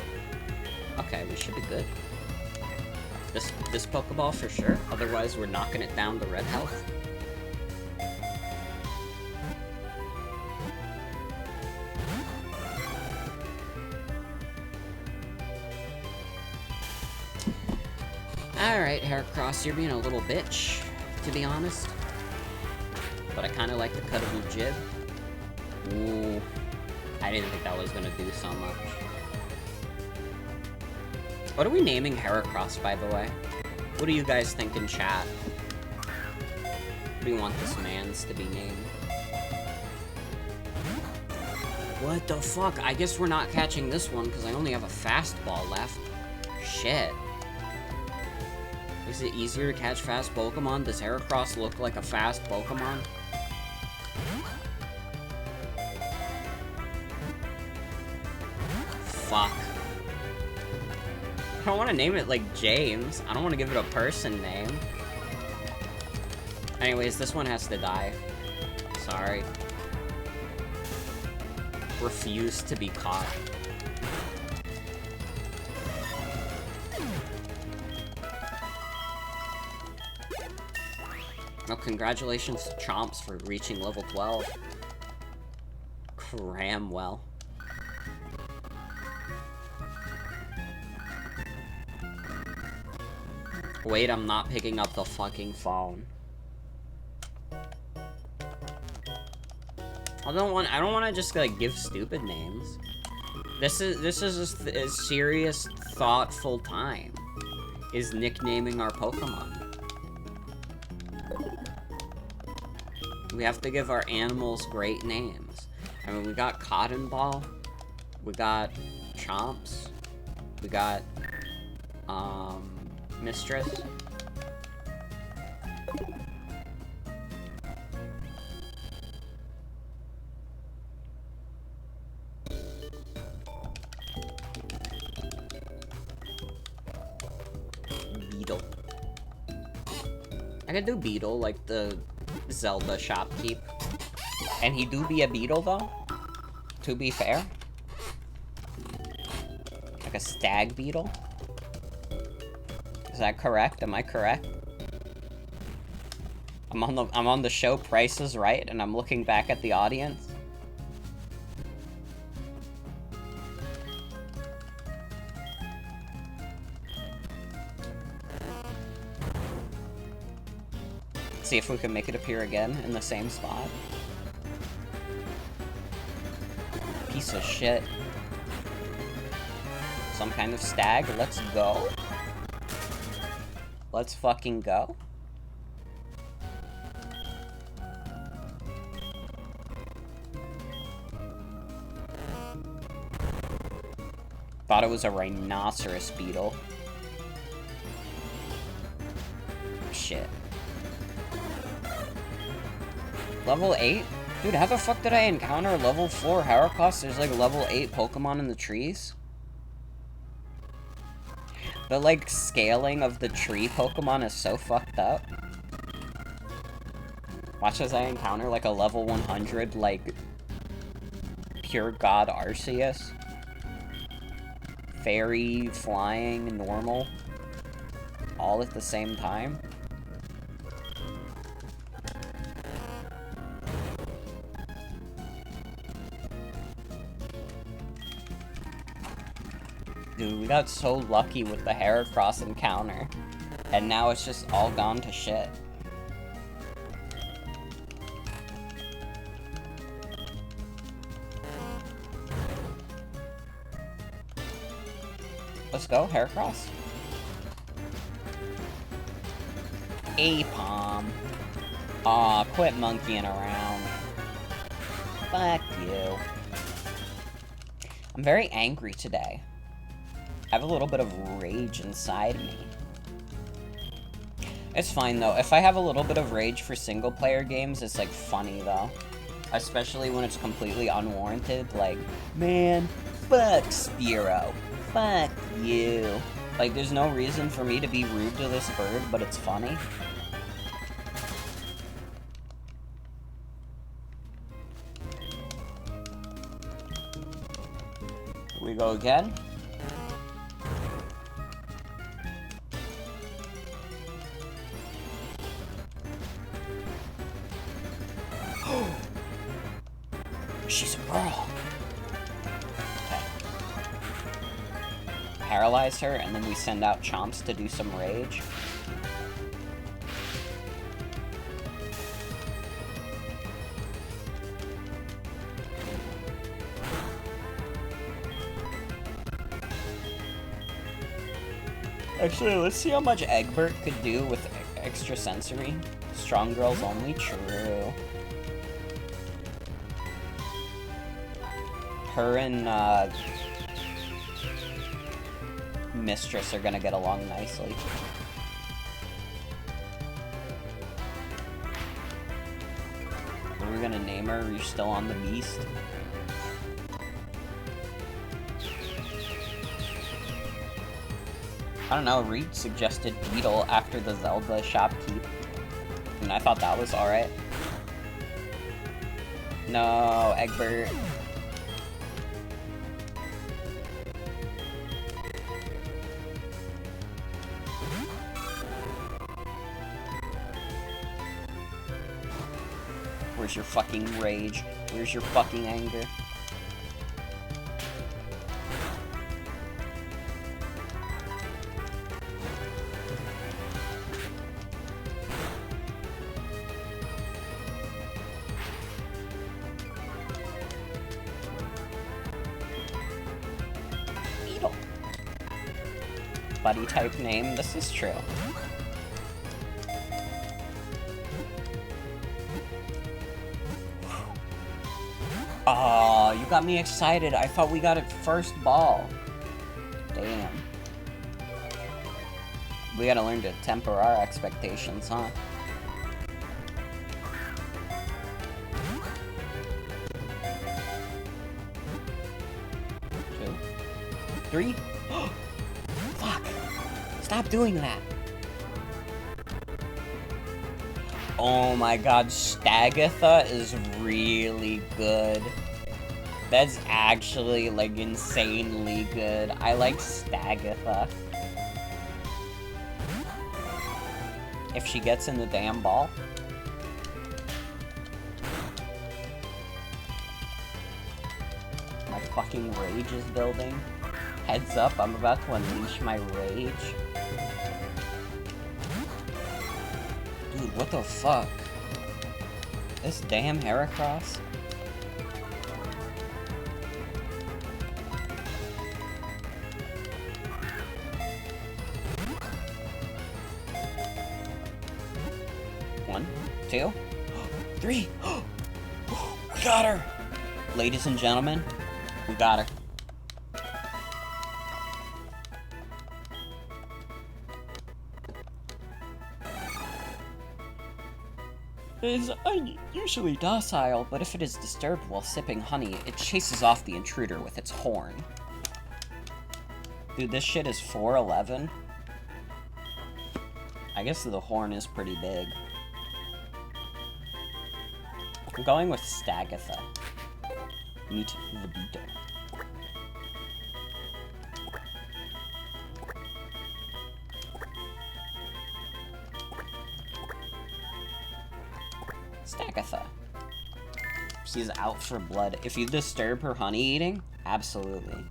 Okay, we should be good. This Pokeball for sure. Otherwise, we're knocking it down to red health. Alright, Heracross, you're being a little bitch, to be honest. But I kind of like the cut of your jib. Ooh. I didn't think that was going to do so much. What are we naming Heracross, by the way? What do you guys think in chat? What do you want this man's to be named? What the fuck? I guess we're not catching this one because I only have a fastball left. Shit. Is it easier to catch fast Pokemon? Does Heracross look like a fast Pokemon? Fuck. I don't want to name it like James. I don't want to give it a person name. Anyways, this one has to die. Sorry. Refuse to be caught. Oh, congratulations to Chomps for reaching level 12. Cramwell. Wait, I'm not picking up the fucking phone. I don't want to just like give stupid names. This is just a serious, thoughtful time. Is nicknaming our Pokemon. We have to give our animals great names. I mean, we got Cotton Ball, we got Chomps, we got Mistress. Beetle. I could do Beetle, like the Zelda shopkeep. And he do be a beetle, though? To be fair. Like a stag beetle? Is that correct? Am I correct? I'm on the show Price is Right, and I'm looking back at the audience. See if we can make it appear again in the same spot. Piece of shit. Some kind of stag. Let's go. Let's fucking go. Thought it was a rhinoceros beetle. Shit. Level 8? Dude, how the fuck did I encounter level 4 Heracross? There's like level 8 Pokemon in the trees. The like scaling of the tree Pokemon is so fucked up. Watch as I encounter like a level 100 like pure god Arceus. Fairy, flying, normal. All at the same time. Dude, we got so lucky with the Heracross encounter. And now it's just all gone to shit. Let's go, Heracross. Apom. Aw, quit monkeying around. Fuck you. I'm very angry today. I have a little bit of rage inside me. It's fine, though. If I have a little bit of rage for single-player games, it's, like, funny, though. Especially when it's completely unwarranted. Like, man, fuck Spearow. Fuck you. Like, there's no reason for me to be rude to this bird, but it's funny. We go again. She's a girl. Okay. Paralyze her, and then we send out Chomps to do some rage. Actually, let's see how much Egbert could do with extra sensory. Strong girls only? True. Her and, Mistress are gonna get along nicely. What are we gonna name her? Are you still on the beast? I don't know, Reed suggested Beetle after the Zelda shopkeep, and I thought that was alright. No, Egbert. Where's your fucking rage? Where's your fucking anger? Beetle. Buddy type name, this is true. Oh, you got me excited. I thought we got it first ball. Damn. We gotta learn to temper our expectations, huh? Two. Three. Fuck. Stop doing that. Oh my god, Stagatha is really good. That's actually, like, insanely good. I like Stagatha. If she gets in the damn ball. My fucking rage is building. Heads up, I'm about to unleash my rage. Dude, what the fuck? This damn Heracross? One, two, three. We got her! Ladies and gentlemen, we got her. It is unusually docile, but if it is disturbed while sipping honey, it chases off the intruder with its horn. Dude, this shit is 4'11". I guess the horn is pretty big. I'm going with Stagatha. Meet the Beetle. Stagatha. She's out for blood. If you disturb her honey eating, absolutely.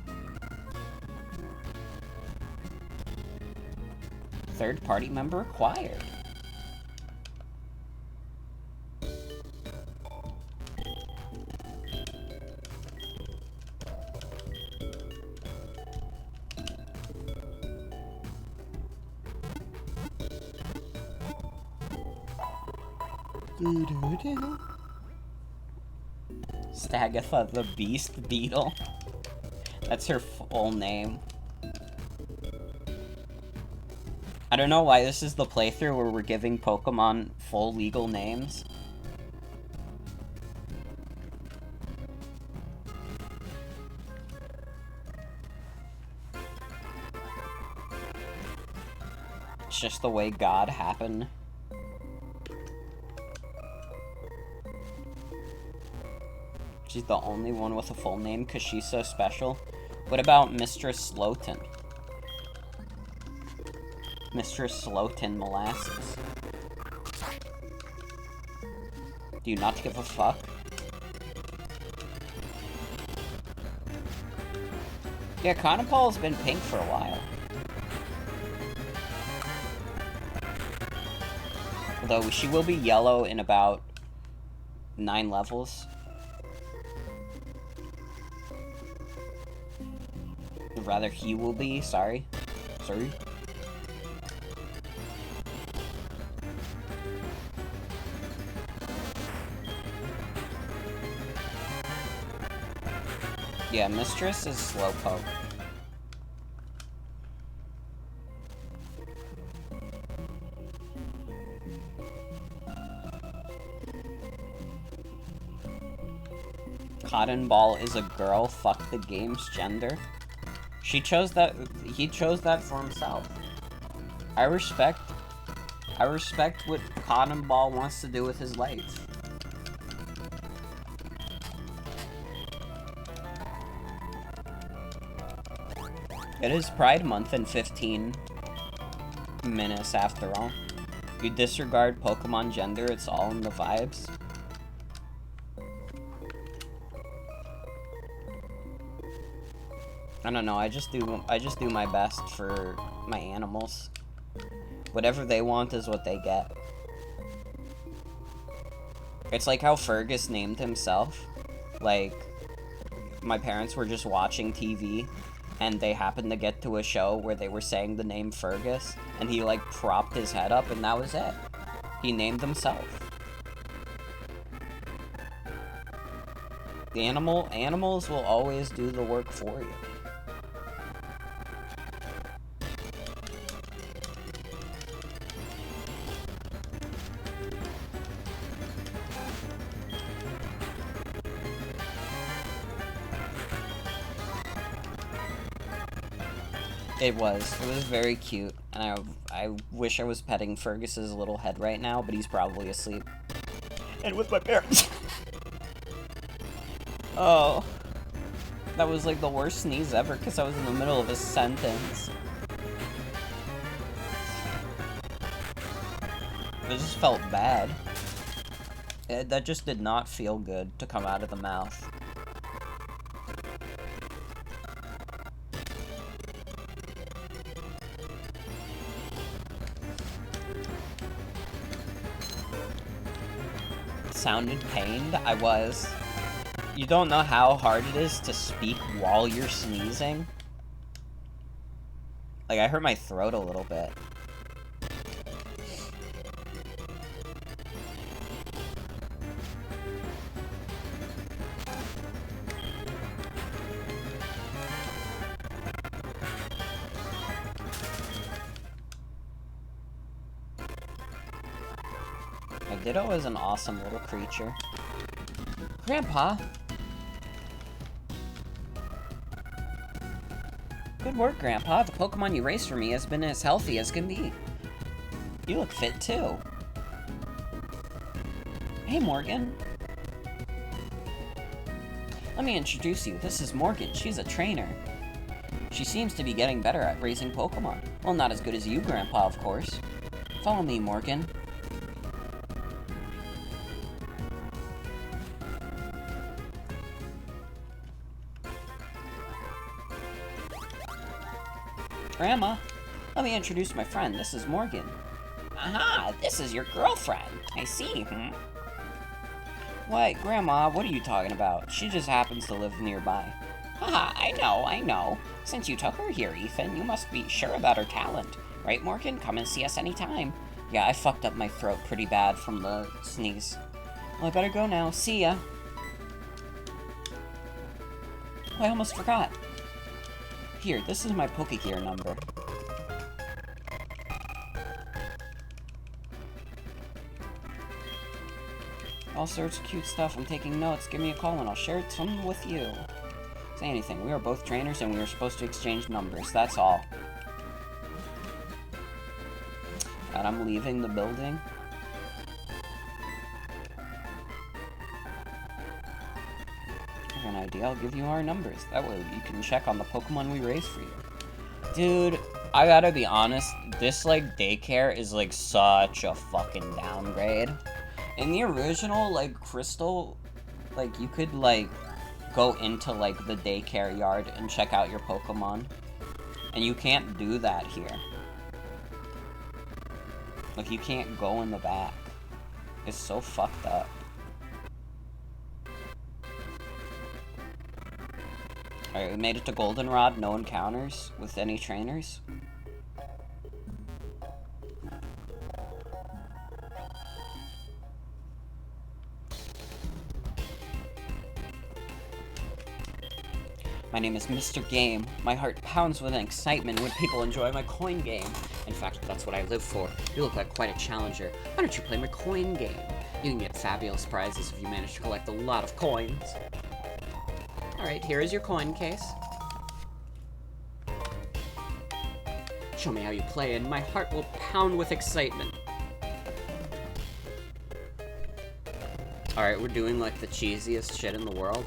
Third party member acquired. Stagatha the Beast Beetle. That's her full name. I don't know why this is the playthrough where we're giving Pokemon full legal names. It's just the way God happened. She's the only one with a full name because she's so special. What about Mistress Slowton? Mistress Slowton Molasses. Do you not give a fuck? Yeah, Cotton Ball's been pink for a while. Although she will be yellow in about 9 levels. Or rather, he will be, sorry. Sorry. Yeah, Mistress is Slowpoke. Cotton Ball is a girl, fuck the game's gender. She chose that, he chose that for himself. I respect what Cotton Ball wants to do with his life. It is Pride Month in 15 minutes after all. You disregard Pokemon gender, it's all in the vibes. I don't know, I just do my best for my animals. Whatever they want is what they get. It's like how Fergus named himself. Like, my parents were just watching TV, and they happened to get to a show where they were saying the name Fergus, and he, like, propped his head up, and that was it. He named himself. The animals will always do the work for you. It was very cute, and I wish I was petting Fergus's little head right now, but he's probably asleep. And with my parents. Oh. That was like the worst sneeze ever, because I was in the middle of a sentence. It just felt bad. That just did not feel good to come out of the mouth. Sounded pained? I was. You don't know how hard it is to speak while you're sneezing? Like, I hurt my throat a little bit. Ditto is an awesome little creature. Grandpa! Good work, Grandpa. The Pokemon you raised for me has been as healthy as can be. You look fit, too. Hey, Morgan. Let me introduce you. This is Morgan. She's a trainer. She seems to be getting better at raising Pokemon. Well, not as good as you, Grandpa, of course. Follow me, Morgan. Grandma, let me introduce my friend. This is Morgan. Aha, this is your girlfriend. I see, What, Grandma, what are you talking about? She just happens to live nearby. Haha, I know. Since you took her here, Ethan, you must be sure about her talent. Right, Morgan? Come and see us anytime. Yeah, I fucked up my throat pretty bad from the sneeze. Well, I better go now. See ya. Oh, I almost forgot. Here, this is my Pokegear number. All sorts of cute stuff. I'm taking notes. Give me a call and I'll share some with you. Say anything. We are both trainers and we are supposed to exchange numbers. That's all. And I'm leaving the building. an ID, I'll give you our numbers. That way you can check on the Pokemon we raise for you. Dude, I gotta be honest, this, like, daycare is, like, such a fucking downgrade. In the original, like, Crystal, like, you could, like, go into, like, the daycare yard and check out your Pokemon. And you can't do that here. Like, you can't go in the back. It's so fucked up. Alright, we made it to Goldenrod. No encounters with any trainers. My name is Mr. Game. My heart pounds with excitement when people enjoy my coin game. In fact, that's what I live for. You look like quite a challenger. Why don't you play my coin game? You can get fabulous prizes if you manage to collect a lot of coins. Alright, here is your coin case. Show me how you play and my heart will pound with excitement. Alright, we're doing like the cheesiest shit in the world.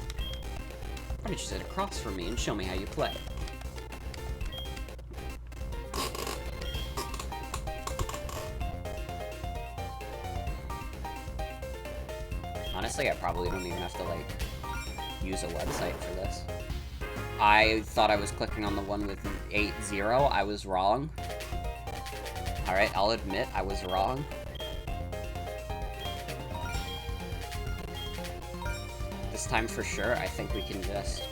Why don't you sit across from me and show me how you play? Honestly, I probably don't even have to, like, use a website for this. I thought I was clicking on the one with 80. I was wrong. Alright, I'll admit I was wrong. This time for sure, I think we can just...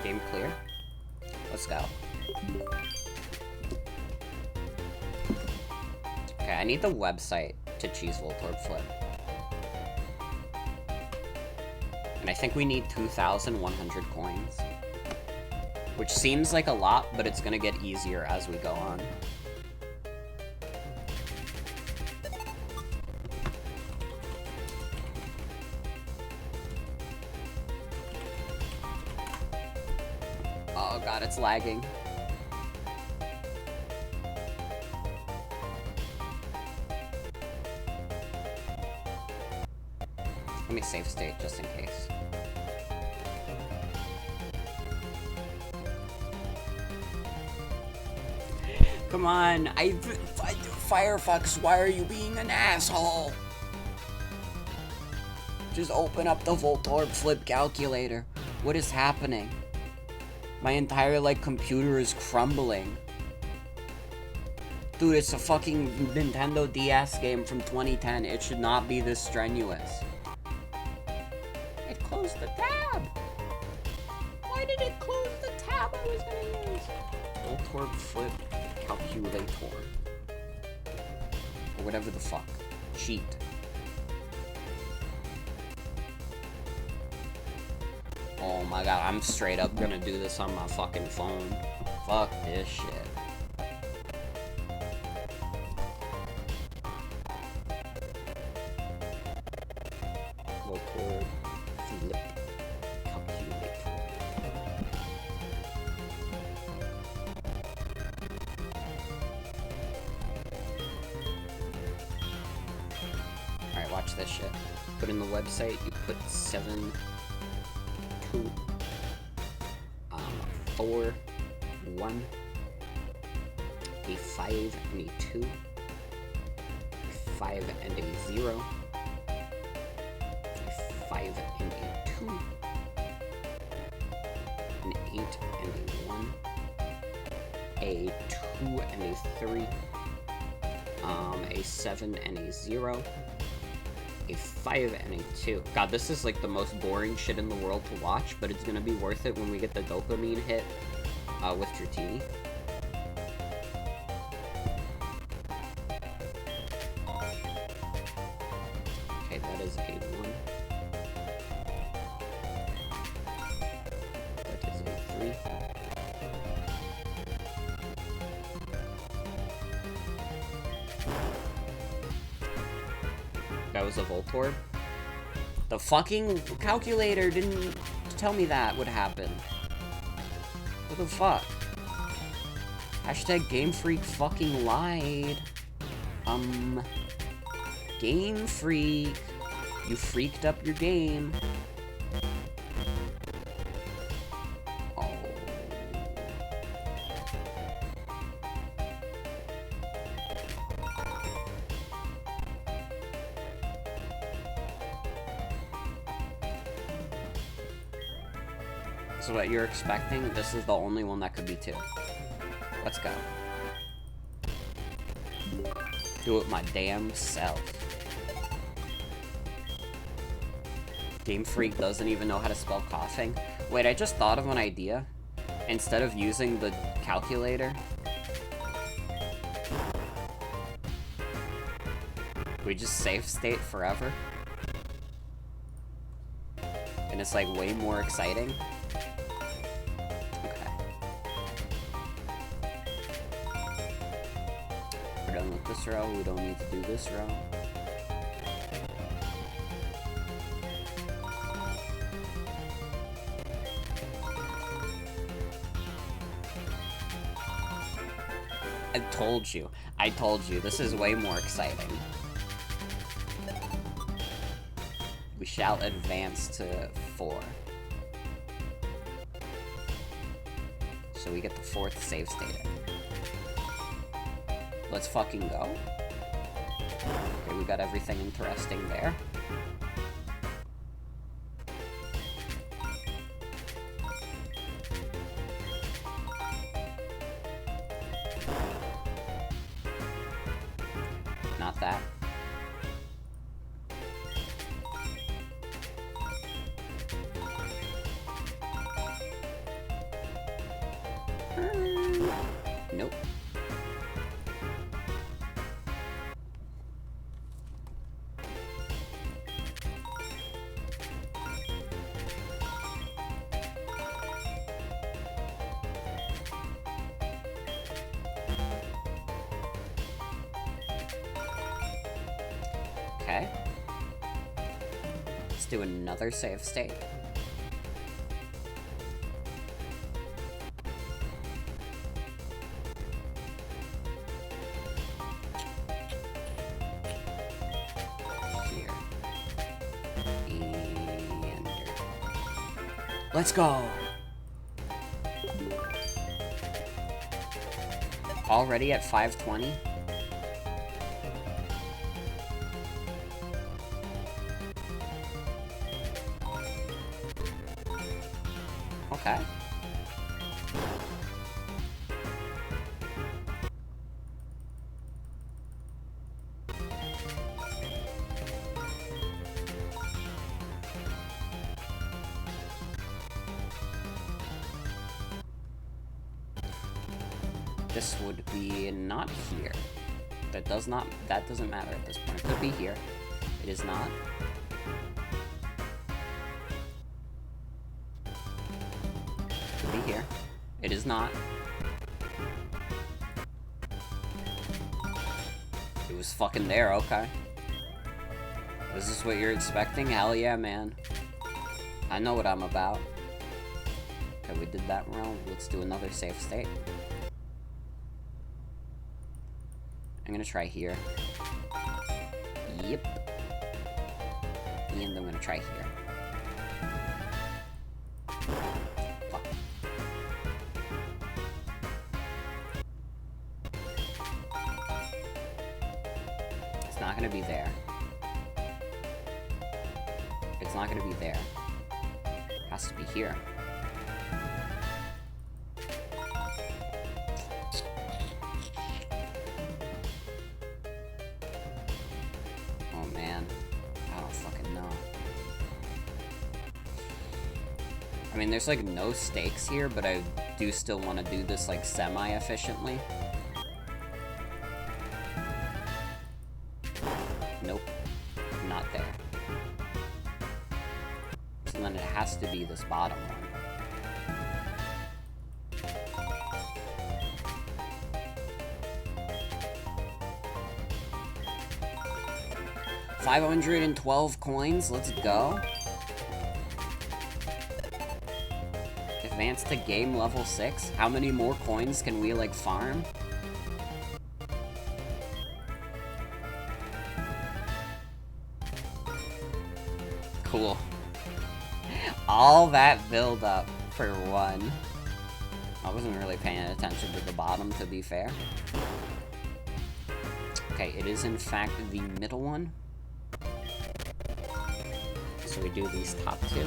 Game clear. Let's go. Okay, I need the website to choose Voltorb Flip. And I think we need 2,100 coins. Which seems like a lot, but it's gonna get easier as we go on. Oh god, it's lagging. Let me save state just in case. Come on, Firefox, why are you being an asshole? Just open up the Voltorb Flip calculator. What is happening? My entire, like, computer is crumbling. Dude, it's a fucking Nintendo DS game from 2010. It should not be this strenuous. It closed the tab! Why did it close the tab I was gonna use? Voltorb Flip Calculator. Or whatever the fuck. Cheat. Oh my god, I'm straight up gonna do this on my fucking phone. Fuck this shit. Voltorb Flip Calculator. Alright, watch this shit. Put in the website, you put 7... 2, 4, 1, a 5 and a 2, a 5 and a 0, a 5 and a 2, an 8 and a 1, a 2 and a 3, a 7 and a 0, a 5 and a 2. God, this is like the most boring shit in the world to watch, but it's gonna be worth it when we get the dopamine hit with Dratini. Okay, that is a 1. That is a 3. That was a Voltorb. The fucking calculator didn't to tell me that would happen. What the fuck? Hashtag Game Freak fucking lied. Game Freak. You freaked up your game. Oh. So what you're expecting? This is the only one that could be 2. Let's go. Do it my damn self. Game Freak doesn't even know how to spell coughing. Wait, I just thought of an idea. Instead of using the calculator, we just save state forever. And it's like way more exciting. Okay. We're done with this row. We don't need to do this row. I told you, this is way more exciting. We shall advance to 4. So we get the 4th save state in. Let's fucking go. Okay, we got everything interesting there. Not that. Nope. Okay. Let's do another save state. Here. And let's go. Already at 520? Okay. This would be not here. That doesn't matter at this point. It could be here. It is not. Could be here. It is not. It was fucking there, okay. Is this what you're expecting? Hell yeah, man. I know what I'm about. Okay, we did that round. Let's do another safe state. I'm gonna try here. Yep. And I'm gonna try here. Fuck. It's not gonna be there. It's not gonna be there. It has to be here. I mean, there's like no stakes here, but I do still want to do this like semi-efficiently. Nope. Not there. So then it has to be this bottom one. $512 coins, let's go. advance to game level 6? How many more coins can we, like, farm? Cool. All that build up for one. I wasn't really paying attention to the bottom, to be fair. Okay, it is in fact the middle one. So we do these top two.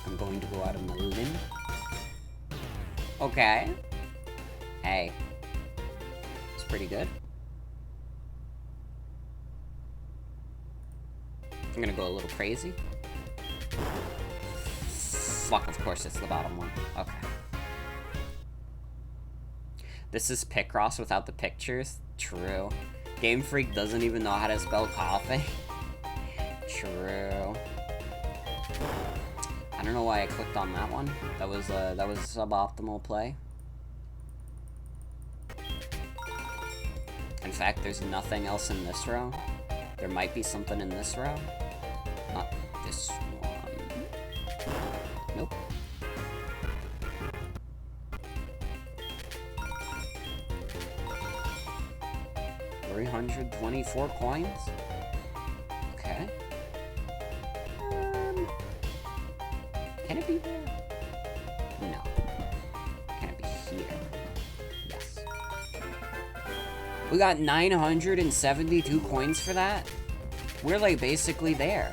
I'm going to go out on a limb. Okay. Hey. It's pretty good. I'm gonna go a little crazy. Fuck, of course it's the bottom one. Okay. This is Picross without the pictures? True. Game Freak doesn't even know how to spell coffee. True. I don't know why I clicked on that one. That was a suboptimal play. In fact, there's nothing else in this row. There might be something in this row. Not this one. Nope. $324 coins? Okay. Can it be there? No. Can it be here? Yes. We got 972 coins for that? We're like basically there.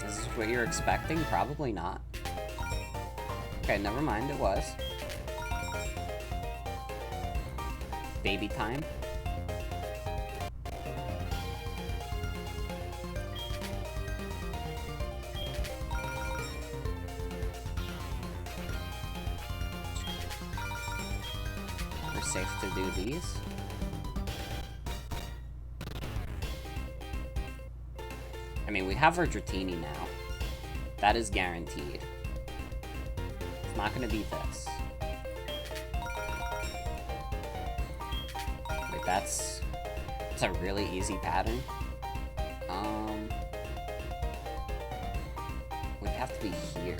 Is this what you're expecting? Probably not. Okay, never mind, it was. Baby time. We're safe to do these. I mean, we have our Dratini now. That is guaranteed. It's not gonna be this. Wait, that's a really easy pattern. Would have to be here.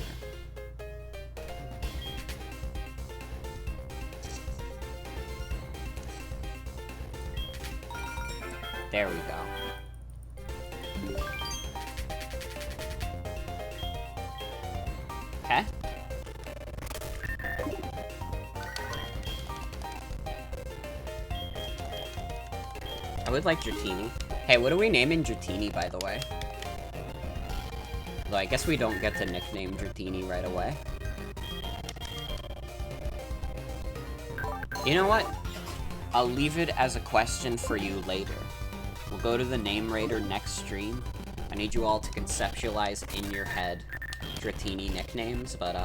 There we go. Okay. I would like Dratini. Hey, what are we naming Dratini, by the way? Though I guess we don't get to nickname Dratini right away. You know what? I'll leave it as a question for you later. We'll go to the name raider next stream. I need you all to conceptualize in your head Dratini nicknames, but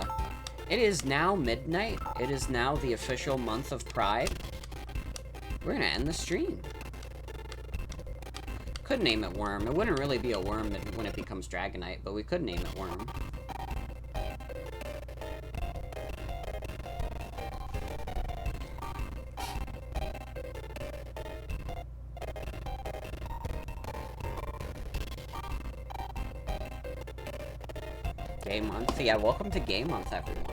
it is now midnight. It is now the official month of Pride. We're gonna end the stream. Could name it Worm. It wouldn't really be a worm when it becomes Dragonite, but we could name it Worm. Game Month? Yeah, welcome to Game Month, everyone.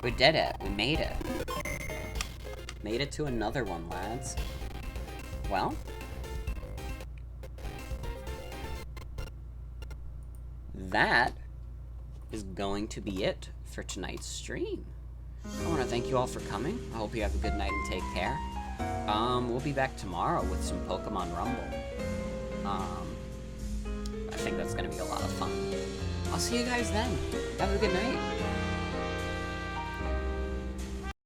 We did it. We made it. Made it to another one, lads. Well, that is going to be it for tonight's stream. I want to thank you all for coming. I hope you have a good night and take care. We'll be back tomorrow with some Pokemon Rumble. I think that's going to be a lot of fun. I'll see you guys then. Have a good night.